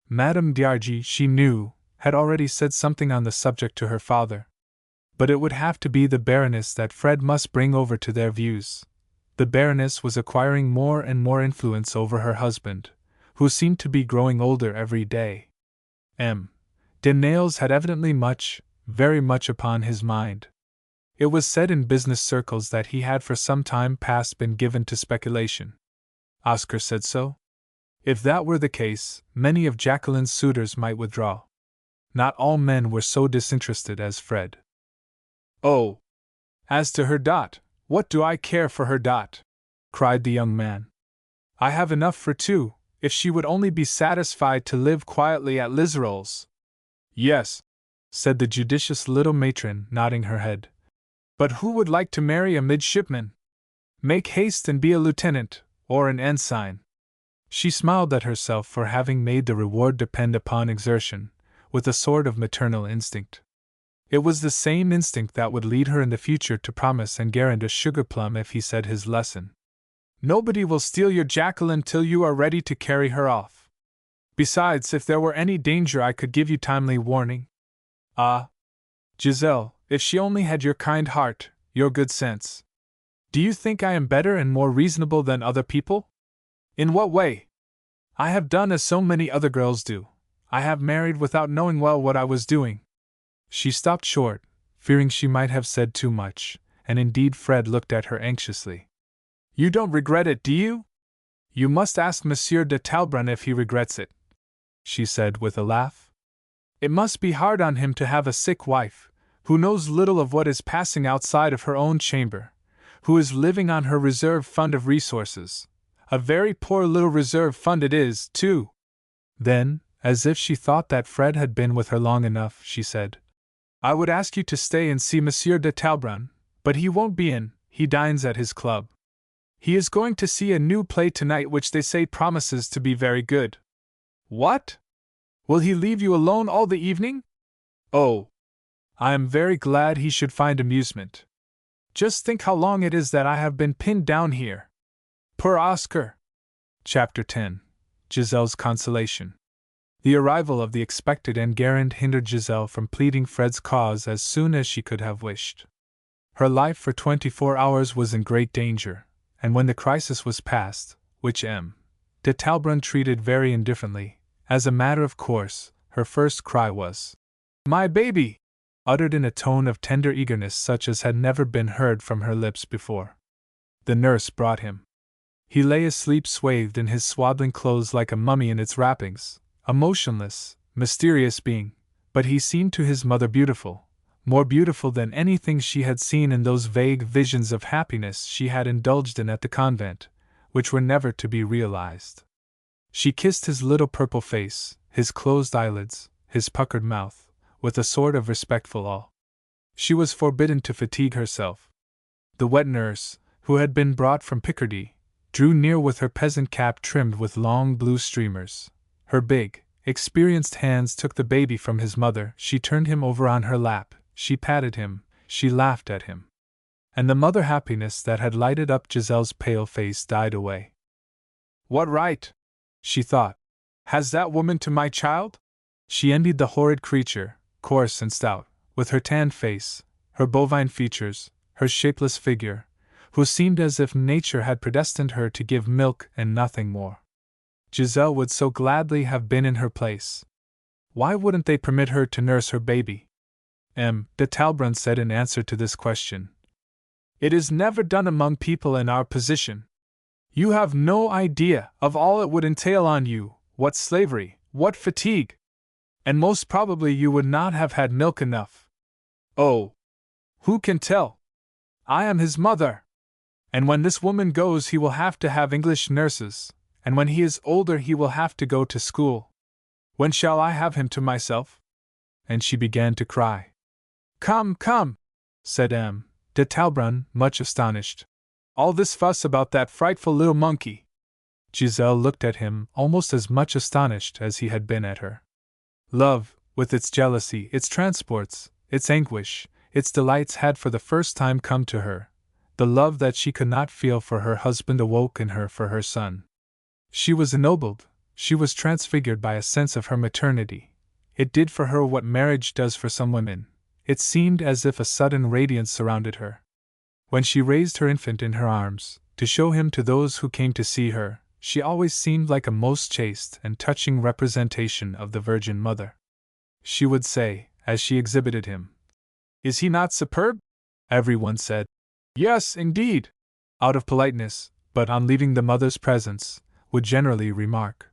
Madame d'Argy, she knew, had already said something on the subject to her father. But it would have to be the Baroness that Fred must bring over to their views. The Baroness was acquiring more and more influence over her husband, who seemed to be growing older every day. M. de Nayles had evidently much, very much upon his mind. It was said in business circles that he had for some time past been given to speculation. Oscar said so. If that were the case, many of Jacqueline's suitors might withdraw. Not all men were so disinterested as Fred. Oh! As to her Dot, what do I care for her Dot? Cried the young man. I have enough for two, if she would only be satisfied to live quietly at Liserolles. Yes, said the judicious little matron, nodding her head. But who would like to marry a midshipman? Make haste and be a lieutenant, or an ensign. She smiled at herself for having made the reward depend upon exertion, with a sort of maternal instinct. It was the same instinct that would lead her in the future to promise Enguerrand a sugar plum if he said his lesson. Nobody will steal your Jacqueline till you are ready to carry her off. Besides, if there were any danger, I could give you timely warning. Ah, Giselle, if she only had your kind heart, your good sense. Do you think I am better and more reasonable than other people? In what way? I have done as so many other girls do. I have married without knowing well what I was doing. She stopped short, fearing she might have said too much, and indeed Fred looked at her anxiously. You don't regret it, do you? You must ask Monsieur de Talleyrand if he regrets it, she said with a laugh. It must be hard on him to have a sick wife, who knows little of what is passing outside of her own chamber, who is living on her reserve fund of resources. A very poor little reserve fund it is, too. Then, as if she thought that Fred had been with her long enough, she said, I would ask you to stay and see Monsieur de Talleyrand, but he won't be in, he dines at his club. He is going to see a new play tonight which they say promises to be very good. What? Will he leave you alone all the evening? Oh! I am very glad he should find amusement. Just think how long it is that I have been pinned down here. Poor Oscar! Chapter 10. Giselle's Consolation. The arrival of the expected Enguerrand hindered Giselle from pleading Fred's cause as soon as she could have wished. Her life for 24 hours was in great danger, and when the crisis was past, which M. de Talleyrand treated very indifferently, as a matter of course, her first cry was, My baby! Uttered in a tone of tender eagerness such as had never been heard from her lips before. The nurse brought him. He lay asleep swathed in his swaddling clothes like a mummy in its wrappings, a motionless, mysterious being, but he seemed to his mother beautiful, more beautiful than anything she had seen in those vague visions of happiness she had indulged in at the convent, which were never to be realized. She kissed his little purple face, his closed eyelids, his puckered mouth, with a sort of respectful awe. She was forbidden to fatigue herself. The wet nurse, who had been brought from Picardy, drew near with her peasant cap trimmed with long blue streamers. Her big, experienced hands took the baby from his mother, she turned him over on her lap, she patted him, she laughed at him. And the mother happiness that had lighted up Giselle's pale face died away. What right, she thought, has that woman to my child? She envied the horrid creature, coarse and stout, with her tanned face, her bovine features, her shapeless figure, who seemed as if nature had predestined her to give milk and nothing more. Giselle would so gladly have been in her place. Why wouldn't they permit her to nurse her baby? M. de Talleyrand said in answer to this question. It is never done among people in our position. You have no idea of all it would entail on you, what slavery, what fatigue. And most probably you would not have had milk enough. Oh! Who can tell? I am his mother. And when this woman goes he will have to have English nurses, and when he is older he will have to go to school. When shall I have him to myself? And she began to cry. Come, come, said M. de Talleyrand, much astonished. All this fuss about that frightful little monkey. Giselle looked at him, almost as much astonished as he had been at her. Love, with its jealousy, its transports, its anguish, its delights had for the first time come to her. The love that she could not feel for her husband awoke in her for her son. She was ennobled, she was transfigured by a sense of her maternity. It did for her what marriage does for some women. It seemed as if a sudden radiance surrounded her. When she raised her infant in her arms, to show him to those who came to see her, she always seemed like a most chaste and touching representation of the Virgin Mother. She would say, as she exhibited him, Is he not superb? Everyone said, Yes, indeed, out of politeness, but on leaving the mother's presence, would generally remark,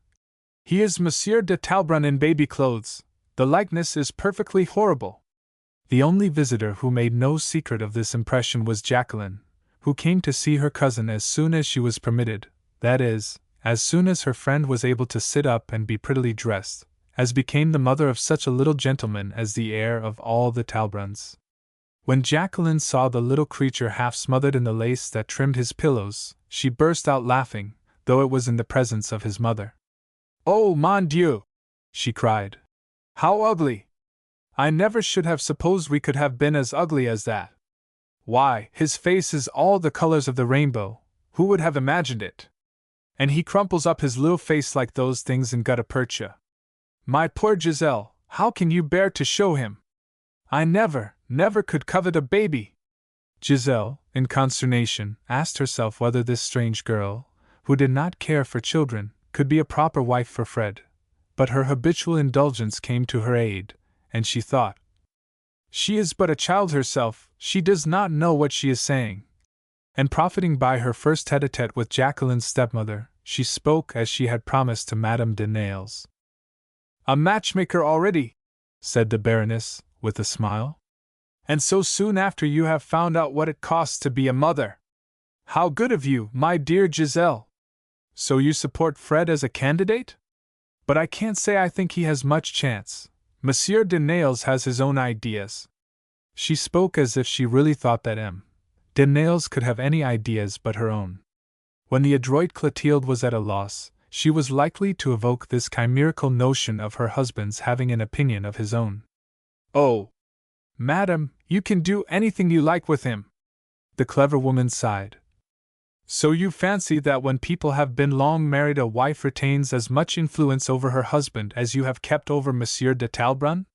He is Monsieur de Talleyrand in baby clothes, the likeness is perfectly horrible. The only visitor who made no secret of this impression was Jacqueline, who came to see her cousin as soon as she was permitted, that is, as soon as her friend was able to sit up and be prettily dressed, as became the mother of such a little gentleman as the heir of all the Talleyrand's. When Jacqueline saw the little creature half smothered in the lace that trimmed his pillows, she burst out laughing, though it was in the presence of his mother. Oh, mon Dieu! She cried. How ugly! I never should have supposed we could have been as ugly as that. Why, his face is all the colors of the rainbow. Who would have imagined it? And he crumples up his little face like those things in gutta percha. My poor Giselle, how can you bear to show him? I never could covet a baby. Giselle, in consternation, asked herself whether this strange girl, who did not care for children, could be a proper wife for Fred. But her habitual indulgence came to her aid, and she thought, she is but a child herself, she does not know what she is saying. And profiting by her first tête-à-tête with Jacqueline's stepmother, she spoke as she had promised to Madame de Nayles. A matchmaker already, said the Baroness, with a smile. And so soon after you have found out what it costs to be a mother. How good of you, my dear Giselle! So you support Fred as a candidate? But I can't say I think he has much chance. Monsieur de Nayles has his own ideas. She spoke as if she really thought that M. de Nayles could have any ideas but her own. When the adroit Clotilde was at a loss, she was likely to evoke this chimerical notion of her husband's having an opinion of his own. Oh, madam, you can do anything you like with him. The clever woman sighed. So you fancy that when people have been long married a wife retains as much influence over her husband as you have kept over Monsieur de Talbrun?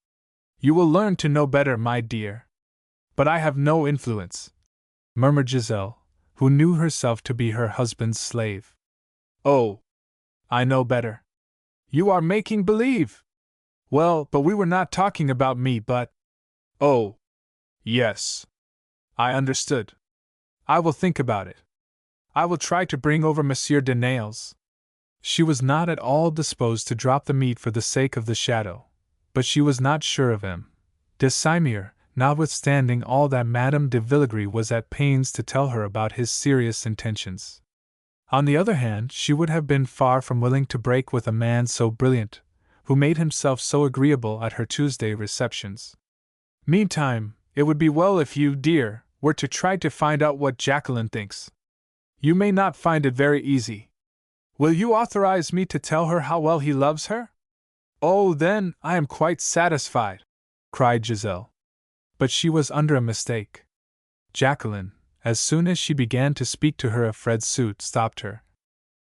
You will learn to know better, my dear. But I have no influence, murmured Giselle, who knew herself to be her husband's slave. Oh, I know better. You are making believe. Well, but we were not talking about me, but... Oh, yes. I understood. I will think about it. I will try to bring over Monsieur de Nayles. She was not at all disposed to drop the meat for the sake of the shadow, but she was not sure of him. De Simir, notwithstanding all that Madame de Villegris was at pains to tell her about his serious intentions. On the other hand, she would have been far from willing to break with a man so brilliant, who made himself so agreeable at her Tuesday receptions. Meantime, it would be well if you, dear, were to try to find out what Jacqueline thinks. You may not find it very easy. Will you authorize me to tell her how well he loves her? Oh, then, I am quite satisfied, cried Giselle. But she was under a mistake. Jacqueline, as soon as she began to speak to her of Fred's suit, stopped her.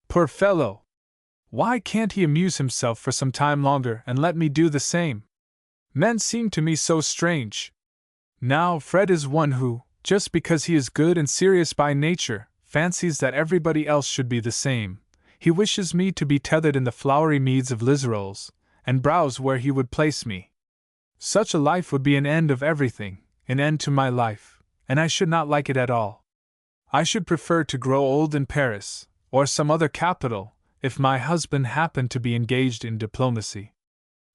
Poor fellow! Why can't he amuse himself for some time longer and let me do the same? Men seem to me so strange. Now, Fred is one who, just because he is good and serious by nature, fancies that everybody else should be the same. He wishes me to be tethered in the flowery meads of Liserolles, and browse where he would place me. Such a life would be an end of everything, an end to my life, and I should not like it at all. I should prefer to grow old in Paris, or some other capital, if my husband happened to be engaged in diplomacy.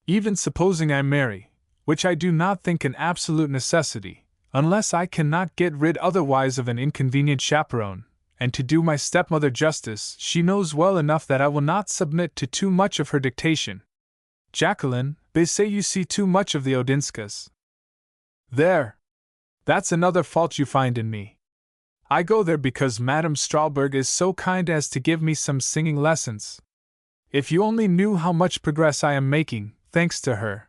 Even supposing I marry, which I do not think an absolute necessity, unless I cannot get rid otherwise of an inconvenient chaperone, and to do my stepmother justice, she knows well enough that I will not submit to too much of her dictation. Jacqueline, they say you see too much of the Odinskas. There! That's another fault you find in me. I go there because Madame Strawberg is so kind as to give me some singing lessons. If you only knew how much progress I am making, thanks to her.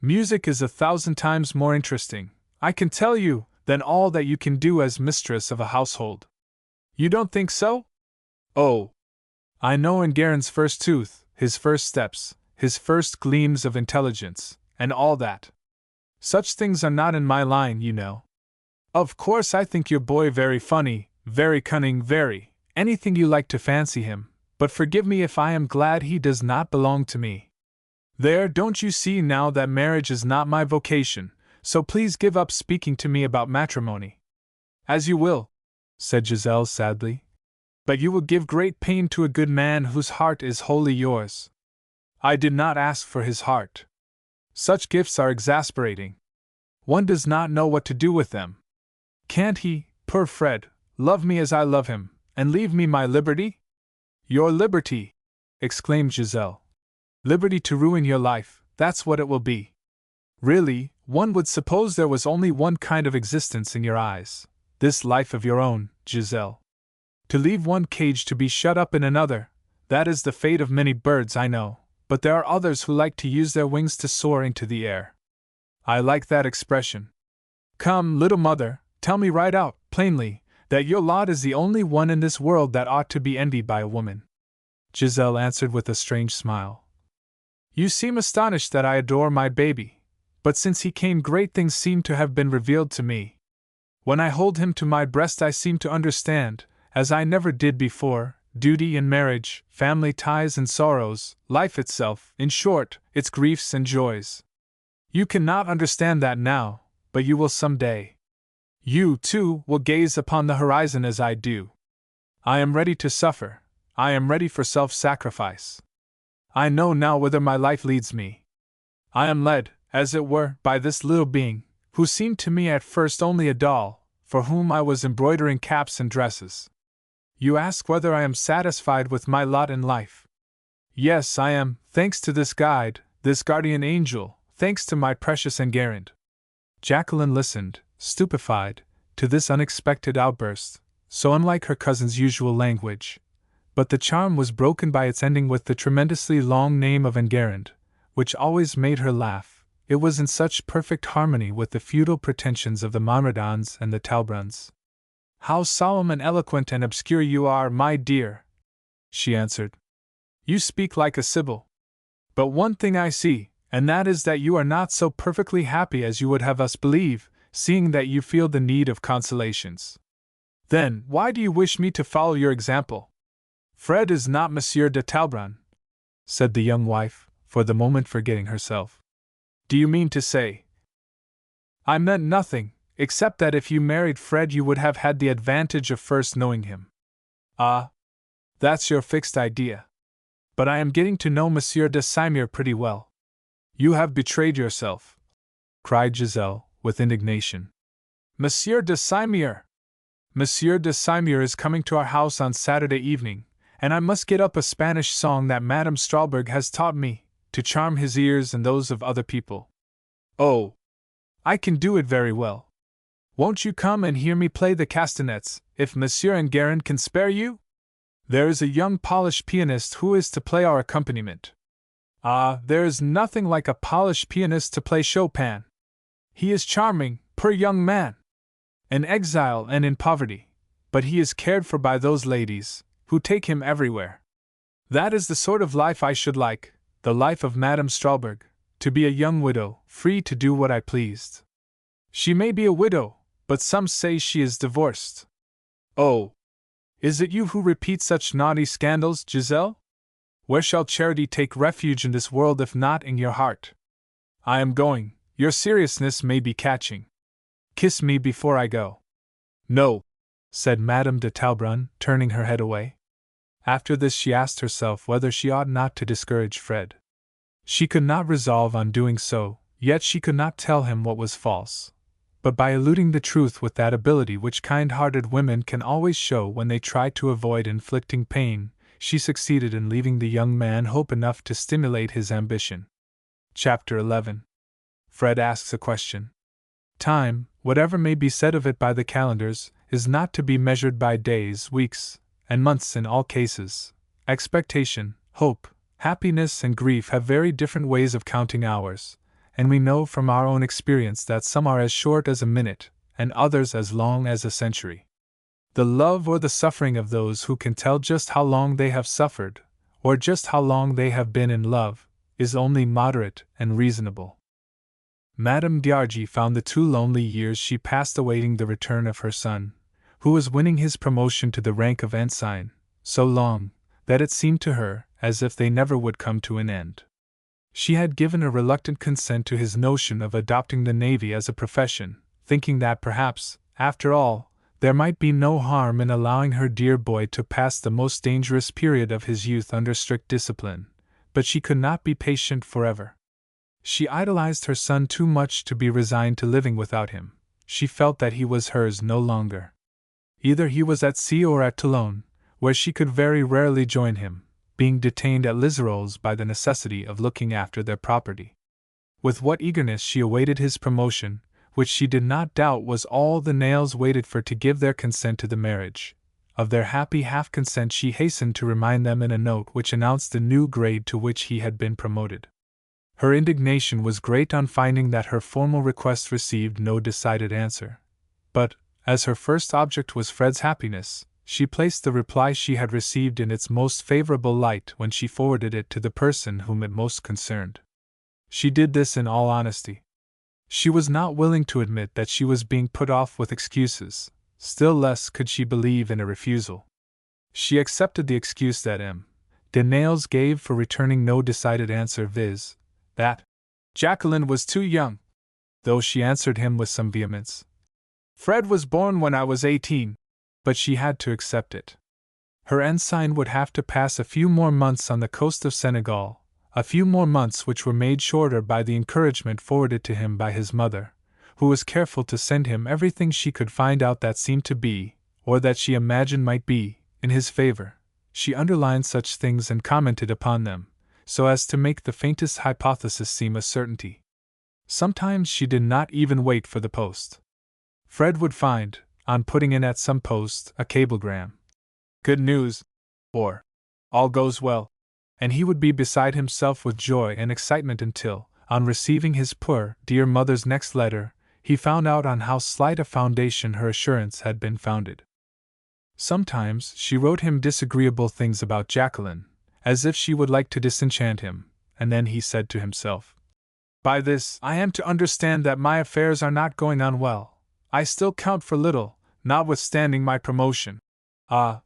Music is 1,000 times more interesting, I can tell you, than all that you can do as mistress of a household. You don't think so? Oh! I know Enguerrand's first tooth, his first steps, his first gleams of intelligence, and all that. Such things are not in my line, you know. Of course I think your boy very funny, very cunning, very, anything you like to fancy him, but forgive me if I am glad he does not belong to me. There, don't you see now that marriage is not my vocation, so please give up speaking to me about matrimony. As you will, said Giselle sadly. But you will give great pain to a good man whose heart is wholly yours. I did not ask for his heart. Such gifts are exasperating. One does not know what to do with them. Can't he, poor Fred, love me as I love him, and leave me my liberty? Your liberty! Exclaimed Giselle. Liberty to ruin your life, that's what it will be. Really, one would suppose there was only one kind of existence in your eyes. This life of your own, Giselle. To leave one cage to be shut up in another, that is the fate of many birds I know, but there are others who like to use their wings to soar into the air. I like that expression. Come, little mother, tell me right out, plainly, that your lot is the only one in this world that ought to be envied by a woman. Giselle answered with a strange smile. You seem astonished that I adore my baby, but since he came great things seem to have been revealed to me. When I hold him to my breast I seem to understand, as I never did before, duty and marriage, family ties and sorrows, life itself, in short, its griefs and joys. You cannot understand that now, but you will some day. You, too, will gaze upon the horizon as I do. I am ready to suffer, I am ready for self-sacrifice. I know now whither my life leads me. I am led, as it were, by this little being, who seemed to me at first only a doll, for whom I was embroidering caps and dresses. You ask whether I am satisfied with my lot in life. Yes, I am, thanks to this guide, this guardian angel, thanks to my precious Enguerrand. Jacqueline listened, stupefied, to this unexpected outburst, so unlike her cousin's usual language. But the charm was broken by its ending with the tremendously long name of Enguerrand, which always made her laugh. It was in such perfect harmony with the feudal pretensions of the Marmodans and the Talbruns. How solemn and eloquent and obscure you are, my dear, she answered. You speak like a sibyl. But one thing I see, and that is that you are not so perfectly happy as you would have us believe, seeing that you feel the need of consolations. Then, why do you wish me to follow your example? Fred is not Monsieur de Talbrun, said the young wife, for the moment forgetting herself. Do you mean to say? I meant nothing, except that if you married Fred you would have had the advantage of first knowing him. Ah, that's your fixed idea. But I am getting to know Monsieur de Simir pretty well. You have betrayed yourself, cried Giselle, with indignation. Monsieur de Simir! Monsieur de Simir is coming to our house on Saturday evening, and I must get up a Spanish song that Madame Strahlberg has taught me, to charm his ears and those of other people. Oh, I can do it very well. Won't you come and hear me play the castanets, if Monsieur Enguerrand can spare you? There is a young Polish pianist who is to play our accompaniment. Ah, there is nothing like a Polish pianist to play Chopin. He is charming, poor young man. An exile and in poverty, but he is cared for by those ladies, who take him everywhere. That is the sort of life I should like, the life of Madame Strahlberg, to be a young widow, free to do what I pleased. She may be a widow, but some say she is divorced. Oh! Is it you who repeat such naughty scandals, Giselle? Where shall charity take refuge in this world if not in your heart? I am going, your seriousness may be catching. Kiss me before I go. No, said Madame de Talbrun, turning her head away. After this she asked herself whether she ought not to discourage Fred. She could not resolve on doing so, yet she could not tell him what was false. But by eluding the truth with that ability which kind-hearted women can always show when they try to avoid inflicting pain, she succeeded in leaving the young man hope enough to stimulate his ambition. Chapter 11. Fred asks a question. Time, whatever may be said of it by the calendars, is not to be measured by days, weeks, and months in all cases. Expectation, hope, happiness, and grief have very different ways of counting hours, and we know from our own experience that some are as short as a minute, and others as long as a century. The love or the suffering of those who can tell just how long they have suffered, or just how long they have been in love, is only moderate and reasonable. Madame d'Argy found the 2 lonely years she passed awaiting the return of her son, who was winning his promotion to the rank of ensign, so long, that it seemed to her as if they never would come to an end. She had given a reluctant consent to his notion of adopting the navy as a profession, thinking that perhaps, after all, there might be no harm in allowing her dear boy to pass the most dangerous period of his youth under strict discipline, but she could not be patient forever. She idolized her son too much to be resigned to living without him. She felt that he was hers no longer. Either he was at sea or at Toulon, where she could very rarely join him, being detained at Liserolles by the necessity of looking after their property. With what eagerness she awaited his promotion, which she did not doubt was all the Nails waited for to give their consent to the marriage. Of their happy half-consent she hastened to remind them in a note which announced the new grade to which he had been promoted. Her indignation was great on finding that her formal request received no decided answer. But, as her first object was Fred's happiness, she placed the reply she had received in its most favorable light when she forwarded it to the person whom it most concerned. She did this in all honesty. She was not willing to admit that she was being put off with excuses, still less could she believe in a refusal. She accepted the excuse that M. de Nayles gave for returning no decided answer, viz., that Jacqueline was too young, though she answered him with some vehemence. Fred was born when I was 18, but she had to accept it. Her ensign would have to pass a few more months on the coast of Senegal, a few more months which were made shorter by the encouragement forwarded to him by his mother, who was careful to send him everything she could find out that seemed to be, or that she imagined might be, in his favor. She underlined such things and commented upon them, so as to make the faintest hypothesis seem a certainty. Sometimes she did not even wait for the post. Fred would find, on putting in at some post, a cablegram, "Good news," or "All goes well," and he would be beside himself with joy and excitement until, on receiving his poor, dear mother's next letter, he found out on how slight a foundation her assurance had been founded. Sometimes she wrote him disagreeable things about Jacqueline, as if she would like to disenchant him, and then he said to himself, "By this I am to understand that my affairs are not going on well. I still count for little, notwithstanding my promotion." Ah!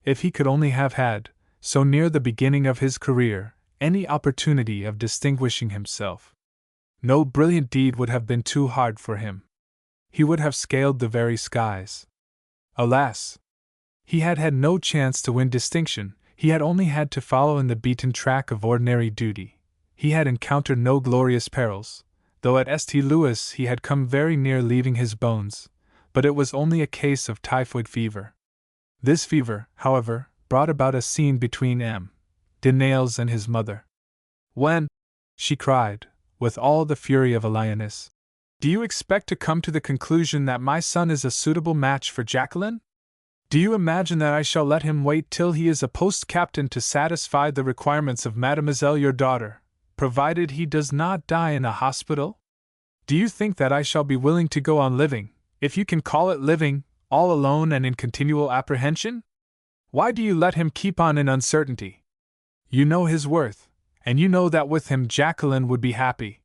If he could only have had, so near the beginning of his career, any opportunity of distinguishing himself. No brilliant deed would have been too hard for him. He would have scaled the very skies. Alas! He had had no chance to win distinction, he had only had to follow in the beaten track of ordinary duty. He had encountered no glorious perils, though at St. Louis he had come very near leaving his bones, but it was only a case of typhoid fever. This fever, however, brought about a scene between M. de Nayles and his mother. "When," she cried, with all the fury of a lioness, "do you expect to come to the conclusion that my son is a suitable match for Jacqueline? Do you imagine that I shall let him wait till he is a post-captain to satisfy the requirements of Mademoiselle your daughter, provided he does not die in a hospital? Do you think that I shall be willing to go on living, if you can call it living, all alone and in continual apprehension? Why do you let him keep on in uncertainty? You know his worth, and you know that with him Jacqueline would be happy.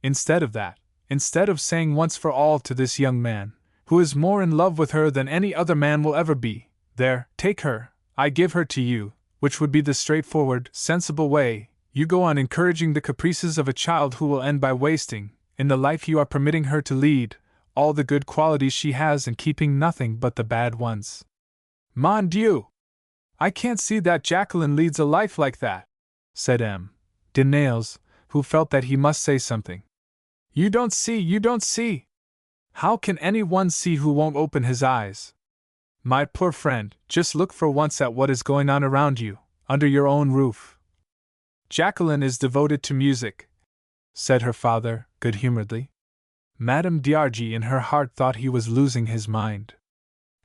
Instead of that, instead of saying once for all to this young man, who is more in love with her than any other man will ever be, there, take her, I give her to you, which would be the straightforward, sensible way, you go on encouraging the caprices of a child who will end by wasting, in the life you are permitting her to lead, all the good qualities she has and keeping nothing but the bad ones. Mon Dieu! I can't see that Jacqueline leads a life like that," said M. de Nayles, who felt that he must say something. You don't see! How can any one see who won't open his eyes? My poor friend, just look for once at what is going on around you, under your own roof. Jacqueline is devoted to music," said her father, good-humoredly. Madame d'Argy in her heart thought he was losing his mind.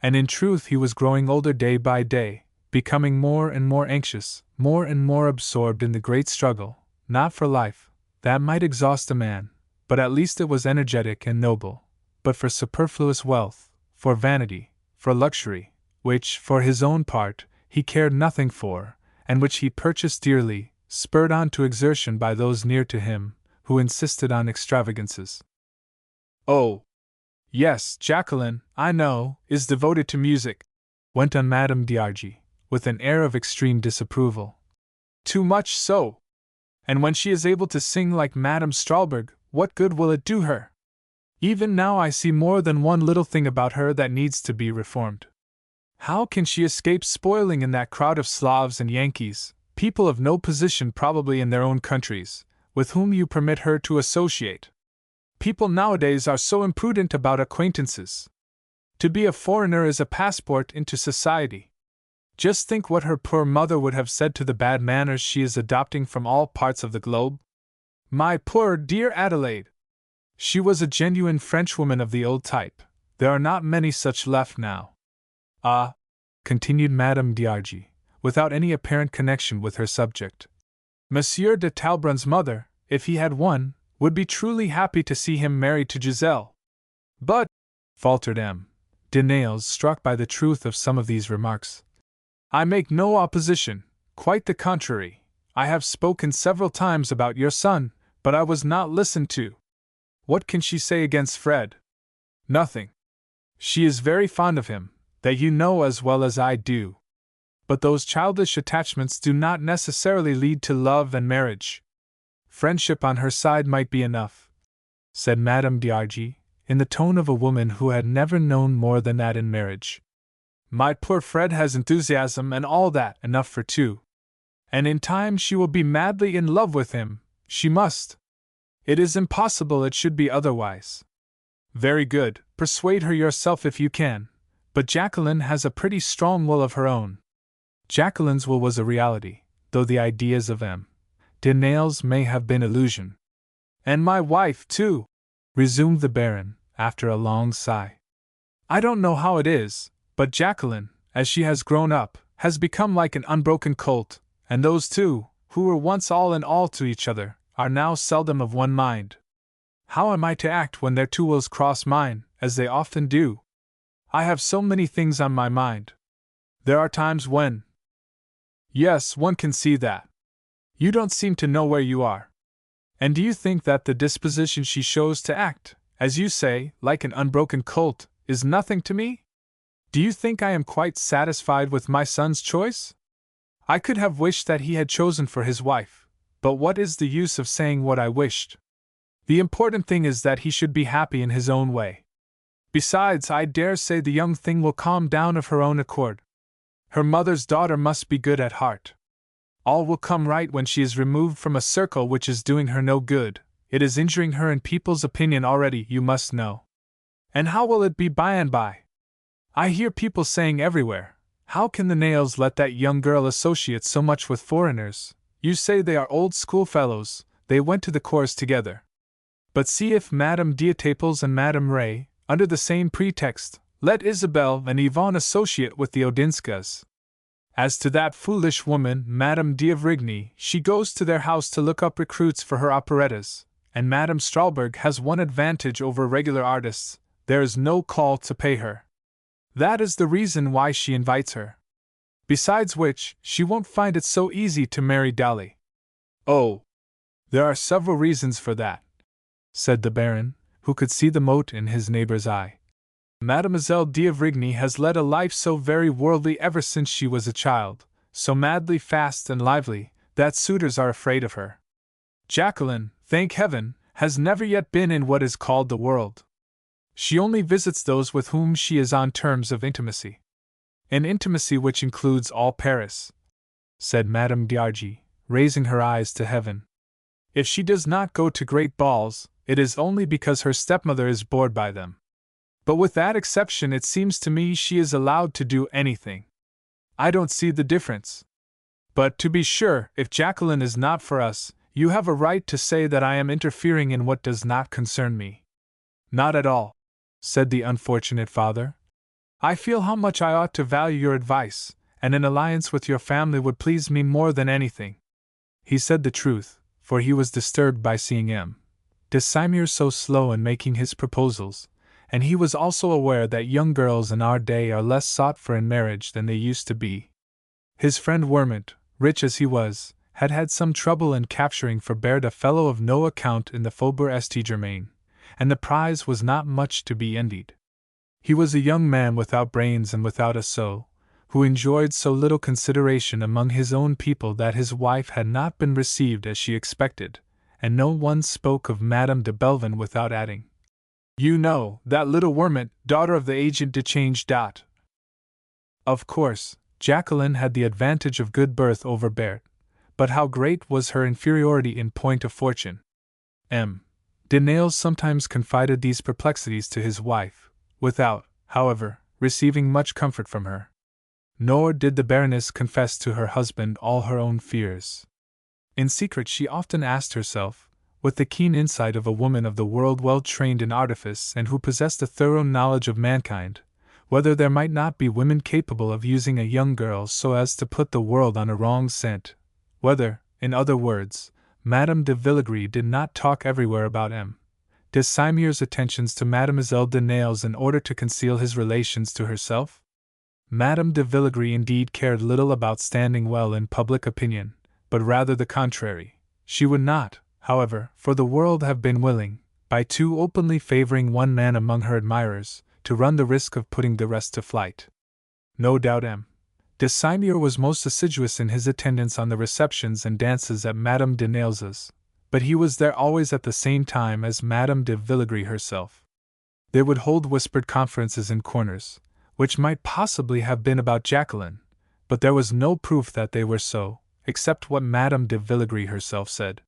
And in truth he was growing older day by day, becoming more and more anxious, more and more absorbed in the great struggle, not for life, that might exhaust a man, but at least it was energetic and noble, but for superfluous wealth, for vanity, for luxury, which, for his own part, he cared nothing for, and which he purchased dearly, spurred on to exertion by those near to him, who insisted on extravagances. "Oh! Yes, Jacqueline, I know, is devoted to music," went on Madame d'Argy, with an air of extreme disapproval. "Too much so! And when she is able to sing like Madame Strahlberg, what good will it do her? Even now I see more than one little thing about her that needs to be reformed. How can she escape spoiling in that crowd of Slavs and Yankees, people of no position probably in their own countries, with whom you permit her to associate? People nowadays are so imprudent about acquaintances. To be a foreigner is a passport into society. Just think what her poor mother would have said to the bad manners she is adopting from all parts of the globe. My poor dear Adelaide! She was a genuine Frenchwoman of the old type. There are not many such left now. Ah," continued Madame d'Argy, without any apparent connection with her subject, "Monsieur de Talbrun's mother, if he had one, would be truly happy to see him married to Giselle. But, faltered M. de Nayles, struck by the truth of some of these remarks, I make no opposition, quite the contrary. I have spoken several times about your son, but I was not listened to. What can she say against Fred? Nothing. She is very fond of him, that you know as well as I do. But those childish attachments do not necessarily lead to love and marriage. Friendship on her side might be enough, said Madame d'Argy, in the tone of a woman who had never known more than that in marriage. My poor Fred has enthusiasm and all that, enough for two. And in time she will be madly in love with him, she must. It is impossible it should be otherwise. Very good, persuade her yourself if you can, but Jacqueline has a pretty strong will of her own. Jacqueline's will was a reality, though the ideas of M. de Nayles may have been illusion. And my wife, too, resumed the Baron, after a long sigh. I don't know how it is, but Jacqueline, as she has grown up, has become like an unbroken colt, and those two, who were once all in all to each other, are now seldom of one mind. How am I to act when their two wills cross mine, as they often do? I have so many things on my mind. There are times when— Yes, one can see that. You don't seem to know where you are. And do you think that the disposition she shows to act, as you say, like an unbroken colt, is nothing to me? Do you think I am quite satisfied with my son's choice? I could have wished that he had chosen for his wife, but what is the use of saying what I wished? The important thing is that he should be happy in his own way. Besides, I dare say the young thing will calm down of her own accord. Her mother's daughter must be good at heart. All will come right when she is removed from a circle which is doing her no good. It is injuring her in people's opinion already, you must know. And how will it be by and by? I hear people saying everywhere, how can the Nayles let that young girl associate so much with foreigners? You say they are old schoolfellows, they went to the course together. But see if Madame d'Etaples and Madame Ray, under the same pretext, let Isabelle and Yvonne associate with the Odinskas. As to that foolish woman, Madame d'Avrigny, she goes to their house to look up recruits for her operettas, and Madame Strahlberg has one advantage over regular artists, there is no call to pay her. That is the reason why she invites her. Besides which, she won't find it so easy to marry Dolly. Oh, there are several reasons for that, said the Baron, who could see the mote in his neighbor's eye. Mademoiselle d'Avrigny has led a life so very worldly ever since she was a child, so madly fast and lively, that suitors are afraid of her. Jacqueline, thank heaven, has never yet been in what is called the world. She only visits those with whom she is on terms of intimacy. An intimacy which includes all Paris, said Madame d'Argy, raising her eyes to heaven. If she does not go to great balls, it is only because her stepmother is bored by them. But with that exception it seems to me she is allowed to do anything. I don't see the difference. But to be sure, if Jacqueline is not for us, you have a right to say that I am interfering in what does not concern me. Not at all, said the unfortunate father. I feel how much I ought to value your advice, and an alliance with your family would please me more than anything. He said the truth, for he was disturbed by seeing M. de Simir so slow in making his proposals, and he was also aware that young girls in our day are less sought for in marriage than they used to be. His friend Wermont, rich as he was, had had some trouble in capturing for Baird a fellow of no account in the Faubourg St. Germain, and the prize was not much to be envied. He was a young man without brains and without a soul, who enjoyed so little consideration among his own people that his wife had not been received as she expected, and no one spoke of Madame de Belvin without adding, "You know, that little Wermont, daughter of the agent de Change. Of course, Jacqueline had the advantage of good birth over Baird, but how great was her inferiority in point of fortune! M. de Nayles sometimes confided these perplexities to his wife, without, however, receiving much comfort from her. Nor did the Baroness confess to her husband all her own fears. In secret she often asked herself, with the keen insight of a woman of the world well trained in artifice and who possessed a thorough knowledge of mankind, whether there might not be women capable of using a young girl so as to put the world on a wrong scent, whether, in other words, Madame de Villegris did not talk everywhere about M. de Saumur's attentions to Mademoiselle de Nayles in order to conceal his relations to herself? Madame de Villegris indeed cared little about standing well in public opinion, but rather the contrary. She would not, however, for the world have been willing, by too openly favoring one man among her admirers, to run the risk of putting the rest to flight. No doubt M. de Saumur was most assiduous in his attendance on the receptions and dances at Madame de Nailes's, but he was there always at the same time as Madame de Villegris herself. They would hold whispered conferences in corners, which might possibly have been about Jacqueline, but there was no proof that they were so, except what Madame de Villegris herself said.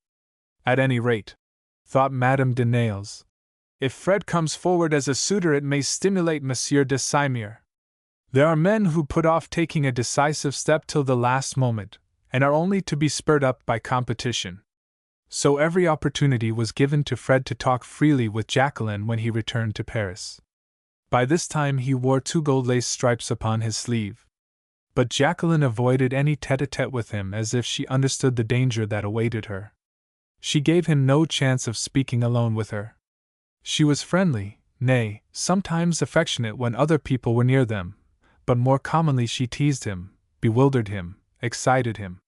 At any rate, thought Madame de Nayles, if Fred comes forward as a suitor it may stimulate Monsieur de Saumur. There are men who put off taking a decisive step till the last moment, and are only to be spurred up by competition. So every opportunity was given to Fred to talk freely with Jacqueline when he returned to Paris. By this time he wore 2 gold-lace stripes upon his sleeve. But Jacqueline avoided any tete-a-tete with him as if she understood the danger that awaited her. She gave him no chance of speaking alone with her. She was friendly, nay, sometimes affectionate when other people were near them, but more commonly she teased him, bewildered him, excited him.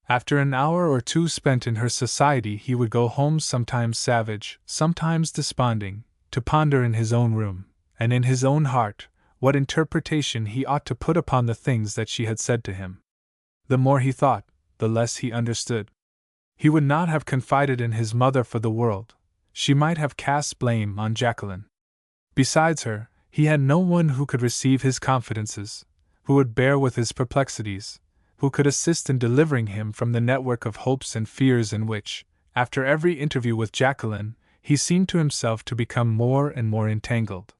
After an hour or 2 spent in her society he would go home sometimes savage, sometimes desponding, to ponder in his own room, and in his own heart, what interpretation he ought to put upon the things that she had said to him. The more he thought, the less he understood. He would not have confided in his mother for the world. She might have cast blame on Jacqueline. Besides her, he had no one who could receive his confidences, who would bear with his perplexities, who could assist in delivering him from the network of hopes and fears in which, after every interview with Jacqueline, he seemed to himself to become more and more entangled.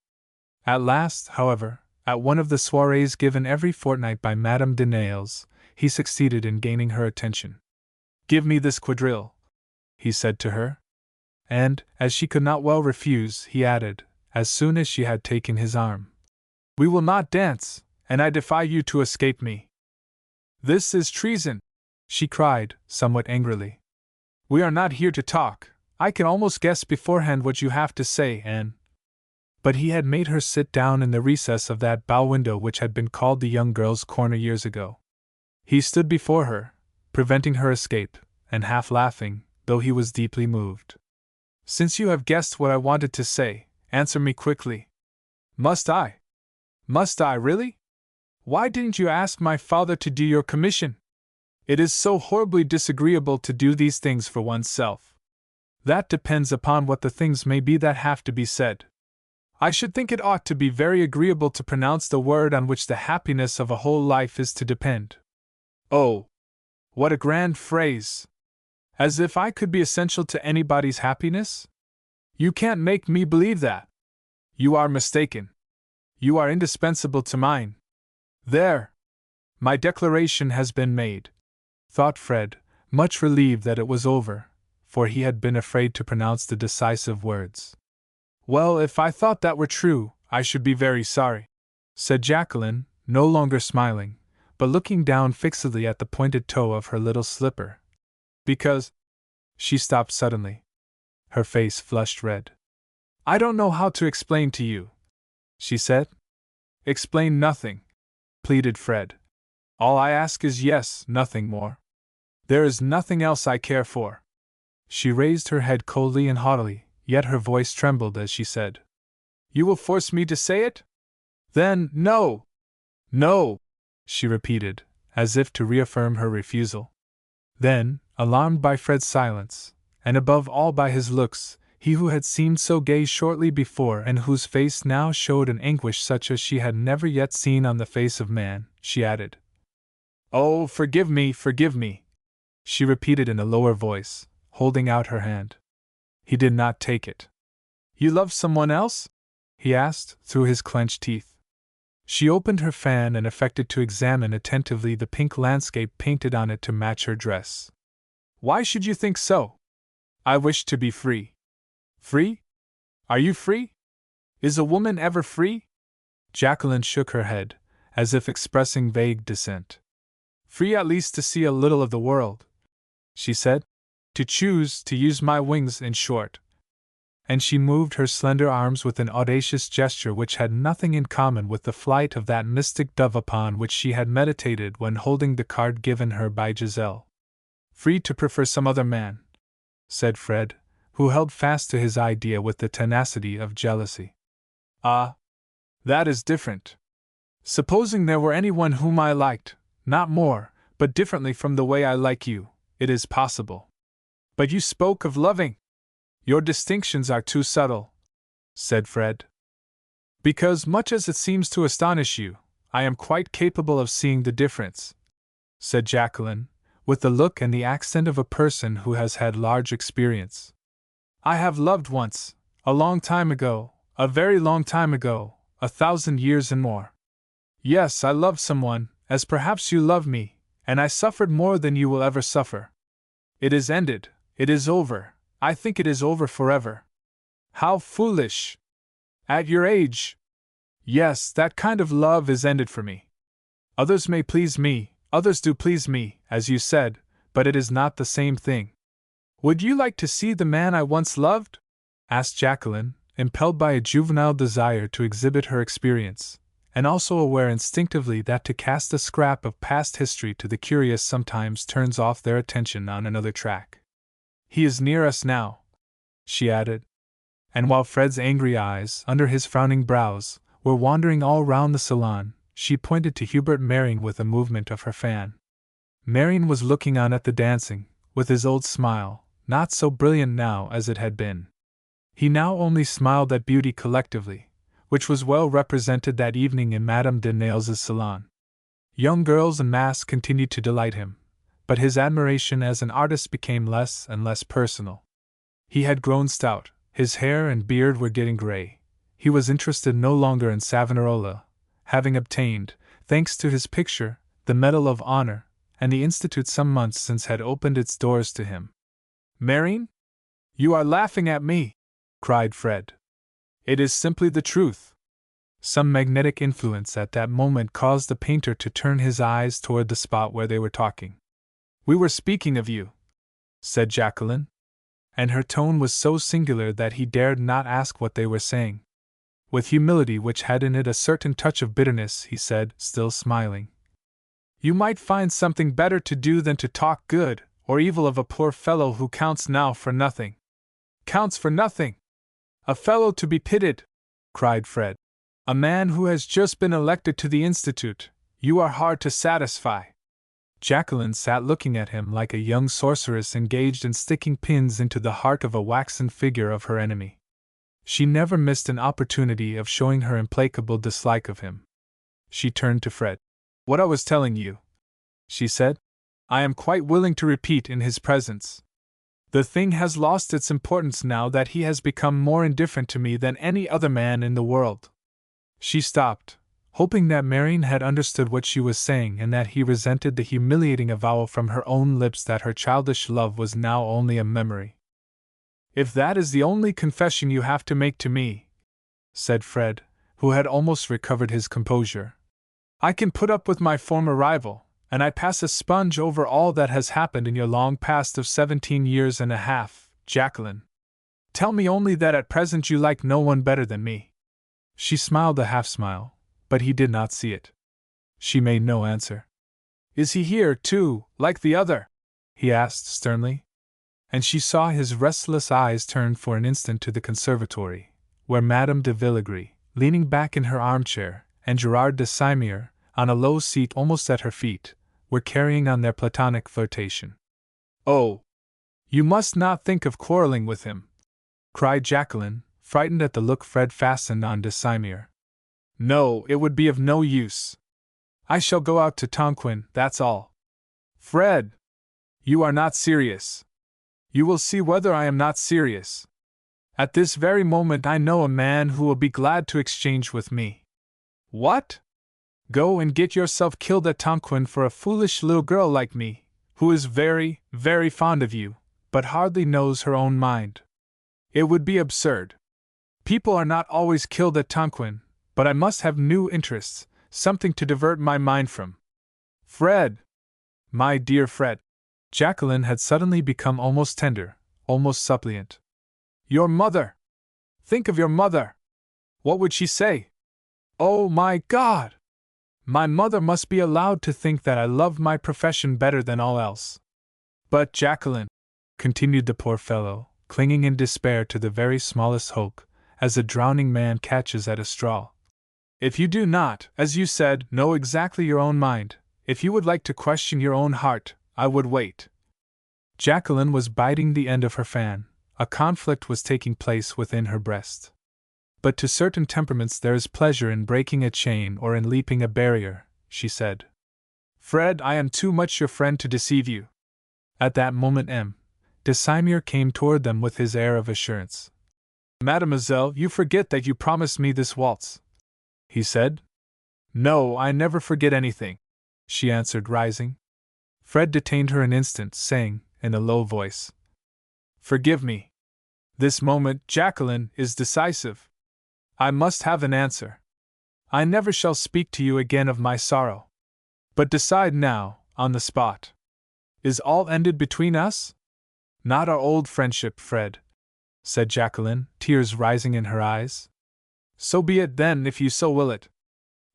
At last, however, at one of the soirees given every fortnight by Madame de Nayles, he succeeded in gaining her attention. "Give me this quadrille," he said to her. And, as she could not well refuse, he added, as soon as she had taken his arm, "We will not dance, and I defy you to escape me." "This is treason," she cried, somewhat angrily. "We are not here to talk. I can almost guess beforehand what you have to say, and—" But he had made her sit down in the recess of that bow window which had been called the young girl's corner years ago. He stood before her, preventing her escape, and half laughing, though he was deeply moved. "Since you have guessed what I wanted to say, answer me quickly." "Must I? Must I, really? Why didn't you ask my father to do your commission? It is so horribly disagreeable to do these things for oneself." "That depends upon what the things may be that have to be said. I should think it ought to be very agreeable to pronounce the word on which the happiness of a whole life is to depend." "Oh, what a grand phrase! As if I could be essential to anybody's happiness? You can't make me believe that. You are mistaken. You are indispensable to mine. There! My declaration has been made," thought Fred, much relieved that it was over, for he had been afraid to pronounce the decisive words. "Well, if I thought that were true, I should be very sorry," said Jacqueline, no longer smiling, but looking down fixedly at the pointed toe of her little slipper. "Because—" She stopped suddenly. Her face flushed red. "I don't know how to explain to you," she said. "Explain nothing," pleaded Fred. "All I ask is yes, nothing more. There is nothing else I care for." She raised her head coldly and haughtily, yet her voice trembled as she said, "You will force me to say it? Then, no! No!" she repeated, as if to reaffirm her refusal. Then, alarmed by Fred's silence, and above all by his looks, he who had seemed so gay shortly before and whose face now showed an anguish such as she had never yet seen on the face of man, she added, "Oh, forgive me, forgive me!" she repeated in a lower voice, holding out her hand. He did not take it. "You love someone else?" he asked, through his clenched teeth. She opened her fan and affected to examine attentively the pink landscape painted on it to match her dress. "Why should you think so? I wish to be free." "Free? Are you free? Is a woman ever free?" Jacqueline shook her head, as if expressing vague dissent. "Free at least to see a little of the world," she said. To choose to use my wings, in short. And she moved her slender arms with an audacious gesture which had nothing in common with the flight of that mystic dove upon which she had meditated when holding the card given her by Giselle. Free to prefer some other man, said Fred, who held fast to his idea with the tenacity of jealousy. Ah, that is different. Supposing there were anyone whom I liked, not more, but differently from the way I like you, it is possible. But you spoke of loving. Your distinctions are too subtle, said Fred. Because, much as it seems to astonish you, I am quite capable of seeing the difference, said Jacqueline, with the look and the accent of a person who has had large experience. I have loved once, a long time ago, a very long time ago, 1,000 years and more. Yes, I loved someone, as perhaps you love me, and I suffered more than you will ever suffer. It is ended, it is over, I think it is over forever. How foolish! At your age! Yes, that kind of love is ended for me. Others may please me, others do please me, as you said, but it is not the same thing. Would you like to see the man I once loved? Asked Jacqueline, impelled by a juvenile desire to exhibit her experience, and also aware instinctively that to cast a scrap of past history to the curious sometimes turns off their attention on another track. He is near us now, she added, and while Fred's angry eyes, under his frowning brows, were wandering all round the salon, she pointed to Hubert Mering with a movement of her fan. Mering was looking on at the dancing, with his old smile, not so brilliant now as it had been. He now only smiled at beauty collectively, which was well represented that evening in Madame de Nailles' salon. Young girls en masse continued to delight him, but his admiration as an artist became less and less personal. He had grown stout, his hair and beard were getting gray. He was interested no longer in Savonarola, having obtained, thanks to his picture, the Medal of Honor, and the Institute some months since had opened its doors to him. Mering? You are laughing at me, cried Fred. It is simply the truth. Some magnetic influence at that moment caused the painter to turn his eyes toward the spot where they were talking. We were speaking of you, said Jacqueline, and her tone was so singular that he dared not ask what they were saying. With humility which had in it a certain touch of bitterness, he said, still smiling, You might find something better to do than to talk good or evil of a poor fellow who counts now for nothing. Counts for nothing! A fellow to be pitied, cried Fred. A man who has just been elected to the Institute. You are hard to satisfy. Jacqueline sat looking at him like a young sorceress engaged in sticking pins into the heart of a waxen figure of her enemy. She never missed an opportunity of showing her implacable dislike of him. She turned to Fred. What I was telling you, she said, I am quite willing to repeat in his presence. The thing has lost its importance now that he has become more indifferent to me than any other man in the world. She stopped, hoping that Mering had understood what she was saying and that he resented the humiliating avowal from her own lips that her childish love was now only a memory. If that is the only confession you have to make to me, said Fred, who had almost recovered his composure, I can put up with my former rival, and I pass a sponge over all that has happened in your long past of 17 years and a half, Jacqueline. Tell me only that at present you like no one better than me. She smiled a half-smile, but he did not see it. She made no answer. Is he here, too, like the other? He asked sternly. And she saw his restless eyes turn for an instant to the conservatory, where Madame de Villegris, leaning back in her armchair, and Gerard de Simier, on a low seat almost at her feet, were carrying on their platonic flirtation. Oh! You must not think of quarreling with him, cried Jacqueline, frightened at the look Fred fastened on de Simier. No, it would be of no use. I shall go out to Tonquin, that's all. Fred! You are not serious. You will see whether I am not serious. At this very moment I know a man who will be glad to exchange with me. What? Go and get yourself killed at Tonquin for a foolish little girl like me, who is very, very fond of you, but hardly knows her own mind. It would be absurd. People are not always killed at Tonquin, but I must have new interests, something to divert my mind from. Fred! My dear Fred! Jacqueline had suddenly become almost tender, almost suppliant. Your mother! Think of your mother! What would she say? Oh my God! My mother must be allowed to think that I love my profession better than all else. But Jacqueline, continued the poor fellow, clinging in despair to the very smallest hope, as a drowning man catches at a straw. If you do not, as you said, know exactly your own mind, if you would like to question your own heart, I would wait. Jacqueline was biting the end of her fan. A conflict was taking place within her breast. But to certain temperaments there is pleasure in breaking a chain or in leaping a barrier, she said. Fred, I am too much your friend to deceive you. At that moment de Simir came toward them with his air of assurance. Mademoiselle, you forget that you promised me this waltz, he said. No, I never forget anything, she answered, rising. Fred detained her an instant, saying, in a low voice, Forgive me. This moment, Jacqueline, is decisive. I must have an answer. I never shall speak to you again of my sorrow. But decide now, on the spot. Is all ended between us? Not our old friendship, Fred, said Jacqueline, tears rising in her eyes. So be it then, if you so will it.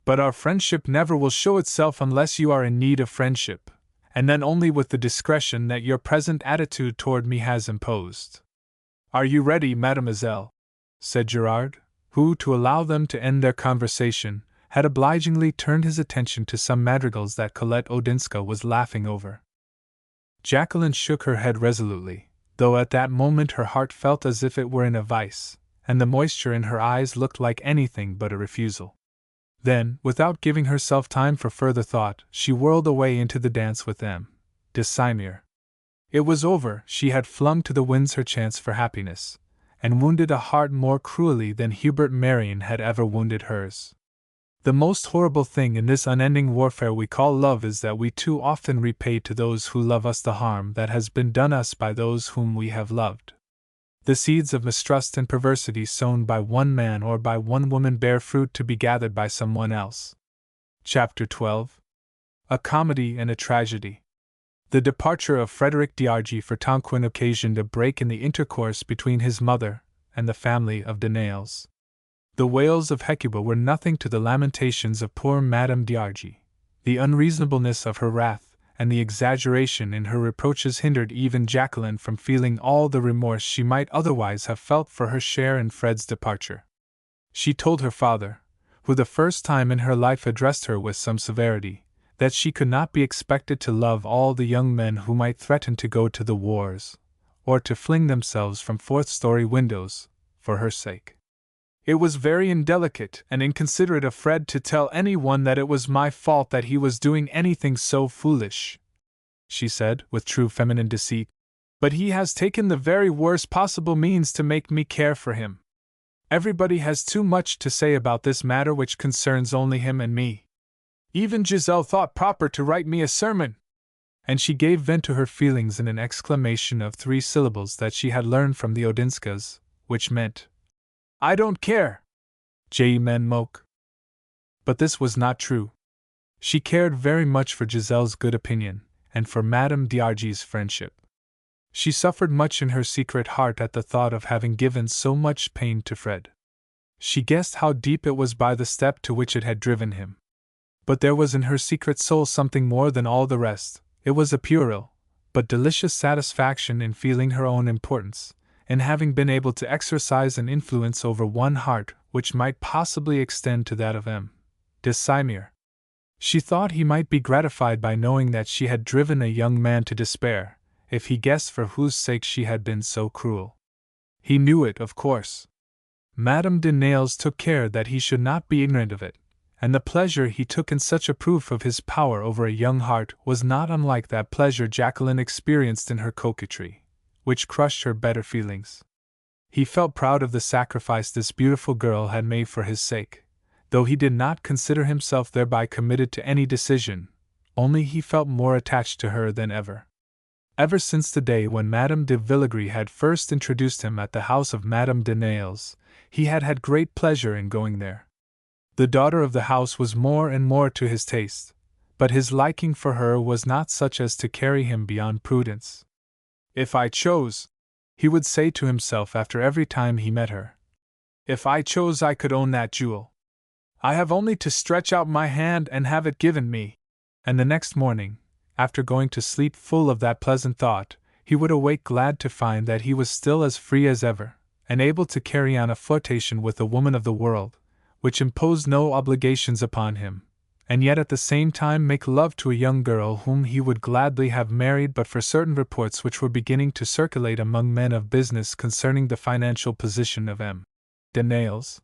But our friendship never will show itself unless you are in need of friendship, and then only with the discretion that your present attitude toward me has imposed. Are you ready, mademoiselle? Said Gerard, who, to allow them to end their conversation, had obligingly turned his attention to some madrigals that Colette Odinska was laughing over. Jacqueline shook her head resolutely, though at that moment her heart felt as if it were in a vice, and the moisture in her eyes looked like anything but a refusal. Then, without giving herself time for further thought, she whirled away into the dance with de Simir. It was over, she had flung to the winds her chance for happiness, and wounded a heart more cruelly than Hubert Marion had ever wounded hers. The most horrible thing in this unending warfare we call love is that we too often repay to those who love us the harm that has been done us by those whom we have loved. The seeds of mistrust and perversity sown by one man or by one woman bear fruit to be gathered by someone else. Chapter 12. A Comedy and a Tragedy. The departure of Frederick d'Argy for Tonquin occasioned a break in the intercourse between his mother and the family of de Nayles. The wails of Hecuba were nothing to the lamentations of poor Madame d'Argy. The unreasonableness of her wrath and the exaggeration in her reproaches hindered even Jacqueline from feeling all the remorse she might otherwise have felt for her share in Fred's departure. She told her father, who the first time in her life addressed her with some severity, that she could not be expected to love all the young men who might threaten to go to the wars, or to fling themselves from fourth-story windows, for her sake. It was very indelicate and inconsiderate of Fred to tell anyone that it was my fault that he was doing anything so foolish, she said, with true feminine deceit, but he has taken the very worst possible means to make me care for him. Everybody has too much to say about this matter which concerns only him and me. Even Giselle thought proper to write me a sermon. And she gave vent to her feelings in an exclamation of 3 syllables that she had learned from the Odinskas, which meant, I don't care. Je m'en moque. But this was not true. She cared very much for Giselle's good opinion, and for Madame d'Argy's friendship. She suffered much in her secret heart at the thought of having given so much pain to Fred. She guessed how deep it was by the step to which it had driven him. But there was in her secret soul something more than all the rest. It was a puerile, but delicious satisfaction in feeling her own importance, in having been able to exercise an influence over one heart which might possibly extend to that of de Simir. She thought he might be gratified by knowing that she had driven a young man to despair, if he guessed for whose sake she had been so cruel. He knew it, of course. Madame de Nayles took care that he should not be ignorant of it, and the pleasure he took in such a proof of his power over a young heart was not unlike that pleasure Jacqueline experienced in her coquetry, which crushed her better feelings. He felt proud of the sacrifice this beautiful girl had made for his sake, though he did not consider himself thereby committed to any decision, only he felt more attached to her than ever. Ever since the day when Madame de Villegris had first introduced him at the house of Madame de Nayles, he had had great pleasure in going there. The daughter of the house was more and more to his taste, but his liking for her was not such as to carry him beyond prudence. "If I chose," he would say to himself after every time he met her, "if I chose I could own that jewel. I have only to stretch out my hand and have it given me." And the next morning, after going to sleep full of that pleasant thought, he would awake glad to find that he was still as free as ever, and able to carry on a flirtation with a woman of the world, which imposed no obligations upon him, and yet at the same time make love to a young girl whom he would gladly have married but for certain reports which were beginning to circulate among men of business concerning the financial position of M. de Nayles.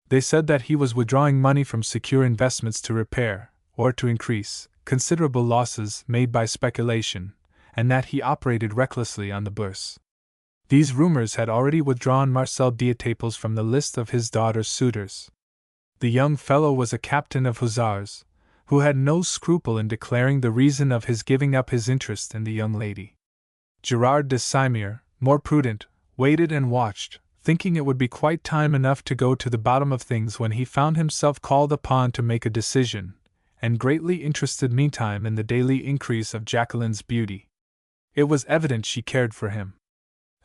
They said that he was withdrawing money from secure investments to repair, or to increase, considerable losses made by speculation, and that he operated recklessly on the bourse. These rumors had already withdrawn Marcel Dietaples from the list of his daughter's suitors. The young fellow was a captain of hussars, who had no scruple in declaring the reason of his giving up his interest in the young lady. Gerard de Simir, more prudent, waited and watched, thinking it would be quite time enough to go to the bottom of things when he found himself called upon to make a decision, and greatly interested meantime in the daily increase of Jacqueline's beauty. It was evident she cared for him.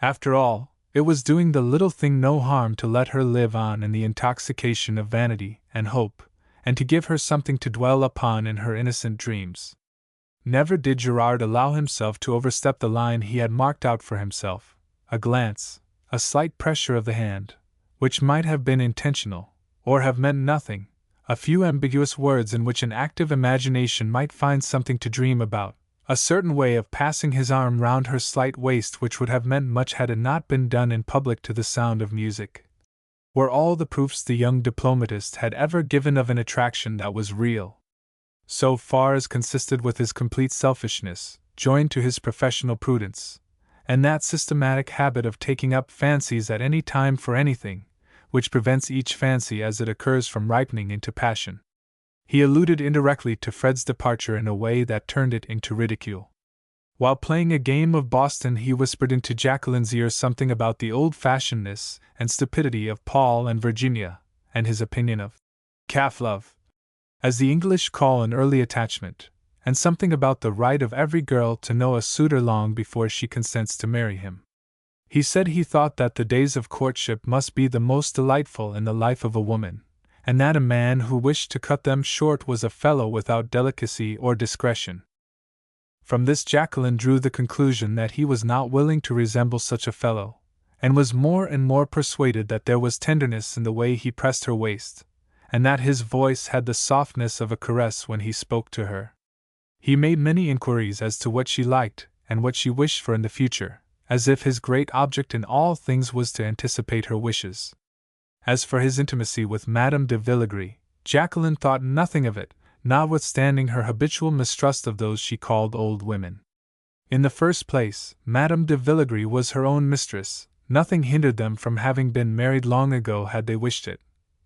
After all, it was doing the little thing no harm to let her live on in the intoxication of vanity and hope, and to give her something to dwell upon in her innocent dreams. Never did Gerard allow himself to overstep the line he had marked out for himself. A glance, a slight pressure of the hand, which might have been intentional, or have meant nothing, a few ambiguous words in which an active imagination might find something to dream about, a certain way of passing his arm round her slight waist which would have meant much had it not been done in public to the sound of music, were all the proofs the young diplomatist had ever given of an attraction that was real, so far as consisted with his complete selfishness, joined to his professional prudence, and that systematic habit of taking up fancies at any time for anything, which prevents each fancy as it occurs from ripening into passion. He alluded indirectly to Fred's departure in a way that turned it into ridicule. While playing a game of Boston, he whispered into Jacqueline's ear something about the old-fashionedness and stupidity of Paul and Virginia, and his opinion of calf love, as the English call an early attachment, and something about the right of every girl to know a suitor long before she consents to marry him. He said he thought that the days of courtship must be the most delightful in the life of a woman, and that a man who wished to cut them short was a fellow without delicacy or discretion. From this Jacqueline drew the conclusion that he was not willing to resemble such a fellow, and was more and more persuaded that there was tenderness in the way he pressed her waist, and that his voice had the softness of a caress when he spoke to her. He made many inquiries as to what she liked and what she wished for in the future, as if his great object in all things was to anticipate her wishes. As for his intimacy with Madame de Villegris, Jacqueline thought nothing of it, notwithstanding her habitual mistrust of those she called old women. In the first place, Madame de Villegris was her own mistress, nothing hindered them from having been married long ago had they wished it.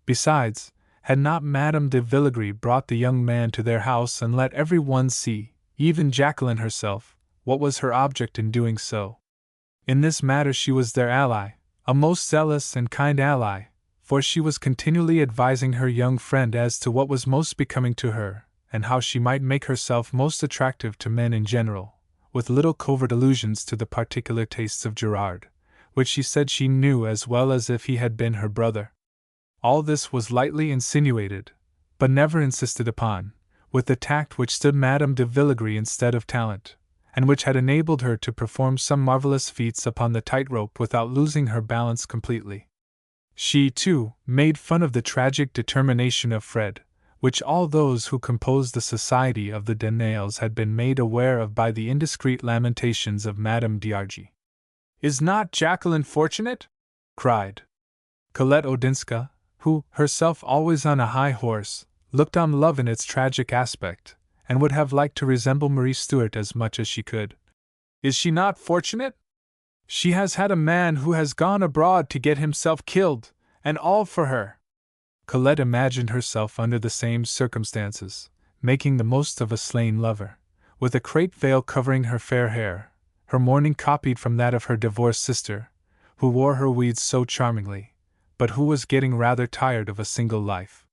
Besides, had not Madame de Villegris brought the young man to their house and let every one see, even Jacqueline herself, what was her object in doing so? In this matter she was their ally, a most zealous and kind ally, for she was continually advising her young friend as to what was most becoming to her, and how she might make herself most attractive to men in general, with little covert allusions to the particular tastes of Gerard, which she said she knew as well as if he had been her brother. All this was lightly insinuated, but never insisted upon, with the tact which stood Madame de Villegris instead of talent, and which had enabled her to perform some marvelous feats upon the tightrope without losing her balance completely. She, too, made fun of the tragic determination of Fred, which all those who composed the society of the de Nayles had been made aware of by the indiscreet lamentations of Madame d'Argy. "Is not Jacqueline fortunate?" cried Colette Odinska, who, herself always on a high horse, looked on love in its tragic aspect, and would have liked to resemble Marie Stuart as much as she could. "Is she not fortunate? She has had a man who has gone abroad to get himself killed, and all for her." Colette imagined herself under the same circumstances, making the most of a slain lover, with a crape veil covering her fair hair, her mourning copied from that of her divorced sister, who wore her weeds so charmingly, but who was getting rather tired of a single life.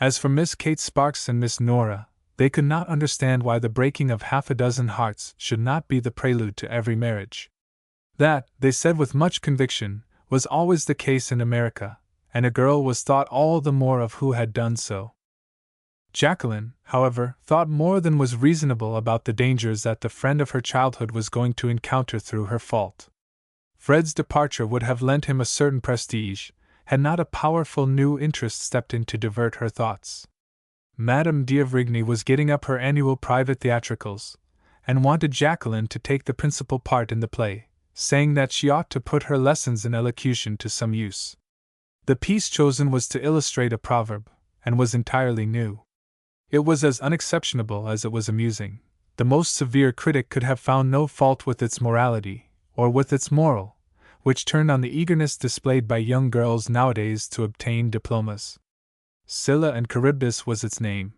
As for Miss Kate Sparks and Miss Nora, They could not understand why the breaking of half a dozen hearts should not be the prelude to every marriage. That, they said with much conviction, was always the case in America, and a girl was thought all the more of who had done so. Jacqueline, however, thought more than was reasonable about the dangers that the friend of her childhood was going to encounter through her fault. Fred's departure would have lent him a certain prestige, had not a powerful new interest stepped in to divert her thoughts. Madame d'Avrigny was getting up her annual private theatricals, and wanted Jacqueline to take the principal part in the play, saying that she ought to put her lessons in elocution to some use. The piece chosen was to illustrate a proverb, and was entirely new. It was as unexceptionable as it was amusing. The most severe critic could have found no fault with its morality, or with its moral, which turned on the eagerness displayed by young girls nowadays to obtain diplomas. Scylla and Charybdis was its name.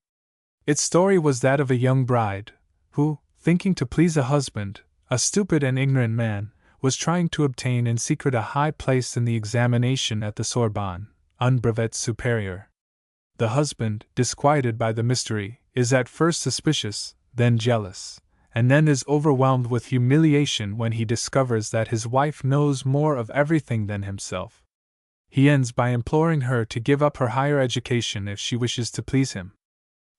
Its story was that of a young bride, who, thinking to please a husband, a stupid and ignorant man, was trying to obtain in secret a high place in the examination at the Sorbonne, un brevet supérieur. The husband, disquieted by the mystery, is at first suspicious, then jealous, and then is overwhelmed with humiliation when he discovers that his wife knows more of everything than himself. He ends by imploring her to give up her higher education if she wishes to please him.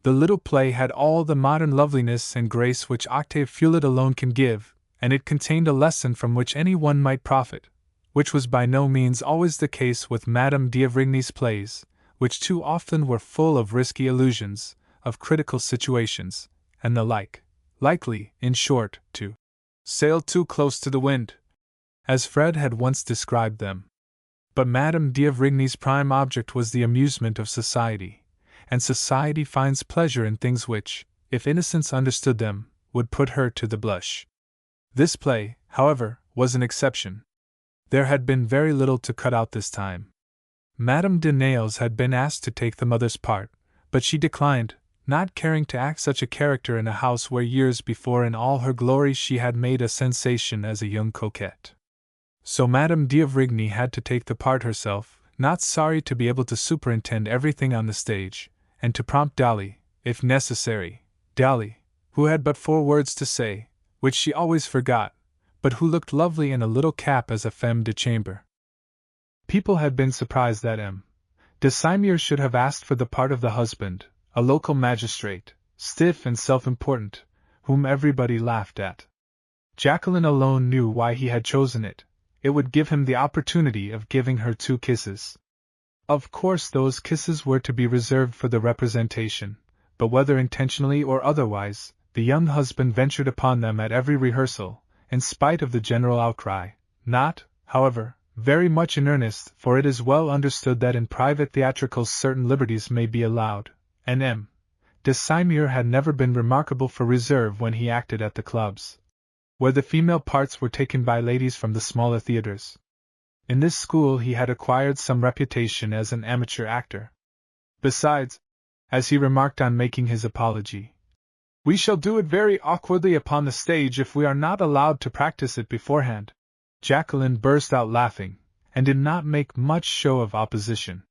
The little play had all the modern loveliness and grace which Octave Feuillet alone can give, and it contained a lesson from which any one might profit, which was by no means always the case with Madame d'Avrigny's plays, which too often were full of risky allusions, of critical situations, and the like, likely, in short, to sail too close to the wind, as Fred had once described them. But Madame d'Avrigny's prime object was the amusement of society, and society finds pleasure in things which, if innocence understood them, would put her to the blush. This play, however, was an exception. There had been very little to cut out this time. Madame de Nails had been asked to take the mother's part, but she declined, not caring to act such a character in a house where years before in all her glory she had made a sensation as a young coquette. So Madame d'Avrigny had to take the part herself, not sorry to be able to superintend everything on the stage, and to prompt Dolly, if necessary, Dolly, who had but 4 words to say, which she always forgot, but who looked lovely in a little cap as a femme de chambre. People had been surprised that M. de Saumur should have asked for the part of the husband, a local magistrate, stiff and self-important, whom everybody laughed at. Jacqueline alone knew why he had chosen it. It would give him the opportunity of giving her 2 kisses. Of course those kisses were to be reserved for the representation, but whether intentionally or otherwise, the young husband ventured upon them at every rehearsal, in spite of the general outcry, not, however, very much in earnest, for it is well understood that in private theatricals certain liberties may be allowed, and M. de Saumur had never been remarkable for reserve when he acted at the clubs, where the female parts were taken by ladies from the smaller theaters. In this school he had acquired some reputation as an amateur actor. Besides, as he remarked on making his apology, "We shall do it very awkwardly upon the stage if we are not allowed to practice it beforehand." Jacqueline burst out laughing, and did not make much show of opposition.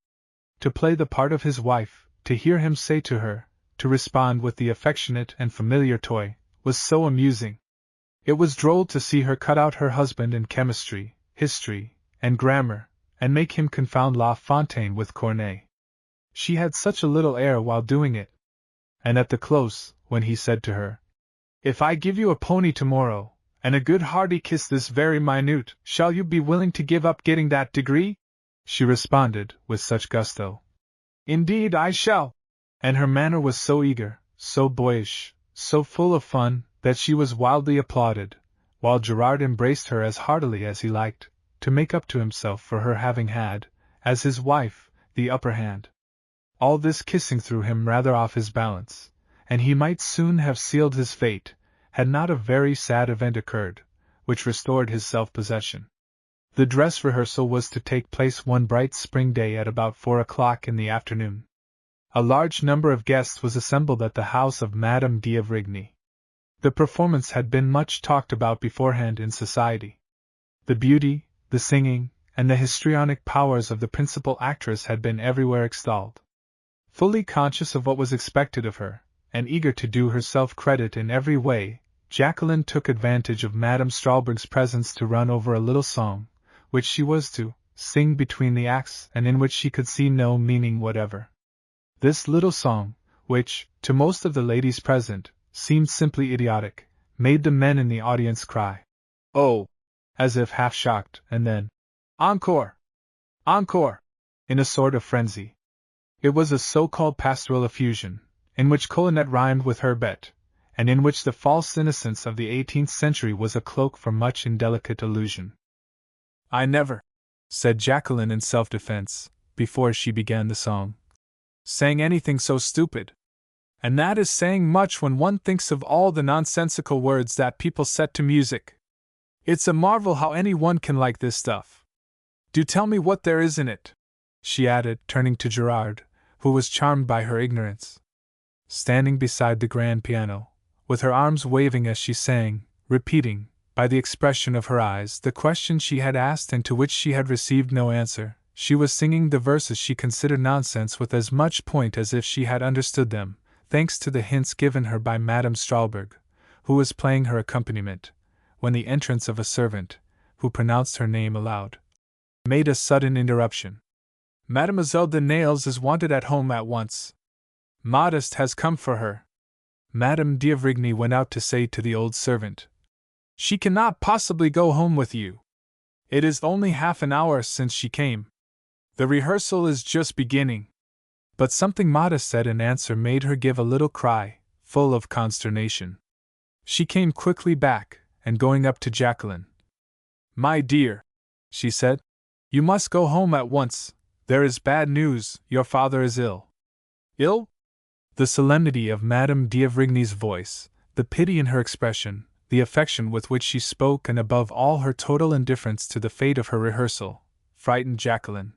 To play the part of his wife, to hear him say to her, to respond with the affectionate and familiar toy, was so amusing. It was droll to see her cut out her husband in chemistry, history, and grammar, and make him confound La Fontaine with Corneille. She had such a little air while doing it. And at the close, when he said to her, "If I give you a pony tomorrow, and a good hearty kiss this very minute, shall you be willing to give up getting that degree?" she responded, with such gusto, "Indeed I shall." And her manner was so eager, so boyish, so full of fun, that she was wildly applauded, while Gerard embraced her as heartily as he liked, to make up to himself for her having had, as his wife, the upper hand. All this kissing threw him rather off his balance, and he might soon have sealed his fate, had not a very sad event occurred, which restored his self-possession. The dress rehearsal was to take place one bright spring day at about 4 o'clock in the afternoon. A large number of guests was assembled at the house of Madame d'Avrigny. The performance had been much talked about beforehand in society. The beauty, the singing, and the histrionic powers of the principal actress had been everywhere extolled. Fully conscious of what was expected of her, and eager to do herself credit in every way, Jacqueline took advantage of Madame Strawberg's presence to run over a little song, which she was to sing between the acts and in which she could see no meaning whatever. This little song, which, to most of the ladies present, seemed simply idiotic, made the men in the audience cry, "Oh!" as if half shocked, and then, "Encore! Encore!" in a sort of frenzy. It was a so-called pastoral effusion, in which Colinet rhymed with Herbet, and in which the false innocence of the 18th century was a cloak for much indelicate allusion. "I never," said Jacqueline in self-defense, before she began the song, "sang anything so stupid. And that is saying much when one thinks of all the nonsensical words that people set to music. It's a marvel how any one can like this stuff. Do tell me what there is in it," she added, turning to Gerard, who was charmed by her ignorance. Standing beside the grand piano, with her arms waving as she sang, repeating, by the expression of her eyes, the question she had asked and to which she had received no answer, she was singing the verses she considered nonsense with as much point as if she had understood them, thanks to the hints given her by Madame Strawberg, who was playing her accompaniment, when the entrance of a servant, who pronounced her name aloud, made a sudden interruption. "Mademoiselle de Nails is wanted at home at once. Modeste has come for her," Madame d'Avrigny went out to say to the old servant. "She cannot possibly go home with you. It is only half an hour since she came. The rehearsal is just beginning." But something Modeste said in answer made her give a little cry, full of consternation. She came quickly back, and going up to Jacqueline, "My dear," she said, "you must go home at once. There is bad news, your father is ill." "Ill?" The solemnity of Madame d'Avrigny's voice, the pity in her expression, the affection with which she spoke, and above all her total indifference to the fate of her rehearsal, frightened Jacqueline.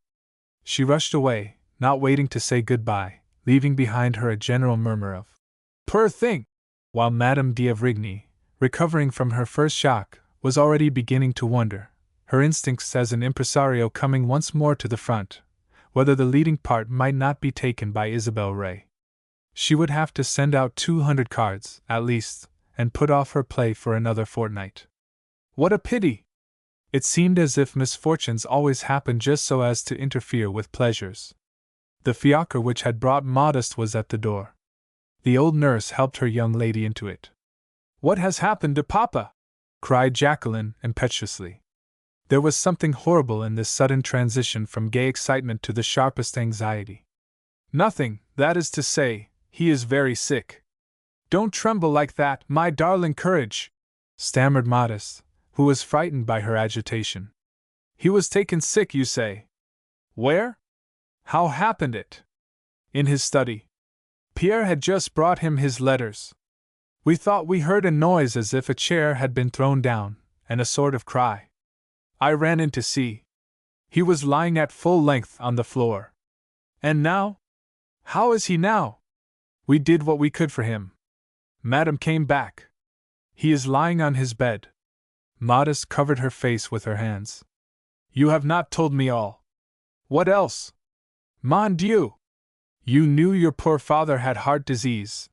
She rushed away, not waiting to say good-bye, leaving behind her a general murmur of "Poor thing!" while Madame d'Avrigny, recovering from her first shock, was already beginning to wonder, her instincts as an impresario coming once more to the front, whether the leading part might not be taken by Isabelle Ray. She would have to send out 200 cards, at least, and put off her play for another fortnight. What a pity! It seemed as if misfortunes always happened just so as to interfere with pleasures. The fiacre which had brought Modeste was at the door. The old nurse helped her young lady into it. "What has happened to Papa?" cried Jacqueline impetuously. There was something horrible in this sudden transition from gay excitement to the sharpest anxiety. "Nothing, that is to say, he is very sick." "Don't tremble like that, my darling, courage!" stammered Modeste, who was frightened by her agitation. "He was taken sick, you say? Where? How happened it?" "In his study. Pierre had just brought him his letters. We thought we heard a noise as if a chair had been thrown down, and a sort of cry. I ran in to see. He was lying at full length on the floor." "And now? How is he now?" "We did what we could for him. Madame came back. He is lying on his bed." Modeste covered her face with her hands. "You have not told me all. What else?" "Mon Dieu! You knew your poor father had heart disease.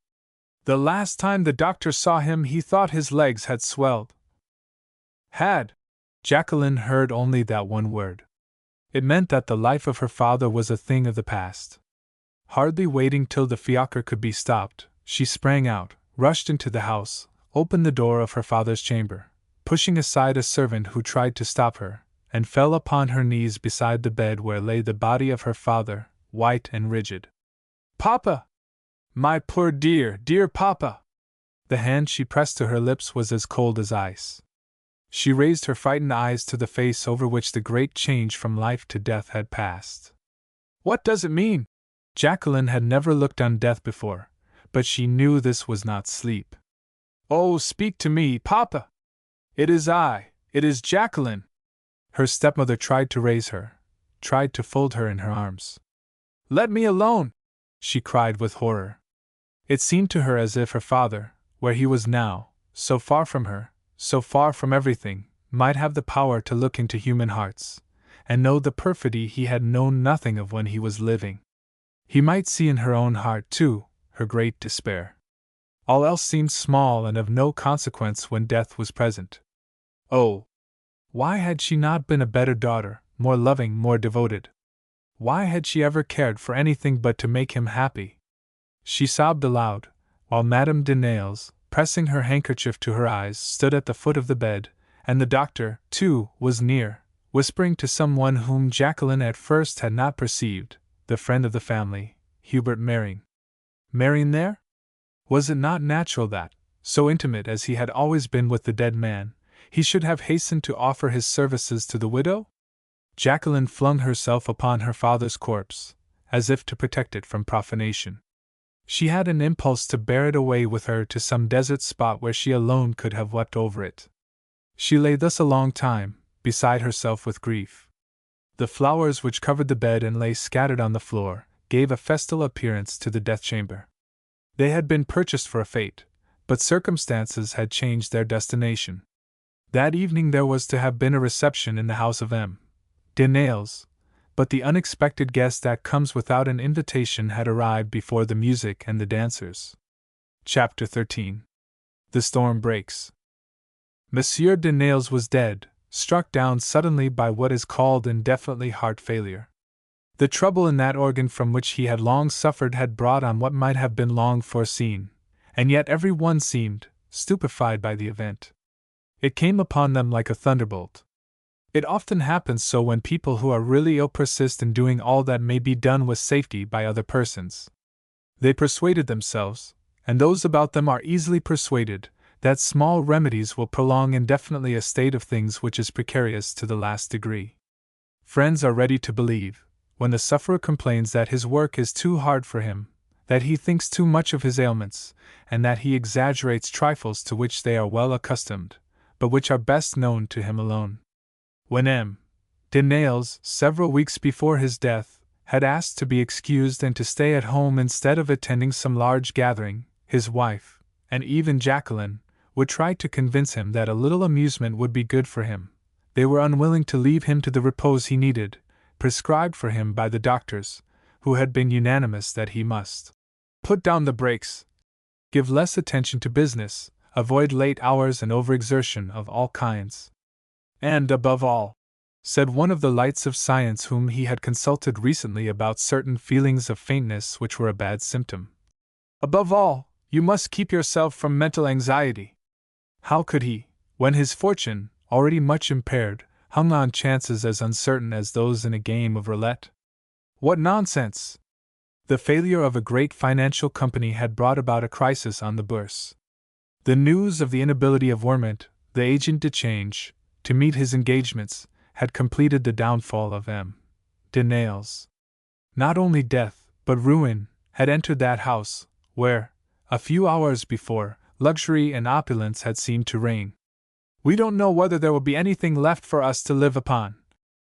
The last time the doctor saw him he thought his legs had swelled." "Had?" Jacqueline heard only that one word. It meant that the life of her father was a thing of the past. Hardly waiting till the fiacre could be stopped, she sprang out, rushed into the house, opened the door of her father's chamber, pushing aside a servant who tried to stop her, and fell upon her knees beside the bed where lay the body of her father, white and rigid. "Papa! My poor dear, dear Papa!" The hand she pressed to her lips was as cold as ice. She raised her frightened eyes to the face over which the great change from life to death had passed. "What does it mean?" Jacqueline had never looked on death before, but she knew this was not sleep. "Oh, speak to me, Papa! It is I, it is Jacqueline!" Her stepmother tried to raise her, tried to fold her in her arms. "Let me alone!" she cried with horror. It seemed to her as if her father, where he was now, so far from her, so far from everything, might have the power to look into human hearts, and know the perfidy he had known nothing of when he was living. He might see in her own heart, too, her great despair. All else seemed small and of no consequence when death was present. Oh! Why had she not been a better daughter, more loving, more devoted? Why had she ever cared for anything but to make him happy? She sobbed aloud, while Madame de Nayles, pressing her handkerchief to her eyes, stood at the foot of the bed, and the doctor, too, was near, whispering to someone whom Jacqueline at first had not perceived, the friend of the family, Hubert Mering. Mering there? Was it not natural that, so intimate as he had always been with the dead man, he should have hastened to offer his services to the widow? Jacqueline flung herself upon her father's corpse, as if to protect it from profanation. She had an impulse to bear it away with her to some desert spot where she alone could have wept over it. She lay thus a long time, beside herself with grief. The flowers which covered the bed and lay scattered on the floor gave a festal appearance to the death chamber. They had been purchased for a fete, but circumstances had changed their destination. That evening there was to have been a reception in the house of M. de Nayles, but the unexpected guest that comes without an invitation had arrived before the music and the dancers. Chapter 13. The storm breaks. Monsieur de Nayles was dead, struck down suddenly by what is called indefinitely heart failure. The trouble in that organ from which he had long suffered had brought on what might have been long foreseen, and yet every one seemed stupefied by the event. It came upon them like a thunderbolt. It often happens so when people who are really ill persist in doing all that may be done with safety by other persons. They persuaded themselves, and those about them are easily persuaded, that small remedies will prolong indefinitely a state of things which is precarious to the last degree. Friends are ready to believe, when the sufferer complains that his work is too hard for him, that he thinks too much of his ailments, and that he exaggerates trifles to which they are well accustomed, but which are best known to him alone. When M. de Nayles, several weeks before his death, had asked to be excused and to stay at home instead of attending some large gathering, his wife, and even Jacqueline, would try to convince him that a little amusement would be good for him. They were unwilling to leave him to the repose he needed, prescribed for him by the doctors, who had been unanimous that he must put down the brakes, give less attention to business, avoid late hours and overexertion of all kinds. And above all, said one of the lights of science whom he had consulted recently about certain feelings of faintness which were a bad symptom, above all, you must keep yourself from mental anxiety. How could he, when his fortune, already much impaired, hung on chances as uncertain as those in a game of roulette? What nonsense! The failure of a great financial company had brought about a crisis on the bourse. The news of the inability of Wermont, the agent de change, to meet his engagements, had completed the downfall of M. de Nayles. Not only death, but ruin, had entered that house, where, a few hours before, luxury and opulence had seemed to reign. "We don't know whether there will be anything left for us to live upon,"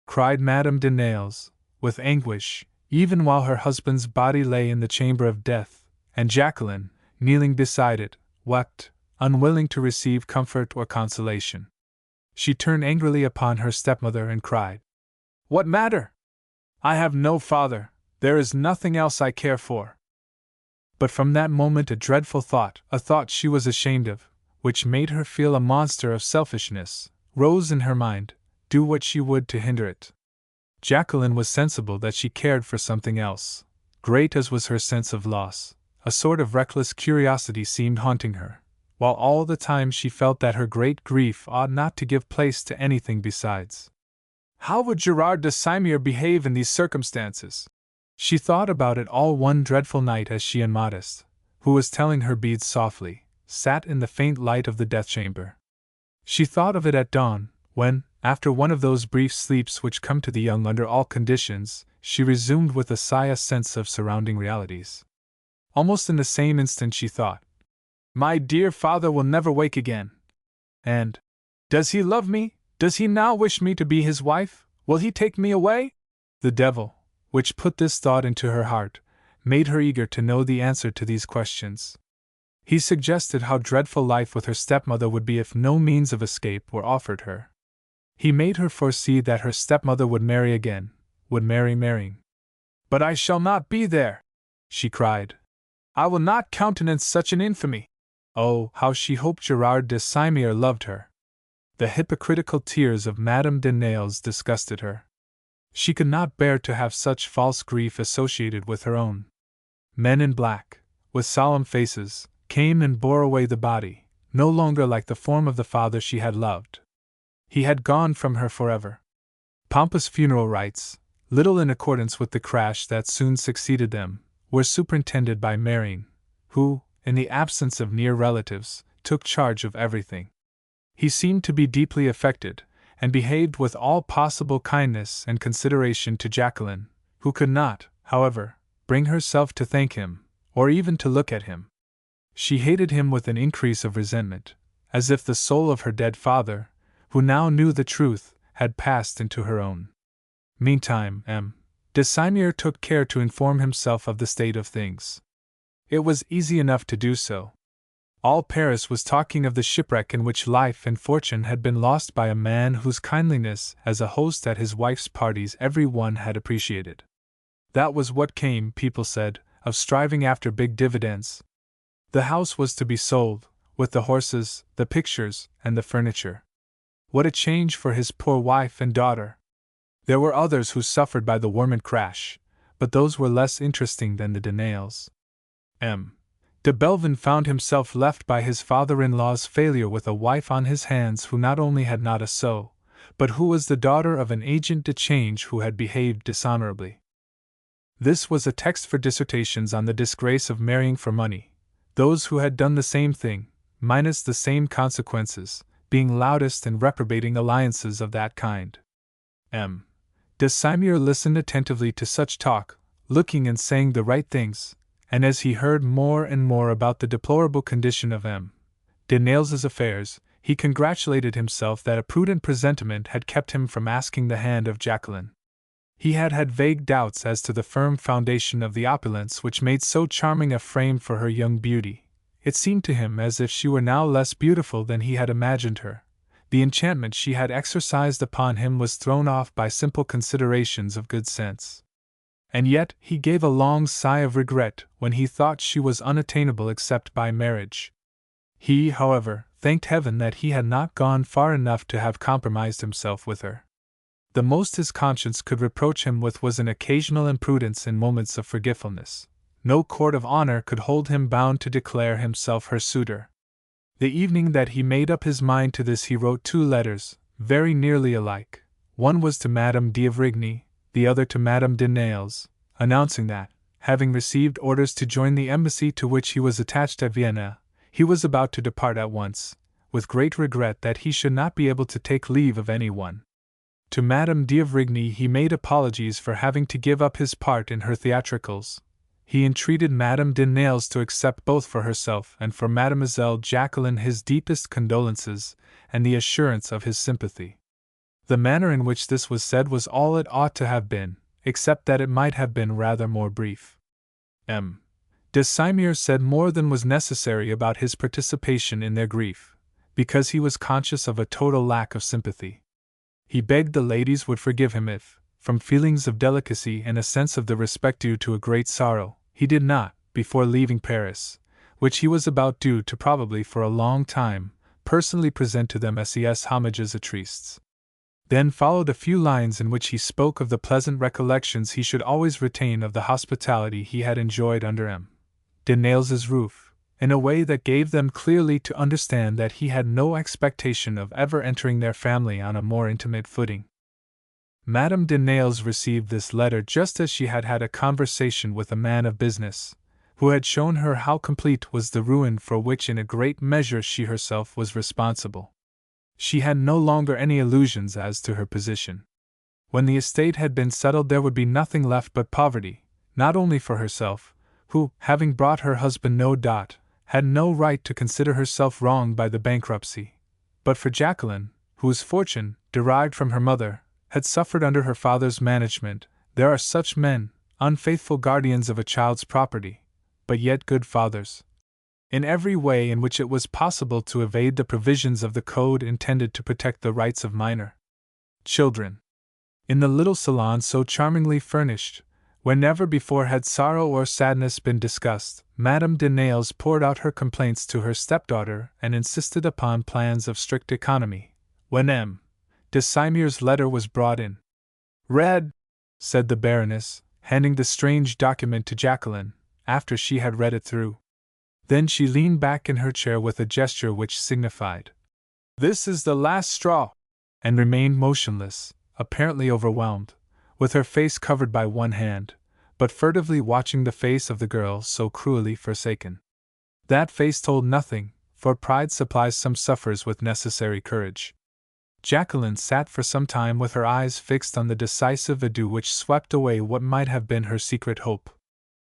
cried Madame de Nayles, with anguish, even while her husband's body lay in the chamber of death, and Jacqueline, kneeling beside it, wept, unwilling to receive comfort or consolation. She turned angrily upon her stepmother and cried, "What matter? I have no father, there is nothing else I care for." But from that moment a dreadful thought, a thought she was ashamed of, which made her feel a monster of selfishness, rose in her mind, do what she would to hinder it. Jacqueline was sensible that she cared for something else. Great as was her sense of loss, a sort of reckless curiosity seemed haunting her, while all the time she felt that her great grief ought not to give place to anything besides. How would Gerard de Simier behave in these circumstances? She thought about it all one dreadful night as she and Modeste, who was telling her beads softly, sat in the faint light of the death chamber. She thought of it at dawn, when, after one of those brief sleeps which come to the young under all conditions, she resumed with a sigh a sense of surrounding realities. Almost in the same instant she thought, "My dear father will never wake again. And, does he love me? Does he now wish me to be his wife? Will he take me away?" The devil, which put this thought into her heart, made her eager to know the answer to these questions. He suggested how dreadful life with her stepmother would be if no means of escape were offered her. He made her foresee that her stepmother would marry again, would marry Mering. "But I shall not be there," she cried. "I will not countenance such an infamy." Oh, how she hoped Gerard de Simier loved her! The hypocritical tears of Madame de Nayles disgusted her. She could not bear to have such false grief associated with her own. Men in black, with solemn faces, came and bore away the body, no longer like the form of the father she had loved. He had gone from her forever. Pompous funeral rites, little in accordance with the crash that soon succeeded them, were superintended by Marion, who, in the absence of near relatives, took charge of everything. He seemed to be deeply affected, and behaved with all possible kindness and consideration to Jacqueline, who could not, however, bring herself to thank him, or even to look at him. She hated him with an increase of resentment, as if the soul of her dead father, who now knew the truth, had passed into her own. Meantime, M. de Simier took care to inform himself of the state of things. It was easy enough to do so. All Paris was talking of the shipwreck in which life and fortune had been lost by a man whose kindliness as a host at his wife's parties every one had appreciated. That was what came, people said, of striving after big dividends. The house was to be sold, with the horses, the pictures, and the furniture. What a change for his poor wife and daughter! There were others who suffered by the Wormont crash, but those were less interesting than the de Nayles. M. de Belvin found himself left by his father-in-law's failure with a wife on his hands who not only had not a sou, but who was the daughter of an agent de change who had behaved dishonorably. This was a text for dissertations on the disgrace of marrying for money, those who had done the same thing, minus the same consequences, being loudest in reprobating alliances of that kind. M. de Simier listened attentively to such talk, looking and saying the right things, and as he heard more and more about the deplorable condition of M. de Nayles' affairs, he congratulated himself that a prudent presentiment had kept him from asking the hand of Jacqueline. He had had vague doubts as to the firm foundation of the opulence which made so charming a frame for her young beauty. It seemed to him as if she were now less beautiful than he had imagined her. The enchantment she had exercised upon him was thrown off by simple considerations of good sense. And yet he gave a long sigh of regret when he thought she was unattainable except by marriage. He, however, thanked heaven that he had not gone far enough to have compromised himself with her. The most his conscience could reproach him with was an occasional imprudence in moments of forgetfulness. No court of honor could hold him bound to declare himself her suitor. The evening that he made up his mind to this he wrote 2 letters, very nearly alike. One was to Madame d'Avrigny, the other to Madame de Nayles, announcing that, having received orders to join the embassy to which he was attached at Vienna, he was about to depart at once, with great regret that he should not be able to take leave of anyone. To Madame d'Avrigny he made apologies for having to give up his part in her theatricals. He entreated Madame de Nayles to accept both for herself and for Mademoiselle Jacqueline his deepest condolences and the assurance of his sympathy. The manner in which this was said was all it ought to have been, except that it might have been rather more brief. M. de Simier said more than was necessary about his participation in their grief, because he was conscious of a total lack of sympathy. He begged the ladies would forgive him if, from feelings of delicacy and a sense of the respect due to a great sorrow, he did not, before leaving Paris, which he was about due to probably for a long time, personally present to them ses homages a tristes. Then followed a few lines in which he spoke of the pleasant recollections he should always retain of the hospitality he had enjoyed under M. de Nayles' roof, in a way that gave them clearly to understand that he had no expectation of ever entering their family on a more intimate footing. Madame de Nayles received this letter just as she had had a conversation with a man of business, who had shown her how complete was the ruin for which in a great measure she herself was responsible. She had no longer any illusions as to her position. When the estate had been settled there would be nothing left but poverty, not only for herself, who, having brought her husband no dot, had no right to consider herself wronged by the bankruptcy, but for Jacqueline, whose fortune, derived from her mother, had suffered under her father's management. There are such men, unfaithful guardians of a child's property, but yet good fathers. In every way in which it was possible to evade the provisions of the code intended to protect the rights of minor children. In the little salon so charmingly furnished, Where never before had sorrow or sadness been discussed, Madame de Nayles poured out her complaints to her stepdaughter and insisted upon plans of strict economy. When M. de Simeur's letter was brought in. "Read," said the Baroness, handing the strange document to Jacqueline, after she had read it through. Then she leaned back in her chair with a gesture which signified, "This is the last straw," and remained motionless, apparently overwhelmed, with her face covered by one hand, but furtively watching the face of the girl so cruelly forsaken. That face told nothing, for pride supplies some sufferers with necessary courage. Jacqueline sat for some time with her eyes fixed on the decisive adieu which swept away what might have been her secret hope.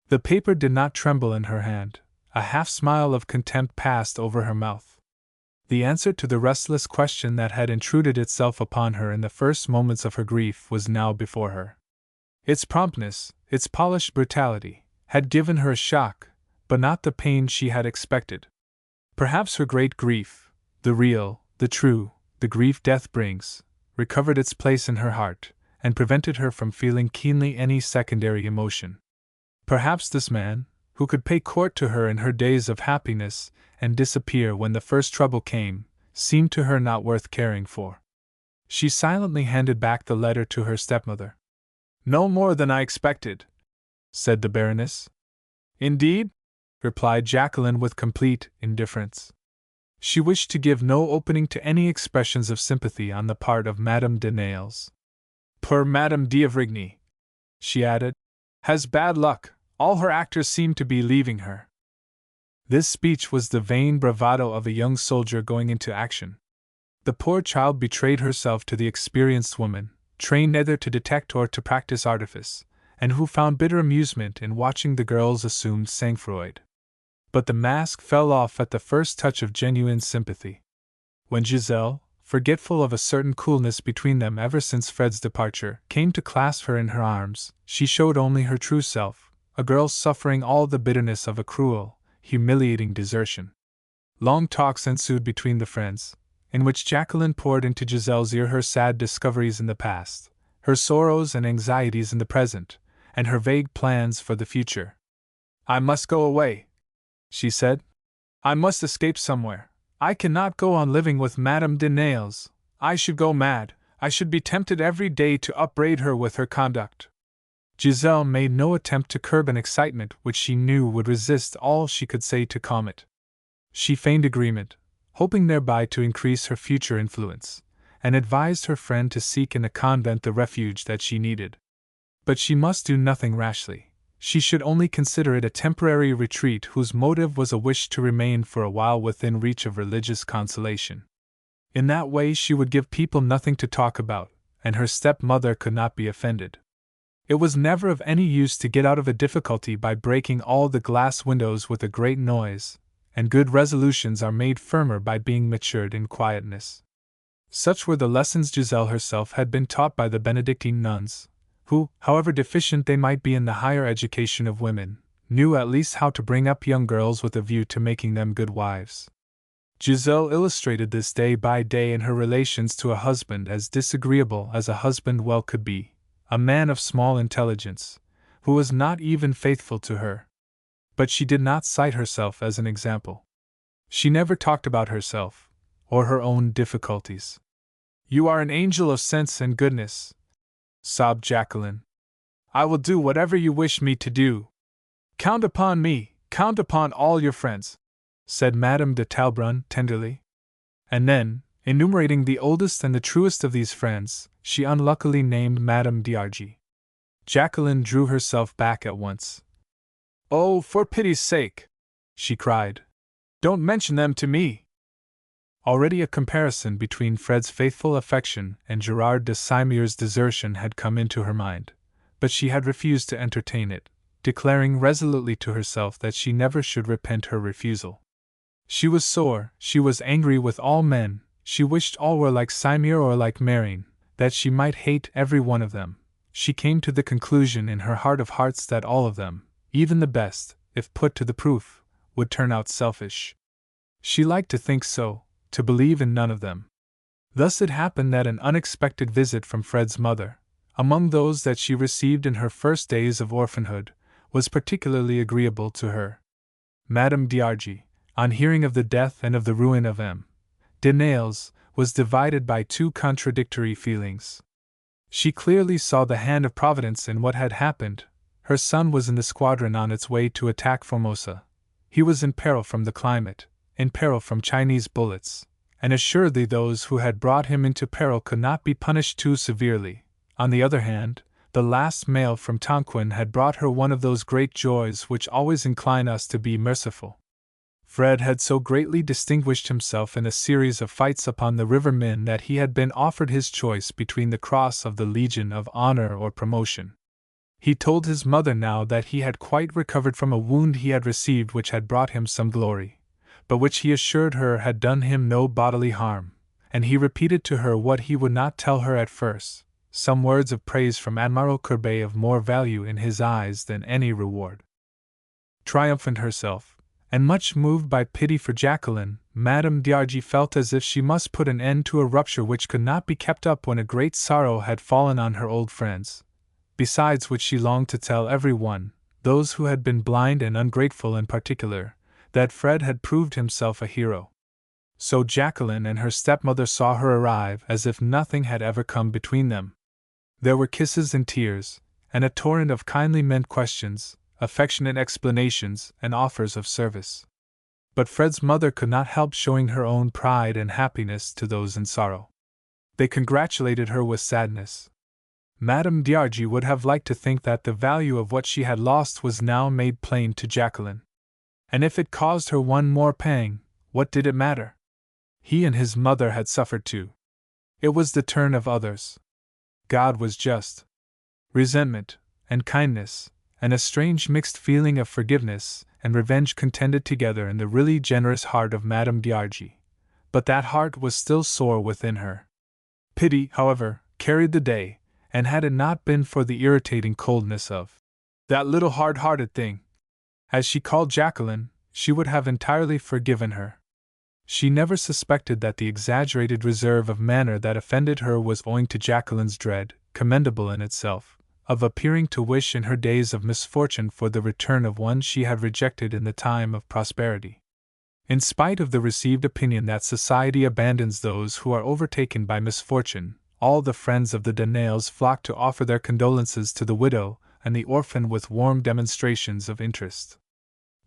The paper did not tremble in her hand, a half-smile of contempt passed over her mouth. The answer to the restless question that had intruded itself upon her in the first moments of her grief was now before her. Its promptness, its polished brutality, had given her a shock, but not the pain she had expected. Perhaps her great grief, the real, the true, the grief death brings, recovered its place in her heart, and prevented her from feeling keenly any secondary emotion. Perhaps this man, who could pay court to her in her days of happiness and disappear when the first trouble came, seemed to her not worth caring for. She silently handed back the letter to her stepmother. "No more than I expected," said the Baroness. "Indeed?" replied Jacqueline with complete indifference. She wished to give no opening to any expressions of sympathy on the part of Madame de Nayles. "Poor Madame d'Avrigny," she added, "has bad luck. All her actors seem to be leaving her." This speech was the vain bravado of a young soldier going into action. The poor child betrayed herself to the experienced woman, trained neither to detect or to practice artifice, and who found bitter amusement in watching the girl's assumed sang-froid. But the mask fell off at the first touch of genuine sympathy. When Giselle, forgetful of a certain coolness between them ever since Fred's departure, came to clasp her in her arms, she showed only her true self, a girl suffering all the bitterness of a cruel, humiliating desertion. Long talks ensued between the friends, in which Jacqueline poured into Giselle's ear her sad discoveries in the past, her sorrows and anxieties in the present, and her vague plans for the future. "I must go away," she said. "I must escape somewhere. I cannot go on living with Madame de Nayles. I should go mad. I should be tempted every day to upbraid her with her conduct." Giselle made no attempt to curb an excitement which she knew would resist all she could say to calm it. She feigned agreement, hoping thereby to increase her future influence, and advised her friend to seek in a convent the refuge that she needed. But she must do nothing rashly. She should only consider it a temporary retreat whose motive was a wish to remain for a while within reach of religious consolation. In that way she would give people nothing to talk about, and her stepmother could not be offended. It was never of any use to get out of a difficulty by breaking all the glass windows with a great noise, and good resolutions are made firmer by being matured in quietness. Such were the lessons Giselle herself had been taught by the Benedictine nuns, who, however deficient they might be in the higher education of women, knew at least how to bring up young girls with a view to making them good wives. Giselle illustrated this day by day in her relations to a husband as disagreeable as a husband well could be, a man of small intelligence, who was not even faithful to her. But she did not cite herself as an example. She never talked about herself, or her own difficulties. "You are an angel of sense and goodness," sobbed Jacqueline. "I will do whatever you wish me to do. Count upon me, count upon all your friends," said Madame de Talbrun tenderly. And then, enumerating the oldest and the truest of these friends, she unluckily named Madame d'Argy. Jacqueline drew herself back at once. "Oh, for pity's sake," she cried, "don't mention them to me!" Already a comparison between Fred's faithful affection and Gerard de Simeur's desertion had come into her mind, but she had refused to entertain it, declaring resolutely to herself that she never should repent her refusal. She was sore, she was angry with all men, she wished all were like Simeur or like Marine, that she might hate every one of them. She came to the conclusion in her heart of hearts that all of them, even the best, if put to the proof, would turn out selfish. She liked to think so, to believe in none of them. Thus it happened that an unexpected visit from Fred's mother, among those that she received in her first days of orphanhood, was particularly agreeable to her. Madame d'Argy, on hearing of the death and of the ruin of M. de Nayles, was divided by two contradictory feelings. She clearly saw the hand of Providence in what had happened. Her son was in the squadron on its way to attack Formosa. He was in peril from the climate, in peril from Chinese bullets, and assuredly those who had brought him into peril could not be punished too severely. On the other hand, the last mail from Tonquin had brought her one of those great joys which always incline us to be merciful. Fred had so greatly distinguished himself in a series of fights upon the River Min that he had been offered his choice between the Cross of the Legion of Honor or promotion. He told his mother now that he had quite recovered from a wound he had received which had brought him some glory, but which he assured her had done him no bodily harm, and he repeated to her what he would not tell her at first, some words of praise from Admiral Courbet of more value in his eyes than any reward. Triumphant herself, and much moved by pity for Jacqueline, Madame d'Argy felt as if she must put an end to a rupture which could not be kept up when a great sorrow had fallen on her old friends, besides which she longed to tell every one, those who had been blind and ungrateful in particular, that Fred had proved himself a hero. So Jacqueline and her stepmother saw her arrive as if nothing had ever come between them. There were kisses and tears, and a torrent of kindly meant questions, affectionate explanations, and offers of service. But Fred's mother could not help showing her own pride and happiness to those in sorrow. They congratulated her with sadness. Madame d'Argy would have liked to think that the value of what she had lost was now made plain to Jacqueline. And if it caused her one more pang, what did it matter? He and his mother had suffered too. It was the turn of others. God was just. Resentment, and kindness, and a strange mixed feeling of forgiveness and revenge contended together in the really generous heart of Madame d'Argy, but that heart was still sore within her. Pity, however, carried the day, and had it not been for the irritating coldness of that little hard-hearted thing, as she called Jacqueline, she would have entirely forgiven her. She never suspected that the exaggerated reserve of manner that offended her was owing to Jacqueline's dread, commendable in itself, of appearing to wish in her days of misfortune for the return of one she had rejected in the time of prosperity. In spite of the received opinion that society abandons those who are overtaken by misfortune, all the friends of the de Nayles flocked to offer their condolences to the widow and the orphan with warm demonstrations of interest,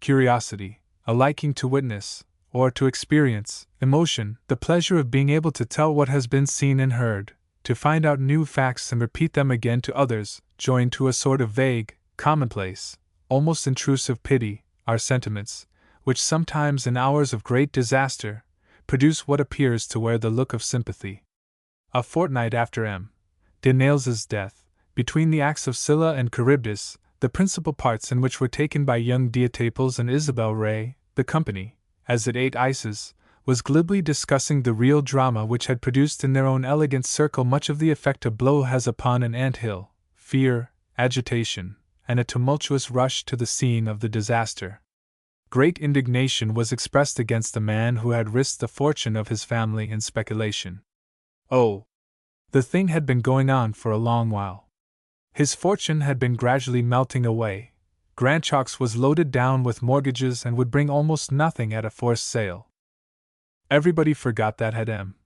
curiosity, a liking to witness, or to experience, emotion, the pleasure of being able to tell what has been seen and heard, to find out new facts and repeat them again to others, joined to a sort of vague, commonplace, almost intrusive pity, are sentiments, which sometimes in hours of great disaster, produce what appears to wear the look of sympathy. A fortnight after M. de Nailes's death, between the acts of Scylla and Charybdis, the principal parts in which were taken by young Diataples and Isabel Ray, the company, as it ate ices, was glibly discussing the real drama which had produced in their own elegant circle much of the effect a blow has upon an ant-hill: fear, agitation, and a tumultuous rush to the scene of the disaster. Great indignation was expressed against the man who had risked the fortune of his family in speculation. Oh! The thing had been going on for a long while. His fortune had been gradually melting away. Grandchalk's was loaded down with mortgages and would bring almost nothing at a forced sale. Everybody forgot that had M.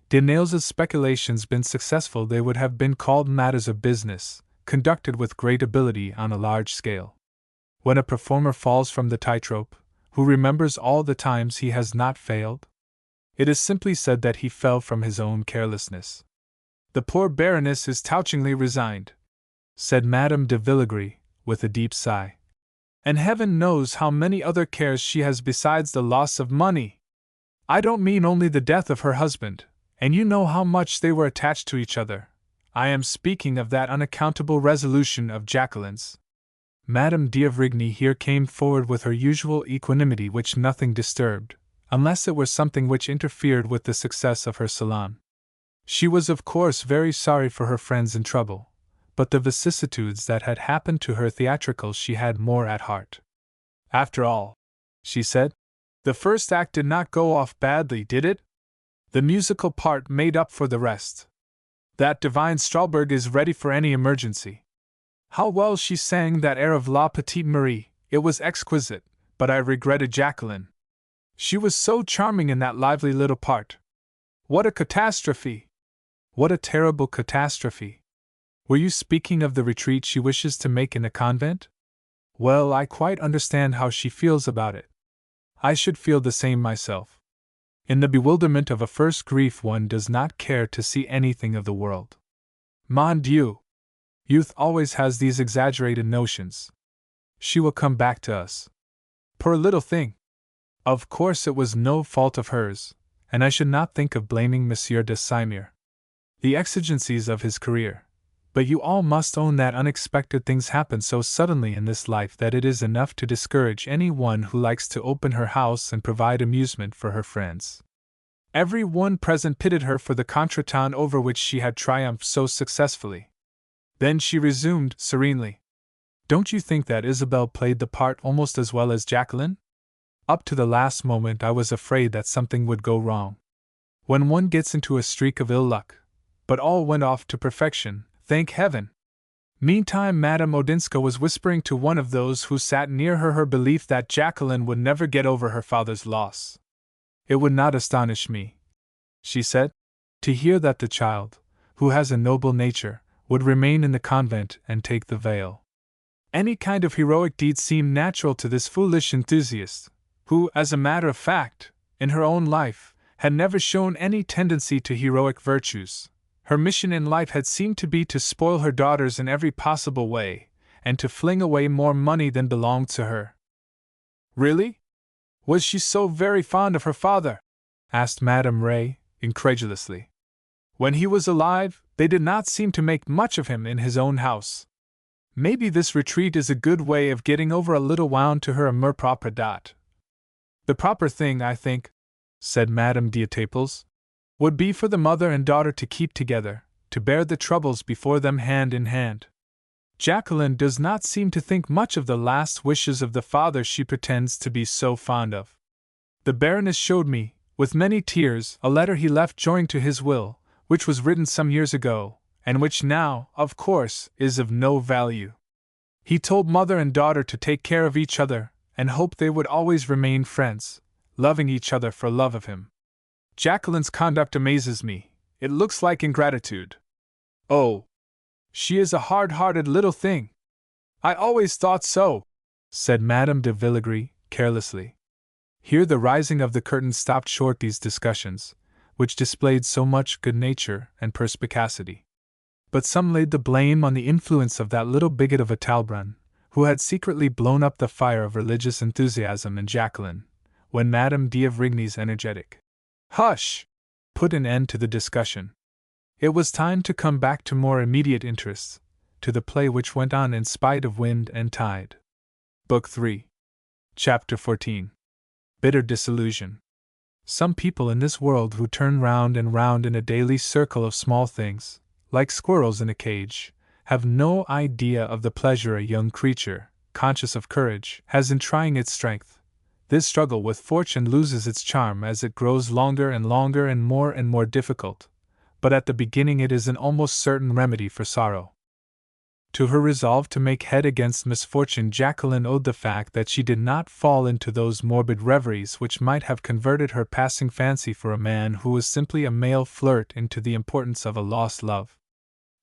de Nailes's speculations been successful they would have been called matters of business, conducted with great ability on a large scale. When a performer falls from the tightrope, who remembers all the times he has not failed? It is simply said that he fell from his own carelessness. The poor Baroness is touchingly resigned, said Madame de Villegris, with a deep sigh. And heaven knows how many other cares she has besides the loss of money. I don't mean only the death of her husband, and you know how much they were attached to each other. I am speaking of that unaccountable resolution of Jacqueline's. Madame d'Avrigny here came forward with her usual equanimity which nothing disturbed, unless it were something which interfered with the success of her salon. She was of course very sorry for her friends in trouble, but the vicissitudes that had happened to her theatricals she had more at heart. After all, she said, the first act did not go off badly, did it? The musical part made up for the rest. That divine Strawberg is ready for any emergency. How well she sang that air of La Petite Marie, it was exquisite, but I regretted Jacqueline. She was so charming in that lively little part. What a catastrophe! What a terrible catastrophe! Were you speaking of the retreat she wishes to make in a convent? Well, I quite understand how she feels about it. I should feel the same myself. In the bewilderment of a first grief, one does not care to see anything of the world. Mon Dieu! Youth always has these exaggerated notions. She will come back to us. Poor little thing! Of course it was no fault of hers, and I should not think of blaming Monsieur de Saumur. The exigencies of his career. But you all must own that unexpected things happen so suddenly in this life that it is enough to discourage any one who likes to open her house and provide amusement for her friends. Every one present pitied her for the contretemps over which she had triumphed so successfully. Then she resumed serenely. Don't you think that Isabelle played the part almost as well as Jacqueline? Up to the last moment I was afraid that something would go wrong. When one gets into a streak of ill luck. But all went off to perfection, thank heaven! Meantime Madame Odinska was whispering to one of those who sat near her belief that Jacqueline would never get over her father's loss. It would not astonish me, she said, to hear that the child, who has a noble nature, would remain in the convent and take the veil. Any kind of heroic deed seemed natural to this foolish enthusiast, who, as a matter of fact, in her own life, had never shown any tendency to heroic virtues. Her mission in life had seemed to be to spoil her daughters in every possible way, and to fling away more money than belonged to her. Really? Was she so very fond of her father? Asked Madame Ray, incredulously. When he was alive, they did not seem to make much of him in his own house. Maybe this retreat is a good way of getting over a little wound to her amour propre dot. The proper thing, I think, said Madame d'Etaples, would be for the mother and daughter to keep together, to bear the troubles before them hand in hand. Jacqueline does not seem to think much of the last wishes of the father she pretends to be so fond of. The Baroness showed me, with many tears, a letter he left joined to his will, which was written some years ago, and which now, of course, is of no value. He told mother and daughter to take care of each other, and hoped they would always remain friends, loving each other for love of him. Jacqueline's conduct amazes me. It looks like ingratitude. Oh! She is a hard-hearted little thing. I always thought so, said Madame de Villegris, carelessly. Here the rising of the curtain stopped short these discussions, which displayed so much good nature and perspicacity. But some laid the blame on the influence of that little bigot of a Talbrun, who had secretly blown up the fire of religious enthusiasm in Jacqueline, when Madame d'Avrigny's energetic "Hush!" put an end to the discussion. It was time to come back to more immediate interests, to the play which went on in spite of wind and tide. Book 3. Chapter 14. Bitter Disillusion. Some people in this world who turn round and round in a daily circle of small things, like squirrels in a cage, have no idea of the pleasure a young creature, conscious of courage, has in trying its strength. This struggle with fortune loses its charm as it grows longer and longer and more difficult, but at the beginning it is an almost certain remedy for sorrow. To her resolve to make head against misfortune Jacqueline owed the fact that she did not fall into those morbid reveries which might have converted her passing fancy for a man who was simply a male flirt into the importance of a lost love.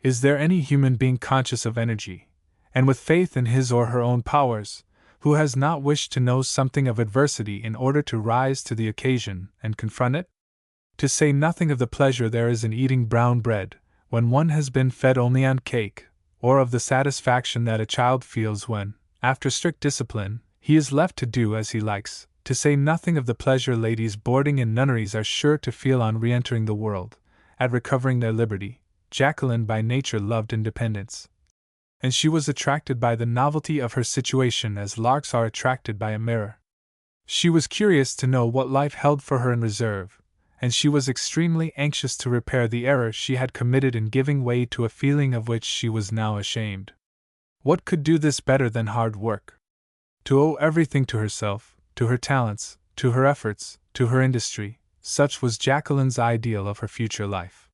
Is there any human being conscious of energy, and with faith in his or her own powers, who has not wished to know something of adversity in order to rise to the occasion and confront it? To say nothing of the pleasure there is in eating brown bread, when one has been fed only on cake, or of the satisfaction that a child feels when, after strict discipline, he is left to do as he likes, to say nothing of the pleasure ladies boarding in nunneries are sure to feel on re-entering the world, at recovering their liberty. Jacqueline by nature loved independence, and she was attracted by the novelty of her situation as larks are attracted by a mirror. She was curious to know what life held for her in reserve, and she was extremely anxious to repair the error she had committed in giving way to a feeling of which she was now ashamed. What could do this better than hard work? To owe everything to herself, to her talents, to her efforts, to her industry, such was Jacqueline's ideal of her future life.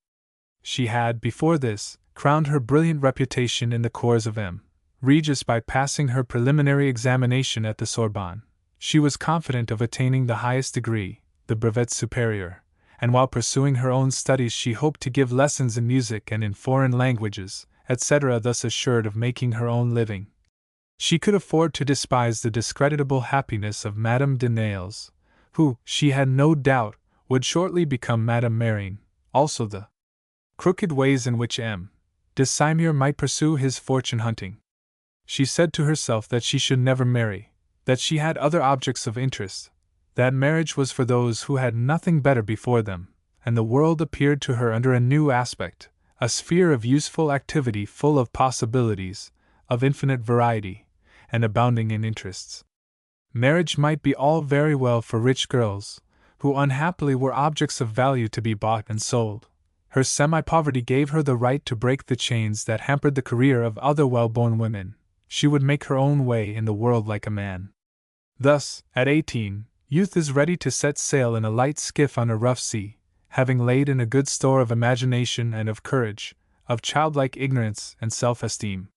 She had, before this, crowned her brilliant reputation in the corps of M. Regis by passing her preliminary examination at the Sorbonne. She was confident of attaining the highest degree, the brevet supérieur, and while pursuing her own studies she hoped to give lessons in music and in foreign languages, etc., thus assured of making her own living. She could afford to despise the discreditable happiness of Madame de Nayles, who, she had no doubt, would shortly become Madame Marine, also the crooked ways in which M. de Seymour might pursue his fortune-hunting. She said to herself that she should never marry, that she had other objects of interest, that marriage was for those who had nothing better before them, and the world appeared to her under a new aspect, a sphere of useful activity full of possibilities, of infinite variety, and abounding in interests. Marriage might be all very well for rich girls, who unhappily were objects of value to be bought and sold. Her semi-poverty gave her the right to break the chains that hampered the career of other well-born women. She would make her own way in the world like a man. Thus, at 18, youth is ready to set sail in a light skiff on a rough sea, having laid in a good store of imagination and of courage, of childlike ignorance and self-esteem.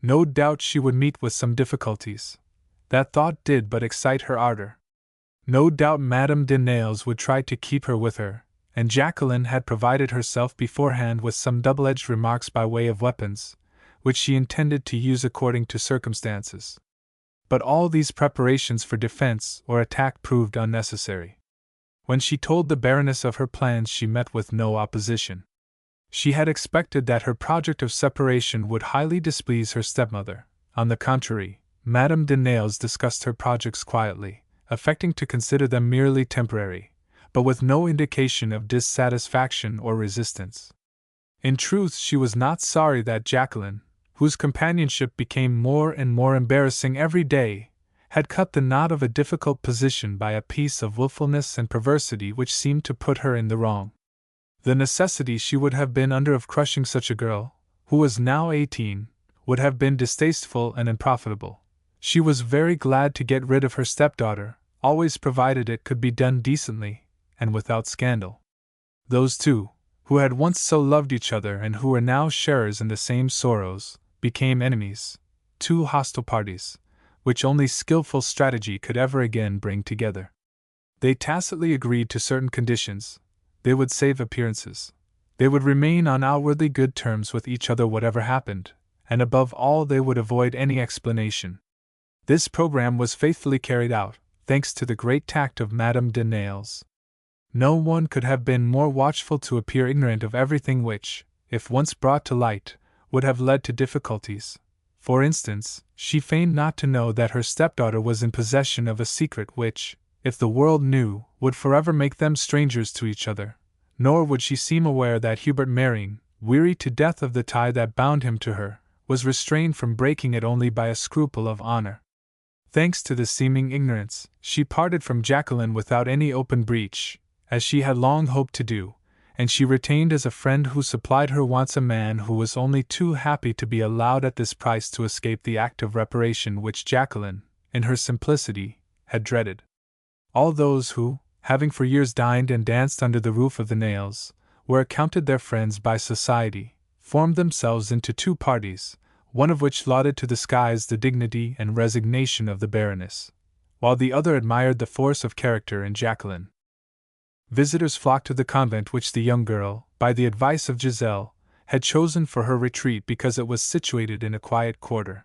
No doubt she would meet with some difficulties. That thought did but excite her ardor. No doubt Madame de Nayles would try to keep her with her, and Jacqueline had provided herself beforehand with some double-edged remarks by way of weapons, which she intended to use according to circumstances. But all these preparations for defense or attack proved unnecessary. When she told the Baroness of her plans she met with no opposition. She had expected that her project of separation would highly displease her stepmother. On the contrary, Madame de Nayles discussed her projects quietly, affecting to consider them merely temporary, but with no indication of dissatisfaction or resistance. In truth, she was not sorry that Jacqueline, whose companionship became more and more embarrassing every day, had cut the knot of a difficult position by a piece of wilfulness and perversity which seemed to put her in the wrong. The necessity she would have been under of crushing such a girl, who was now 18, would have been distasteful and unprofitable. She was very glad to get rid of her stepdaughter, always provided it could be done decently, and without scandal. Those two, who had once so loved each other and who were now sharers in the same sorrows, became enemies, two hostile parties, which only skillful strategy could ever again bring together. They tacitly agreed to certain conditions. They would save appearances. They would remain on outwardly good terms with each other whatever happened, and above all they would avoid any explanation. This program was faithfully carried out, thanks to the great tact of Madame de Nayles. No one could have been more watchful to appear ignorant of everything which, if once brought to light, would have led to difficulties. For instance, she feigned not to know that her stepdaughter was in possession of a secret which, if the world knew, would forever make them strangers to each other, nor would she seem aware that Hubert Marine, weary to death of the tie that bound him to her, was restrained from breaking it only by a scruple of honor. Thanks to this seeming ignorance, she parted from Jacqueline without any open breach, as she had long hoped to do, and she retained as a friend who supplied her wants a man who was only too happy to be allowed at this price to escape the act of reparation which Jacqueline, in her simplicity, had dreaded. All those who, having for years dined and danced under the roof of the Nayles, were accounted their friends by society, formed themselves into two parties, one of which lauded to the skies the dignity and resignation of the Baroness, while the other admired the force of character in Jacqueline. Visitors flocked to the convent which the young girl, by the advice of Giselle, had chosen for her retreat because it was situated in a quiet quarter.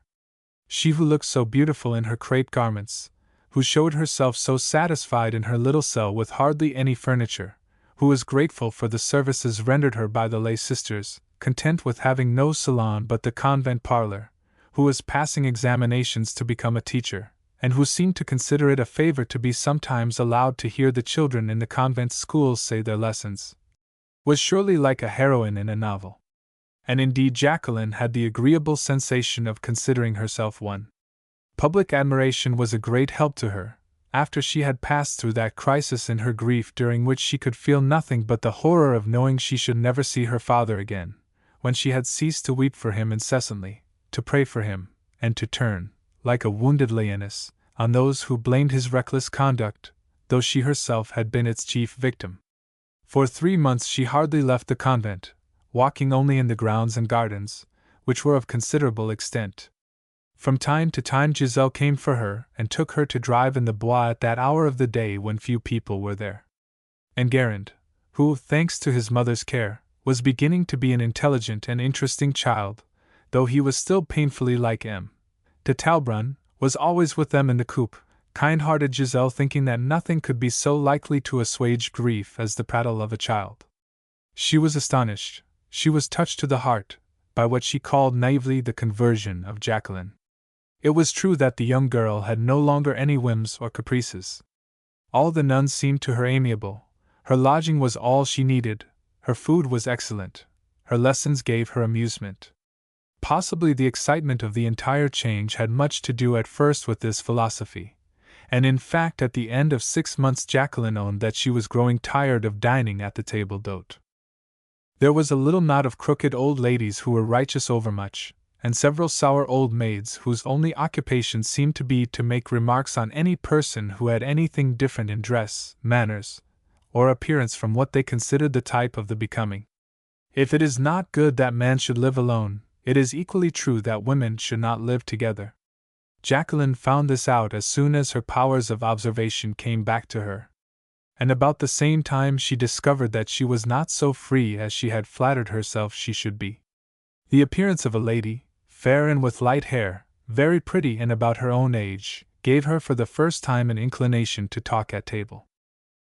She who looked so beautiful in her crape garments, who showed herself so satisfied in her little cell with hardly any furniture, who was grateful for the services rendered her by the lay sisters, content with having no salon but the convent parlor, who was passing examinations to become a teacher, and who seemed to consider it a favor to be sometimes allowed to hear the children in the convent schools say their lessons, was surely like a heroine in a novel. And indeed Jacqueline had the agreeable sensation of considering herself one. Public admiration was a great help to her, after she had passed through that crisis in her grief during which she could feel nothing but the horror of knowing she should never see her father again, when she had ceased to weep for him incessantly, to pray for him, and to turn, like a wounded lioness, on those who blamed his reckless conduct, though she herself had been its chief victim. For 3 months she hardly left the convent, walking only in the grounds and gardens, which were of considerable extent. From time to time Giselle came for her and took her to drive in the Bois at that hour of the day when few people were there. And Guérand, who, thanks to his mother's care, was beginning to be an intelligent and interesting child, though he was still painfully like M. de Talbrun, was always with them in the coupe, kind-hearted Giselle thinking that nothing could be so likely to assuage grief as the prattle of a child. She was astonished, she was touched to the heart, by what she called naively the conversion of Jacqueline. It was true that the young girl had no longer any whims or caprices. All the nuns seemed to her amiable, her lodging was all she needed, her food was excellent, her lessons gave her amusement. Possibly the excitement of the entire change had much to do at first with this philosophy, and in fact at the end of 6 months Jacqueline owned that she was growing tired of dining at the table d'hôte. There was a little knot of crooked old ladies who were righteous overmuch, and several sour old maids whose only occupation seemed to be to make remarks on any person who had anything different in dress, manners, or appearance from what they considered the type of the becoming. If it is not good that man should live alone, it is equally true that women should not live together. Jacqueline found this out as soon as her powers of observation came back to her. And about the same time she discovered that she was not so free as she had flattered herself she should be. The appearance of a lady, fair and with light hair, very pretty and about her own age, gave her for the first time an inclination to talk at table.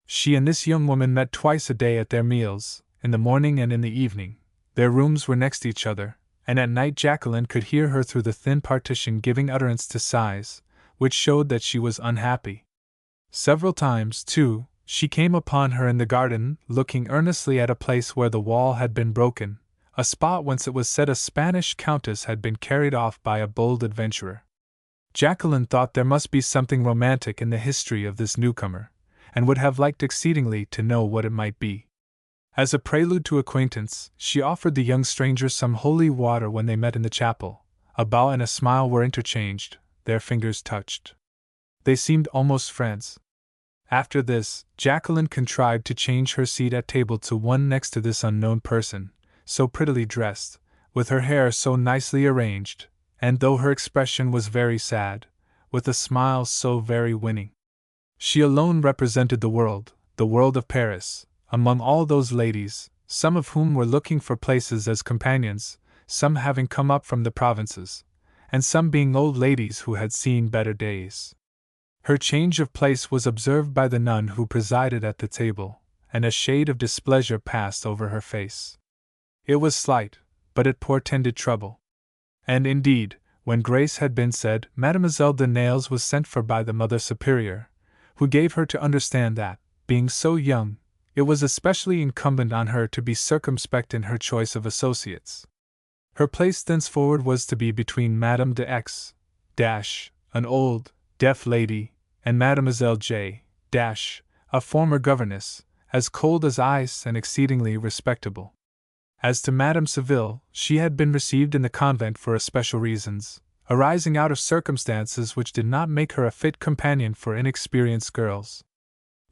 She and this young woman met twice a day at their meals, in the morning and in the evening. Their rooms were next each other, and at night Jacqueline could hear her through the thin partition giving utterance to sighs, which showed that she was unhappy. Several times, too, she came upon her in the garden, looking earnestly at a place where the wall had been broken, a spot whence it was said a Spanish countess had been carried off by a bold adventurer. Jacqueline thought there must be something romantic in the history of this newcomer, and would have liked exceedingly to know what it might be. As a prelude to acquaintance, she offered the young stranger some holy water when they met in the chapel. A bow and a smile were interchanged, their fingers touched. They seemed almost friends. After this, Jacqueline contrived to change her seat at table to one next to this unknown person, so prettily dressed, with her hair so nicely arranged, and though her expression was very sad, with a smile so very winning. She alone represented the world of Paris, among all those ladies, some of whom were looking for places as companions, some having come up from the provinces, and some being old ladies who had seen better days. Her change of place was observed by the nun who presided at the table, and a shade of displeasure passed over her face. It was slight, but it portended trouble. And indeed, when grace had been said, Mademoiselle de Nayles was sent for by the Mother Superior, who gave her to understand that, being so young, it was especially incumbent on her to be circumspect in her choice of associates. Her place thenceforward was to be between Madame de X, an old, deaf lady, and Mademoiselle J, a former governess, as cold as ice and exceedingly respectable. As to Madame Seville, she had been received in the convent for especial reasons, arising out of circumstances which did not make her a fit companion for inexperienced girls.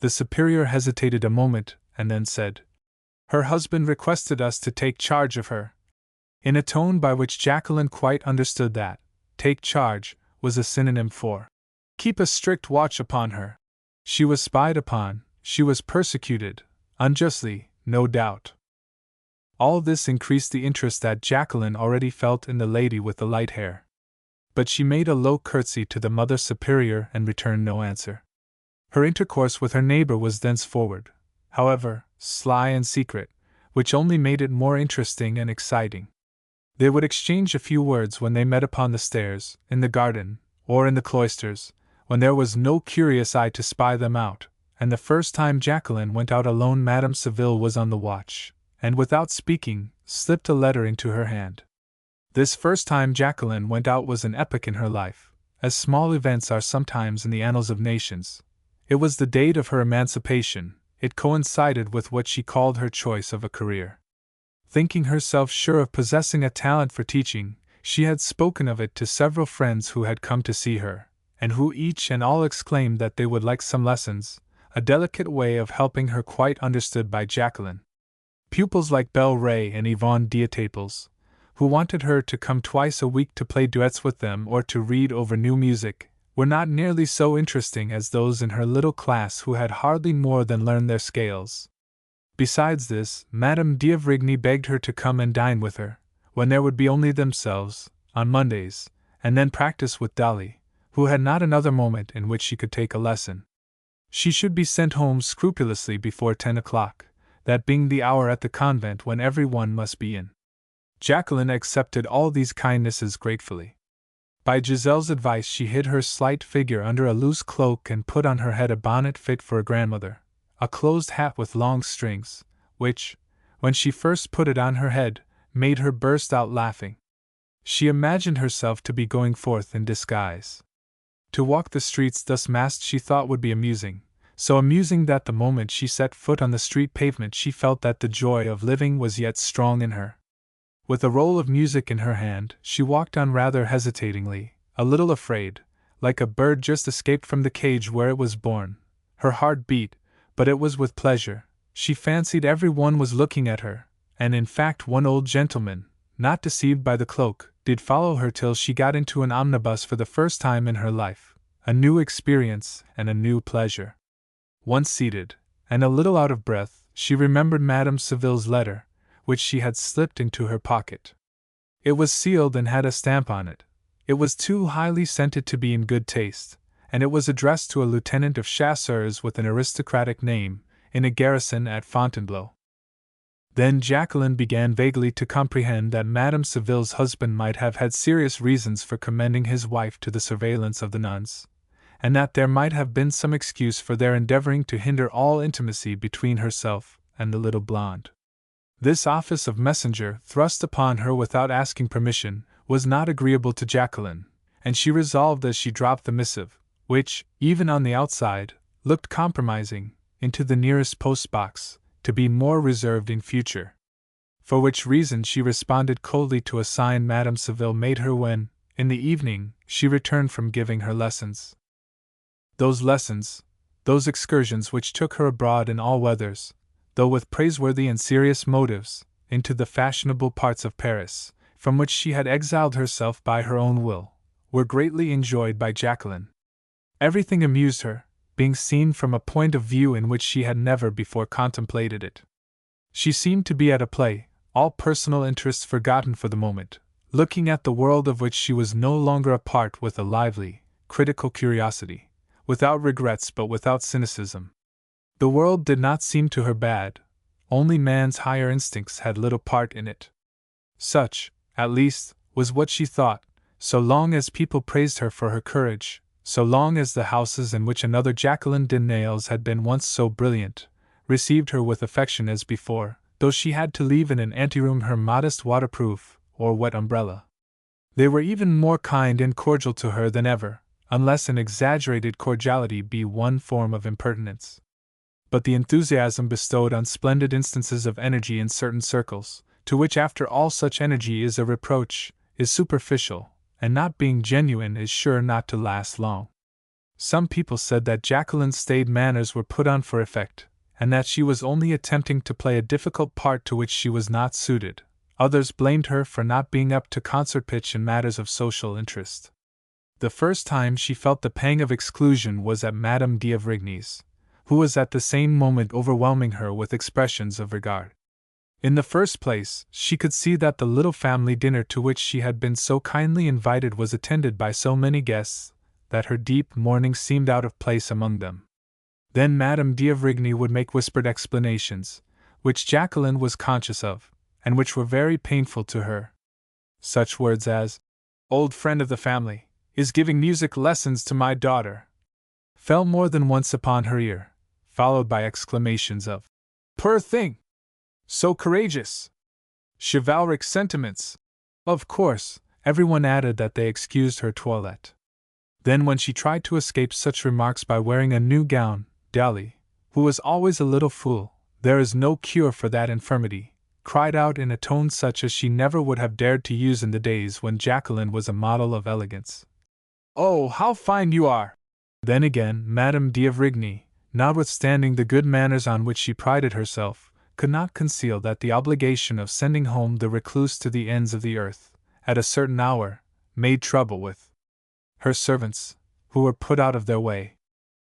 The superior hesitated a moment, and then said, "Her husband requested us to take charge of her," in a tone by which Jacqueline quite understood that "take charge" was a synonym for keep a strict watch upon her. She was spied upon, she was persecuted, unjustly, no doubt. All this increased the interest that Jacqueline already felt in the lady with the light hair. But she made a low curtsy to the Mother Superior and returned no answer. Her intercourse with her neighbor was thenceforward, however, sly and secret, which only made it more interesting and exciting. They would exchange a few words when they met upon the stairs, in the garden, or in the cloisters, when there was no curious eye to spy them out, and the first time Jacqueline went out alone Madame Seville was on the watch, and without speaking, slipped a letter into her hand. This first time Jacqueline went out was an epoch in her life, as small events are sometimes in the annals of nations. It was the date of her emancipation, it coincided with what she called her choice of a career. Thinking herself sure of possessing a talent for teaching, she had spoken of it to several friends who had come to see her, and who each and all exclaimed that they would like some lessons, a delicate way of helping her quite understood by Jacqueline. Pupils like Belle Ray and Yvonne Diataples, who wanted her to come twice a week to play duets with them or to read over new music, were not nearly so interesting as those in her little class who had hardly more than learned their scales. Besides this, Madame d'Avrigny begged her to come and dine with her, when there would be only themselves, on Mondays, and then practice with Dolly, who had not another moment in which she could take a lesson. She should be sent home scrupulously before 10 o'clock, that being the hour at the convent when every one must be in. Jacqueline accepted all these kindnesses gratefully. By Giselle's advice she hid her slight figure under a loose cloak and put on her head a bonnet fit for a grandmother, a closed hat with long strings, which, when she first put it on her head, made her burst out laughing. She imagined herself to be going forth in disguise. To walk the streets thus masked she thought would be amusing, so amusing that the moment she set foot on the street pavement she felt that the joy of living was yet strong in her. With a roll of music in her hand, she walked on rather hesitatingly, a little afraid, like a bird just escaped from the cage where it was born. Her heart beat, but it was with pleasure. She fancied every one was looking at her, and in fact one old gentleman, not deceived by the cloak, did follow her till she got into an omnibus for the first time in her life, a new experience and a new pleasure. Once seated, and a little out of breath, she remembered Madame Saville's letter, which she had slipped into her pocket. It was sealed and had a stamp on it. It was too highly scented to be in good taste, and it was addressed to a lieutenant of chasseurs with an aristocratic name, in a garrison at Fontainebleau. Then Jacqueline began vaguely to comprehend that Madame Saville's husband might have had serious reasons for commending his wife to the surveillance of the nuns, and that there might have been some excuse for their endeavoring to hinder all intimacy between herself and the little blonde. This office of messenger, thrust upon her without asking permission, was not agreeable to Jacqueline, and she resolved as she dropped the missive, which, even on the outside, looked compromising, into the nearest post-box, to be more reserved in future. For which reason she responded coldly to a sign Madame Saville made her when, in the evening, she returned from giving her lessons. Those lessons, those excursions which took her abroad in all weathers, though with praiseworthy and serious motives, into the fashionable parts of Paris, from which she had exiled herself by her own will, were greatly enjoyed by Jacqueline. Everything amused her, being seen from a point of view in which she had never before contemplated it. She seemed to be at a play, all personal interests forgotten for the moment, looking at the world of which she was no longer a part with a lively, critical curiosity, without regrets but without cynicism. The world did not seem to her bad, only man's higher instincts had little part in it. Such, at least, was what she thought, so long as people praised her for her courage, so long as the houses in which another Jacqueline de Nails had been once so brilliant, received her with affection as before, though she had to leave in an anteroom her modest waterproof, or wet umbrella. They were even more kind and cordial to her than ever, unless an exaggerated cordiality be one form of impertinence. But the enthusiasm bestowed on splendid instances of energy in certain circles, to which after all such energy is a reproach, is superficial, and not being genuine is sure not to last long. Some people said that Jacqueline's staid manners were put on for effect, and that she was only attempting to play a difficult part to which she was not suited. Others blamed her for not being up to concert pitch in matters of social interest. The first time she felt the pang of exclusion was at Madame d'Avrigny's, who was at the same moment overwhelming her with expressions of regard. In the first place, she could see that the little family dinner to which she had been so kindly invited was attended by so many guests, that her deep mourning seemed out of place among them. Then Madame d'Avrigny would make whispered explanations, which Jacqueline was conscious of, and which were very painful to her. Such words as, "Old friend of the family, is giving music lessons to my daughter," fell more than once upon her ear, followed by exclamations of, "Poor thing! So courageous!" Chivalric sentiments. Of course, everyone added that they excused her toilette. Then when she tried to escape such remarks by wearing a new gown, Dolly, who was always a little fool, "There is no cure for that infirmity," cried out in a tone such as she never would have dared to use in the days when Jacqueline was a model of elegance. "Oh, how fine you are!" Then again, Madame d'Avrigny, notwithstanding the good manners on which she prided herself, could not conceal that the obligation of sending home the recluse to the ends of the earth, at a certain hour, made trouble with her servants, who were put out of their way.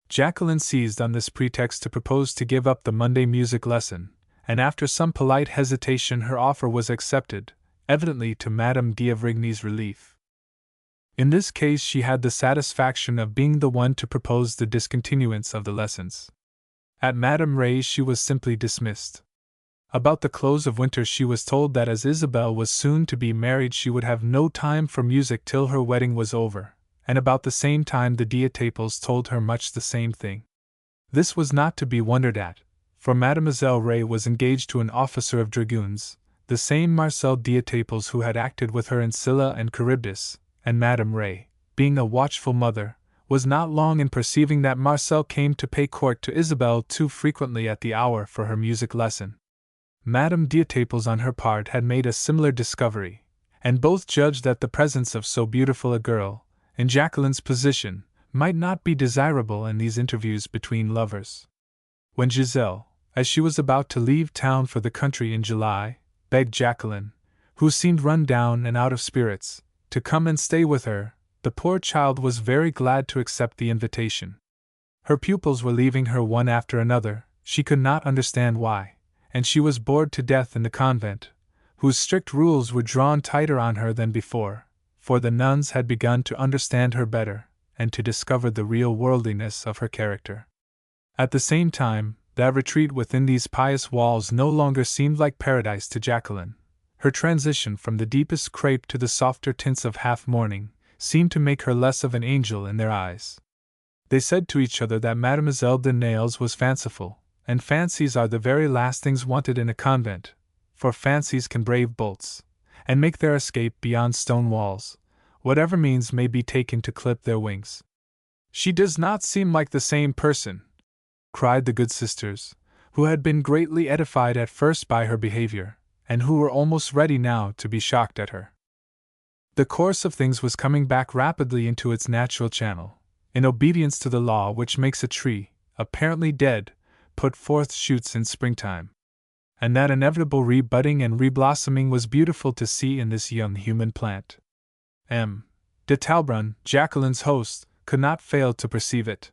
Jacqueline seized on this pretext to propose to give up the Monday music lesson, and after some polite hesitation her offer was accepted, evidently to Madame d'Avrigny's relief. In this case she had the satisfaction of being the one to propose the discontinuance of the lessons. At Madame Ray's she was simply dismissed. About the close of winter she was told that as Isabel was soon to be married she would have no time for music till her wedding was over, and about the same time the D'Etaples told her much the same thing. This was not to be wondered at, for Mademoiselle Ray was engaged to an officer of dragoons, the same Marcel D'Etaples who had acted with her in Scylla and Charybdis, and Madame Ray, being a watchful mother, was not long in perceiving that Marcel came to pay court to Isabel too frequently at the hour for her music lesson. Madame D'Etaples on her part had made a similar discovery, and both judged that the presence of so beautiful a girl, in Jacqueline's position, might not be desirable in these interviews between lovers. When Giselle, as she was about to leave town for the country in July, begged Jacqueline, who seemed run down and out of spirits, to come and stay with her, the poor child was very glad to accept the invitation. Her pupils were leaving her one after another, she could not understand why, and she was bored to death in the convent, whose strict rules were drawn tighter on her than before, for the nuns had begun to understand her better, and to discover the real worldliness of her character. At the same time, that retreat within these pious walls no longer seemed like paradise to Jacqueline. Her transition from the deepest crape to the softer tints of half-mourning seemed to make her less of an angel in their eyes. They said to each other that Mademoiselle de Nayles was fanciful, and fancies are the very last things wanted in a convent, for fancies can brave bolts, and make their escape beyond stone walls, whatever means may be taken to clip their wings. "She does not seem like the same person," cried the good sisters, who had been greatly edified at first by her behavior, and who were almost ready now to be shocked at her. The course of things was coming back rapidly into its natural channel, in obedience to the law which makes a tree, apparently dead, put forth shoots in springtime. And that inevitable rebudding and reblossoming was beautiful to see in this young human plant. M. de Talleyrand, Jacqueline's host, could not fail to perceive it.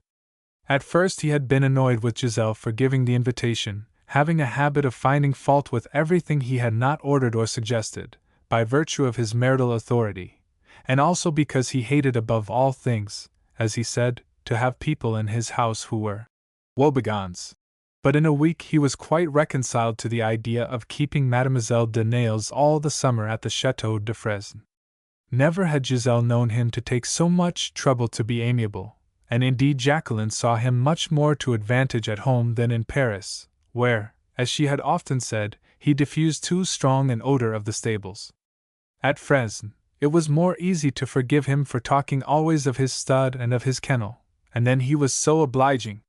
At first he had been annoyed with Giselle for giving the invitation, having a habit of finding fault with everything he had not ordered or suggested, by virtue of his marital authority, and also because he hated above all things, as he said, to have people in his house who were woebegons. But in a week he was quite reconciled to the idea of keeping Mademoiselle de Nayles all the summer at the Château de Fresnes. Never had Giselle known him to take so much trouble to be amiable, and indeed Jacqueline saw him much more to advantage at home than in Paris, where, as she had often said, he diffused too strong an odor of the stables. At Fresnes, it was more easy to forgive him for talking always of his stud and of his kennel, and then he was so obliging.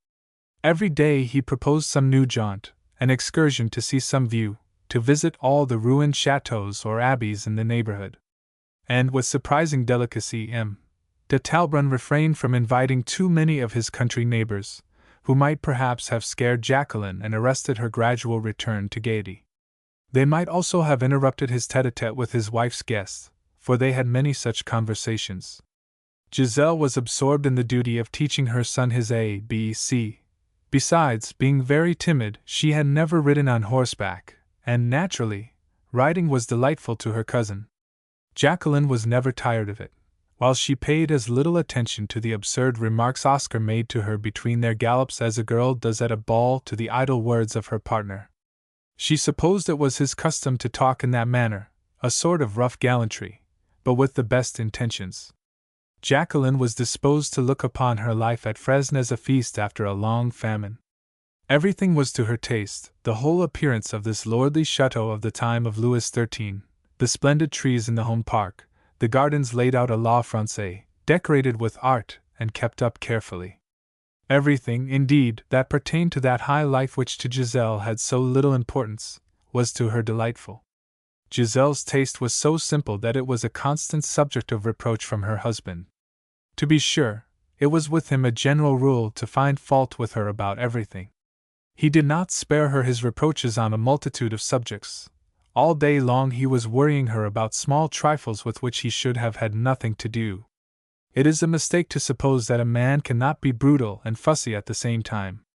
Every day he proposed some new jaunt, an excursion to see some view, to visit all the ruined chateaux or abbeys in the neighborhood. And with surprising delicacy M. de Talleyrand refrained from inviting too many of his country neighbors, who might perhaps have scared Jacqueline and arrested her gradual return to gaiety. They might also have interrupted his tête-à-tête with his wife's guests, for they had many such conversations. Giselle was absorbed in the duty of teaching her son his A, B, C. Besides, being very timid, she had never ridden on horseback, and naturally, riding was delightful to her cousin. Jacqueline was never tired of it, while she paid as little attention to the absurd remarks Oscar made to her between their gallops as a girl does at a ball to the idle words of her partner. She supposed it was his custom to talk in that manner, a sort of rough gallantry, but with the best intentions. Jacqueline was disposed to look upon her life at Fresnes as a feast after a long famine. Everything was to her taste, the whole appearance of this lordly chateau of the time of Louis XIII, the splendid trees in the home park, the gardens laid out à la Française, decorated with art and kept up carefully. Everything, indeed, that pertained to that high life which to Giselle had so little importance, was to her delightful. Giselle's taste was so simple that it was a constant subject of reproach from her husband. To be sure, it was with him a general rule to find fault with her about everything. He did not spare her his reproaches on a multitude of subjects. All day long he was worrying her about small trifles with which he should have had nothing to do. It is a mistake to suppose that a man cannot be brutal and fussy at the same time.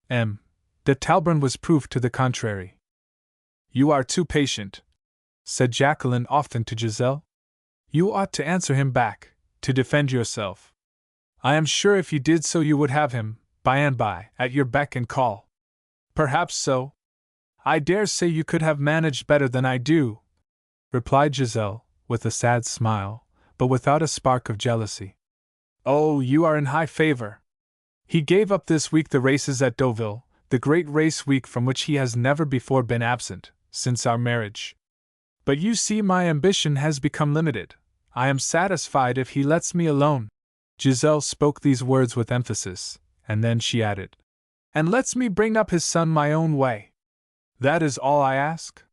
De Talbrun was proof to the contrary. "You are too patient," said Jacqueline often to Giselle. "You ought to answer him back, to defend yourself. I am sure if you did so you would have him, by and by, at your beck and call." "Perhaps so. I dare say you could have managed better than I do," replied Giselle, with a sad smile, but without a spark of jealousy. "Oh, you are in high favor. He gave up this week the races at Deauville, the great race week from which he has never before been absent, since our marriage. But you see my ambition has become limited. I am satisfied if he lets me alone." Giselle spoke these words with emphasis, and then she added, "and lets me bring up his son my own way. That is all I ask."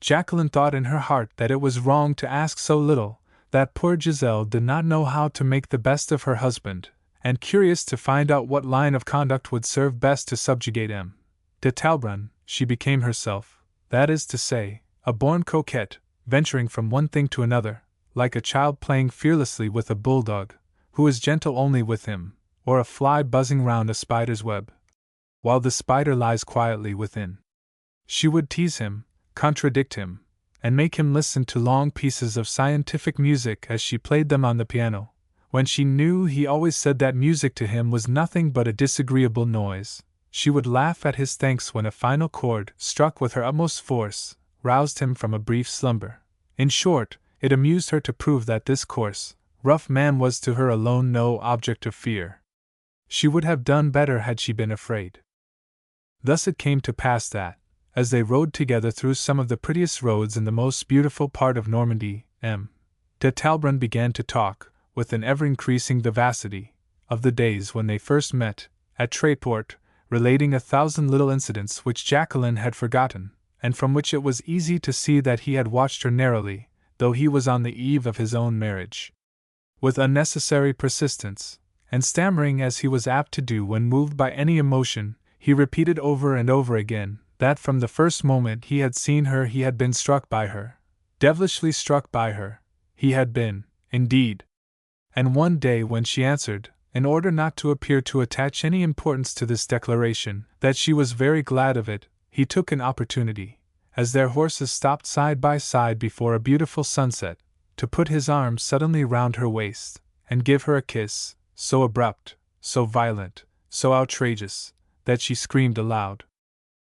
Jacqueline thought in her heart that it was wrong to ask so little, that poor Giselle did not know how to make the best of her husband, and curious to find out what line of conduct would serve best to subjugate de Talbrun, she became herself, that is to say, a born coquette, venturing from one thing to another, like a child playing fearlessly with a bulldog, who is gentle only with him, or a fly buzzing round a spider's web, while the spider lies quietly within. She would tease him, contradict him, and make him listen to long pieces of scientific music as she played them on the piano. When she knew he always said that music to him was nothing but a disagreeable noise, she would laugh at his thanks when a final chord, struck with her utmost force, roused him from a brief slumber. In short, it amused her to prove that this coarse, rough man was to her alone no object of fear. She would have done better had she been afraid. Thus it came to pass that, as they rode together through some of the prettiest roads in the most beautiful part of Normandy, de Talbrun began to talk, with an ever-increasing vivacity, of the days when they first met, at Tréport, relating 1,000 little incidents which Jacqueline had forgotten, and from which it was easy to see that he had watched her narrowly, though he was on the eve of his own marriage. With unnecessary persistence, and stammering as he was apt to do when moved by any emotion, he repeated over and over again, that from the first moment he had seen her he had been struck by her, devilishly struck by her, he had been, indeed. And one day when she answered, in order not to appear to attach any importance to this declaration, that she was very glad of it, he took an opportunity, as their horses stopped side by side before a beautiful sunset, to put his arm suddenly round her waist, and give her a kiss, so abrupt, so violent, so outrageous, that she screamed aloud.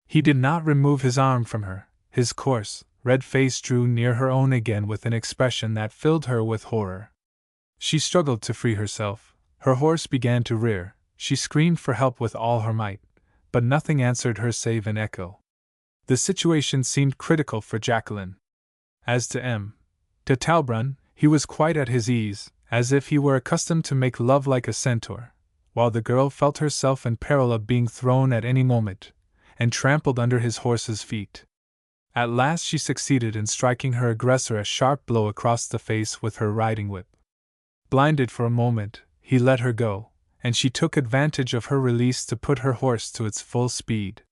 He did not remove his arm from her, his coarse, red face drew near her own again with an expression that filled her with horror. She struggled to free herself, her horse began to rear, she screamed for help with all her might, but nothing answered her save an echo. The situation seemed critical for Jacqueline. As to de Talbrun, he was quite at his ease, as if he were accustomed to make love like a centaur, while the girl felt herself in peril of being thrown at any moment, and trampled under his horse's feet. At last she succeeded in striking her aggressor a sharp blow across the face with her riding whip. Blinded for a moment, he let her go, and she took advantage of her release to put her horse to its full speed.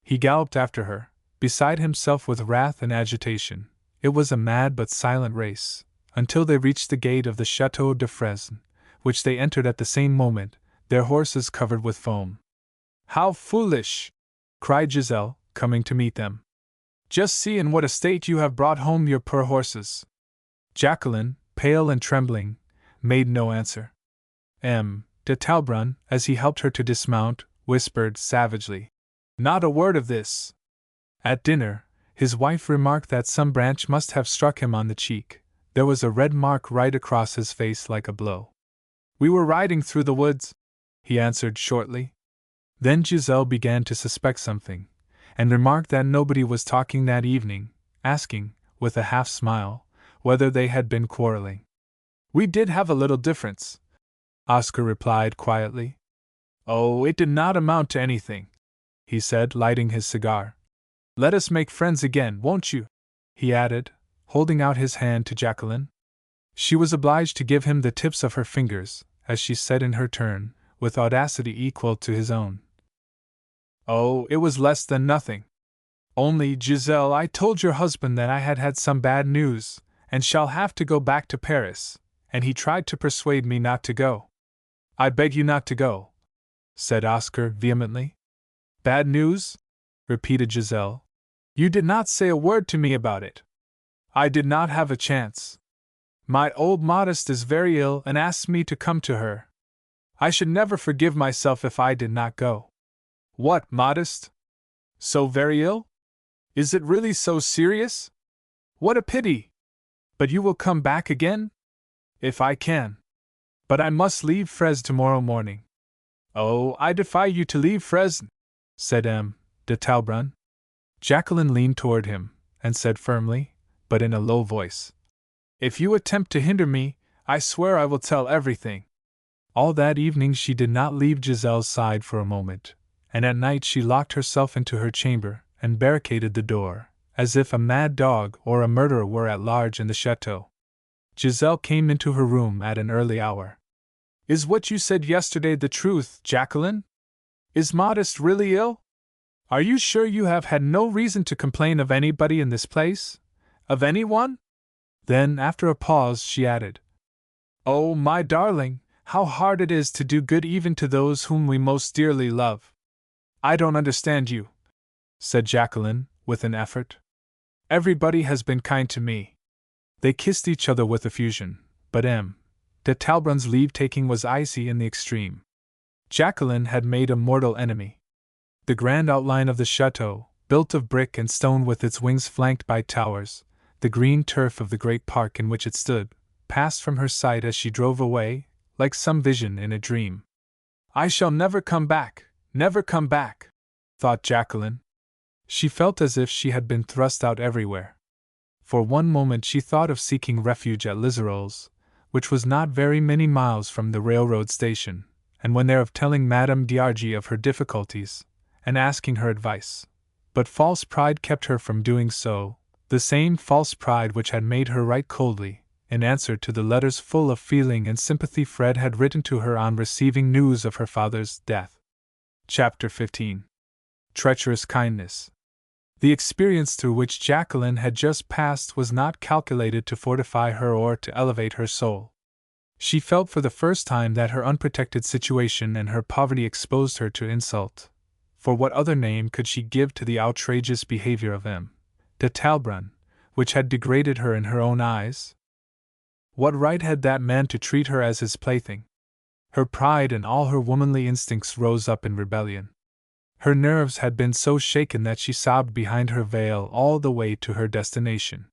He galloped after her, beside himself with wrath and agitation. It was a mad but silent race, until they reached the gate of the Château de Fresnes, which they entered at the same moment, their horses covered with foam. "How foolish!" cried Giselle, coming to meet them. "Just see in what a state you have brought home your poor horses." Jacqueline, pale and trembling, made no answer. De Talbrun, as he helped her to dismount, whispered savagely, "Not a word of this." At dinner, his wife remarked that some branch must have struck him on the cheek. There was a red mark right across his face like a blow. "We were riding through the woods," he answered shortly. Then Giselle began to suspect something, and remarked that nobody was talking that evening, asking, with a half-smile, whether they had been quarreling. "We did have a little difference," Oscar replied quietly. "Oh, it did not amount to anything," he said, lighting his cigar. "Let us make friends again, won't you?" he added, holding out his hand to Jacqueline. She was obliged to give him the tips of her fingers, as she said in her turn, with audacity equal to his own, Oh, it was less than nothing. Only, Giselle, I told your husband that I had had some bad news, and shall have to go back to Paris, and he tried to persuade me not to go. I beg you not to go, said Oscar vehemently. Bad news? Repeated Giselle. You did not say a word to me about it. I did not have a chance. My old Modest is very ill and asks me to come to her. I should never forgive myself if I did not go. What, Modest? So very ill? Is it really so serious? What a pity! But you will come back again? If I can. But I must leave Fres tomorrow morning. Oh, I defy you to leave Fres, said M. de Talleyrand. Jacqueline leaned toward him, and said firmly, but in a low voice, If you attempt to hinder me, I swear I will tell everything. All that evening she did not leave Giselle's side for a moment, and at night she locked herself into her chamber, and barricaded the door, as if a mad dog or a murderer were at large in the chateau. Giselle came into her room at an early hour. Is what you said yesterday the truth, Jacqueline? Is Modest really ill? Are you sure you have had no reason to complain of anybody in this place? Of anyone? Then, after a pause, she added, Oh, my darling, how hard it is to do good even to those whom we most dearly love. I don't understand you, said Jacqueline, with an effort. Everybody has been kind to me. They kissed each other with effusion, but M. de Talleyrand's leave-taking was icy in the extreme. Jacqueline had made a mortal enemy. The grand outline of the chateau, built of brick and stone with its wings flanked by towers, the green turf of the great park in which it stood, passed from her sight as she drove away, like some vision in a dream. I shall never come back, thought Jacqueline. She felt as if she had been thrust out everywhere. For one moment she thought of seeking refuge at Lizeroll's, which was not very many miles from the railroad station, and when there of telling Madame d'Argy of her difficulties, and asking her advice. But false pride kept her from doing so, the same false pride which had made her write coldly, in answer to the letters full of feeling and sympathy Fred had written to her on receiving news of her father's death. Chapter 15. Treacherous Kindness. The experience through which Jacqueline had just passed was not calculated to fortify her or to elevate her soul. She felt for the first time that her unprotected situation and her poverty exposed her to insult. For what other name could she give to the outrageous behavior of M. de Talleyrand, which had degraded her in her own eyes? What right had that man to treat her as his plaything? Her pride and all her womanly instincts rose up in rebellion. Her nerves had been so shaken that she sobbed behind her veil all the way to her destination.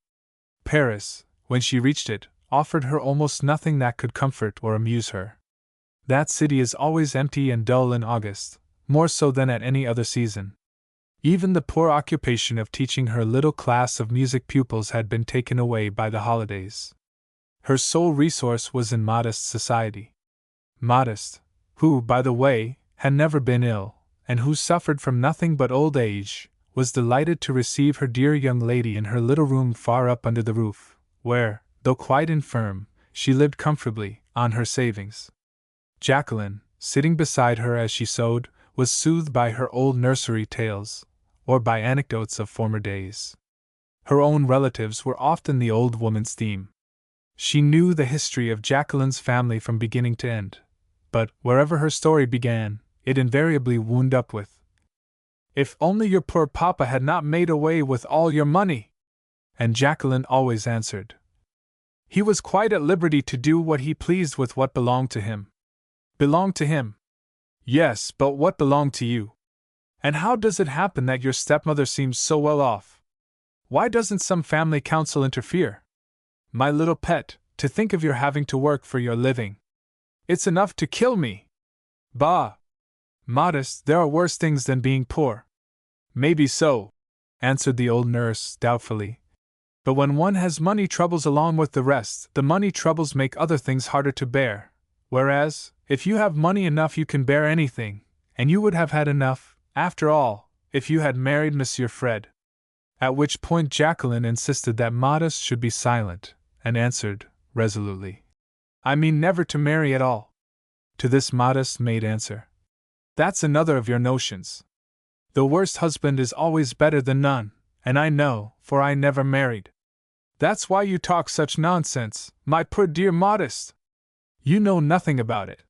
Paris, when she reached it, offered her almost nothing that could comfort or amuse her. That city is always empty and dull in August, more so than at any other season. Even the poor occupation of teaching her little class of music pupils had been taken away by the holidays. Her sole resource was in Modest's society. Modest, who, by the way, had never been ill, and who suffered from nothing but old age, was delighted to receive her dear young lady in her little room far up under the roof, where, though quite infirm, she lived comfortably on her savings. Jacqueline, sitting beside her as she sewed, was soothed by her old nursery tales, or by anecdotes of former days. Her own relatives were often the old woman's theme. She knew the history of Jacqueline's family from beginning to end, but wherever her story began, it invariably wound up with, "If only your poor papa had not made away with all your money!" And Jacqueline always answered, "He was quite at liberty to do what he pleased with what belonged to him." Belonged to him? Yes, but what belonged to you? And how does it happen that your stepmother seems so well off? Why doesn't some family council interfere? My little pet, to think of your having to work for your living. It's enough to kill me. Bah! Modest, there are worse things than being poor. Maybe so, answered the old nurse doubtfully. But when one has money troubles along with the rest, the money troubles make other things harder to bear. Whereas, if you have money enough you can bear anything, and you would have had enough, after all, if you had married Monsieur Fred. At which point Jacqueline insisted that Modest should be silent, and answered, resolutely, "I mean never to marry at all." To this Modest made answer, "That's another of your notions. The worst husband is always better than none, and I know, for I never married. That's why you talk such nonsense, my poor dear Modest. You know nothing about it.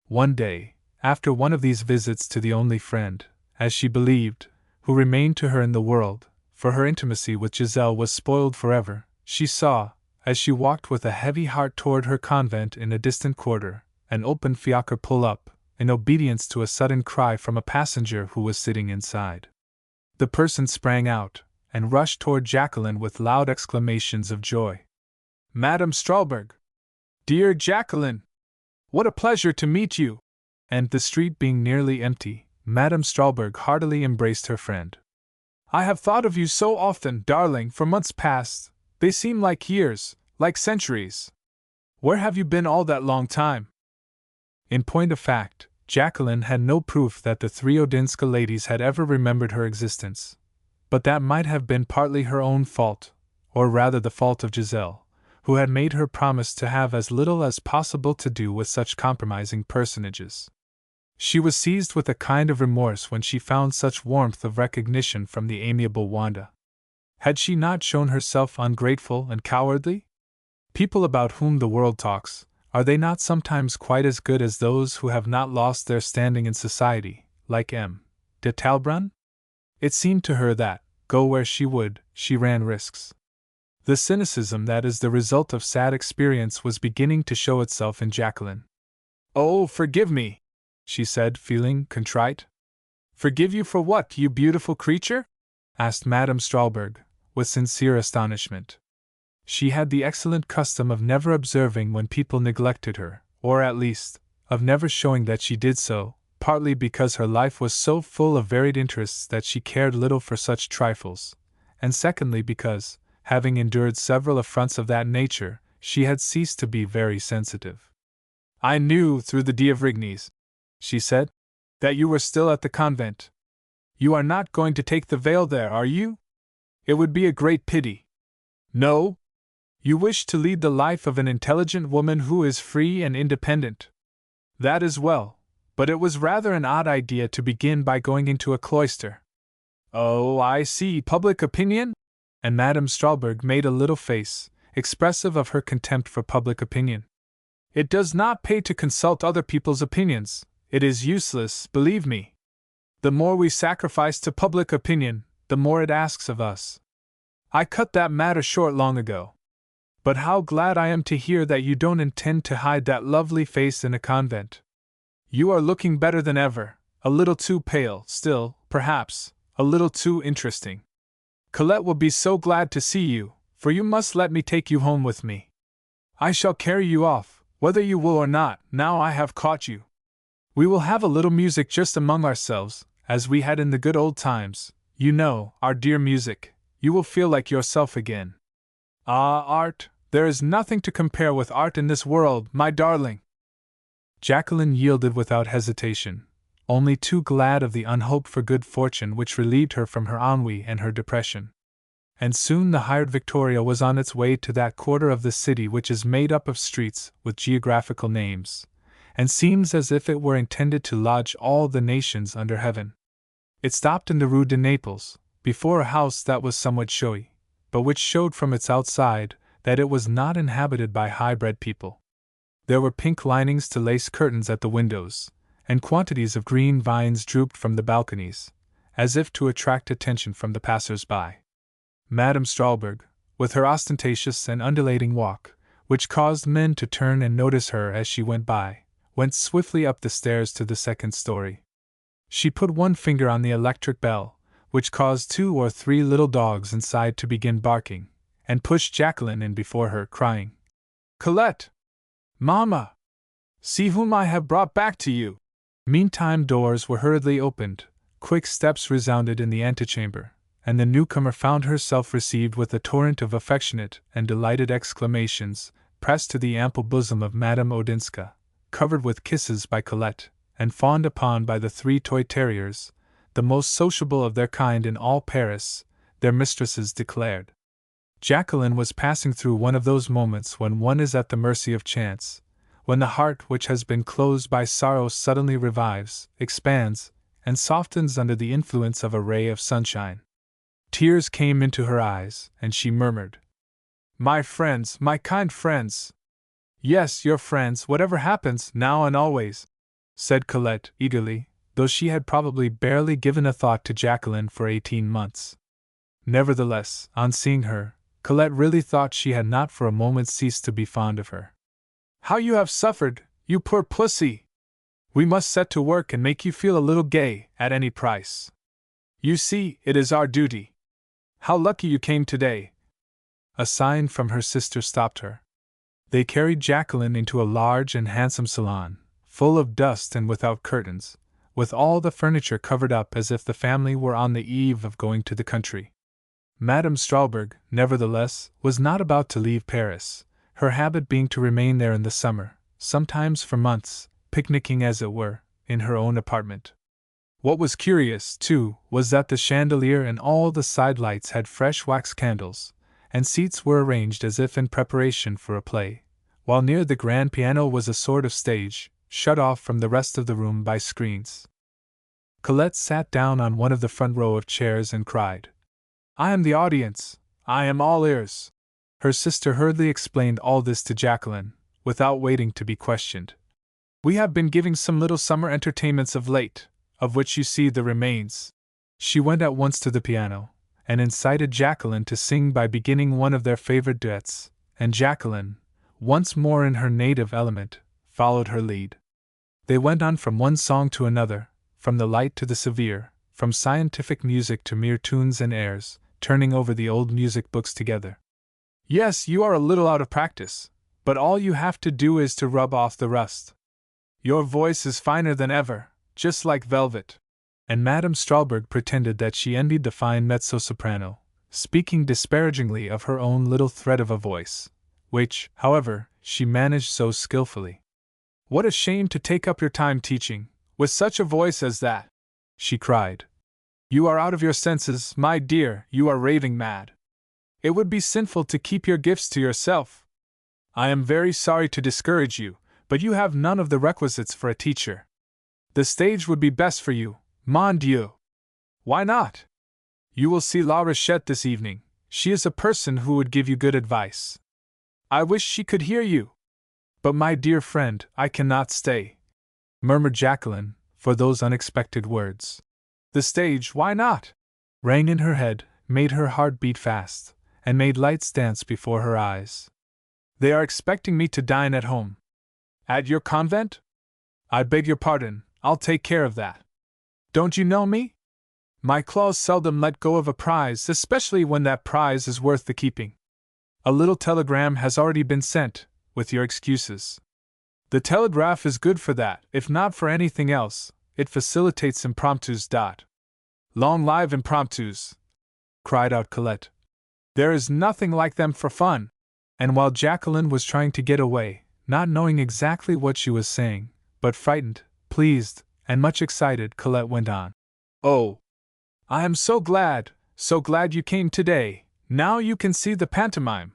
One day, after one of these visits to the only friend, as she believed, who remained to her in the world, for her intimacy with Giselle was spoiled forever, she saw, as she walked with a heavy heart toward her convent in a distant quarter, an open fiacre pull up, in obedience to a sudden cry from a passenger who was sitting inside. The person sprang out, and rushed toward Jacqueline with loud exclamations of joy. Madame Strawberg! Dear Jacqueline! What a pleasure to meet you! And the street being nearly empty, Madame Strawberg heartily embraced her friend. I have thought of you so often, darling, for months past. They seem like years, like centuries. Where have you been all that long time? In point of fact, Jacqueline had no proof that the three Odinska ladies had ever remembered her existence. But that might have been partly her own fault, or rather the fault of Giselle, who had made her promise to have as little as possible to do with such compromising personages. She was seized with a kind of remorse when she found such warmth of recognition from the amiable Wanda. Had she not shown herself ungrateful and cowardly? People about whom the world talks, are they not sometimes quite as good as those who have not lost their standing in society, like M. de Talbrun? It seemed to her that, go where she would, she ran risks. The cynicism that is the result of sad experience was beginning to show itself in Jacqueline. Oh, forgive me, she said, feeling contrite. Forgive you for what, you beautiful creature? Asked Madame Strawberg, with sincere astonishment. She had the excellent custom of never observing when people neglected her, or at least, of never showing that she did so, partly because her life was so full of varied interests that she cared little for such trifles, and secondly because, having endured several affronts of that nature, she had ceased to be very sensitive. I knew through the D'Avrigny's, she said, that you were still at the convent. You are not going to take the veil there, are you? It would be a great pity. No? You wish to lead the life of an intelligent woman who is free and independent. That is well, but it was rather an odd idea to begin by going into a cloister. Oh, I see, public opinion? And Madame Strawberg made a little face, expressive of her contempt for public opinion. It does not pay to consult other people's opinions. It is useless, believe me. The more we sacrifice to public opinion, the more it asks of us. I cut that matter short long ago. But how glad I am to hear that you don't intend to hide that lovely face in a convent. You are looking better than ever, a little too pale, still, perhaps, a little too interesting. Colette will be so glad to see you, for you must let me take you home with me. I shall carry you off, whether you will or not, now I have caught you. We will have a little music just among ourselves, as we had in the good old times, you know, our dear music. You will feel like yourself again. Ah, art, there is nothing to compare with art in this world, my darling. Jacqueline yielded without hesitation, only too glad of the unhoped-for good fortune which relieved her from her ennui and her depression. And soon the hired Victoria was on its way to that quarter of the city which is made up of streets with geographical names, and seems as if it were intended to lodge all the nations under heaven. It stopped in the Rue de Naples, before a house that was somewhat showy, but which showed from its outside that it was not inhabited by high-bred people. There were pink linings to lace curtains at the windows, and quantities of green vines drooped from the balconies, as if to attract attention from the passers-by. Madame Strawberg, with her ostentatious and undulating walk, which caused men to turn and notice her as she went by, went swiftly up the stairs to the second story. She put one finger on the electric bell, which caused 2 or 3 little dogs inside to begin barking, and pushed Jacqueline in before her, crying, Colette! Mamma! See whom I have brought back to you! Meantime doors were hurriedly opened, quick steps resounded in the antechamber, and the newcomer found herself received with a torrent of affectionate and delighted exclamations, pressed to the ample bosom of Madame Odinska, covered with kisses by Colette, and fawned upon by the 3 toy terriers, the most sociable of their kind in all Paris, their mistresses declared. Jacqueline was passing through one of those moments when one is at the mercy of chance, when the heart which has been closed by sorrow suddenly revives, expands, and softens under the influence of a ray of sunshine. Tears came into her eyes, and she murmured, "My friends, my kind friends!" "Yes, your friends, whatever happens, now and always," said Colette eagerly, though she had probably barely given a thought to Jacqueline for 18 months. Nevertheless, on seeing her, Colette really thought she had not for a moment ceased to be fond of her. "How you have suffered, you poor pussy! We must set to work and make you feel a little gay, at any price. You see, it is our duty. How lucky you came today!" A sign from her sister stopped her. They carried Jacqueline into a large and handsome salon, full of dust and without curtains, with all the furniture covered up as if the family were on the eve of going to the country. Madame Strawberg, nevertheless, was not about to leave Paris, her habit being to remain there in the summer, sometimes for months, picnicking as it were, in her own apartment. What was curious, too, was that the chandelier and all the side lights had fresh wax candles, and seats were arranged as if in preparation for a play, while near the grand piano was a sort of stage, shut off from the rest of the room by screens. Colette sat down on one of the front row of chairs and cried, "I am the audience! I am all ears!" Her sister hurriedly explained all this to Jacqueline, without waiting to be questioned. "We have been giving some little summer entertainments of late, of which you see the remains." She went at once to the piano, and incited Jacqueline to sing by beginning one of their favorite duets, and Jacqueline, once more in her native element, followed her lead. They went on from one song to another, from the light to the severe, from scientific music to mere tunes and airs, turning over the old music books together. "Yes, you are a little out of practice, but all you have to do is to rub off the rust. Your voice is finer than ever, just like velvet." And Madame Strawberg pretended that she envied the fine mezzo-soprano, speaking disparagingly of her own little thread of a voice, which, however, she managed so skillfully. "What a shame to take up your time teaching, with such a voice as that!" she cried. "You are out of your senses, my dear, you are raving mad. It would be sinful to keep your gifts to yourself. I am very sorry to discourage you, but you have none of the requisites for a teacher. The stage would be best for you, mon Dieu! Why not? You will see La Rochette this evening. She is a person who would give you good advice. I wish she could hear you. But my dear friend, I cannot stay," murmured Jacqueline, for those unexpected words. "The stage, why not?" rang in her head, made her heart beat fast, and made lights dance before her eyes. "They are expecting me to dine at home." "At your convent? I beg your pardon, I'll take care of that. Don't you know me? My claws seldom let go of a prize, especially when that prize is worth the keeping. A little telegram has already been sent, with your excuses. The telegraph is good for that, if not for anything else. It facilitates impromptus. Long live impromptus!" cried out Colette. "There is nothing like them for fun." And while Jacqueline was trying to get away, not knowing exactly what she was saying, but frightened, pleased, and much excited, Colette went on. "Oh, I am so glad you came today. Now you can see the pantomime.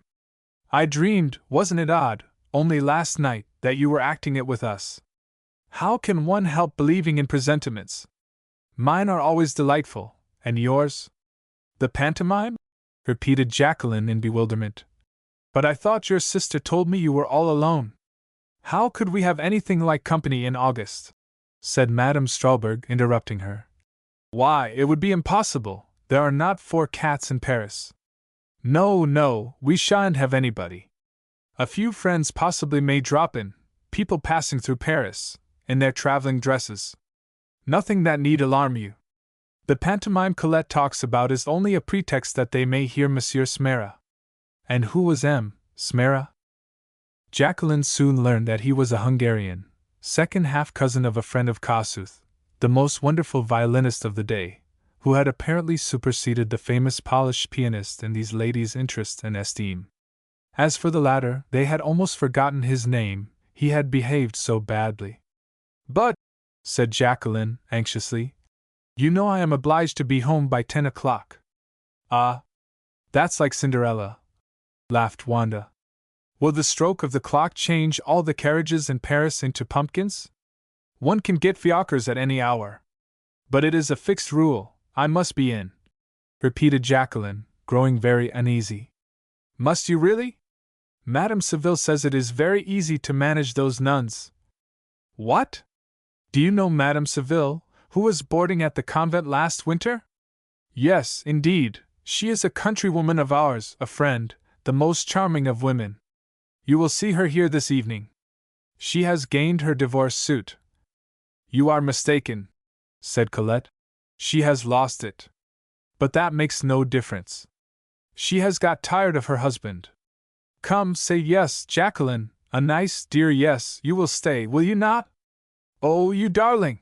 I dreamed, wasn't it odd, only last night, that you were acting it with us. How can one help believing in presentiments? Mine are always delightful, and yours?" "The pantomime?" repeated Jacqueline in bewilderment. "But I thought your sister told me you were all alone." "How could we have anything like company in August?" said Madame Strawberg, interrupting her. "Why, it would be impossible. There are not 4 cats in Paris. No, we shan't have anybody. A few friends possibly may drop in, people passing through Paris, in their traveling dresses. Nothing that need alarm you. The pantomime Colette talks about is only a pretext that they may hear Monsieur Smera." And who was M. Smera? Jacqueline soon learned that he was a Hungarian, second half-cousin of a friend of Kossuth, the most wonderful violinist of the day, who had apparently superseded the famous Polish pianist in these ladies' interest and esteem. As for the latter, they had almost forgotten his name, he had behaved so badly. "But," said Jacqueline, anxiously, "you know I am obliged to be home by 10 o'clock. "Ah, that's like Cinderella," laughed Wanda. "Will the stroke of the clock change all the carriages in Paris into pumpkins? One can get fiacres at any hour." But it is a fixed rule, I must be in, repeated Jacqueline, growing very uneasy. Must you really? Madame Seville says it is very easy to manage those nuns. What? Do you know Madame Seville, who was boarding at the convent last winter? Yes, indeed, she is a countrywoman of ours, a friend, the most charming of women. You will see her here this evening. She has gained her divorce suit. You are mistaken, said Colette. She has lost it. But that makes no difference. She has got tired of her husband. Come, say yes, Jacqueline, a nice, dear yes. You will stay, will you not? Oh, you darling!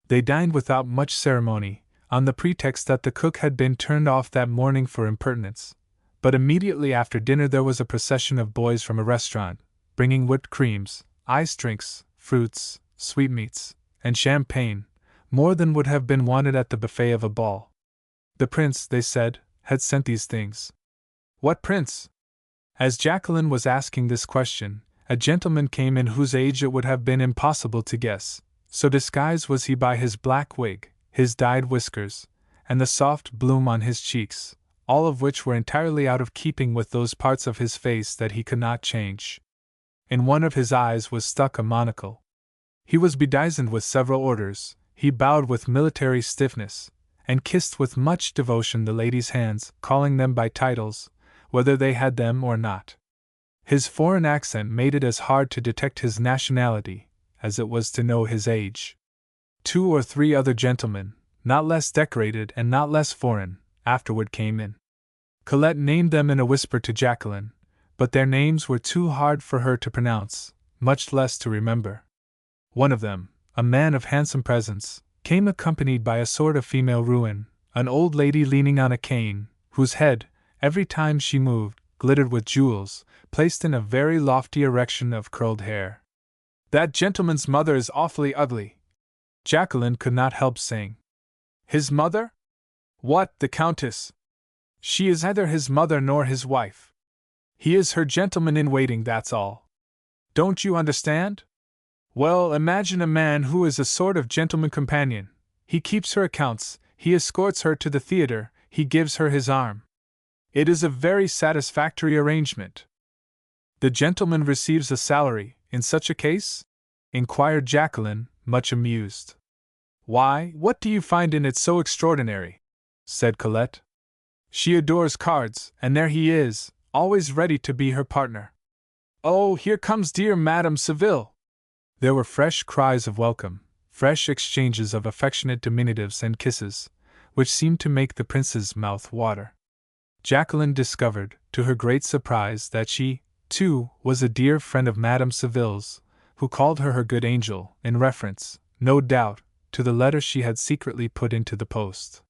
They dined without much ceremony, on the pretext that the cook had been turned off that morning for impertinence. But immediately after dinner there was a procession of boys from a restaurant, bringing whipped creams, iced drinks, fruits, sweetmeats, and champagne, more than would have been wanted at the buffet of a ball. The prince, they said, had sent these things. What prince? As Jacqueline was asking this question, a gentleman came in whose age it would have been impossible to guess, so disguised was he by his black wig, his dyed whiskers, and the soft bloom on his cheeks, all of which were entirely out of keeping with those parts of his face that he could not change. In one of his eyes was stuck a monocle. He was bedizened with several orders, he bowed with military stiffness, and kissed with much devotion the ladies' hands, calling them by titles, whether they had them or not. His foreign accent made it as hard to detect his nationality as it was to know his age. 2 or 3 other gentlemen, not less decorated and not less foreign, afterward came in. Colette named them in a whisper to Jacqueline, but their names were too hard for her to pronounce, much less to remember. One of them, a man of handsome presence, came accompanied by a sort of female ruin, an old lady leaning on a cane, whose head, every time she moved, glittered with jewels, placed in a very lofty erection of curled hair. That gentleman's mother is awfully ugly, Jacqueline could not help saying. His mother? What, the Countess? She is neither his mother nor his wife. He is her gentleman-in-waiting, that's all. Don't you understand? Well, imagine a man who is a sort of gentleman companion. He keeps her accounts, he escorts her to the theater, he gives her his arm. It is a very satisfactory arrangement. The gentleman receives a salary, in such a case? Inquired Jacqueline, much amused. Why, what do you find in it so extraordinary? Said Colette. She adores cards, and there he is, always ready to be her partner. Oh, here comes dear Madame Seville! There were fresh cries of welcome, fresh exchanges of affectionate diminutives and kisses, which seemed to make the prince's mouth water. Jacqueline discovered, to her great surprise, that she, too, was a dear friend of Madame Seville's, who called her good angel, in reference, no doubt, to the letter she had secretly put into the post.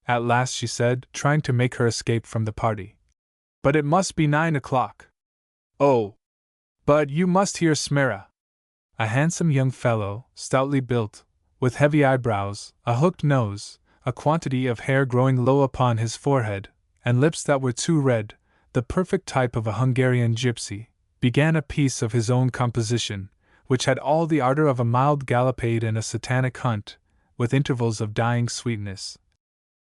At last she said, trying to make her escape from the party. But it must be 9 o'clock. Oh! But you must hear Smira. A handsome young fellow, stoutly built, with heavy eyebrows, a hooked nose, a quantity of hair growing low upon his forehead, and lips that were too red, the perfect type of a Hungarian gypsy, began a piece of his own composition, which had all the ardor of a mild gallopade and a satanic hunt, with intervals of dying sweetness,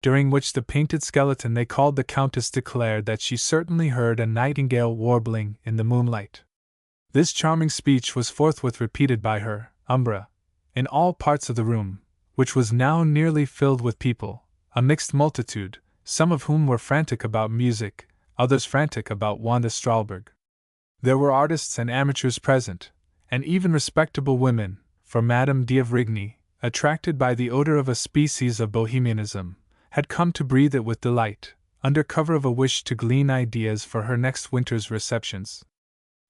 during which the painted skeleton they called the Countess declared that she certainly heard a nightingale warbling in the moonlight. This charming speech was forthwith repeated by her, Umbra, in all parts of the room, which was now nearly filled with people, a mixed multitude, some of whom were frantic about music, others frantic about Wanda Strahlberg. There were artists and amateurs present, and even respectable women, for Madame d'Avrigny, attracted by the odor of a species of bohemianism, had come to breathe it with delight, under cover of a wish to glean ideas for her next winter's receptions.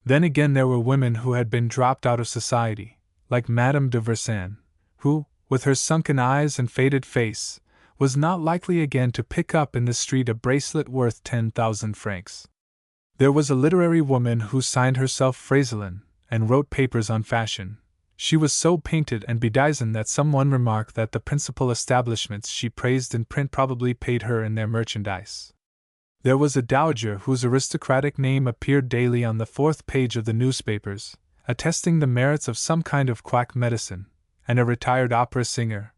Then again there were women who had been dropped out of society, like Madame de Versailles, who, with her sunken eyes and faded face, was not likely again to pick up in the street a bracelet worth 10,000 francs. There was a literary woman who signed herself Frazelin, and wrote papers on fashion. She was so painted and bedizened that someone remarked that the principal establishments she praised in print probably paid her in their merchandise. There was a dowager whose aristocratic name appeared daily on the 4th page of the newspapers, attesting the merits of some kind of quack medicine, and a retired opera singer,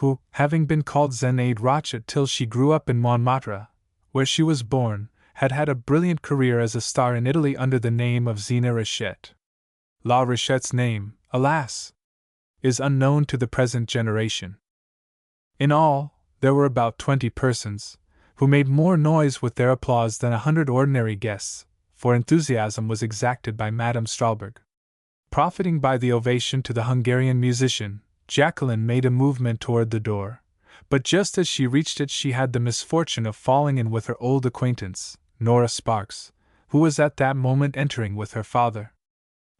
who, having been called Zenaide Rochet till she grew up in Montmartre, where she was born, had had a brilliant career as a star in Italy under the name of Zena Richet. La Richet's name, alas, is unknown to the present generation. In all, there were about 20 persons, who made more noise with their applause than 100 ordinary guests, for enthusiasm was exacted by Madame Strahlberg. Profiting by the ovation to the Hungarian musician, Jacqueline made a movement toward the door, but just as she reached it she had the misfortune of falling in with her old acquaintance, Nora Sparks, who was at that moment entering with her father.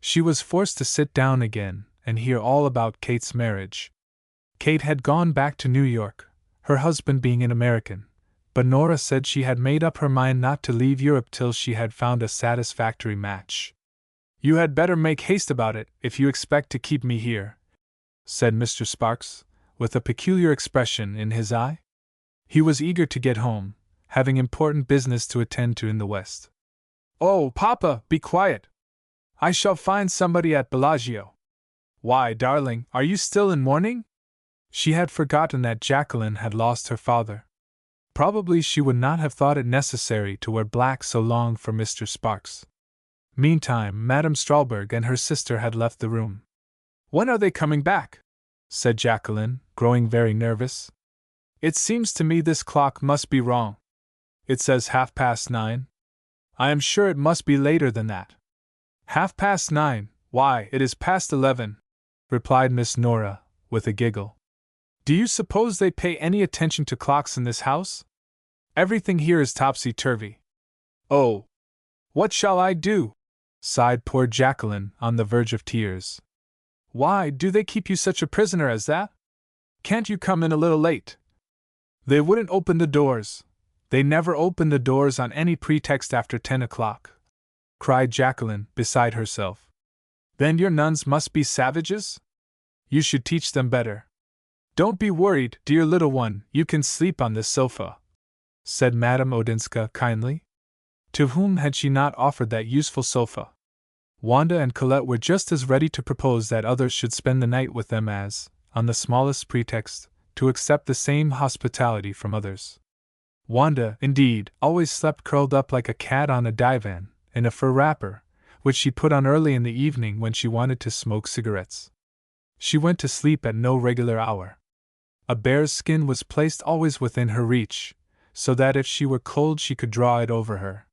She was forced to sit down again and hear all about Kate's marriage. Kate had gone back to New York, her husband being an American, but Nora said she had made up her mind not to leave Europe till she had found a satisfactory match. "You had better make haste about it, if you expect to keep me here," said Mr. Sparks, with a peculiar expression in his eye. He was eager to get home, having important business to attend to in the West. "Oh, Papa, be quiet! I shall find somebody at Bellagio." "Why, darling, are you still in mourning?" She had forgotten that Jacqueline had lost her father. Probably she would not have thought it necessary to wear black so long for Mr. Sparks. Meantime, Madame Strahlberg and her sister had left the room. "When are they coming back?" said Jacqueline, growing very nervous. "It seems to me this clock must be wrong. It says 9:30. I am sure it must be later than that." 9:30? Why, it is past 11, replied Miss Nora, with a giggle. "Do you suppose they pay any attention to clocks in this house? Everything here is topsy-turvy." "Oh, what shall I do?" sighed poor Jacqueline, on the verge of tears. "Why do they keep you such a prisoner as that? Can't you come in a little late?" "They wouldn't open the doors. They never open the doors on any pretext after 10 o'clock, cried Jacqueline, beside herself. "Then your nuns must be savages? You should teach them better." "Don't be worried, dear little one, you can sleep on this sofa," said Madame Odinska kindly. To whom had she not offered that useful sofa? Wanda and Colette were just as ready to propose that others should spend the night with them as, on the smallest pretext, to accept the same hospitality from others. Wanda, indeed, always slept curled up like a cat on a divan, in a fur wrapper, which she put on early in the evening when she wanted to smoke cigarettes. She went to sleep at no regular hour. A bear's skin was placed always within her reach, so that if she were cold she could draw it over her.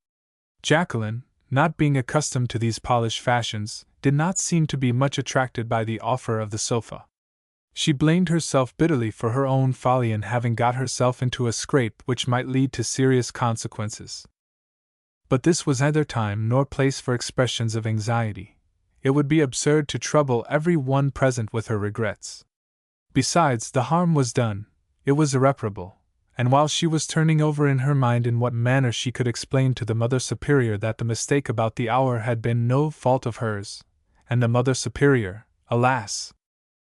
Jacqueline, not being accustomed to these polished fashions, did not seem to be much attracted by the offer of the sofa. She blamed herself bitterly for her own folly in having got herself into a scrape which might lead to serious consequences. But this was neither time nor place for expressions of anxiety. It would be absurd to trouble every one present with her regrets. Besides, the harm was done, it was irreparable, and while she was turning over in her mind in what manner she could explain to the Mother Superior that the mistake about the hour had been no fault of hers, and the Mother Superior, alas,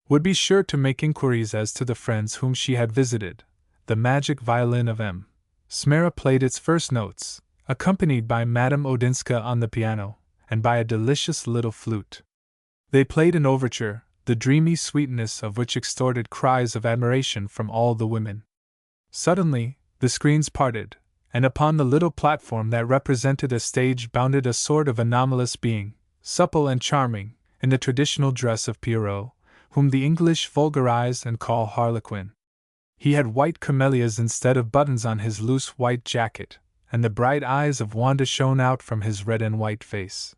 would be sure to make inquiries as to the friends whom she had visited, the magic violin of M. Smera played its first notes, accompanied by Madame Odinska on the piano, and by a delicious little flute. They played an overture, the dreamy sweetness of which extorted cries of admiration from all the women. Suddenly, the screens parted, and upon the little platform that represented a stage bounded a sort of anomalous being, supple and charming, in the traditional dress of Pierrot, whom the English vulgarize and call Harlequin. He had white camellias instead of buttons on his loose white jacket, and the bright eyes of Wanda shone out from his red and white face.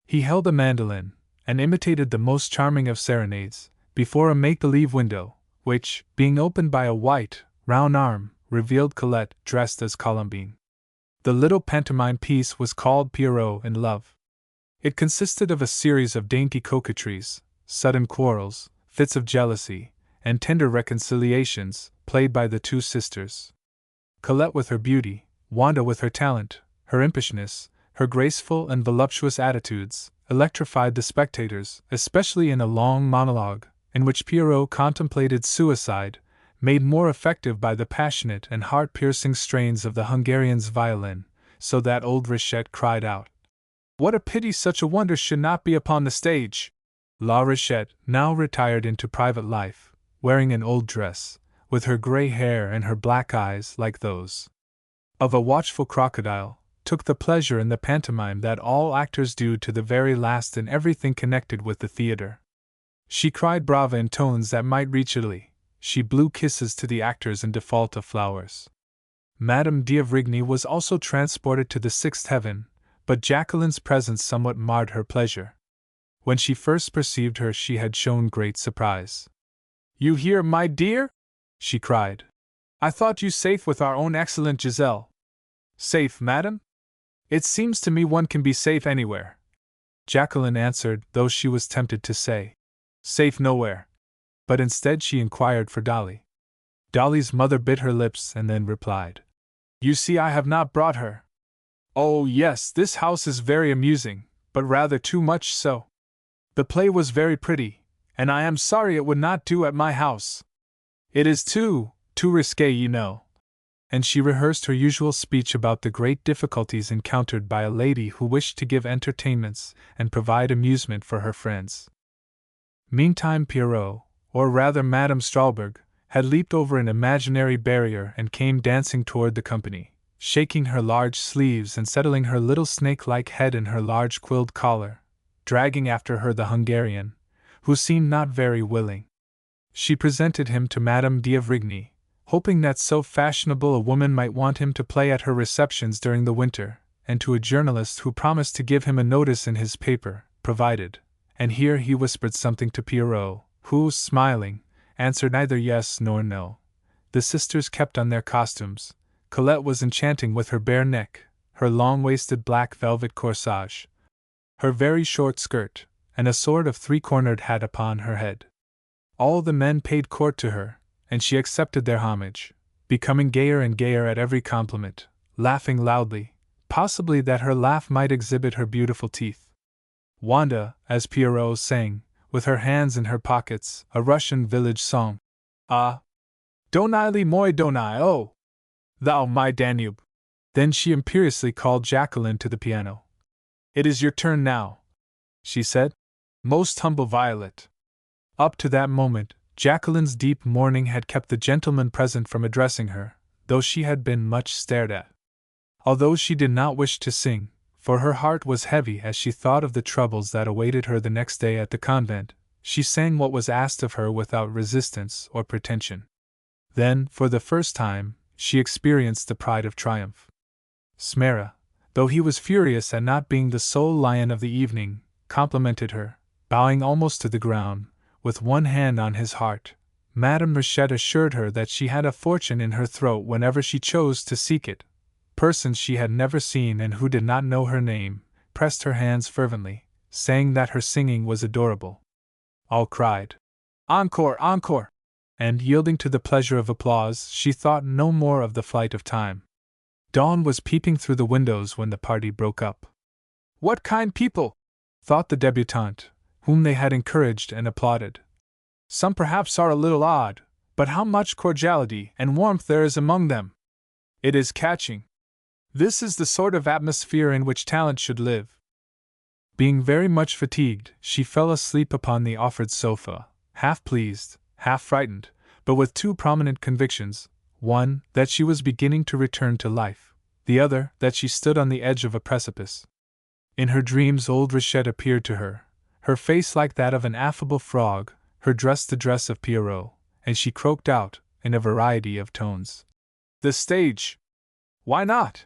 He held a mandolin, and imitated the most charming of serenades, before a make-believe window, which, being opened by a white, round arm, revealed Colette dressed as Columbine. The little pantomime piece was called Pierrot in Love. It consisted of a series of dainty coquetries, sudden quarrels, fits of jealousy, and tender reconciliations, played by the two sisters. Colette with her beauty, Wanda with her talent, her impishness, her graceful and voluptuous attitudes, electrified the spectators, especially in a long monologue, in which Pierrot contemplated suicide, made more effective by the passionate and heart-piercing strains of the Hungarian's violin, so that old Richet cried out, "What a pity such a wonder should not be upon the stage!" La Richet, now retired into private life, wearing an old dress, with her gray hair and her black eyes like those of a watchful crocodile, took the pleasure in the pantomime that all actors do to the very last in everything connected with the theater. She cried brava in tones that might reach Italy. She blew kisses to the actors in default of flowers. Madame d'Avrigny was also transported to the sixth heaven, but Jacqueline's presence somewhat marred her pleasure. When she first perceived her, she had shown great surprise. "You here, my dear?" she cried. "I thought you safe with our own excellent Giselle." "Safe, madam? It seems to me one can be safe anywhere," Jacqueline answered, though she was tempted to say, "Safe nowhere." But instead she inquired for Dolly. Dolly's mother bit her lips and then replied, "You see, I have not brought her." "Oh, yes, this house is very amusing, but rather too much so. The play was very pretty, and I am sorry it would not do at my house. It is too risqué, you know." And she rehearsed her usual speech about the great difficulties encountered by a lady who wished to give entertainments and provide amusement for her friends. Meantime Pierrot, or rather Madame Strahlberg, had leaped over an imaginary barrier and came dancing toward the company, shaking her large sleeves and settling her little snake-like head in her large quilled collar, dragging after her the Hungarian, who seemed not very willing. She presented him to Madame d'Avrigny, hoping that so fashionable a woman might want him to play at her receptions during the winter, and to a journalist who promised to give him a notice in his paper, provided. And here he whispered something to Pierrot, who, smiling, answered neither yes nor no. The sisters kept on their costumes. Colette was enchanting with her bare neck, her long-waisted black velvet corsage, her very short skirt, and a sort of three-cornered hat upon her head. All the men paid court to her, and she accepted their homage, becoming gayer and gayer at every compliment, laughing loudly, possibly that her laugh might exhibit her beautiful teeth. Wanda, as Pierrot sang, with her hands in her pockets, a Russian village song. "Ah, Donai moi Donai, oh, thou my Danube." Then she imperiously called Jacqueline to the piano. "It is your turn now," she said. "Most humble Violet." Up to that moment, Jacqueline's deep mourning had kept the gentleman present from addressing her, though she had been much stared at. Although she did not wish to sing, for her heart was heavy as she thought of the troubles that awaited her the next day at the convent, she sang what was asked of her without resistance or pretension. Then, for the first time, she experienced the pride of triumph. Smera, though he was furious at not being the sole lion of the evening, complimented her, bowing almost to the ground, with one hand on his heart. Madame Rachette assured her that she had a fortune in her throat whenever she chose to seek it. Persons she had never seen and who did not know her name pressed her hands fervently, saying that her singing was adorable. All cried, "Encore, encore!" and, yielding to the pleasure of applause, she thought no more of the flight of time. Dawn was peeping through the windows when the party broke up. "What kind people!" thought the debutante, whom they had encouraged and applauded. "Some perhaps are a little odd, but how much cordiality and warmth there is among them! It is catching. This is the sort of atmosphere in which talent should live." Being very much fatigued, she fell asleep upon the offered sofa, half pleased, half frightened, but with two prominent convictions: one, that she was beginning to return to life; the other, that she stood on the edge of a precipice. In her dreams old Rachette appeared to her, her face like that of an affable frog, her dress the dress of Pierrot, and she croaked out, in a variety of tones, "The stage! Why not?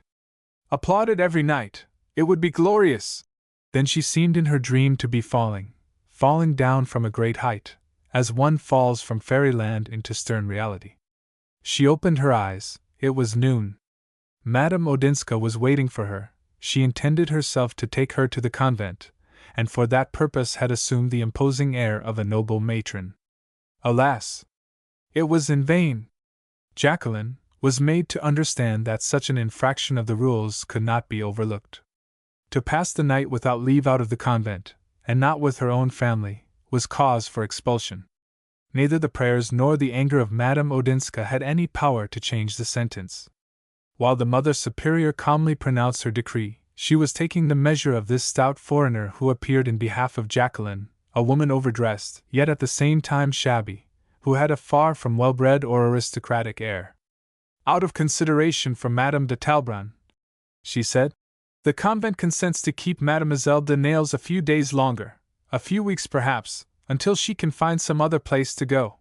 Applaud it every night, it would be glorious!" Then she seemed in her dream to be falling down from a great height, as one falls from fairyland into stern reality. She opened her eyes, it was noon. Madame Odinska was waiting for her. She intended herself to take her to the convent, and for that purpose had assumed the imposing air of a noble matron. Alas! It was in vain. Jacqueline was made to understand that such an infraction of the rules could not be overlooked. To pass the night without leave out of the convent, and not with her own family, was cause for expulsion. Neither the prayers nor the anger of Madame Odinska had any power to change the sentence. While the Mother Superior calmly pronounced her decree, she was taking the measure of this stout foreigner who appeared in behalf of Jacqueline, a woman overdressed, yet at the same time shabby, who had a far from well-bred or aristocratic air. "Out of consideration for Madame de Talleyrand," she said, "the convent consents to keep Mademoiselle de Nayles a few days longer, a few weeks perhaps, until she can find some other place to go.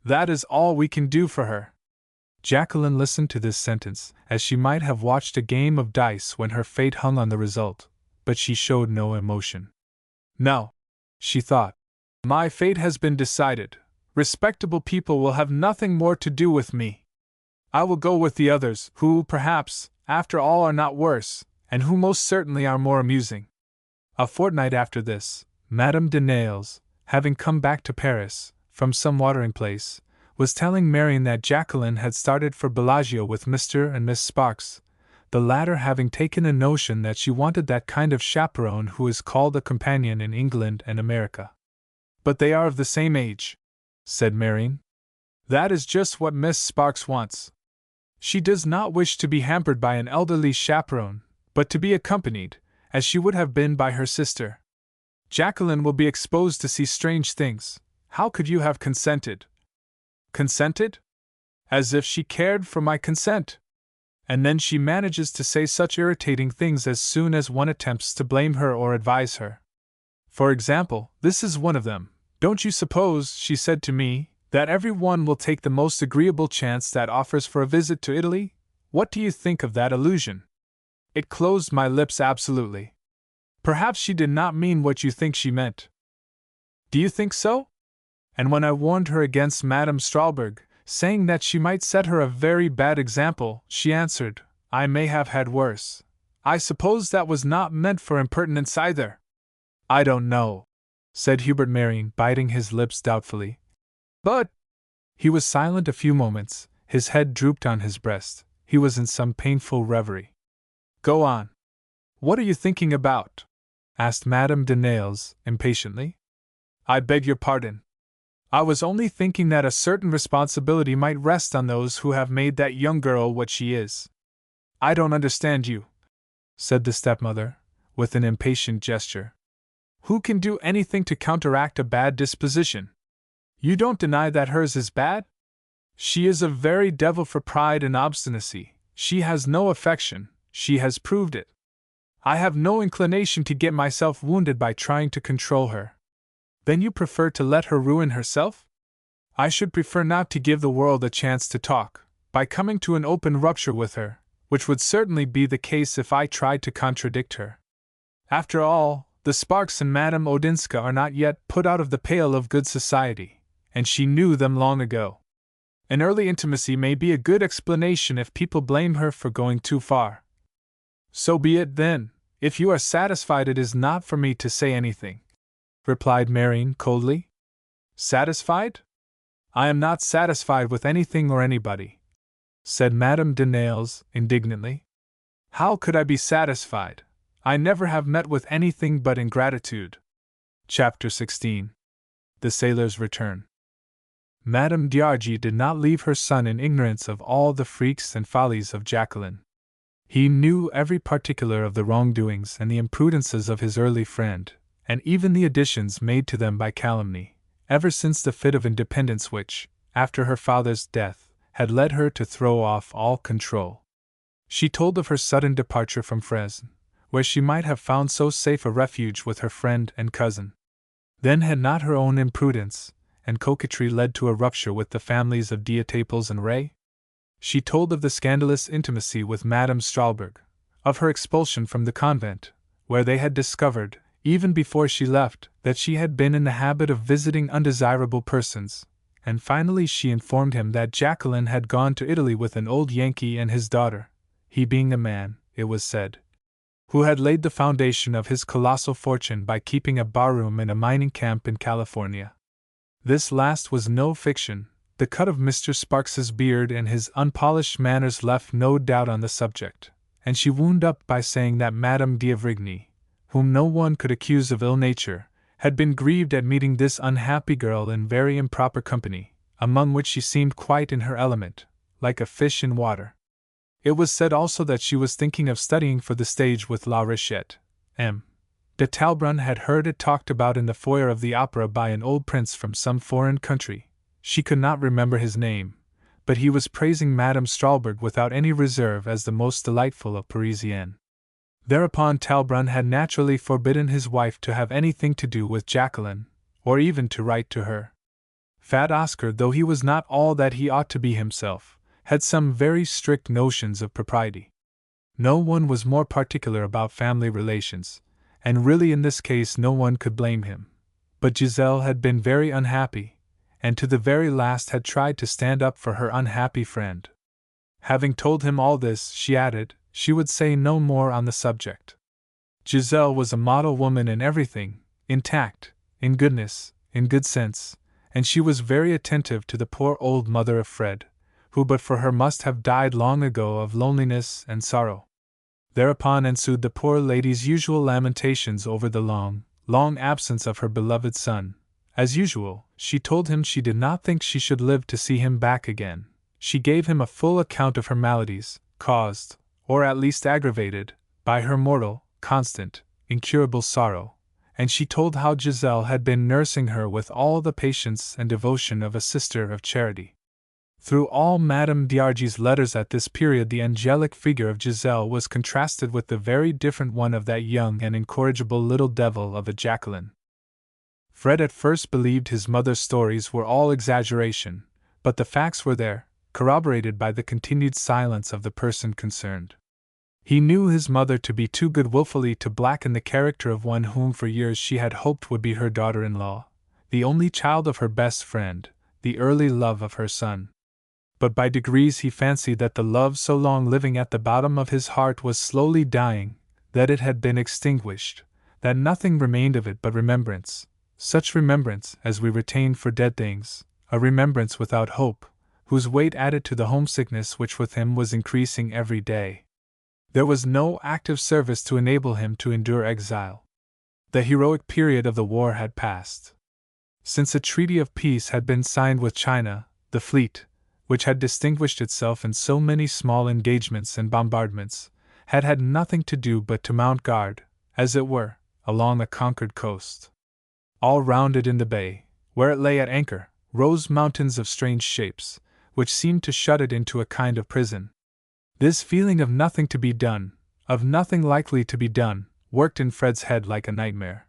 That is all we can do for her." Jacqueline listened to this sentence as she might have watched a game of dice when her fate hung on the result, but she showed no emotion. "No," she thought, "my fate has been decided. Respectable people will have nothing more to do with me. I will go with the others, who, perhaps, after all are not worse, and who most certainly are more amusing." A fortnight after this, Madame de Nayles, having come back to Paris, from some watering place, was telling Marion that Jacqueline had started for Bellagio with Mr. and Miss Sparks, the latter having taken a notion that she wanted that kind of chaperone who is called a companion in England and America. "But they are of the same age," said Marion. "That is just what Miss Sparks wants. She does not wish to be hampered by an elderly chaperone, but to be accompanied, as she would have been by her sister. Jacqueline will be exposed to see strange things. How could you have consented?" "Consented? As if she cared for my consent! And then she manages to say such irritating things as soon as one attempts to blame her or advise her. For example, this is one of them. 'Don't you suppose,' she said to me, 'that every one will take the most agreeable chance that offers for a visit to Italy?' What do you think of that allusion? It closed my lips absolutely. Perhaps she did not mean what you think she meant. Do you think so? And when I warned her against Madame Strahlberg, saying that she might set her a very bad example, she answered, 'I may have had worse.' I suppose that was not meant for impertinence either." "I don't know," said Hubert Marion, biting his lips doubtfully. "But—" He was silent a few moments, his head drooped on his breast, he was in some painful reverie. "Go on. What are you thinking about?" asked Madame de Nayles, impatiently. "I beg your pardon. I was only thinking that a certain responsibility might rest on those who have made that young girl what she is." "I don't understand you," said the stepmother, with an impatient gesture. "Who can do anything to counteract a bad disposition? You don't deny that hers is bad? She is a very devil for pride and obstinacy. She has no affection, she has proved it. I have no inclination to get myself wounded by trying to control her." "Then you prefer to let her ruin herself?" "I should prefer not to give the world a chance to talk, by coming to an open rupture with her, which would certainly be the case if I tried to contradict her. After all, the Sparks and Madame Odinska are not yet put out of the pale of good society, and she knew them long ago. An early intimacy may be a good explanation if people blame her for going too far." "So be it, then. If you are satisfied, it is not for me to say anything," replied Marion coldly. "Satisfied? I am not satisfied with anything or anybody," said Madame de Nayles indignantly. "How could I be satisfied? I never have met with anything but ingratitude." Chapter 16. The Sailor's Return. Madame d'Argy did not leave her son in ignorance of all the freaks and follies of Jacqueline. He knew every particular of the wrongdoings and the imprudences of his early friend, and even the additions made to them by calumny, ever since the fit of independence which, after her father's death, had led her to throw off all control. She told of her sudden departure from Fresnes, where she might have found so safe a refuge with her friend and cousin. Then had not her own imprudence and coquetry led to a rupture with the families of Dietaples and Ray? She told of the scandalous intimacy with Madame Strahlberg, of her expulsion from the convent, where they had discovered, even before she left, that she had been in the habit of visiting undesirable persons, and finally she informed him that Jacqueline had gone to Italy with an old Yankee and his daughter, he being a man, it was said, who had laid the foundation of his colossal fortune by keeping a barroom in a mining camp in California. This last was no fiction. The cut of Mr. Sparks's beard and his unpolished manners left no doubt on the subject, and she wound up by saying that Madame d'Avrigny, whom no one could accuse of ill nature, had been grieved at meeting this unhappy girl in very improper company, among which she seemed quite in her element, like a fish in water. It was said also that she was thinking of studying for the stage with La Richette. M. de Talleyrand had heard it talked about in the foyer of the opera by an old prince from some foreign country, She could not remember his name, but he was praising Madame Stralberg without any reserve as the most delightful of Parisiennes. Thereupon Talbrun had naturally forbidden his wife to have anything to do with Jacqueline, or even to write to her. Fat Oscar, though he was not all that he ought to be himself, had some very strict notions of propriety. No one was more particular about family relations, and really in this case no one could blame him. But Giselle had been very unhappy, and to the very last had tried to stand up for her unhappy friend. Having told him all this, she added, she would say no more on the subject. Giselle was a model woman in everything, in tact, in goodness, in good sense, and she was very attentive to the poor old mother of Fred, who but for her must have died long ago of loneliness and sorrow. Thereupon ensued the poor lady's usual lamentations over the long absence of her beloved son. As usual, she told him she did not think she should live to see him back again. She gave him a full account of her maladies, caused, or at least aggravated, by her mortal, constant, incurable sorrow, and she told how Giselle had been nursing her with all the patience and devotion of a sister of charity. Through all Madame d'Argy's letters at this period the angelic figure of Giselle was contrasted with the very different one of that young and incorrigible little devil of a Jacqueline. Fred at first believed his mother's stories were all exaggeration, but the facts were there, corroborated by the continued silence of the person concerned. He knew his mother to be too good wilfully to blacken the character of one whom for years she had hoped would be her daughter-in-law, the only child of her best friend, the early love of her son. But by degrees he fancied that the love so long living at the bottom of his heart was slowly dying, that it had been extinguished, that nothing remained of it but remembrance, such remembrance as we retain for dead things, a remembrance without hope, whose weight added to the homesickness which with him was increasing every day. There was no active service to enable him to endure exile. The heroic period of the war had passed. Since a treaty of peace had been signed with China, the fleet, which had distinguished itself in so many small engagements and bombardments, had had nothing to do but to mount guard, as it were, along the conquered coast. All round it in the bay, where it lay at anchor, rose mountains of strange shapes, which seemed to shut it into a kind of prison. This feeling of nothing to be done, of nothing likely to be done, worked in Fred's head like a nightmare.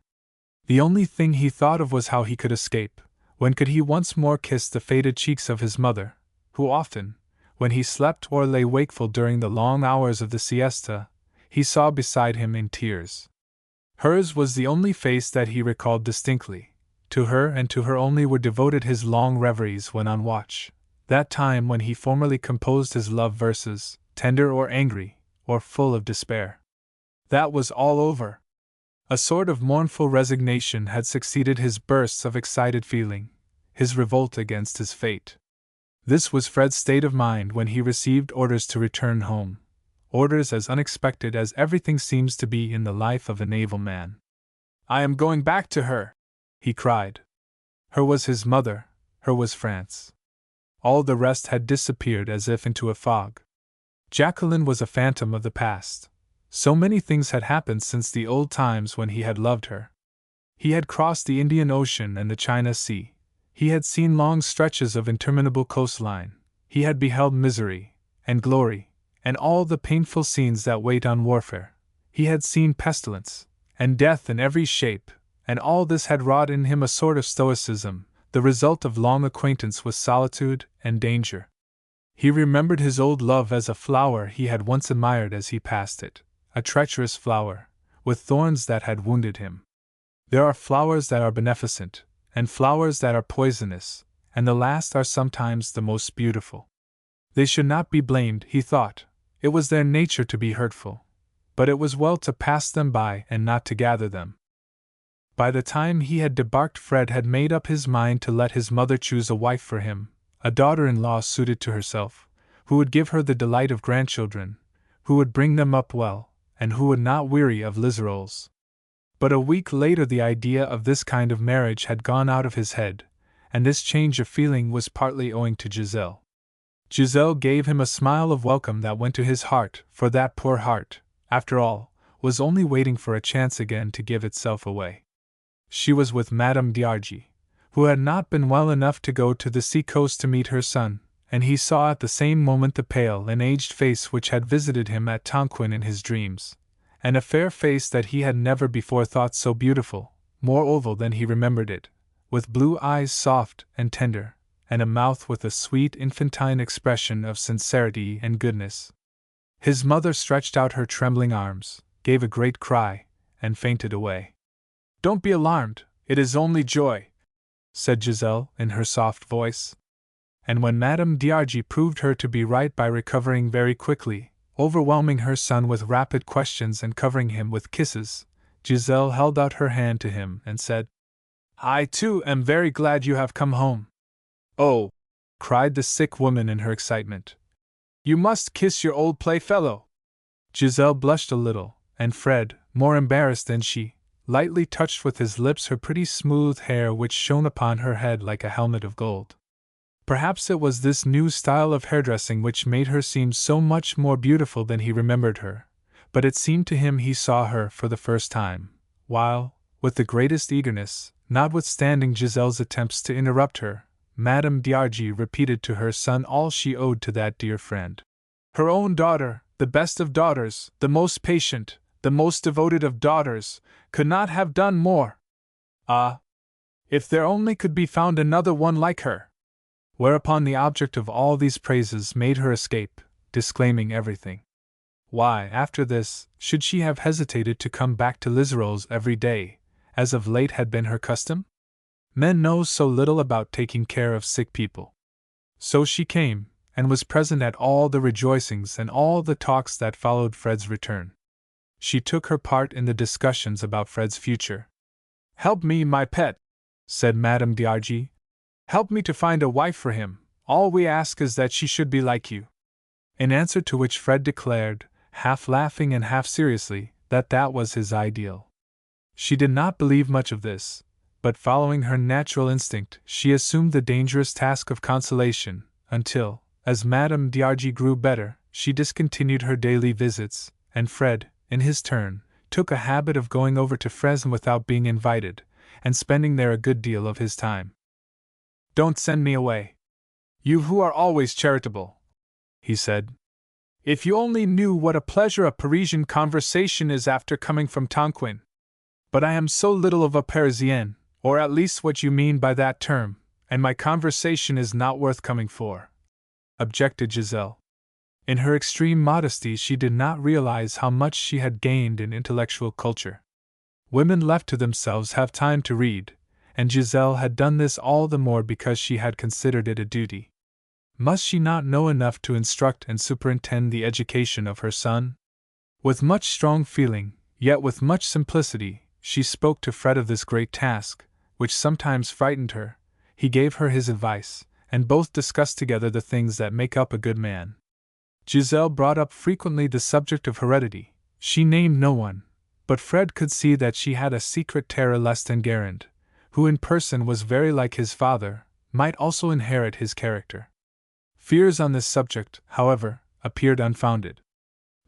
The only thing he thought of was how he could escape. When could he once more kiss the faded cheeks of his mother, who often, when he slept or lay wakeful during the long hours of the siesta, he saw beside him in tears. Hers was the only face that he recalled distinctly. To her and to her only were devoted his long reveries when on watch, that time when he formerly composed his love verses, tender or angry, or full of despair. That was all over. A sort of mournful resignation had succeeded his bursts of excited feeling, his revolt against his fate. This was Fred's state of mind when he received orders to return home, orders as unexpected as everything seems to be in the life of a naval man. "I am going back to her!" he cried. Her was his mother, her was France. All the rest had disappeared as if into a fog. Jacqueline was a phantom of the past. So many things had happened since the old times when he had loved her. He had crossed the Indian Ocean and the China Sea. He had seen long stretches of interminable coastline. He had beheld misery, and glory, and all the painful scenes that wait on warfare. He had seen pestilence, and death in every shape, and all this had wrought in him a sort of stoicism, the result of long acquaintance with solitude and danger. He remembered his old love as a flower he had once admired as he passed it, a treacherous flower, with thorns that had wounded him. There are flowers that are beneficent, and flowers that are poisonous, and the last are sometimes the most beautiful. They should not be blamed, he thought. It was their nature to be hurtful. But it was well to pass them by and not to gather them. By the time he had debarked, Fred had made up his mind to let his mother choose a wife for him, a daughter-in-law suited to herself, who would give her the delight of grandchildren, who would bring them up well, and who would not weary of Liseroles. But a week later the idea of this kind of marriage had gone out of his head, and this change of feeling was partly owing to Giselle. Giselle gave him a smile of welcome that went to his heart, for that poor heart, after all, was only waiting for a chance again to give itself away. She was with Madame d'Argy, who had not been well enough to go to the sea-coast to meet her son, and he saw at the same moment the pale and aged face which had visited him at Tonquin in his dreams, and a fair face that he had never before thought so beautiful, more oval than he remembered it, with blue eyes soft and tender, and a mouth with a sweet infantine expression of sincerity and goodness. His mother stretched out her trembling arms, gave a great cry, and fainted away. "Don't be alarmed, it is only joy," said Giselle in her soft voice. And when Madame d'Argy proved her to be right by recovering very quickly, overwhelming her son with rapid questions and covering him with kisses, Giselle held out her hand to him and said, "I too am very glad you have come home." "Oh!" cried the sick woman in her excitement. "You must kiss your old playfellow." Giselle blushed a little, and Fred, more embarrassed than she, lightly touched with his lips her pretty smooth hair which shone upon her head like a helmet of gold. Perhaps it was this new style of hairdressing which made her seem so much more beautiful than he remembered her, but it seemed to him he saw her for the first time, while, with the greatest eagerness, notwithstanding Giselle's attempts to interrupt her, Madame d'Argy repeated to her son all she owed to that dear friend. Her own daughter, the best of daughters, the most patient, the most devoted of daughters, could not have done more. Ah! If there only could be found another one like her! Whereupon the object of all these praises made her escape, disclaiming everything. Why, after this, should she have hesitated to come back to Liserolles every day, as of late had been her custom? Men know so little about taking care of sick people. So she came, and was present at all the rejoicings and all the talks that followed Fred's return. She took her part in the discussions about Fred's future. "Help me, my pet," said Madame d'Argy. "Help me to find a wife for him. All we ask is that she should be like you." In answer to which Fred declared, half laughing and half seriously, that that was his ideal. She did not believe much of this, but following her natural instinct, she assumed the dangerous task of consolation, until, as Madame d'Argy grew better, she discontinued her daily visits, and Fred, in his turn, took a habit of going over to Fresnes without being invited, and spending there a good deal of his time. "Don't send me away. You who are always charitable," he said. "If you only knew what a pleasure a Parisian conversation is after coming from Tonquin. But I am so little of a Parisienne, or at least what you mean by that term, and my conversation is not worth coming for," objected Giselle. In her extreme modesty she did not realize how much she had gained in intellectual culture. Women left to themselves have time to read, and Giselle had done this all the more because she had considered it a duty. Must she not know enough to instruct and superintend the education of her son? With much strong feeling, yet with much simplicity, she spoke to Fred of this great task, which sometimes frightened her. He gave her his advice, and both discussed together the things that make up a good man. Giselle brought up frequently the subject of heredity. She named no one, but Fred could see that she had a secret terror lest Enguerrand, who in person was very like his father, might also inherit his character. Fears on this subject, however, appeared unfounded.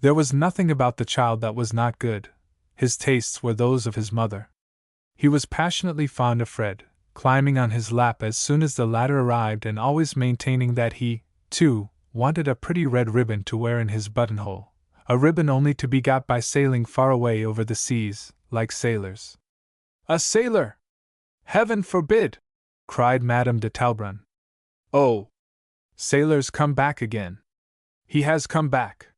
There was nothing about the child that was not good. His tastes were those of his mother. He was passionately fond of Fred, climbing on his lap as soon as the latter arrived and always maintaining that he, too, wanted a pretty red ribbon to wear in his buttonhole, a ribbon only to be got by sailing far away over the seas, like sailors. "A sailor! Heaven forbid!" cried Madame de Talbrun. "Oh! Sailors come back again. He has come back.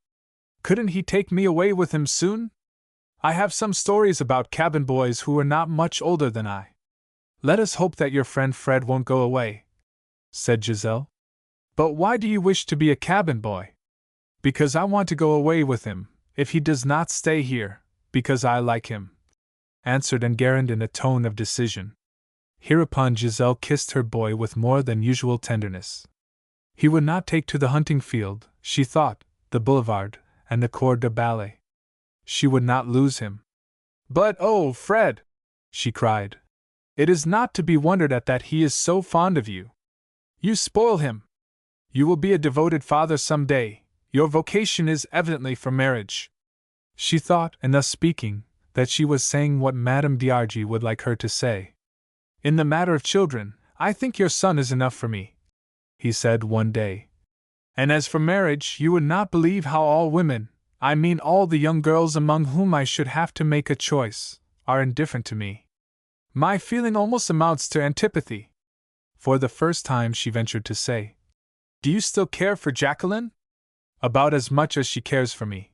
Couldn't he take me away with him soon? I have some stories about cabin boys who are not much older than I." "Let us hope that your friend Fred won't go away," said Giselle. "But why do you wish to be a cabin boy?" "Because I want to go away with him, if he does not stay here, because I like him," answered Enguerrand in a tone of decision. Hereupon Giselle kissed her boy with more than usual tenderness. He would not take to the hunting field, she thought, the boulevard, and the corps de ballet. She would not lose him. "But oh, Fred!" she cried. "It is not to be wondered at that he is so fond of you. You spoil him. You will be a devoted father some day. Your vocation is evidently for marriage." She thought, in thus speaking, that she was saying what Madame d'Argy would like her to say. In the matter of children, I think your son is enough for me, he said one day. And as for marriage, you would not believe how all women, I mean all the young girls among whom I should have to make a choice, are indifferent to me. My feeling almost amounts to antipathy. For the first time she ventured to say, Do you still care for Jacqueline? About as much as she cares for me,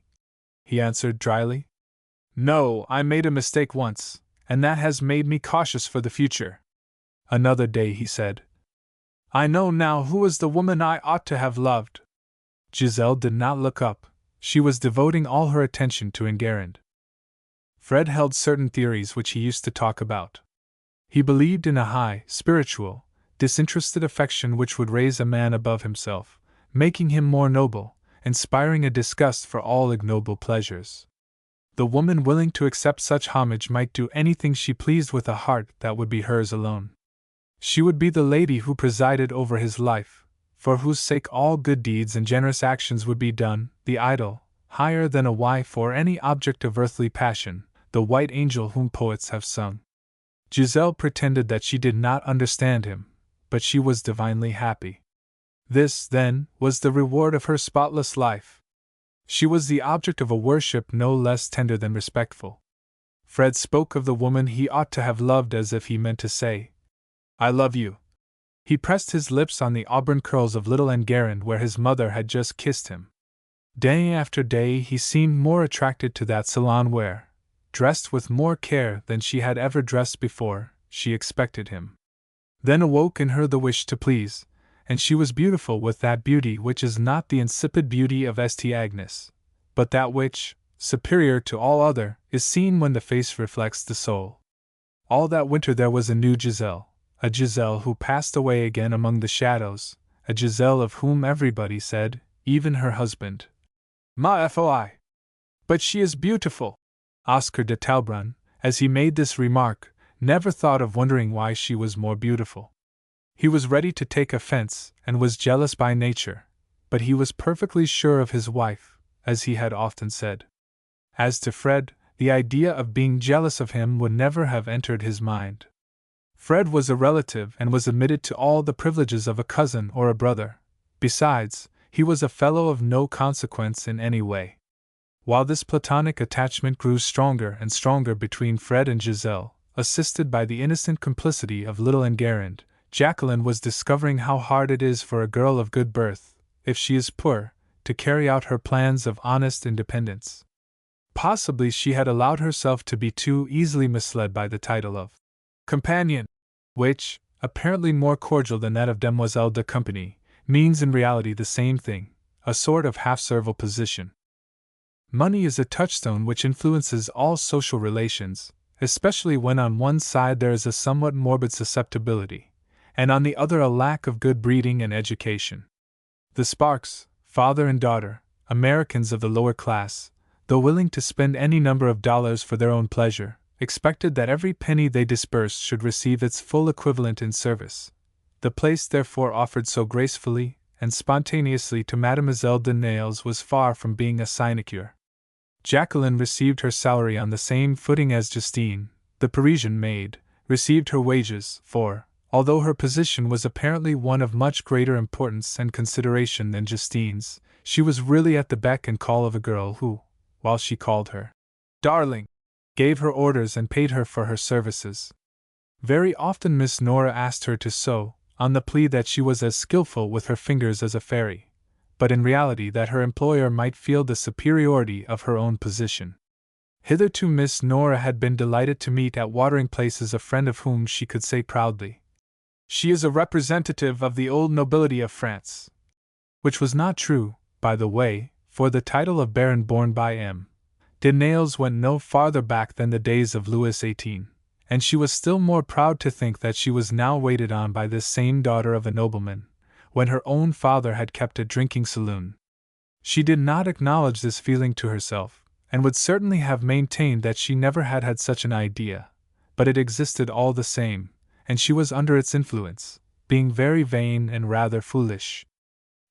he answered dryly. No, I made a mistake once, and that has made me cautious for the future. Another day he said, I know now who was the woman I ought to have loved. Giselle did not look up. She was devoting all her attention to Enguerrand. Fred held certain theories which he used to talk about. He believed in a high, spiritual, disinterested affection which would raise a man above himself, making him more noble, inspiring a disgust for all ignoble pleasures. The woman willing to accept such homage might do anything she pleased with a heart that would be hers alone. She would be the lady who presided over his life, for whose sake all good deeds and generous actions would be done, the idol, higher than a wife or any object of earthly passion, the white angel whom poets have sung. Giselle pretended that she did not understand him, but she was divinely happy. This, then, was the reward of her spotless life. She was the object of a worship no less tender than respectful. Fred spoke of the woman he ought to have loved as if he meant to say, I love you. He pressed his lips on the auburn curls of little Enguerrand where his mother had just kissed him. Day after day he seemed more attracted to that salon where, dressed with more care than she had ever dressed before, she expected him. Then awoke in her the wish to please, and she was beautiful with that beauty which is not the insipid beauty of St. Agnes, but that which, superior to all other, is seen when the face reflects the soul. All that winter there was a new Giselle, a Giselle who passed away again among the shadows, a Giselle of whom everybody said, even her husband, Ma foi! But she is beautiful! Oscar de Talleyrand, as he made this remark, never thought of wondering why she was more beautiful. He was ready to take offense, and was jealous by nature, but he was perfectly sure of his wife, as he had often said. As to Fred, the idea of being jealous of him would never have entered his mind. Fred was a relative and was admitted to all the privileges of a cousin or a brother. Besides, he was a fellow of no consequence in any way. While this platonic attachment grew stronger and stronger between Fred and Giselle, assisted by the innocent complicity of little Enguerrand, Jacqueline was discovering how hard it is for a girl of good birth, if she is poor, to carry out her plans of honest independence. Possibly she had allowed herself to be too easily misled by the title of companion, which, apparently more cordial than that of demoiselle de compagnie, means in reality the same thing, a sort of half-servile position. Money is a touchstone which influences all social relations, especially when on one side there is a somewhat morbid susceptibility, and on the other a lack of good breeding and education. The Sparks, father and daughter, Americans of the lower class, though willing to spend any number of dollars for their own pleasure, expected that every penny they disbursed should receive its full equivalent in service. The place therefore offered so gracefully and spontaneously to Mademoiselle de Nayles was far from being a sinecure. Jacqueline received her salary on the same footing as Justine, the Parisian maid, received her wages, for, although her position was apparently one of much greater importance and consideration than Justine's, she was really at the beck and call of a girl who, while she called her darling, gave her orders and paid her for her services. Very often Miss Nora asked her to sew, on the plea that she was as skillful with her fingers as a fairy, but in reality that her employer might feel the superiority of her own position. Hitherto Miss Nora had been delighted to meet at watering places a friend of whom she could say proudly, "She is a representative of the old nobility of France," which was not true, by the way, for the title of Baron borne by M. de Nayles went no farther back than the days of Louis XVIII, and she was still more proud to think that she was now waited on by this same daughter of a nobleman, when her own father had kept a drinking saloon. She did not acknowledge this feeling to herself, and would certainly have maintained that she never had had such an idea, but it existed all the same, and she was under its influence, being very vain and rather foolish.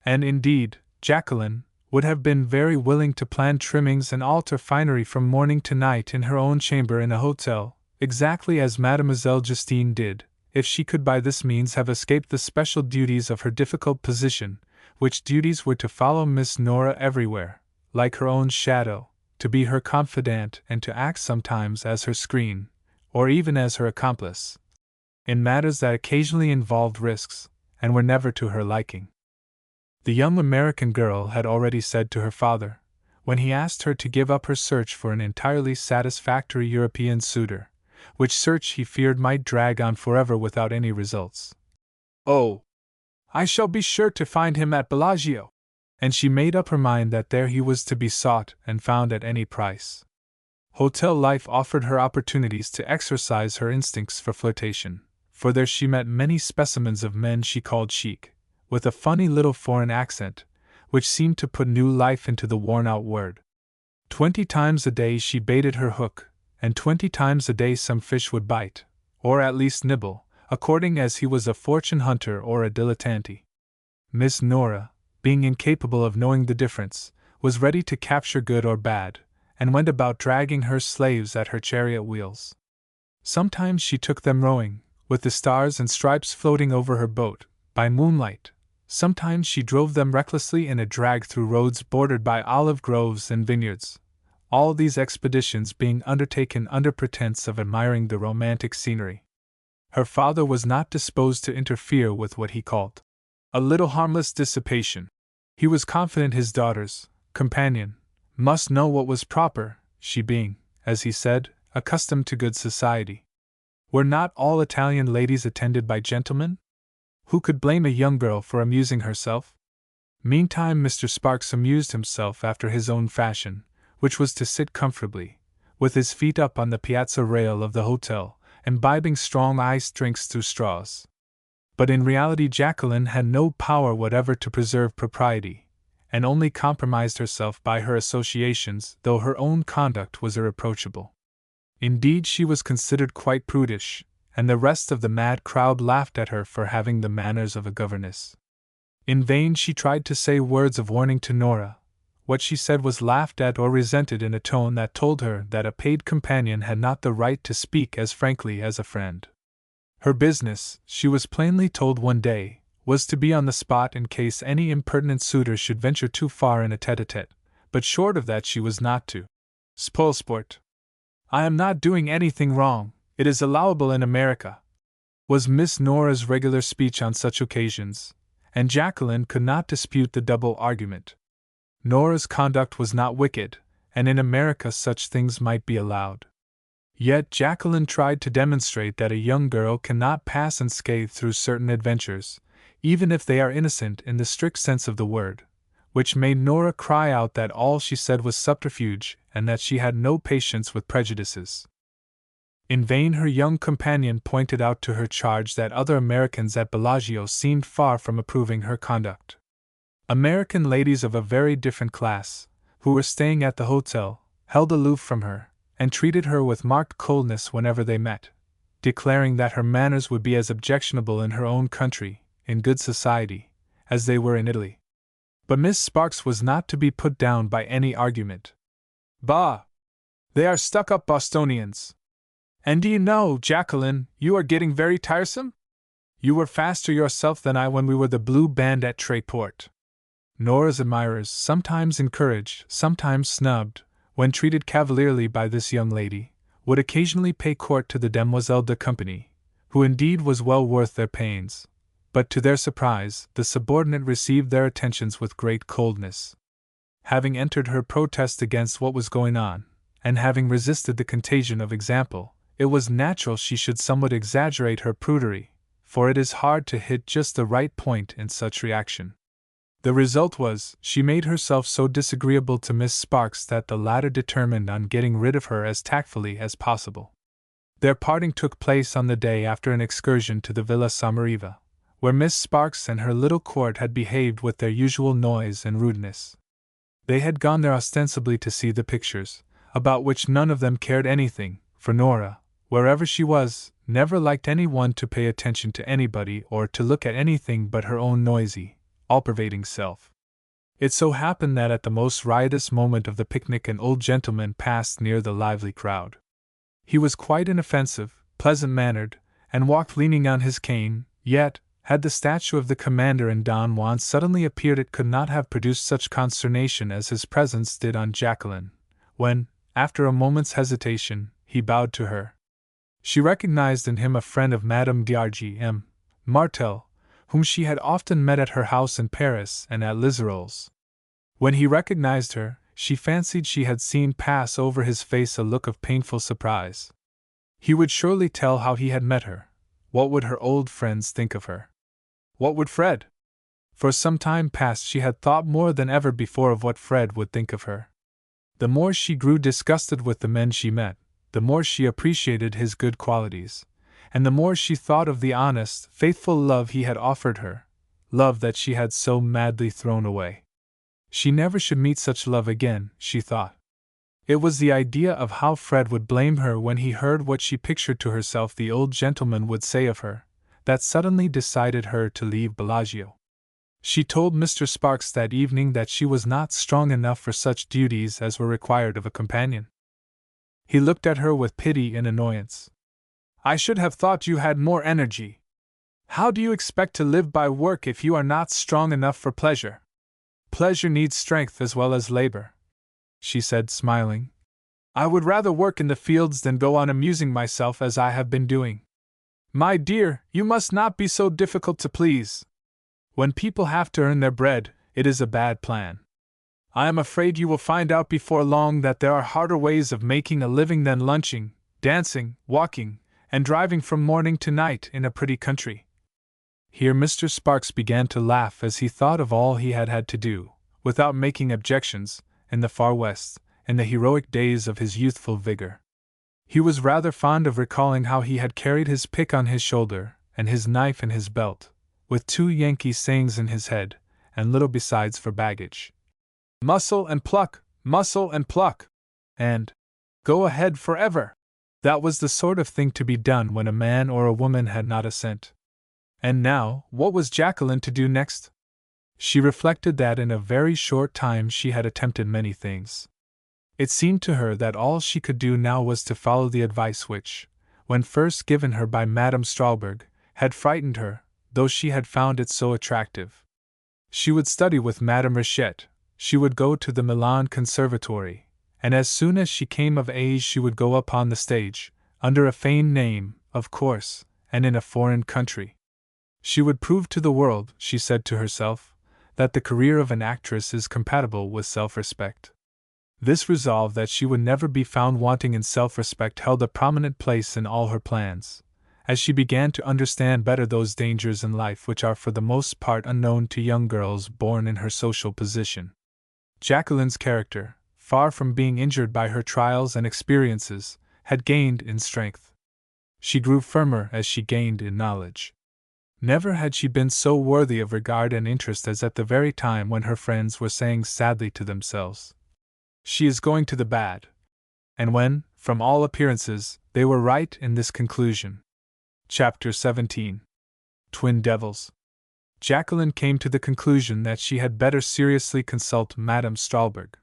And indeed, Jacqueline would have been very willing to plan trimmings and alter finery from morning to night in her own chamber in a hotel, exactly as Mademoiselle Justine did, if she could by this means have escaped the special duties of her difficult position, which duties were to follow Miss Nora everywhere, like her own shadow, to be her confidant and to act sometimes as her screen, or even as her accomplice, in matters that occasionally involved risks, and were never to her liking. The young American girl had already said to her father, when he asked her to give up her search for an entirely satisfactory European suitor, which search he feared might drag on forever without any results. "Oh, I shall be sure to find him at Bellagio." And she made up her mind that there he was to be sought and found at any price. Hotel life offered her opportunities to exercise her instincts for flirtation, for there she met many specimens of men she called chic, with a funny little foreign accent, which seemed to put new life into the worn-out word. 20 times a day she baited her hook, and 20 times a day some fish would bite, or at least nibble, according as he was a fortune hunter or a dilettante. Miss Nora, being incapable of knowing the difference, was ready to capture good or bad, and went about dragging her slaves at her chariot wheels. Sometimes she took them rowing, with the stars and stripes floating over her boat, by moonlight. Sometimes she drove them recklessly in a drag through roads bordered by olive groves and vineyards, all these expeditions being undertaken under pretense of admiring the romantic scenery. Her father was not disposed to interfere with what he called a little harmless dissipation. He was confident his daughter's companion must know what was proper, she being, as he said, accustomed to good society. Were not all Italian ladies attended by gentlemen? Who could blame a young girl for amusing herself? Meantime Mr. Sparks amused himself after his own fashion, which was to sit comfortably, with his feet up on the piazza rail of the hotel, imbibing strong iced drinks through straws. But in reality Jacqueline had no power whatever to preserve propriety, and only compromised herself by her associations, though her own conduct was irreproachable. Indeed, she was considered quite prudish, and the rest of the mad crowd laughed at her for having the manners of a governess. In vain she tried to say words of warning to Nora. What she said was laughed at or resented in a tone that told her that a paid companion had not the right to speak as frankly as a friend. Her business, she was plainly told one day, was to be on the spot in case any impertinent suitor should venture too far in a tete-a-tete, but short of that she was not to spoil sport. "I am not doing anything wrong, it is allowable in America," was Miss Nora's regular speech on such occasions, and Jacqueline could not dispute the double argument. Nora's conduct was not wicked, and in America such things might be allowed. Yet Jacqueline tried to demonstrate that a young girl cannot pass unscathed through certain adventures, even if they are innocent in the strict sense of the word, which made Nora cry out that all she said was subterfuge and that she had no patience with prejudices. In vain her young companion pointed out to her charge that other Americans at Bellagio seemed far from approving her conduct. American ladies of a very different class, who were staying at the hotel, held aloof from her, and treated her with marked coldness whenever they met, declaring that her manners would be as objectionable in her own country, in good society, as they were in Italy. But Miss Sparks was not to be put down by any argument. "Bah! They are stuck-up Bostonians. And do you know, Jacqueline, you are getting very tiresome? You were faster yourself than I when we were the Blue Band at Tréport." Nora's admirers, sometimes encouraged, sometimes snubbed, when treated cavalierly by this young lady, would occasionally pay court to the demoiselle de compagnie, who indeed was well worth their pains, but to their surprise, the subordinate received their attentions with great coldness. Having entered her protest against what was going on, and having resisted the contagion of example, it was natural she should somewhat exaggerate her prudery, for it is hard to hit just the right point in such reaction. The result was, she made herself so disagreeable to Miss Sparks that the latter determined on getting rid of her as tactfully as possible. Their parting took place on the day after an excursion to the Villa Samariva, where Miss Sparks and her little court had behaved with their usual noise and rudeness. They had gone there ostensibly to see the pictures, about which none of them cared anything, for Nora, wherever she was, never liked any one to pay attention to anybody or to look at anything but her own noisy, all-pervading self. It so happened that at the most riotous moment of the picnic an old gentleman passed near the lively crowd. He was quite inoffensive, pleasant-mannered, and walked leaning on his cane, yet, had the statue of the commander in Don Juan suddenly appeared, it could not have produced such consternation as his presence did on Jacqueline, when, after a moment's hesitation, he bowed to her. She recognized in him a friend of Madame d'Argy Martel, whom she had often met at her house in Paris and at Liserolles. When he recognized her, she fancied she had seen pass over his face a look of painful surprise. He would surely tell how he had met her. What would her old friends think of her? What would Fred? For some time past she had thought more than ever before of what Fred would think of her. The more she grew disgusted with the men she met, the more she appreciated his good qualities, and the more she thought of the honest, faithful love he had offered her, love that she had so madly thrown away. She never should meet such love again, she thought. It was the idea of how Fred would blame her when he heard what she pictured to herself the old gentleman would say of her, that suddenly decided her to leave Bellagio. She told Mr. Sparks that evening that she was not strong enough for such duties as were required of a companion. He looked at her with pity and annoyance. "I should have thought you had more energy. How do you expect to live by work if you are not strong enough for pleasure?" "Pleasure needs strength as well as labor," she said, smiling. "I would rather work in the fields than go on amusing myself as I have been doing." "My dear, you must not be so difficult to please. When people have to earn their bread, it is a bad plan. I am afraid you will find out before long that there are harder ways of making a living than lunching, dancing, walking, and driving from morning to night in a pretty country." Here Mr. Sparks began to laugh as he thought of all he had had to do, without making objections, in the far West, in the heroic days of his youthful vigor. He was rather fond of recalling how he had carried his pick on his shoulder, and his knife in his belt, with 2 Yankee sayings in his head, and little besides for baggage. "Muscle and pluck, and go ahead forever." That was the sort of thing to be done when a man or a woman had not a cent. And now, what was Jacqueline to do next? She reflected that in a very short time she had attempted many things. It seemed to her that all she could do now was to follow the advice which, when first given her by Madame Strawberg, had frightened her, though she had found it so attractive. She would study with Madame Richette, she would go to the Milan Conservatory, and as soon as she came of age she would go upon the stage, under a feigned name, of course, and in a foreign country. She would prove to the world, she said to herself, that the career of an actress is compatible with self-respect. This resolve that she would never be found wanting in self-respect held a prominent place in all her plans, as she began to understand better those dangers in life which are for the most part unknown to young girls born in her social position. Jacqueline's character, far from being injured by her trials and experiences, had gained in strength. She grew firmer as she gained in knowledge. Never had she been so worthy of regard and interest as at the very time when her friends were saying sadly to themselves, "She is going to the bad," and when, from all appearances, they were right in this conclusion. Chapter 17. Twin Devils. Jacqueline came to the conclusion that she had better seriously consult Madame Strawberg.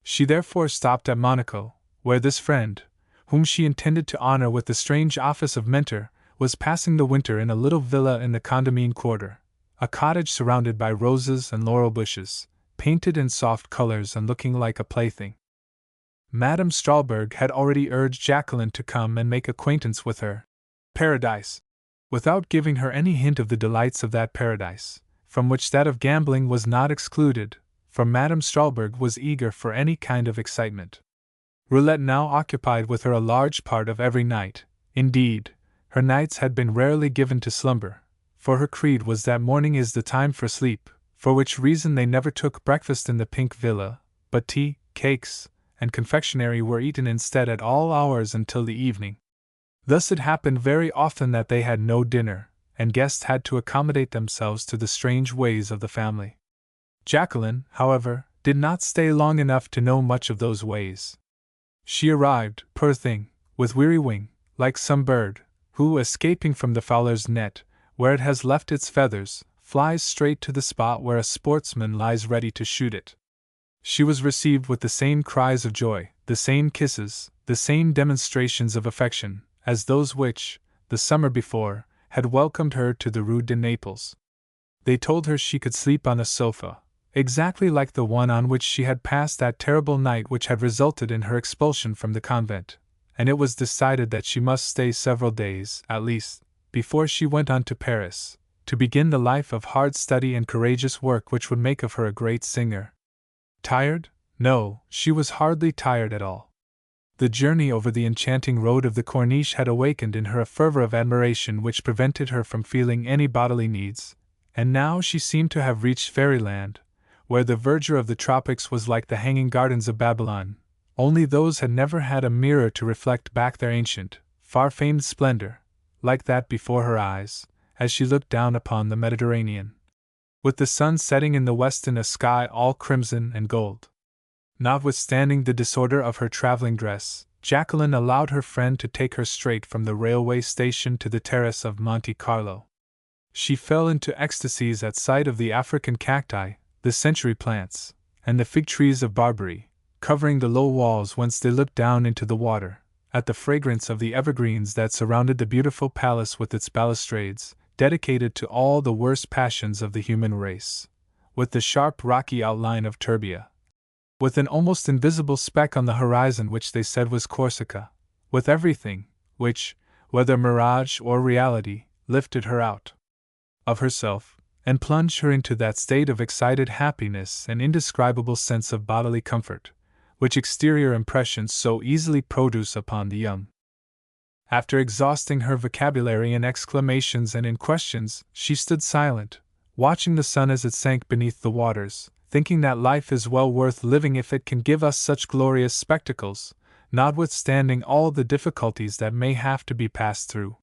She therefore stopped at Monaco, where this friend, whom she intended to honor with the strange office of mentor, was passing the winter in a little villa in the Condamine quarter, a cottage surrounded by roses and laurel bushes, painted in soft colors and looking like a plaything. Madame Strawberg had already urged Jacqueline to come and make acquaintance with her paradise, without giving her any hint of the delights of that paradise, from which that of gambling was not excluded, for Madame Strawberg was eager for any kind of excitement. Roulette now occupied with her a large part of every night. Indeed, her nights had been rarely given to slumber, for her creed was that morning is the time for sleep, for which reason they never took breakfast in the pink villa, but tea, cakes, and confectionery were eaten instead at all hours until the evening. Thus it happened very often that they had no dinner, and guests had to accommodate themselves to the strange ways of the family. Jacqueline, however, did not stay long enough to know much of those ways. She arrived, poor thing, with weary wing, like some bird, who, escaping from the fowler's net, where it has left its feathers, flies straight to the spot where a sportsman lies ready to shoot it. She was received with the same cries of joy, the same kisses, the same demonstrations of affection, as those which, the summer before, had welcomed her to the Rue de Naples. They told her she could sleep on a sofa, exactly like the one on which she had passed that terrible night which had resulted in her expulsion from the convent, and it was decided that she must stay several days, at least, before she went on to Paris, to begin the life of hard study and courageous work which would make of her a great singer. Tired? No, she was hardly tired at all. The journey over the enchanting road of the Corniche had awakened in her a fervor of admiration which prevented her from feeling any bodily needs, and now she seemed to have reached fairyland, where the verdure of the tropics was like the hanging gardens of Babylon, only those had never had a mirror to reflect back their ancient, far-famed splendor, like that before her eyes, as she looked down upon the Mediterranean, with the sun setting in the west in a sky all crimson and gold. Notwithstanding the disorder of her traveling dress, Jacqueline allowed her friend to take her straight from the railway station to the terrace of Monte Carlo. She fell into ecstasies at sight of the African cacti, the century plants, and the fig trees of Barbary, covering the low walls whence they looked down into the water, at the fragrance of the evergreens that surrounded the beautiful palace with its balustrades, dedicated to all the worst passions of the human race, with the sharp rocky outline of Turbia, with an almost invisible speck on the horizon which they said was Corsica, with everything which, whether mirage or reality, lifted her out of herself, and plunged her into that state of excited happiness and indescribable sense of bodily comfort, which exterior impressions so easily produce upon the young. After exhausting her vocabulary in exclamations and in questions, she stood silent, watching the sun as it sank beneath the waters, thinking that life is well worth living if it can give us such glorious spectacles, notwithstanding all the difficulties that may have to be passed through.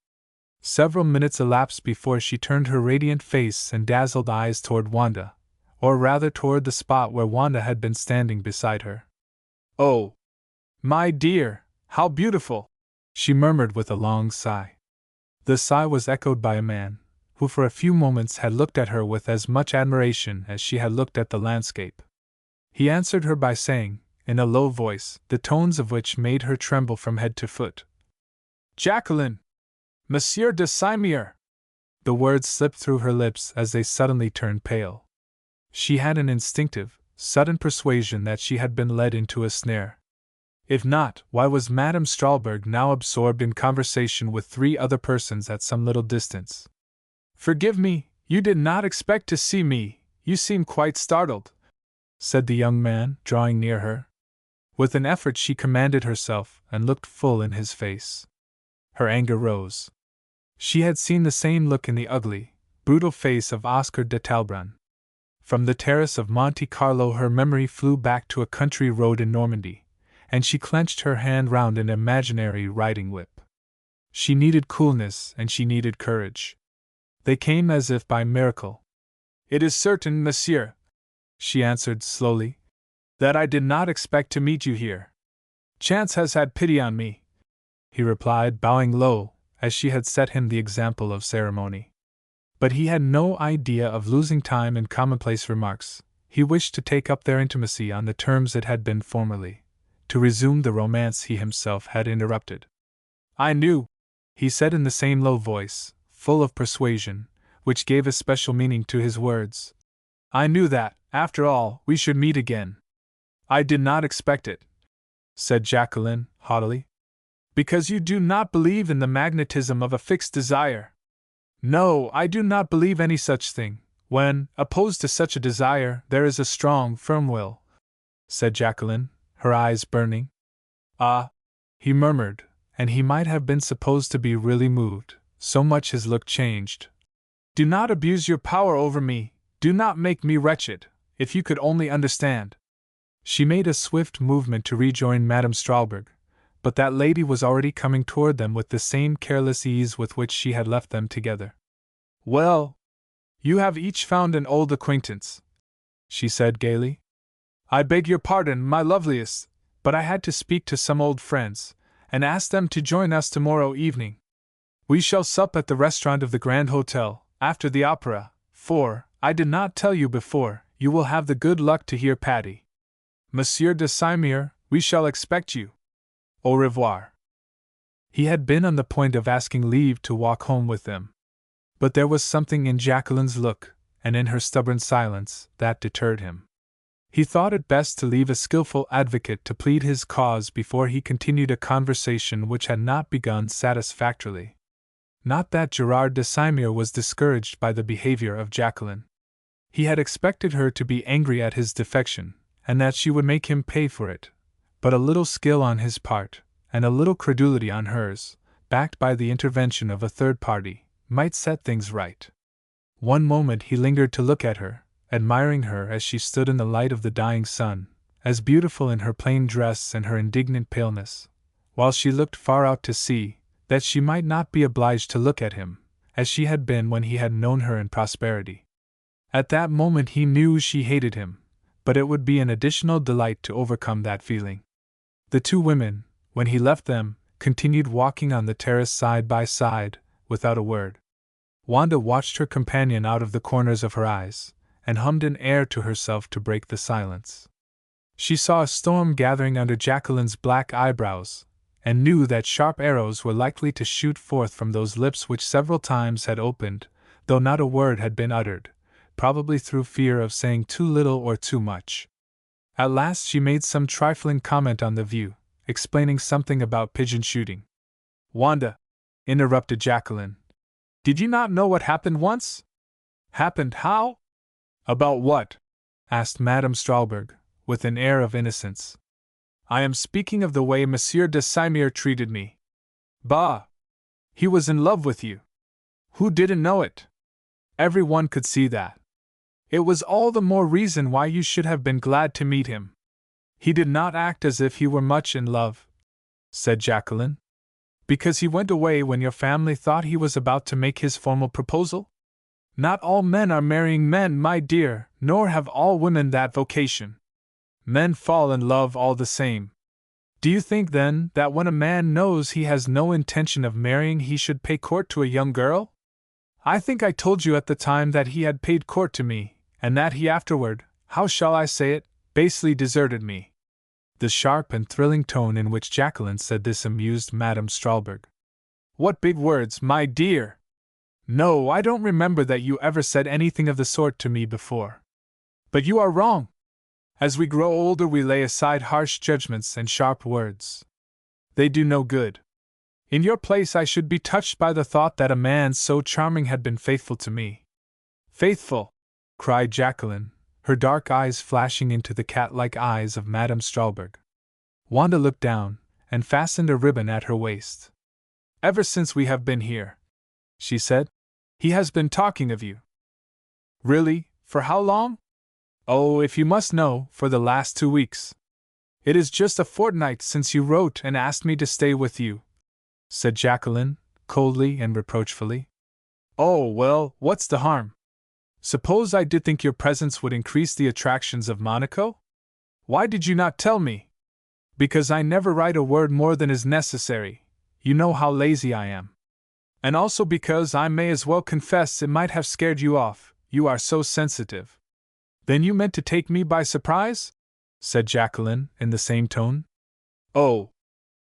Several minutes elapsed before she turned her radiant face and dazzled eyes toward Wanda, or rather toward the spot where Wanda had been standing beside her. "Oh, my dear, how beautiful!" she murmured with a long sigh. The sigh was echoed by a man, who for a few moments had looked at her with as much admiration as she had looked at the landscape. He answered her by saying, in a low voice, the tones of which made her tremble from head to foot, "Jacqueline! Monsieur de Saint-Mier!" The words slipped through her lips as they suddenly turned pale. She had an instinctive, sudden persuasion that she had been led into a snare. If not, why was Madame Strahlberg now absorbed in conversation with 3 other persons at some little distance? "Forgive me, you did not expect to see me, you seem quite startled," said the young man, drawing near her. With an effort she commanded herself and looked full in his face. Her anger rose. She had seen the same look in the ugly, brutal face of Oscar de Talleyrand. From the terrace of Monte Carlo her memory flew back to a country road in Normandy, and she clenched her hand round an imaginary riding whip. She needed coolness and she needed courage. They came as if by miracle. "It is certain, monsieur," she answered slowly, "that I did not expect to meet you here. Chance has had pity on me," he replied, bowing low, as she had set him the example of ceremony. But he had no idea of losing time in commonplace remarks. He wished to take up their intimacy on the terms it had been formerly, to resume the romance he himself had interrupted. "I knew," he said in the same low voice, full of persuasion, which gave a special meaning to his words, "I knew that, after all, we should meet again." "I did not expect it," said Jacqueline, haughtily. "Because you do not believe in the magnetism of a fixed desire." "No, I do not believe any such thing. When, opposed to such a desire, there is a strong, firm will," said Jacqueline, her eyes burning. "Ah," he murmured, and he might have been supposed to be really moved, so much his look changed. "Do not abuse your power over me, do not make me wretched, if you could only understand." She made a swift movement to rejoin Madame Strahlberg, but that lady was already coming toward them with the same careless ease with which she had left them together. "Well, you have each found an old acquaintance," she said gaily. "I beg your pardon, my loveliest, but I had to speak to some old friends, and ask them to join us tomorrow evening. We shall sup at the restaurant of the Grand Hotel, after the opera, for, I did not tell you before, you will have the good luck to hear Patti. Monsieur de Saint-Mier, we shall expect you. Au revoir." He had been on the point of asking leave to walk home with them. But there was something in Jacqueline's look, and in her stubborn silence, that deterred him. He thought it best to leave a skillful advocate to plead his cause before he continued a conversation which had not begun satisfactorily. Not that Gerard de Simere was discouraged by the behavior of Jacqueline. He had expected her to be angry at his defection, and that she would make him pay for it, but a little skill on his part, and a little credulity on hers, backed by the intervention of a third party, might set things right. One moment he lingered to look at her, admiring her as she stood in the light of the dying sun, as beautiful in her plain dress and her indignant paleness, while she looked far out to sea, that she might not be obliged to look at him, as she had been when he had known her in prosperity. At that moment he knew she hated him, but it would be an additional delight to overcome that feeling. The two women, when he left them, continued walking on the terrace side by side, without a word. Wanda watched her companion out of the corners of her eyes, and hummed an air to herself to break the silence. She saw a storm gathering under Jacqueline's black eyebrows, and knew that sharp arrows were likely to shoot forth from those lips which several times had opened, though not a word had been uttered, probably through fear of saying too little or too much. At last she made some trifling comment on the view, explaining something about pigeon shooting. "Wanda," interrupted Jacqueline, "did you not know what happened once?" "Happened how?" "About what?" asked Madame Strahlberg, with an air of innocence. "I am speaking of the way Monsieur de Simere treated me." "Bah! He was in love with you." "Who didn't know it? Every one could see that." "It was all the more reason why you should have been glad to meet him." "He did not act as if he were much in love," said Jacqueline. "Because he went away when your family thought he was about to make his formal proposal? Not all men are marrying men, my dear, nor have all women that vocation. Men fall in love all the same. Do you think, then, that when a man knows he has no intention of marrying he should pay court to a young girl? I think I told you at the time that he had paid court to me, and that he afterward, how shall I say it, basely deserted me." The sharp and thrilling tone in which Jacqueline said this amused Madame Strahlberg. "What big words, my dear! No, I don't remember that you ever said anything of the sort to me before. But you are wrong. As we grow older we lay aside harsh judgments and sharp words. They do no good. In your place I should be touched by the thought that a man so charming had been faithful to me." "Faithful!" cried Jacqueline, her dark eyes flashing into the cat-like eyes of Madame Strahlberg. Wanda looked down, and fastened a ribbon at her waist. "Ever since we have been here," she said, "he has been talking of you." "Really? For how long?" "Oh, if you must know, for the last 2 weeks. It is just a fortnight since you wrote and asked me to stay with you," said Jacqueline, coldly and reproachfully. "Oh, well, what's the harm? Suppose I did think your presence would increase the attractions of Monaco? Why did you not tell me?" "Because I never write a word more than is necessary. You know how lazy I am. And also because I may as well confess it might have scared you off, you are so sensitive." "Then you meant to take me by surprise?" said Jacqueline, in the same tone. "Oh,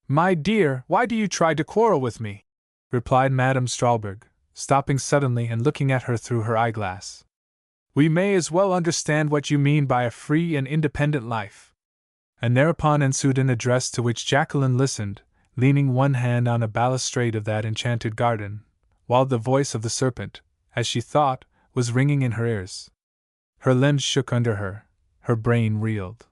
my dear, why do you try to quarrel with me?" replied Madame Strahlberg, stopping suddenly and looking at her through her eyeglass. "We may as well understand what you mean by a free and independent life." And thereupon ensued an address to which Jacqueline listened, leaning one hand on a balustrade of that enchanted garden, while the voice of the serpent, as she thought, was ringing in her ears. Her limbs shook under her, her brain reeled.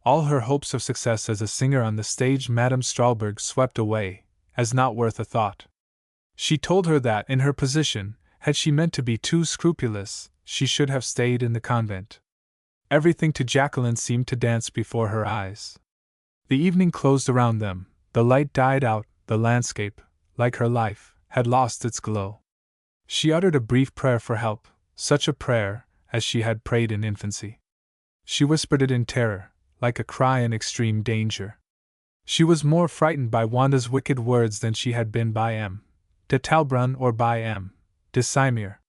All her hopes of success as a singer on the stage Madame Strahlberg swept away, as not worth a thought. She told her that, in her position, had she meant to be too scrupulous, she should have stayed in the convent. Everything to Jacqueline seemed to dance before her eyes. The evening closed around them, the light died out, the landscape, like her life, had lost its glow. She uttered a brief prayer for help, such a prayer as she had prayed in infancy. She whispered it in terror, like a cry in extreme danger. She was more frightened by Wanda's wicked words than she had been by M. de Talbrun or by M. de Simere.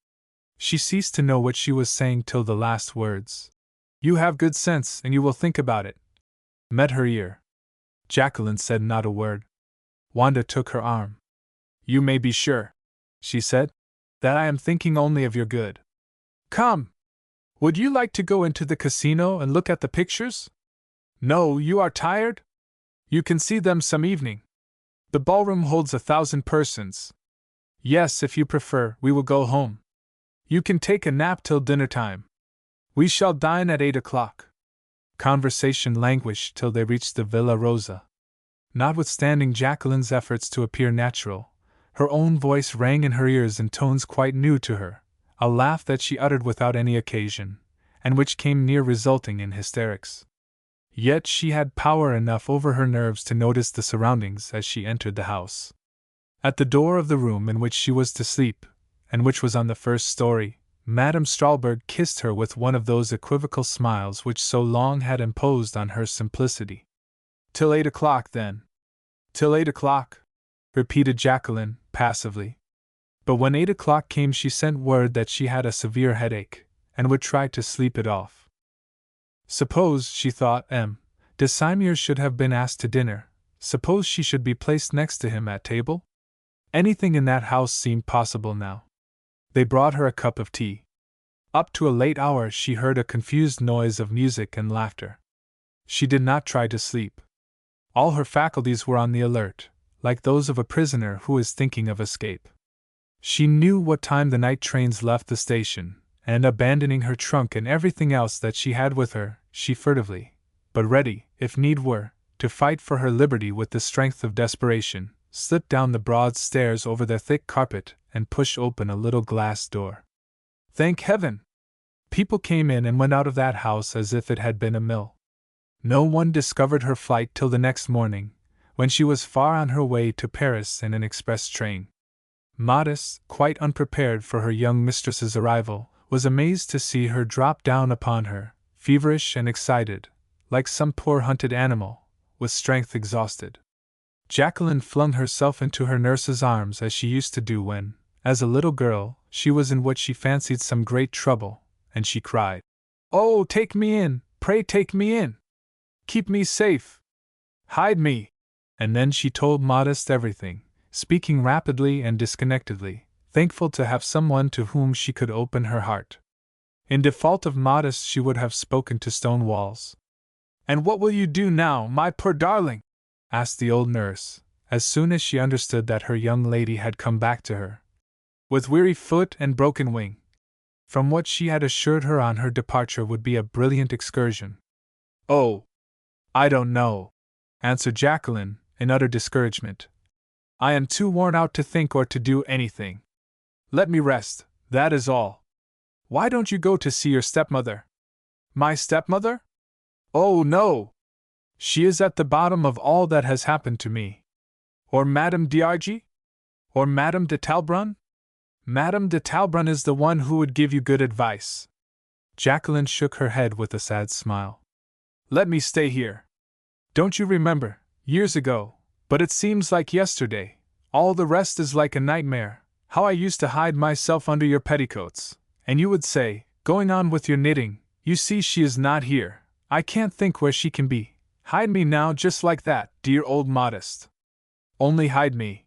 She ceased to know what she was saying till the last words, "You have good sense and you will think about it," met her ear. Jacqueline said not a word. Wanda took her arm. "You may be sure," she said, "that I am thinking only of your good. Come! Would you like to go into the casino and look at the pictures? No, you are tired? You can see them some evening. The ballroom holds 1,000 persons. Yes, if you prefer, we will go home. You can take a nap till dinner time. We shall dine at 8 o'clock. Conversation languished till they reached the Villa Rosa. Notwithstanding Jacqueline's efforts to appear natural, her own voice rang in her ears in tones quite new to her, a laugh that she uttered without any occasion, and which came near resulting in hysterics. Yet she had power enough over her nerves to notice the surroundings as she entered the house. At the door of the room in which she was to sleep, and which was on the first story, Madame Strahlberg kissed her with one of those equivocal smiles which so long had imposed on her simplicity. "Till 8 o'clock, then." "Till 8 o'clock," repeated Jacqueline, passively. But when 8 o'clock came she sent word that she had a severe headache, and would try to sleep it off. Suppose, she thought, de Simers should have been asked to dinner, suppose she should be placed next to him at table? Anything in that house seemed possible now. They brought her a cup of tea. Up to a late hour she heard a confused noise of music and laughter. She did not try to sleep. All her faculties were on the alert, like those of a prisoner who is thinking of escape. She knew what time the night trains left the station, and abandoning her trunk and everything else that she had with her, she furtively, but ready, if need were, to fight for her liberty with the strength of desperation, slipped down the broad stairs over the thick carpet and pushed open a little glass door. Thank heaven! People came in and went out of that house as if it had been a mill. No one discovered her flight till the next morning, when she was far on her way to Paris in an express train. Modest, quite unprepared for her young mistress's arrival, was amazed to see her drop down upon her, feverish and excited, like some poor hunted animal, with strength exhausted. Jacqueline flung herself into her nurse's arms as she used to do when, as a little girl, she was in what she fancied some great trouble, and she cried, "Oh, take me in, pray take me in! Keep me safe! Hide me!" And then she told Modest everything, speaking rapidly and disconnectedly, thankful to have someone to whom she could open her heart. In default of Modest she would have spoken to stone walls. "And what will you do now, my poor darling?" asked the old nurse, as soon as she understood that her young lady had come back to her, with weary foot and broken wing, from what she had assured her on her departure would be a brilliant excursion. "Oh, I don't know," answered Jacqueline, in utter discouragement. "I am too worn out to think or to do anything. Let me rest, that is all. Why don't you go to see your stepmother?" "My stepmother? Oh, no! She is at the bottom of all that has happened to me. Or Madame d'Argy? Or Madame de Talbrun? Madame de Talbrun is the one who would give you good advice." Jacqueline shook her head with a sad smile. "Let me stay here. Don't you remember, years ago, but it seems like yesterday, all the rest is like a nightmare, how I used to hide myself under your petticoats, and you would say, going on with your knitting, 'You see she is not here, I can't think where she can be. Hide me now just like that, dear old Modest. Only hide me.'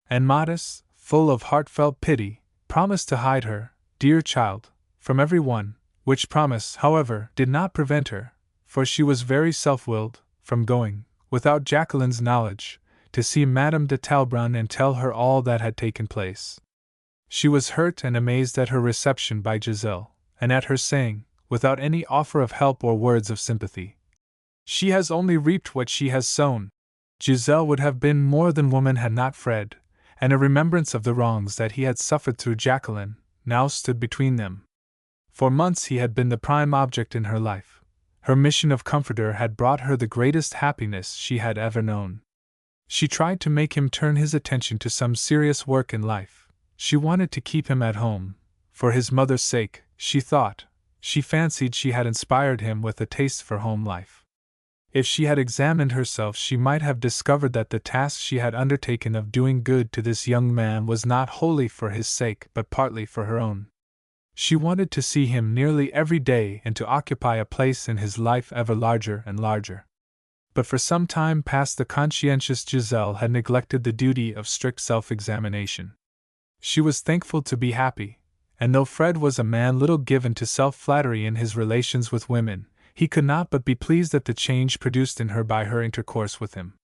And Modest, full of heartfelt pity, promised to hide her, dear child, from every one, which promise, however, did not prevent her, for she was very self-willed, from going, without Jacqueline's knowledge, to see Madame de Talbrun and tell her all that had taken place. She was hurt and amazed at her reception by Giselle, and at her saying, without any offer of help or words of sympathy, "She has only reaped what she has sown." Giselle would have been more than woman had not Fred, and a remembrance of the wrongs that he had suffered through Jacqueline, now stood between them. For months he had been the prime object in her life. Her mission of comforter had brought her the greatest happiness she had ever known. She tried to make him turn his attention to some serious work in life. She wanted to keep him at home, for his mother's sake, she thought. She fancied she had inspired him with a taste for home life. If she had examined herself, she might have discovered that the task she had undertaken of doing good to this young man was not wholly for his sake but partly for her own. She wanted to see him nearly every day and to occupy a place in his life ever larger and larger. But for some time past the conscientious Giselle had neglected the duty of strict self-examination. She was thankful to be happy, and though Fred was a man little given to self-flattery in his relations with women, he could not but be pleased at the change produced in her by her intercourse with him.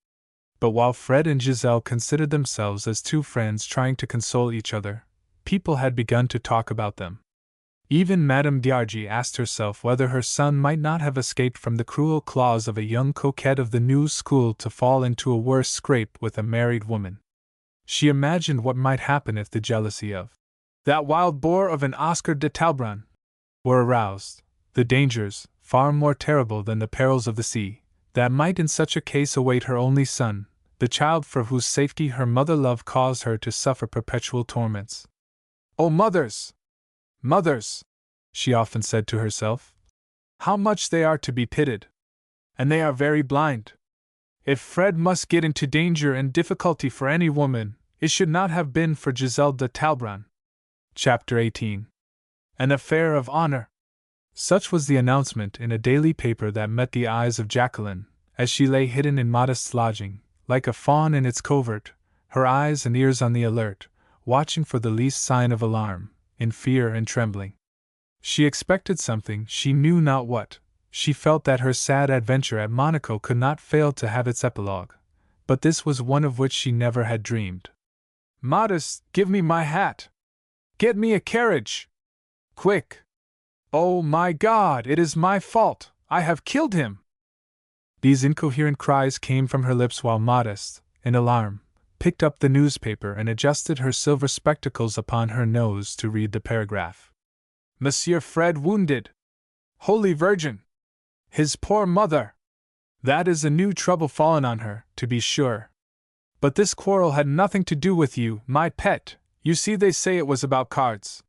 But while Fred and Giselle considered themselves as two friends trying to console each other, people had begun to talk about them. Even Madame d'Argy asked herself whether her son might not have escaped from the cruel claws of a young coquette of the new school to fall into a worse scrape with a married woman. She imagined what might happen if the jealousy of that wild boar of an Oscar de Talleyrand were aroused, the dangers, far more terrible than the perils of the sea, that might in such a case await her only son, the child for whose safety her mother-love caused her to suffer perpetual torments. "Oh, mothers! Mothers!" she often said to herself. "How much they are to be pitied! And they are very blind. If Fred must get into danger and difficulty for any woman, it should not have been for Giselle de Talleyrand." Chapter 18. An Affair of Honor. Such was the announcement in a daily paper that met the eyes of Jacqueline, as she lay hidden in Modest's lodging, like a fawn in its covert, her eyes and ears on the alert, watching for the least sign of alarm, in fear and trembling. She expected something, she knew not what. She felt that her sad adventure at Monaco could not fail to have its epilogue, but this was one of which she never had dreamed. "Modest, give me my hat! Get me a carriage! Quick! Oh my God, it is my fault! I have killed him!" These incoherent cries came from her lips while Modest, in alarm, picked up the newspaper and adjusted her silver spectacles upon her nose to read the paragraph. "Monsieur Fred wounded! Holy Virgin! His poor mother! That is a new trouble fallen on her, to be sure. But this quarrel had nothing to do with you, my pet. You see, they say it was about cards."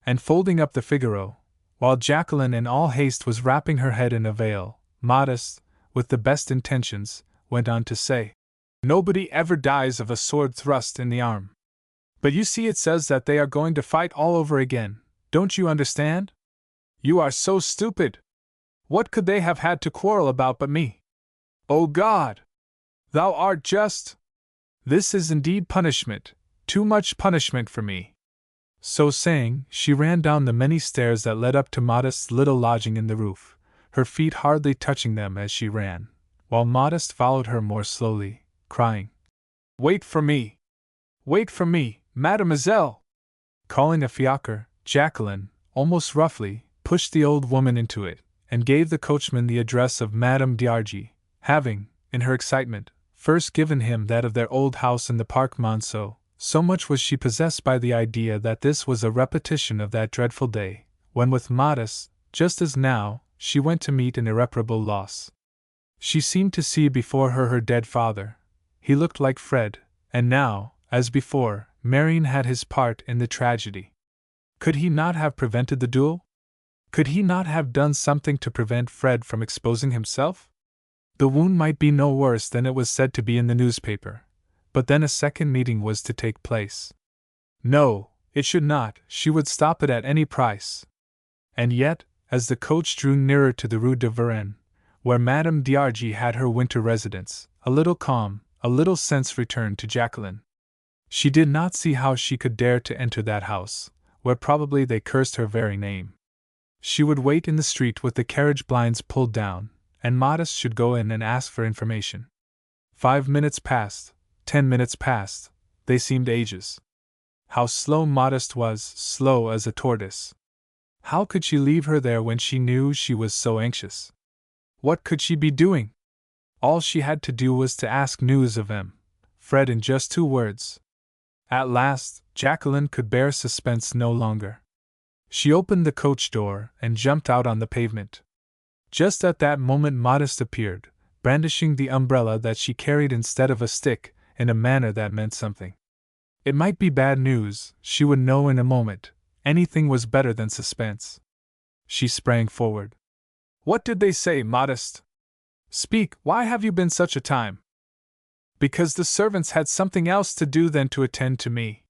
And folding up the Figaro, while Jacqueline in all haste was wrapping her head in a veil, Modest, with the best intentions, went on to say, "Nobody ever dies of a sword thrust in the arm. But you see, it says that they are going to fight all over again. Don't you understand? You are so stupid! What could they have had to quarrel about but me? O God! Thou art just! This is indeed punishment, too much punishment for me." So saying, she ran down the many stairs that led up to Modest's little lodging in the roof, her feet hardly touching them as she ran, while Modest followed her more slowly, crying, "Wait for me! Wait for me, mademoiselle!" Calling a fiacre, Jacqueline, almost roughly, pushed the old woman into it, and gave the coachman the address of Madame d'Argy, having, in her excitement, first given him that of their old house in the Parc Monceau. So much was she possessed by the idea that this was a repetition of that dreadful day, when with Modest, just as now, she went to meet an irreparable loss. She seemed to see before her dead father. He looked like Fred, and now, as before, Marion had his part in the tragedy. Could he not have prevented the duel? Could he not have done something to prevent Fred from exposing himself? The wound might be no worse than it was said to be in the newspaper, but then a second meeting was to take place. No, it should not, she would stop it at any price. And yet, as the coach drew nearer to the Rue de Varenne, where Madame d'Argy had her winter residence, a little calm, a little sense returned to Jacqueline. She did not see how she could dare to enter that house, where probably they cursed her very name. She would wait in the street with the carriage blinds pulled down, and Modest should go in and ask for information. 5 minutes passed, 10 minutes passed, they seemed ages. How slow Modest was, slow as a tortoise. How could she leave her there when she knew she was so anxious? What could she be doing? All she had to do was to ask news of him, Fred, in just 2 words. At last, Jacqueline could bear suspense no longer. She opened the coach door and jumped out on the pavement. Just at that moment Modest appeared, brandishing the umbrella that she carried instead of a stick, in a manner that meant something. It might be bad news, she would know in a moment. Anything was better than suspense. She sprang forward. "What did they say, Modest? Speak, why have you been such a time?" "Because the servants had something else to do than to attend to me.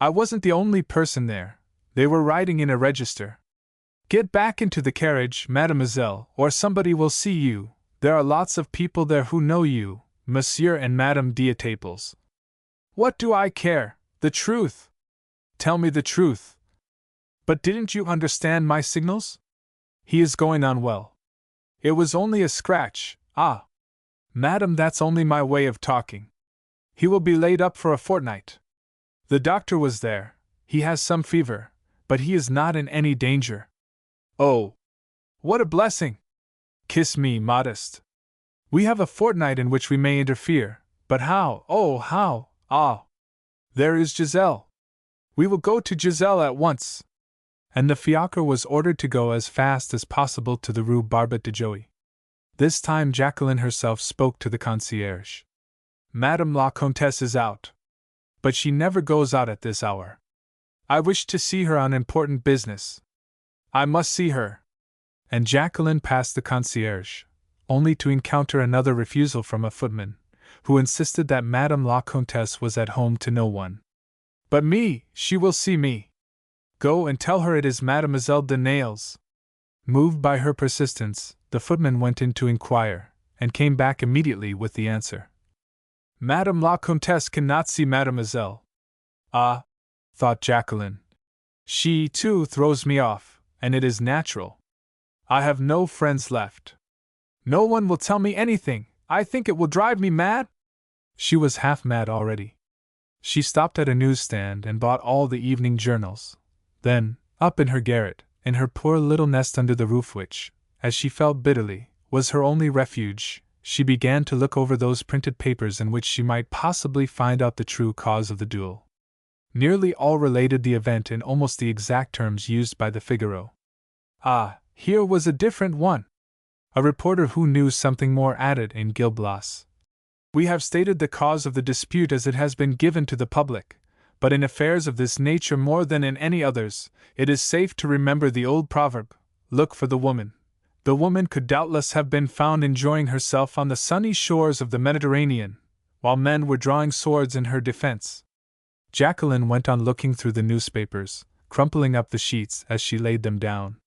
I wasn't the only person there, they were writing in a register. Get back into the carriage, mademoiselle, or somebody will see you, There are lots of people there who know you, Monsieur and Madame d'Etaples. What do I care? The truth! Tell me the truth. But didn't you understand my signals? He is going on well. It was only a scratch. Ah! Madam, that's only my way of talking. He will be laid up for a fortnight. The doctor was there. He has some fever, but he is not in any danger. Oh! What a blessing! Kiss me, Modest. We have a fortnight in which we may interfere, but how? Oh, how? Ah! There is Giselle. We will go to Giselle at once. And the fiacre was ordered to go as fast as possible to the Rue Barbette de Joly. This time Jacqueline herself spoke to the concierge. Madame la Comtesse is out. But she never goes out at this hour. I wish to see her on important business. I must see her. And Jacqueline passed the concierge, only to encounter another refusal from a footman, who insisted that Madame la Comtesse was at home to no one. But me, she will see me. Go and tell her it is Mademoiselle de Nails. Moved by her persistence, the footman went in to inquire, and came back immediately with the answer. Madame la Comtesse cannot see Mademoiselle. Ah, thought Jacqueline. She, too, throws me off, and it is natural. I have no friends left. No one will tell me anything. I think it will drive me mad. She was half mad already. She stopped at a newsstand and bought all the evening journals. Then, up in her garret, in her poor little nest under the roof which, as she felt bitterly, was her only refuge, she began to look over those printed papers in which she might possibly find out the true cause of the duel. Nearly all related the event in almost the exact terms used by the Figaro. Ah, here was a different one! A reporter who knew something more added in Gil Blas. We have stated the cause of the dispute as it has been given to the public, but in affairs of this nature more than in any others, it is safe to remember the old proverb, look for the woman. The woman could doubtless have been found enjoying herself on the sunny shores of the Mediterranean, while men were drawing swords in her defense. Jacqueline went on looking through the newspapers, crumpling up the sheets as she laid them down.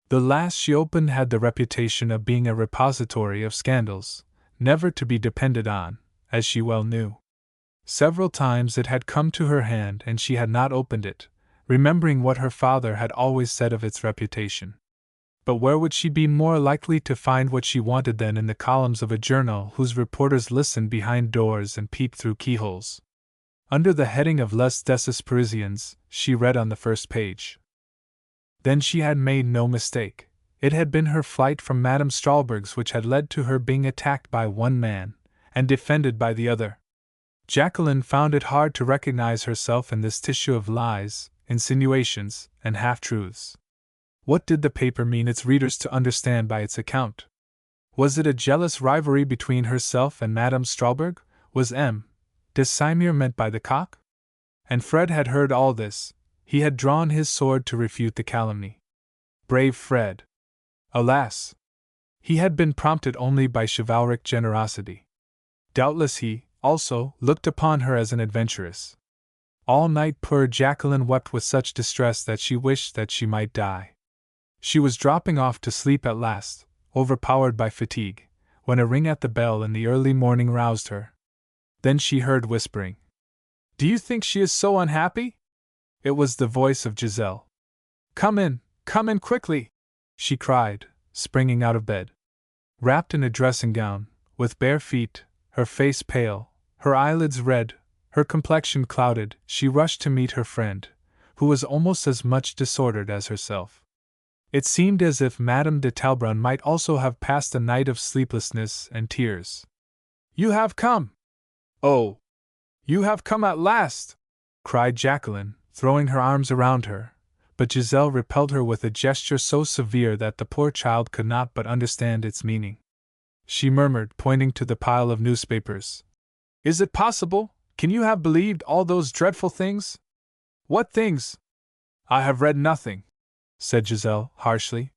The last she opened had the reputation of being a repository of scandals, never to be depended on, as she well knew. Several times it had come to her hand and she had not opened it, remembering what her father had always said of its reputation. But where would she be more likely to find what she wanted than in the columns of a journal whose reporters listened behind doors and peeped through keyholes? Under the heading of Les Déces Parisiens, she read on the first page. Then she had made no mistake. It had been her flight from Madame Strahlburg's which had led to her being attacked by one man, and defended by the other. Jacqueline found it hard to recognize herself in this tissue of lies, insinuations, and half-truths. What did the paper mean its readers to understand by its account? Was it a jealous rivalry between herself and Madame Strahlburg? Was M. de Simir meant by the cock? And Fred had heard all this. He had drawn his sword to refute the calumny. Brave Fred! Alas! He had been prompted only by chivalric generosity. Doubtless he, also, looked upon her as an adventuress. All night poor Jacqueline wept with such distress that she wished that she might die. She was dropping off to sleep at last, overpowered by fatigue, when a ring at the bell in the early morning roused her. Then she heard whispering. Do you think she is so unhappy? It was the voice of Giselle. Come in quickly! She cried, springing out of bed. Wrapped in a dressing gown, with bare feet, her face pale, her eyelids red, her complexion clouded, she rushed to meet her friend, who was almost as much disordered as herself. It seemed as if Madame de Talleyrand might also have passed a night of sleeplessness and tears. You have come! Oh! You have come at last! Cried Jacqueline, throwing her arms around her, but Giselle repelled her with a gesture so severe that the poor child could not but understand its meaning. She murmured, pointing to the pile of newspapers. Is it possible? Can you have believed all those dreadful things? What things? I have read nothing, said Giselle, harshly.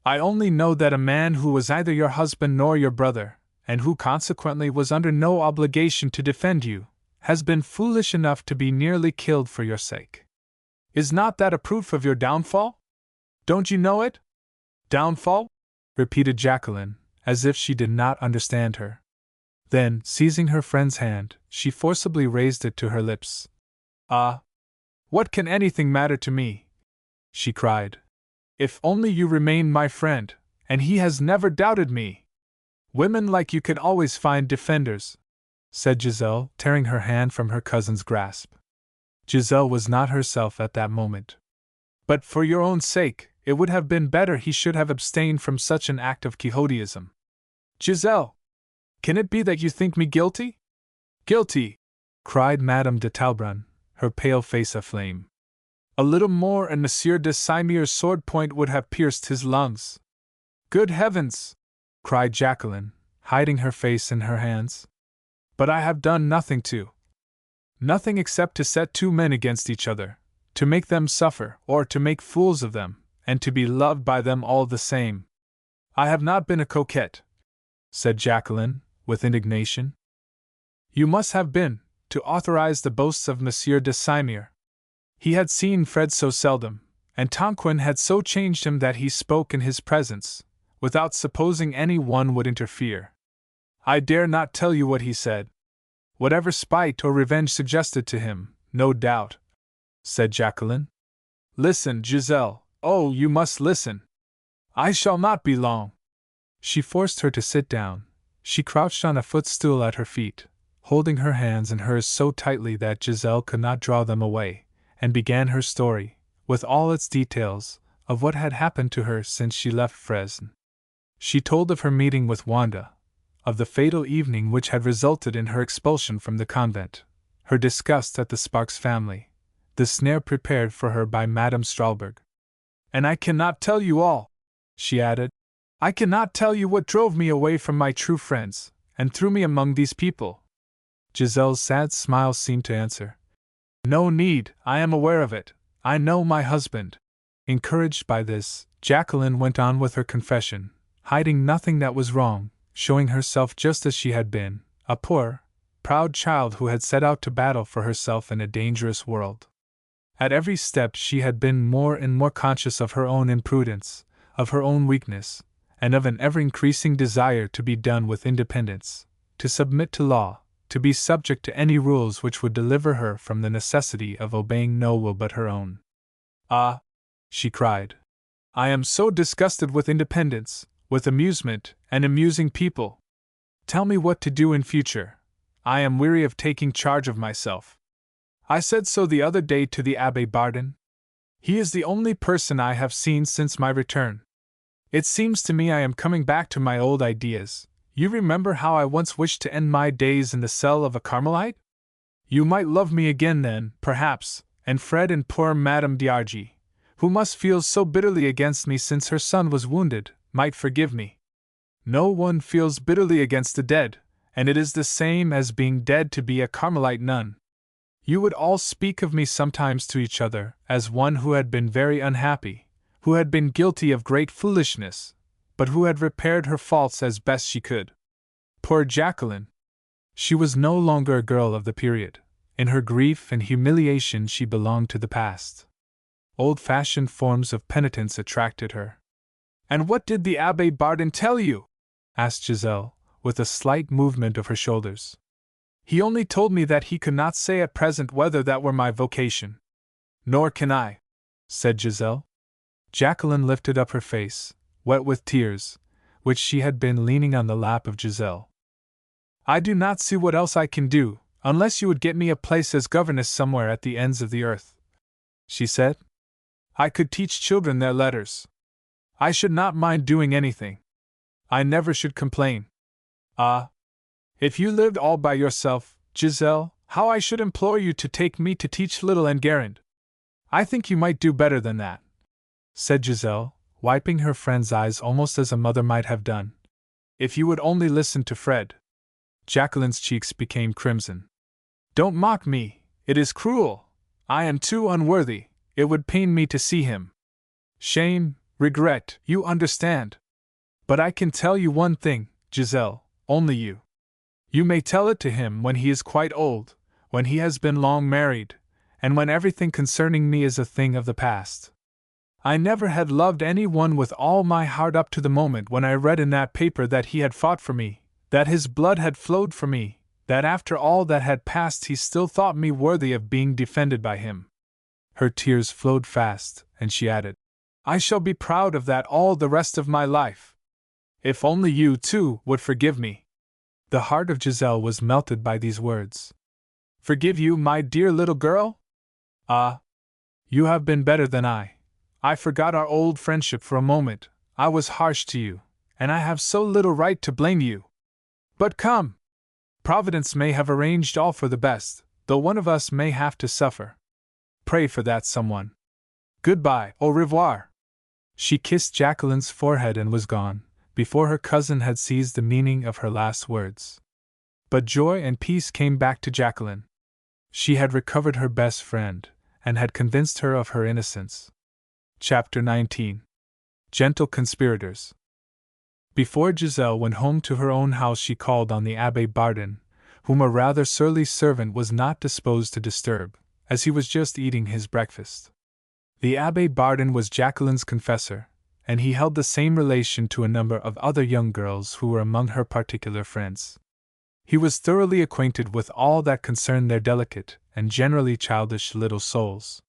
I only know that a man who was neither your husband nor your brother, and who consequently was under no obligation to defend you, has been foolish enough to be nearly killed for your sake. Is not that a proof of your downfall? Don't you know it? Downfall? Repeated Jacqueline, as if she did not understand her. Then, seizing her friend's hand, she forcibly raised it to her lips. "Ah! What can anything matter to me?" she cried. "If only you remain my friend, and he has never doubted me." "Women like you can always find defenders," said Giselle, tearing her hand from her cousin's grasp. Giselle was not herself at that moment. "But for your own sake, it would have been better he should have abstained from such an act of Quixotism." "Giselle! Can it be that you think me guilty?" "Guilty!" cried Madame de Talleyrand, her pale face aflame. "A little more and Monsieur de Simeur's sword point would have pierced his lungs." "Good heavens!" cried Jacqueline, hiding her face in her hands. "But I have done nothing nothing except to set two men against each other, to make them suffer, or to make fools of them, and to be loved by them all the same." "I have not been a coquette," said Jacqueline, with indignation. "You must have been, to authorize the boasts of Monsieur de Simeur." He had seen Fred so seldom, and Tonquin had so changed him that he spoke in his presence, without supposing any one would interfere. "I dare not tell you what he said. Whatever spite or revenge suggested to him, no doubt," said Jacqueline. "Listen, Giselle, oh, you must listen. I shall not be long." She forced her to sit down. She crouched on a footstool at her feet, holding her hands in hers so tightly that Giselle could not draw them away, and began her story, with all its details, of what had happened to her since she left Fresnes. She told of her meeting with Wanda, of the fatal evening which had resulted in her expulsion from the convent, her disgust at the Sparks family, the snare prepared for her by Madame Strahlberg. "And I cannot tell you all," she added. "I cannot tell you what drove me away from my true friends, and threw me among these people." Giselle's sad smile seemed to answer. "No need, I am aware of it. I know my husband." Encouraged by this, Jacqueline went on with her confession, hiding nothing that was wrong, showing herself just as she had been, a poor, proud child who had set out to battle for herself in a dangerous world. At every step she had been more and more conscious of her own imprudence, of her own weakness, and of an ever-increasing desire to be done with independence, to submit to law, to be subject to any rules which would deliver her from the necessity of obeying no will but her own. "Ah!" she cried. "I am so disgusted with independence, with amusement, and amusing people. Tell me what to do in future. I am weary of taking charge of myself. I said so the other day to the Abbé Bardin. He is the only person I have seen since my return. It seems to me I am coming back to my old ideas. You remember how I once wished to end my days in the cell of a Carmelite? You might love me again then, perhaps, and Fred and poor Madame d'Argy, who must feel so bitterly against me since her son was wounded, might forgive me. No one feels bitterly against the dead, and it is the same as being dead to be a Carmelite nun. You would all speak of me sometimes to each other as one who had been very unhappy, who had been guilty of great foolishness, but who had repaired her faults as best she could. Poor Jacqueline! She was no longer a girl of the period. In her grief and humiliation she belonged to the past. Old-fashioned forms of penitence attracted her. "And what did the Abbé Bardin tell you?" asked Giselle, with a slight movement of her shoulders. "He only told me that he could not say at present whether that were my vocation." "Nor can I," said Giselle. Jacqueline lifted up her face, wet with tears, which she had been leaning on the lap of Giselle. "I do not see what else I can do, unless you would get me a place as governess somewhere at the ends of the earth," she said. "I could teach children their letters. I should not mind doing anything. I never should complain. Ah! If you lived all by yourself, Giselle, how I should implore you to take me to teach little Enguerrand. I think you might do better than that," said Giselle, wiping her friend's eyes almost as a mother might have done. "If you would only listen to Fred." Jacqueline's cheeks became crimson. "Don't mock me, it is cruel. I am too unworthy, it would pain me to see him. Shame, regret, you understand. But I can tell you one thing, Giselle, only you. You may tell it to him when he is quite old, when he has been long married, and when everything concerning me is a thing of the past. I never had loved anyone with all my heart up to the moment when I read in that paper that he had fought for me, that his blood had flowed for me, that after all that had passed he still thought me worthy of being defended by him. Her tears flowed fast, and she added, I shall be proud of that all the rest of my life. If only you, too, would forgive me. The heart of Giselle was melted by these words. Forgive you, my dear little girl? Ah, you have been better than I. I forgot our old friendship for a moment. I was harsh to you, and I have so little right to blame you. But come! Providence may have arranged all for the best, though one of us may have to suffer. Pray for that someone. Goodbye, au revoir. She kissed Jacqueline's forehead and was gone, before her cousin had seized the meaning of her last words. But joy and peace came back to Jacqueline. She had recovered her best friend, and had convinced her of her innocence. Chapter 19. Gentle Conspirators. Before Giselle went home to her own house she called on the Abbé Bardin, whom a rather surly servant was not disposed to disturb, as he was just eating his breakfast. The Abbé Bardin was Jacqueline's confessor, and he held the same relation to a number of other young girls who were among her particular friends. He was thoroughly acquainted with all that concerned their delicate and generally childish little souls.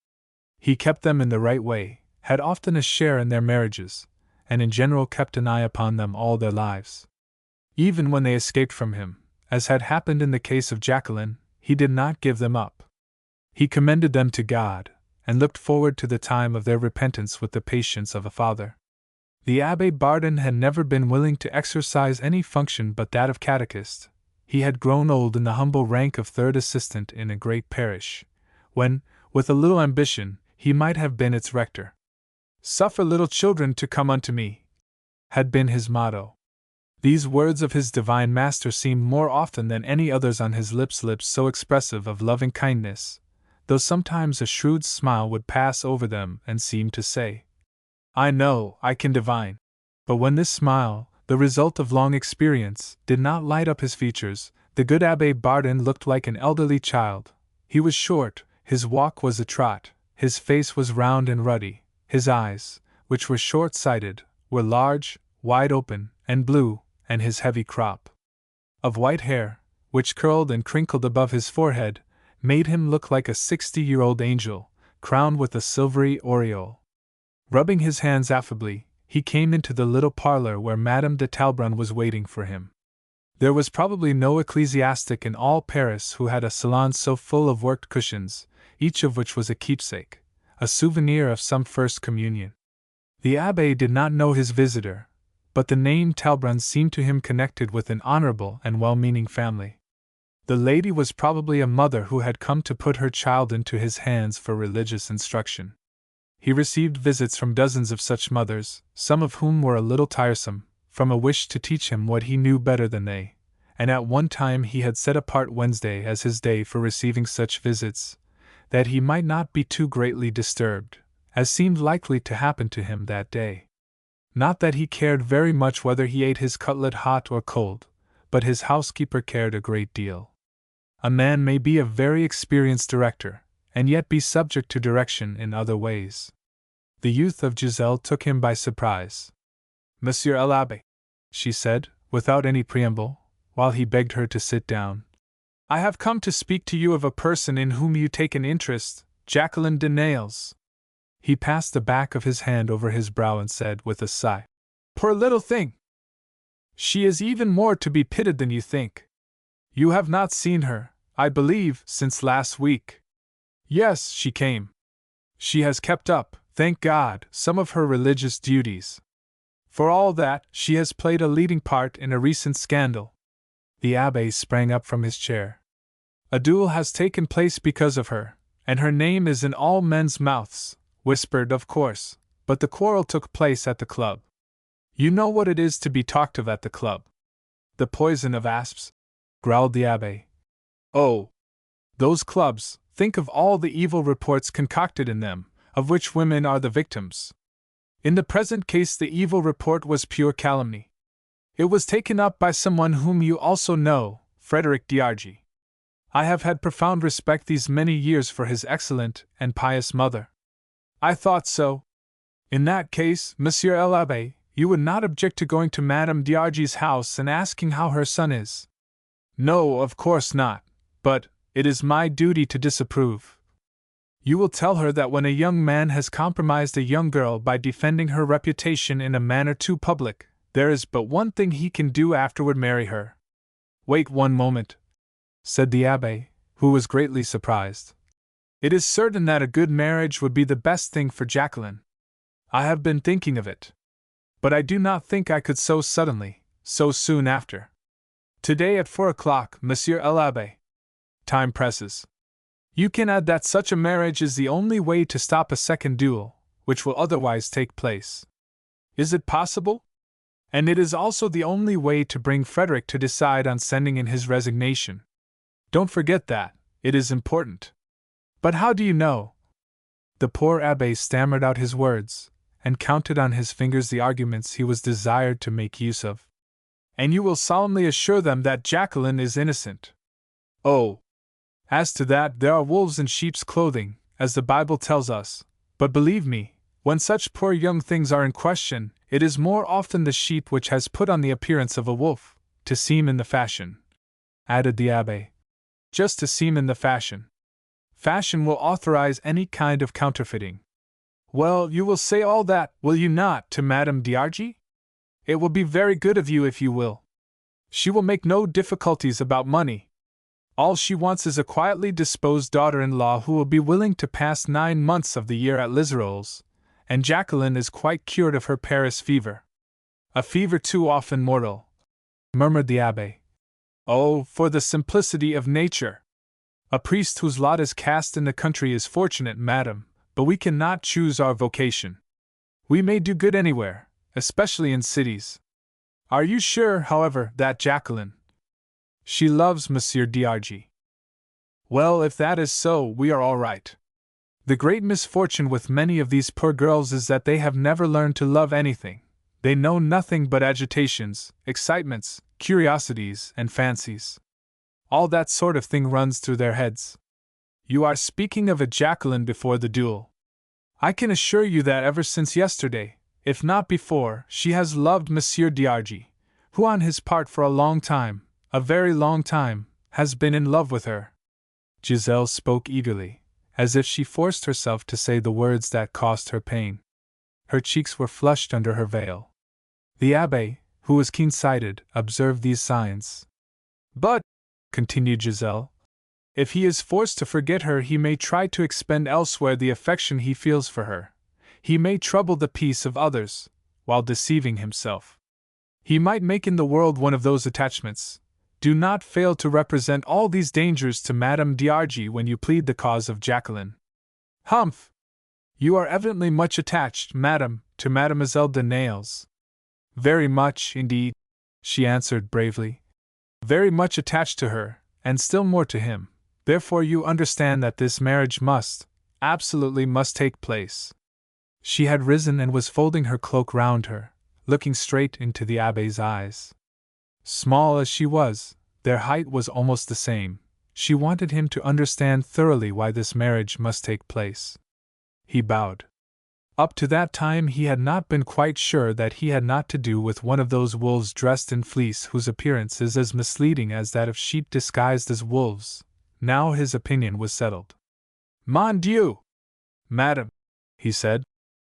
He kept them in the right way, had often a share in their marriages, and in general kept an eye upon them all their lives. Even when they escaped from him, as had happened in the case of Jacqueline, he did not give them up. He commended them to God, and looked forward to the time of their repentance with the patience of a father. The Abbé Bardin had never been willing to exercise any function but that of catechist. He had grown old in the humble rank of third assistant in a great parish, when, with a little ambition, he might have been its rector. Suffer little children to come unto me, had been his motto. These words of his divine master seemed more often than any others on his lips so expressive of loving kindness, though sometimes a shrewd smile would pass over them and seem to say, I know, I can divine. But when this smile, the result of long experience, did not light up his features, the good Abbé Bardin looked like an elderly child. He was short, his walk was a trot, his face was round and ruddy, his eyes, which were short-sighted, were large, wide open, and blue, and his heavy crop of white hair, which curled and crinkled above his forehead, made him look like a 60-year-old angel, crowned with a silvery aureole. Rubbing his hands affably, he came into the little parlor where Madame de Talleyrand was waiting for him. There was probably no ecclesiastic in all Paris who had a salon so full of worked cushions, each of which was a keepsake, a souvenir of some first communion. The abbé did not know his visitor, but the name Talleyrand seemed to him connected with an honorable and well-meaning family. The lady was probably a mother who had come to put her child into his hands for religious instruction. He received visits from dozens of such mothers, some of whom were a little tiresome, from a wish to teach him what he knew better than they, and at one time he had set apart Wednesday as his day for receiving such visits, that he might not be too greatly disturbed, as seemed likely to happen to him that day. Not that he cared very much whether he ate his cutlet hot or cold, but his housekeeper cared a great deal. A man may be a very experienced director, and yet be subject to direction in other ways. The youth of Giselle took him by surprise. Monsieur l'Abbé, she said, without any preamble, while he begged her to sit down. I have come to speak to you of a person in whom you take an interest, Jacqueline de Nails. He passed the back of his hand over his brow and said with a sigh, Poor little thing! She is even more to be pitied than you think. You have not seen her, I believe, since last week. Yes, she came. She has kept up, thank God, some of her religious duties. For all that, she has played a leading part in a recent scandal. The abbé sprang up from his chair. A duel has taken place because of her, and her name is in all men's mouths, whispered of course, but the quarrel took place at the club. You know what it is to be talked of at the club. The poison of asps, growled the abbé. Oh! Those clubs, think of all the evil reports concocted in them, of which women are the victims. In the present case the evil report was pure calumny. It was taken up by someone whom you also know, Frederick d'Argy. I have had profound respect these many years for his excellent and pious mother. I thought so. In that case, Monsieur l'Abbé, you would not object to going to Madame d'Argy's house and asking how her son is? No, of course not, but it is my duty to disapprove. You will tell her that when a young man has compromised a young girl by defending her reputation in a manner too public, there is but one thing he can do afterward: marry her. Wait one moment, said the Abbé, who was greatly surprised. It is certain that a good marriage would be the best thing for Jacqueline. I have been thinking of it. But I do not think I could so suddenly, so soon after. Today at 4 o'clock, Monsieur l'Abbé. Time presses. You can add that such a marriage is the only way to stop a second duel, which will otherwise take place. Is it possible? And it is also the only way to bring Frederick to decide on sending in his resignation. Don't forget that, it is important. But how do you know? The poor Abbé stammered out his words, and counted on his fingers the arguments he was desired to make use of. And you will solemnly assure them that Jacqueline is innocent. Oh! As to that, there are wolves in sheep's clothing, as the Bible tells us, but believe me, when such poor young things are in question, it is more often the sheep which has put on the appearance of a wolf, to seem in the fashion, added the Abbé. Just to seem in the fashion. Fashion will authorize any kind of counterfeiting. Well, you will say all that, will you not, to Madame d'Argy? It will be very good of you if you will. She will make no difficulties about money. All she wants is a quietly disposed daughter-in-law who will be willing to pass 9 months of the year at Liserolles, and Jacqueline is quite cured of her Paris fever. A fever too often mortal, murmured the Abbé. Oh, for the simplicity of nature! A priest whose lot is cast in the country is fortunate, madam, but we cannot choose our vocation. We may do good anywhere, especially in cities. Are you sure, however, that Jacqueline? She loves Monsieur d'Argy. Well, if that is so, we are all right. The great misfortune with many of these poor girls is that they have never learned to love anything. They know nothing but agitations, excitements, curiosities, and fancies. All that sort of thing runs through their heads. You are speaking of a Jacqueline before the duel. I can assure you that ever since yesterday, if not before, she has loved Monsieur d'Argy, who on his part for a long time, a very long time, has been in love with her. Giselle spoke eagerly, as if she forced herself to say the words that cost her pain. Her cheeks were flushed under her veil. The Abbé, who was keen-sighted, observed these signs. But, continued Giselle, if he is forced to forget her, he may try to expend elsewhere the affection he feels for her. He may trouble the peace of others, while deceiving himself. He might make in the world one of those attachments. Do not fail to represent all these dangers to Madame d'Argy when you plead the cause of Jacqueline. Humph! You are evidently much attached, madame, to Mademoiselle de Nayles. Very much, indeed, she answered bravely. Very much attached to her, and still more to him. Therefore you understand that this marriage must, absolutely must take place. She had risen and was folding her cloak round her, looking straight into the Abbé's eyes. Small as she was, their height was almost the same. She wanted him to understand thoroughly why this marriage must take place. He bowed. Up to that time he had not been quite sure that he had not to do with one of those wolves dressed in fleece whose appearance is as misleading as that of sheep disguised as wolves. Now his opinion was settled. Mon Dieu! Madam, he said,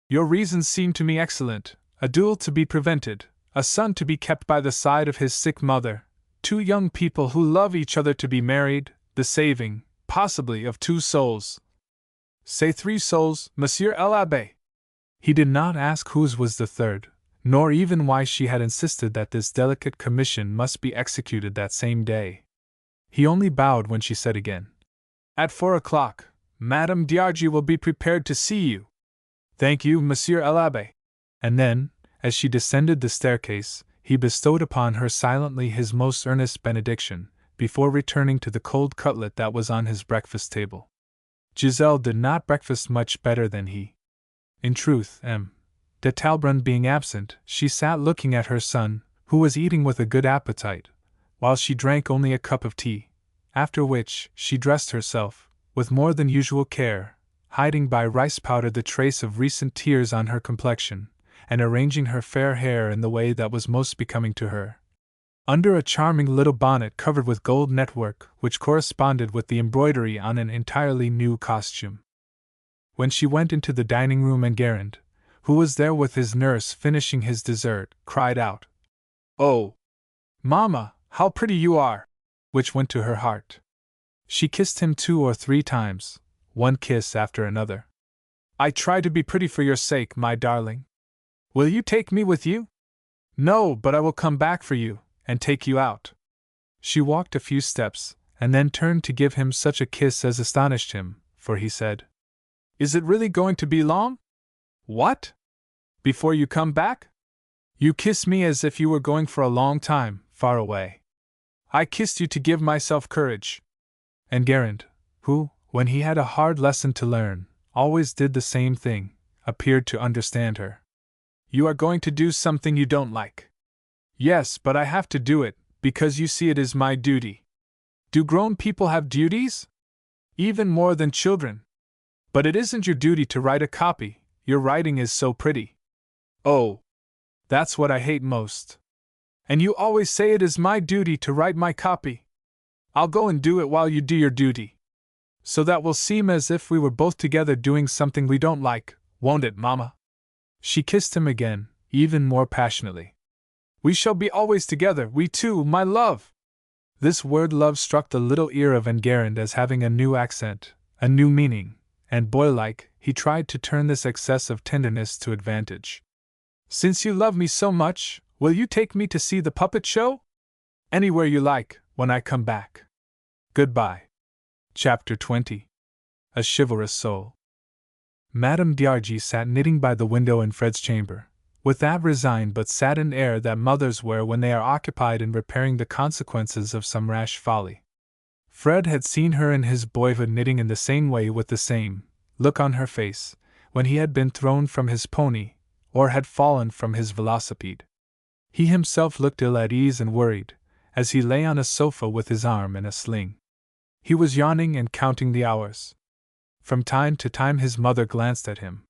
your reasons seem to me excellent. A duel to be prevented, a son to be kept by the side of his sick mother, 2 young people who love each other to be married, the saving, possibly, of 2 souls. Say 3 souls, Monsieur l'Abbé. He did not ask whose was the third, nor even why she had insisted that this delicate commission must be executed that same day. He only bowed when she said again, At 4 o'clock, Madame d'Argy will be prepared to see you. Thank you, Monsieur l'Abbé. And then, as she descended the staircase, he bestowed upon her silently his most earnest benediction, before returning to the cold cutlet that was on his breakfast table. Giselle did not breakfast much better than he. In truth, de Talbrun being absent, she sat looking at her son, who was eating with a good appetite, while she drank only a cup of tea, after which she dressed herself, with more than usual care, hiding by rice powder the trace of recent tears on her complexion, and arranging her fair hair in the way that was most becoming to her. Under a charming little bonnet covered with gold network which corresponded with the embroidery on an entirely new costume. When she went into the dining room, Enguerrand, who was there with his nurse finishing his dessert, cried out, "Oh, Mamma, how pretty you are!" which went to her heart. She kissed him 2 or 3 times, one kiss after another. "I try to be pretty for your sake, my darling. Will you take me with you?" "No, but I will come back for you, and take you out." She walked a few steps, and then turned to give him such a kiss as astonished him, for he said, "Is it really going to be long?" "What? Before you come back? You kiss me as if you were going for a long time, far away." "I kissed you to give myself courage." Enguerrand, who, when he had a hard lesson to learn, always did the same thing, appeared to understand her. "You are going to do something you don't like." "Yes, but I have to do it, because you see it is my duty." "Do grown people have duties?" "Even more than children." "But it isn't your duty to write a copy, your writing is so pretty." "Oh, that's what I hate most." "And you always say it is my duty to write my copy." "I'll go and do it while you do your duty. So that will seem as if we were both together doing something we don't like, won't it, Mamma?" She kissed him again, even more passionately. "We shall be always together, we two, my love!" This word love struck the little ear of Enguerrand as having a new accent, a new meaning, and boy-like, he tried to turn this excess of tenderness to advantage. "Since you love me so much, will you take me to see the puppet show?" "Anywhere you like, when I come back. Goodbye." Chapter 20. A Chivalrous Soul. Madame d'Argy sat knitting by the window in Fred's chamber, with that resigned but saddened air that mothers wear when they are occupied in repairing the consequences of some rash folly. Fred had seen her in his boyhood knitting in the same way with the same look on her face, when he had been thrown from his pony, or had fallen from his velocipede. He himself looked ill at ease and worried, as he lay on a sofa with his arm in a sling. He was yawning and counting the hours. From time to time his mother glanced at him.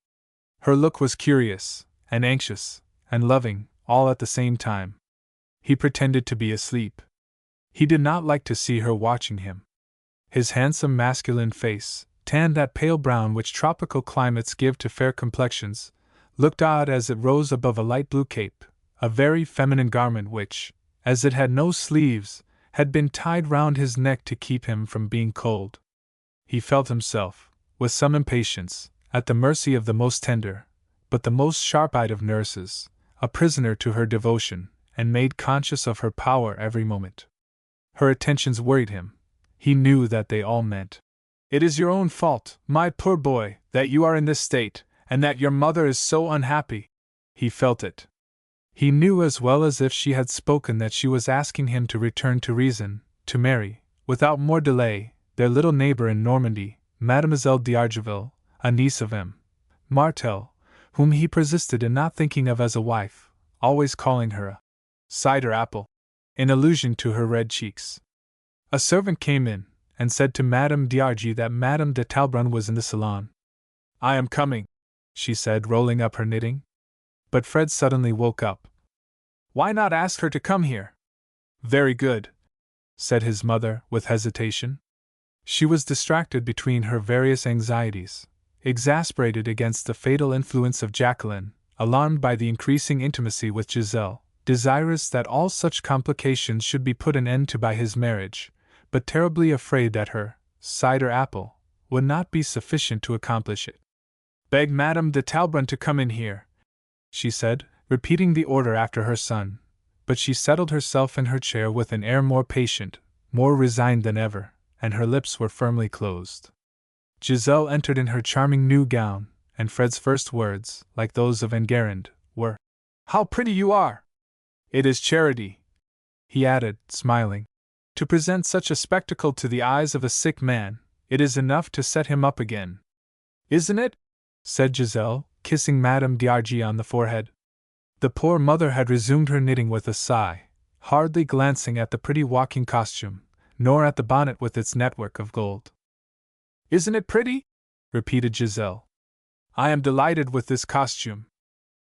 Her look was curious, and anxious, and loving, all at the same time. He pretended to be asleep. He did not like to see her watching him. His handsome masculine face, tanned that pale brown which tropical climates give to fair complexions, looked odd as it rose above a light blue cape, a very feminine garment which, as it had no sleeves, had been tied round his neck to keep him from being cold. He felt himself, with some impatience, at the mercy of the most tender, but the most sharp-eyed of nurses, a prisoner to her devotion, and made conscious of her power every moment. Her attentions worried him. He knew that they all meant, "It is your own fault, my poor boy, that you are in this state, and that your mother is so unhappy." He felt it. He knew as well as if she had spoken that she was asking him to return to reason, to marry, without more delay, their little neighbor in Normandy, Mademoiselle d'Argeville, a niece of M. Martel, whom he persisted in not thinking of as a wife, always calling her a cider apple, in allusion to her red cheeks. A servant came in, and said to Madame d'Argy that Madame de Talbrun was in the salon. "I am coming," she said, rolling up her knitting. But Fred suddenly woke up. "Why not ask her to come here?" "Very good," said his mother, with hesitation. She was distracted between her various anxieties, exasperated against the fatal influence of Jacqueline, alarmed by the increasing intimacy with Giselle, desirous that all such complications should be put an end to by his marriage, but terribly afraid that her cider apple would not be sufficient to accomplish it. "Beg Madame de Talbrun to come in here," she said, repeating the order after her son, but she settled herself in her chair with an air more patient, more resigned than ever, and her lips were firmly closed. Giselle entered in her charming new gown, and Fred's first words, like those of Enguerrand, were, "How pretty you are!" "It is charity," he added, smiling. "To present such a spectacle to the eyes of a sick man, it is enough to set him up again." "Isn't it?" said Giselle, kissing Madame d'Argy on the forehead. The poor mother had resumed her knitting with a sigh, hardly glancing at the pretty walking costume, nor at the bonnet with its network of gold. "Isn't it pretty?" repeated Giselle. I am delighted with this costume.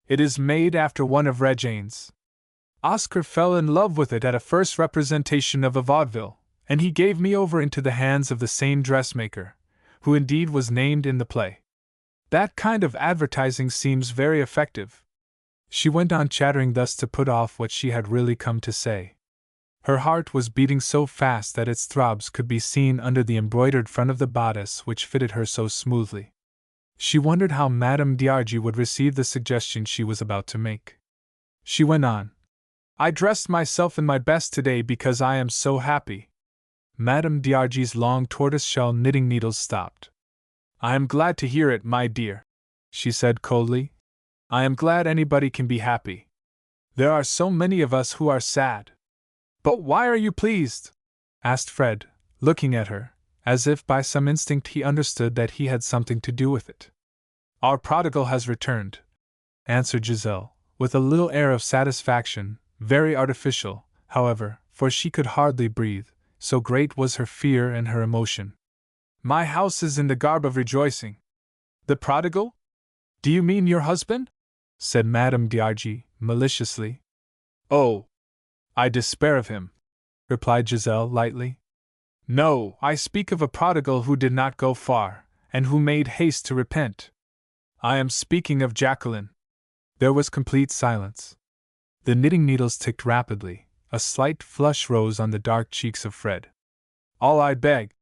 It is made after one of Regine's. Oscar fell in love with it at a first representation of a vaudeville, and he gave me over into the hands of the same dressmaker, who indeed was named in the play. That kind of advertising seems very effective. She went on chattering thus to put off what she had really come to say. Her heart was beating so fast that its throbs could be seen under the embroidered front of the bodice which fitted her so smoothly. She wondered how Madame d'Argy would receive the suggestion she was about to make. She went on. I dressed myself in my best today because I am so happy. Madame d'Argy's long tortoise-shell knitting needles stopped. I am glad to hear it, my dear, she said coldly. I am glad anybody can be happy. There are so many of us who are sad. But why are you pleased? Asked Fred, looking at her, as if by some instinct he understood that he had something to do with it. Our prodigal has returned, answered Giselle, with a little air of satisfaction, very artificial, however, for she could hardly breathe, so great was her fear and her emotion. My house is in the garb of rejoicing. The prodigal? Do you mean your husband? Said Madame d'Argy, maliciously. Oh, I despair of him, replied Giselle lightly. No, I speak of a prodigal who did not go far, and who made haste to repent. I am speaking of Jacqueline. There was complete silence. The knitting needles ticked rapidly, a slight flush rose on the dark cheeks of Fred. All I beg,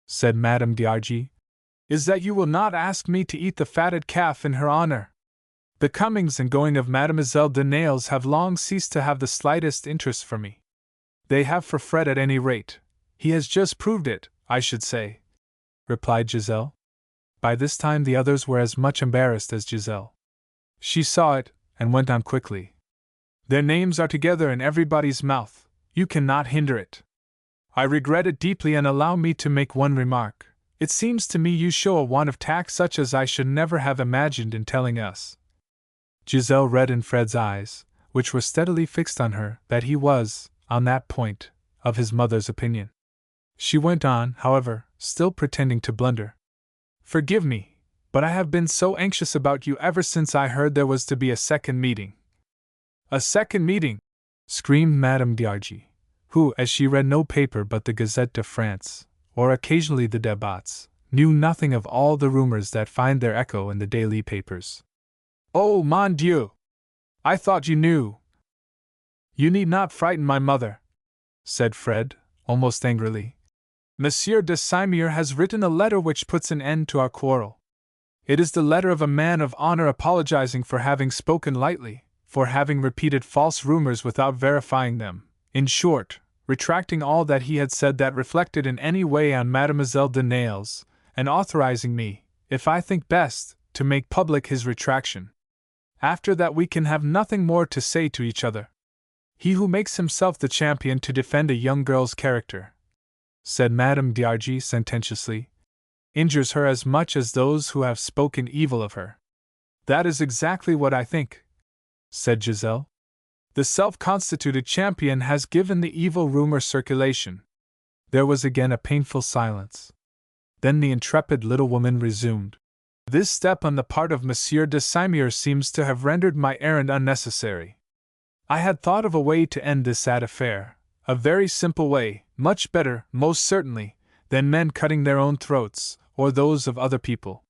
said Madame d'Argy, is that you will not ask me to eat the fatted calf in her honor. The comings and going of Mademoiselle de Nayles have long ceased to have the slightest interest for me. They have for Fred at any rate. He has just proved it, I should say, replied Giselle. By this time the others were as much embarrassed as Giselle. She saw it, and went on quickly. Their names are together in everybody's mouth. You cannot hinder it. I regret it deeply, and allow me to make one remark. It seems to me you show a want of tact such as I should never have imagined in telling us. Giselle read in Fred's eyes, which were steadily fixed on her, that he was, on that point, of his mother's opinion. She went on, however, still pretending to blunder. Forgive me, but I have been so anxious about you ever since I heard there was to be a second meeting. A second meeting! Screamed Madame d'Argy, who, as she read no paper but the Gazette de France, or occasionally the Débats, knew nothing of all the rumors that find their echo in the daily papers. Oh, mon Dieu! I thought you knew. You need not frighten my mother, said Fred, almost angrily. Monsieur de Saumur has written a letter which puts an end to our quarrel. It is the letter of a man of honor apologizing for having spoken lightly, for having repeated false rumors without verifying them, in short, retracting all that he had said that reflected in any way on Mademoiselle de Nayles, and authorizing me, if I think best, to make public his retraction. After that we can have nothing more to say to each other. He who makes himself the champion to defend a young girl's character, said Madame d'Argy sententiously, injures her as much as those who have spoken evil of her. That is exactly what I think, said Giselle. The self-constituted champion has given the evil rumor circulation. There was again a painful silence. Then the intrepid little woman resumed. This step on the part of Monsieur de Saumur seems to have rendered my errand unnecessary. I had thought of a way to end this sad affair, a very simple way, much better, most certainly, than men cutting their own throats, or those of other people.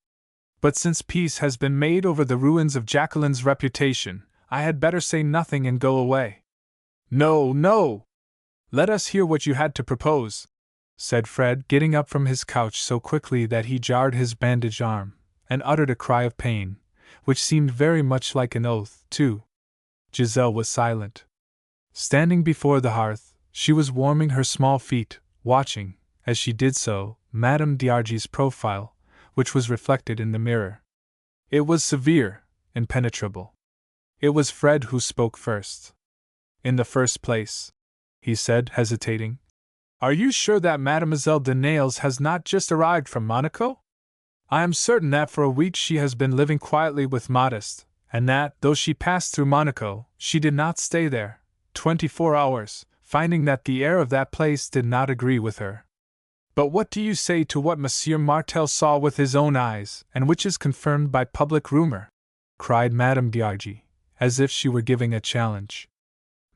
But since peace has been made over the ruins of Jacqueline's reputation, I had better say nothing and go away. No, no! Let us hear what you had to propose, said Fred, getting up from his couch so quickly that he jarred his bandaged arm, and uttered a cry of pain, which seemed very much like an oath, too. Giselle was silent. Standing before the hearth, she was warming her small feet, watching, as she did so, Madame d'Argy's profile, which was reflected in the mirror. It was severe, impenetrable. It was Fred who spoke first. In the first place, he said, hesitating, are you sure that Mademoiselle de Nayles has not just arrived from Monaco? I am certain that for a week she has been living quietly with Modeste, and that, though she passed through Monaco, she did not stay there 24 hours, finding that the air of that place did not agree with her. But what do you say to what Monsieur Martel saw with his own eyes, and which is confirmed by public rumor? Cried Madame d'Argy, as if she were giving a challenge.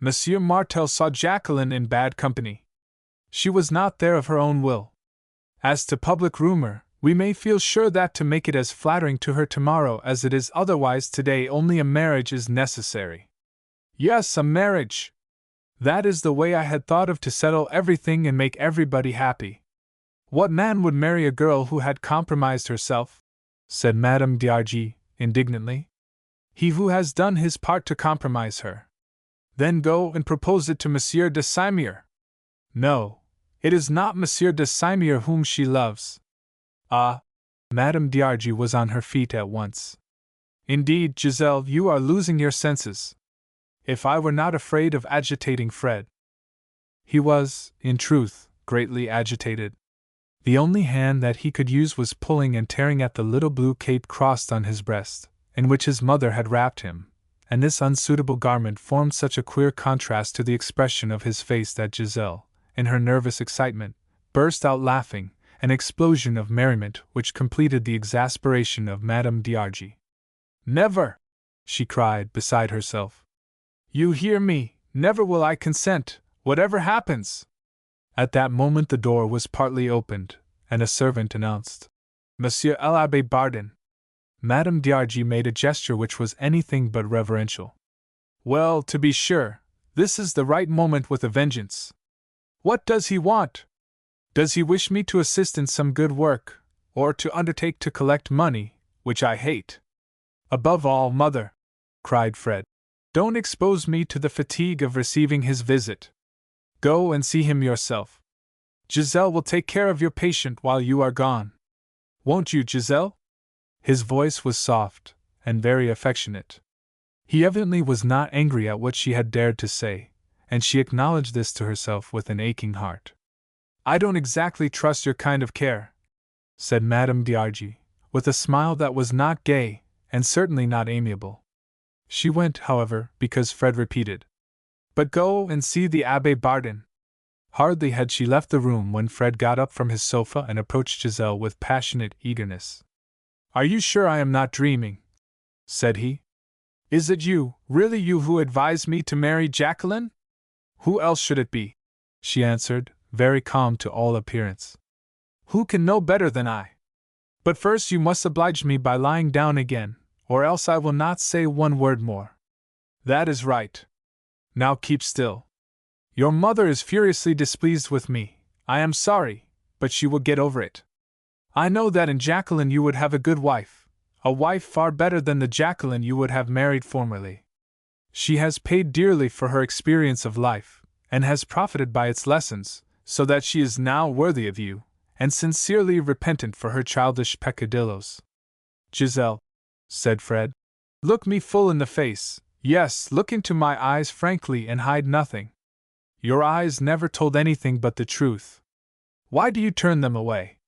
Monsieur Martel saw Jacqueline in bad company. She was not there of her own will. As to public rumor, we may feel sure that to make it as flattering to her tomorrow as it is otherwise today, only a marriage is necessary. Yes, a marriage! That is the way I had thought of to settle everything and make everybody happy. What man would marry a girl who had compromised herself? Said Madame d'Argy, indignantly. He who has done his part to compromise her. Then go and propose it to Monsieur de Simir. No, it is not Monsieur de Simir whom she loves. Ah! Madame d'Argy was on her feet at once. Indeed, Giselle, you are losing your senses. If I were not afraid of agitating Fred. He was, in truth, greatly agitated. The only hand that he could use was pulling and tearing at the little blue cape crossed on his breast, in which his mother had wrapped him, and this unsuitable garment formed such a queer contrast to the expression of his face that Giselle, in her nervous excitement, burst out laughing, an explosion of merriment which completed the exasperation of Madame d'Argy. Never! She cried, beside herself. You hear me, never will I consent, whatever happens! At that moment the door was partly opened, and a servant announced, Monsieur l'Abbé Bardin. Madame d'Argy made a gesture which was anything but reverential. Well, to be sure, this is the right moment with a vengeance. What does he want? Does he wish me to assist in some good work, or to undertake to collect money, which I hate? Above all, mother, cried Fred, don't expose me to the fatigue of receiving his visit. Go and see him yourself. Giselle will take care of your patient while you are gone. Won't you, Giselle? His voice was soft, and very affectionate. He evidently was not angry at what she had dared to say, and she acknowledged this to herself with an aching heart. I don't exactly trust your kind of care, said Madame d'Argy, with a smile that was not gay, and certainly not amiable. She went, however, because Fred repeated, But go and see the Abbé Bardin. Hardly had she left the room when Fred got up from his sofa and approached Giselle with passionate eagerness. Are you sure I am not dreaming? Said he. Is it you, really you who advised me to marry Jacqueline? Who else should it be? She answered, very calm to all appearance. Who can know better than I? But first you must oblige me by lying down again, or else I will not say one word more. That is right. Now keep still. Your mother is furiously displeased with me, I am sorry, but she will get over it. I know that in Jacqueline you would have a good wife, a wife far better than the Jacqueline you would have married formerly. She has paid dearly for her experience of life, and has profited by its lessons, so that she is now worthy of you, and sincerely repentant for her childish peccadillos. Giselle, said Fred, look me full in the face, yes, look into my eyes frankly and hide nothing. Your eyes never told anything but the truth. Why do you turn them away?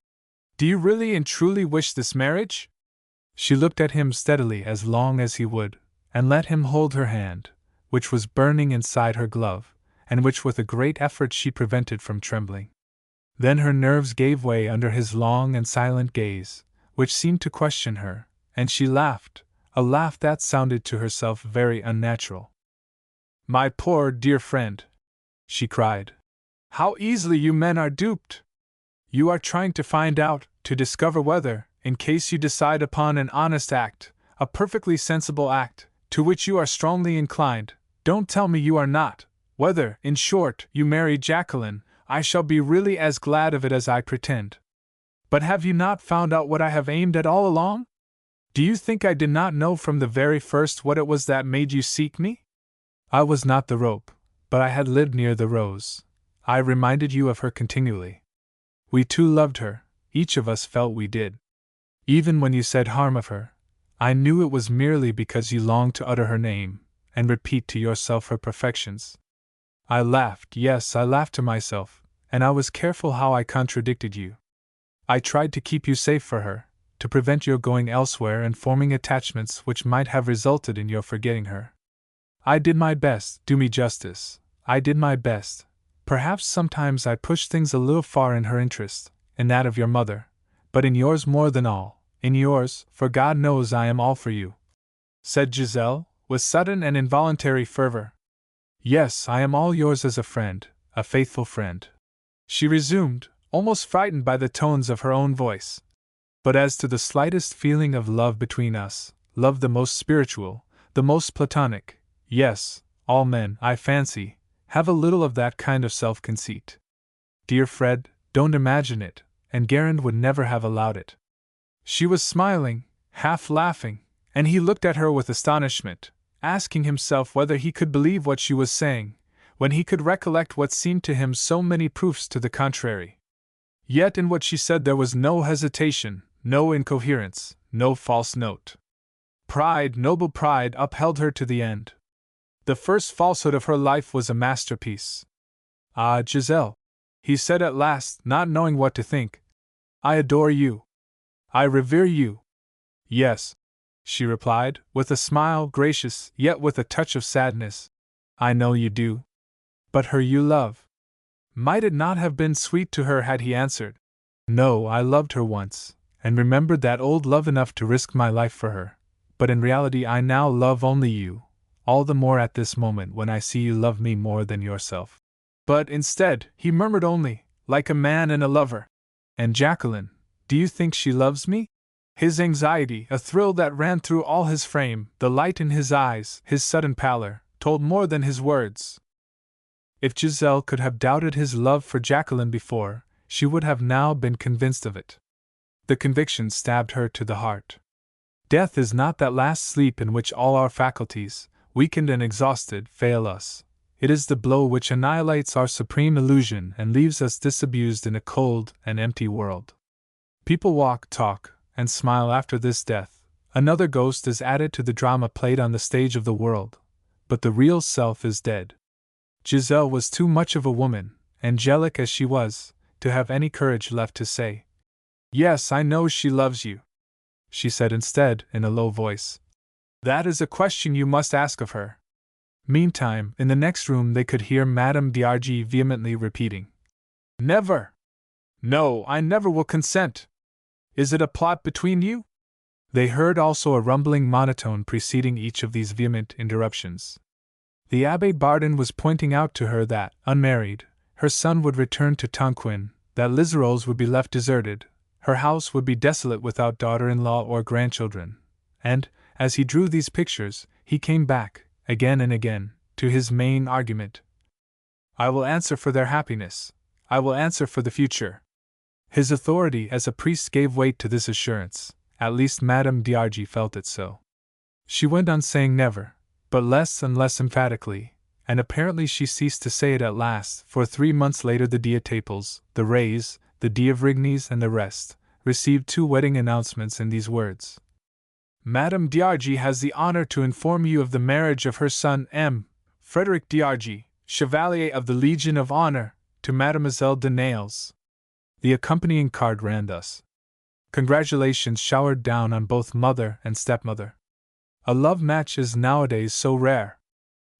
Do you really and truly wish this marriage? She looked at him steadily as long as he would, and let him hold her hand, which was burning inside her glove, and which with a great effort she prevented from trembling. Then her nerves gave way under his long and silent gaze, which seemed to question her, and she laughed, a laugh that sounded to herself very unnatural. My poor dear friend, she cried, how easily you men are duped! You are trying to find out, to discover whether, in case you decide upon an honest act, a perfectly sensible act, to which you are strongly inclined, don't tell me you are not, whether, in short, you marry Jacqueline, I shall be really as glad of it as I pretend. But have you not found out what I have aimed at all along? Do you think I did not know from the very first what it was that made you seek me? I was not the rope, but I had lived near the rose. I reminded you of her continually. We too loved her, each of us felt we did. Even when you said harm of her, I knew it was merely because you longed to utter her name, and repeat to yourself her perfections. I laughed, yes, I laughed to myself, and I was careful how I contradicted you. I tried to keep you safe for her, to prevent your going elsewhere and forming attachments which might have resulted in your forgetting her. I did my best, do me justice, I did my best. Perhaps sometimes I pushed things a little far in her interest, in that of your mother, but in yours more than all, in yours, for God knows I am all for you," said Giselle, with sudden and involuntary fervor. "Yes, I am all yours as a friend, a faithful friend," she resumed, almost frightened by the tones of her own voice. "But as to the slightest feeling of love between us, love the most spiritual, the most platonic, yes, all men, I fancy, have a little of that kind of self-conceit. Dear Fred, don't imagine it, and Guerin would never have allowed it." She was smiling, half laughing, and he looked at her with astonishment, asking himself whether he could believe what she was saying, when he could recollect what seemed to him so many proofs to the contrary. Yet in what she said there was no hesitation, no incoherence, no false note. Pride, noble pride, upheld her to the end. The first falsehood of her life was a masterpiece. "Ah, Giselle," he said at last, not knowing what to think, "I adore you. I revere you." "Yes," she replied, with a smile gracious, yet with a touch of sadness, "I know you do. But her you love." Might it not have been sweet to her had he answered, "No, I loved her once, and remembered that old love enough to risk my life for her, but in reality I now love only you, all the more at this moment when I see you love me more than yourself." But instead, he murmured only, like a man and a lover, "And Jacqueline, do you think she loves me?" His anxiety, a thrill that ran through all his frame, the light in his eyes, his sudden pallor, told more than his words. If Giselle could have doubted his love for Jacqueline before, she would have now been convinced of it. The conviction stabbed her to the heart. Death is not that last sleep in which all our faculties, weakened and exhausted, fail us. It is the blow which annihilates our supreme illusion and leaves us disabused in a cold and empty world. People walk, talk, and smile after this death. Another ghost is added to the drama played on the stage of the world, but the real self is dead. Giselle was too much of a woman, angelic as she was, to have any courage left to say, "Yes, I know she loves you." She said instead, in a low voice, "That is a question you must ask of her." Meantime, in the next room they could hear Madame d'Argy vehemently repeating, "Never! No, I never will consent! Is it a plot between you?" They heard also a rumbling monotone preceding each of these vehement interruptions. The Abbé Bardon was pointing out to her that, unmarried, her son would return to Tonquin, that Lizero's would be left deserted, her house would be desolate without daughter-in-law or grandchildren, and, as he drew these pictures, he came back, again and again, to his main argument. "I will answer for their happiness. I will answer for the future." His authority as a priest gave weight to this assurance, at least Madame d'Argy felt it so. She went on saying never, but less and less emphatically, and apparently she ceased to say it at last, for 3 months later the Dietaples, the Rays, the d'Avrigny's and the rest, received 2 wedding announcements in these words: "Madame d'Argy has the honor to inform you of the marriage of her son M. Frederick d'Argy, Chevalier of the Legion of Honor, to Mademoiselle de Nayles." The accompanying card ran thus: "Congratulations showered down on both mother and stepmother. A love match is nowadays so rare."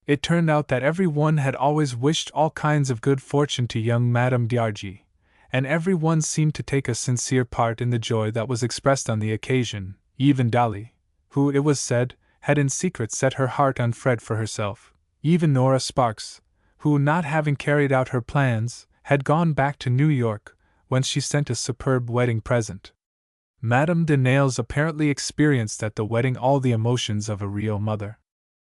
It turned out that every one had always wished all kinds of good fortune to young Madame d'Argy, and every one seemed to take a sincere part in the joy that was expressed on the occasion, even Dolly, who, it was said, had in secret set her heart on Fred for herself, even Nora Sparks, who, not having carried out her plans, had gone back to New York, whence she sent a superb wedding present. Madame de Nayles apparently experienced at the wedding all the emotions of a real mother.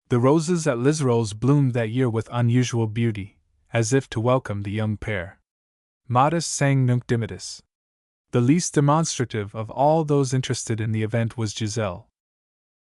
The roses at Lizero's bloomed that year with unusual beauty, as if to welcome the young pair. Modest sang Nunc Dimittis. The least demonstrative of all those interested in the event was Giselle.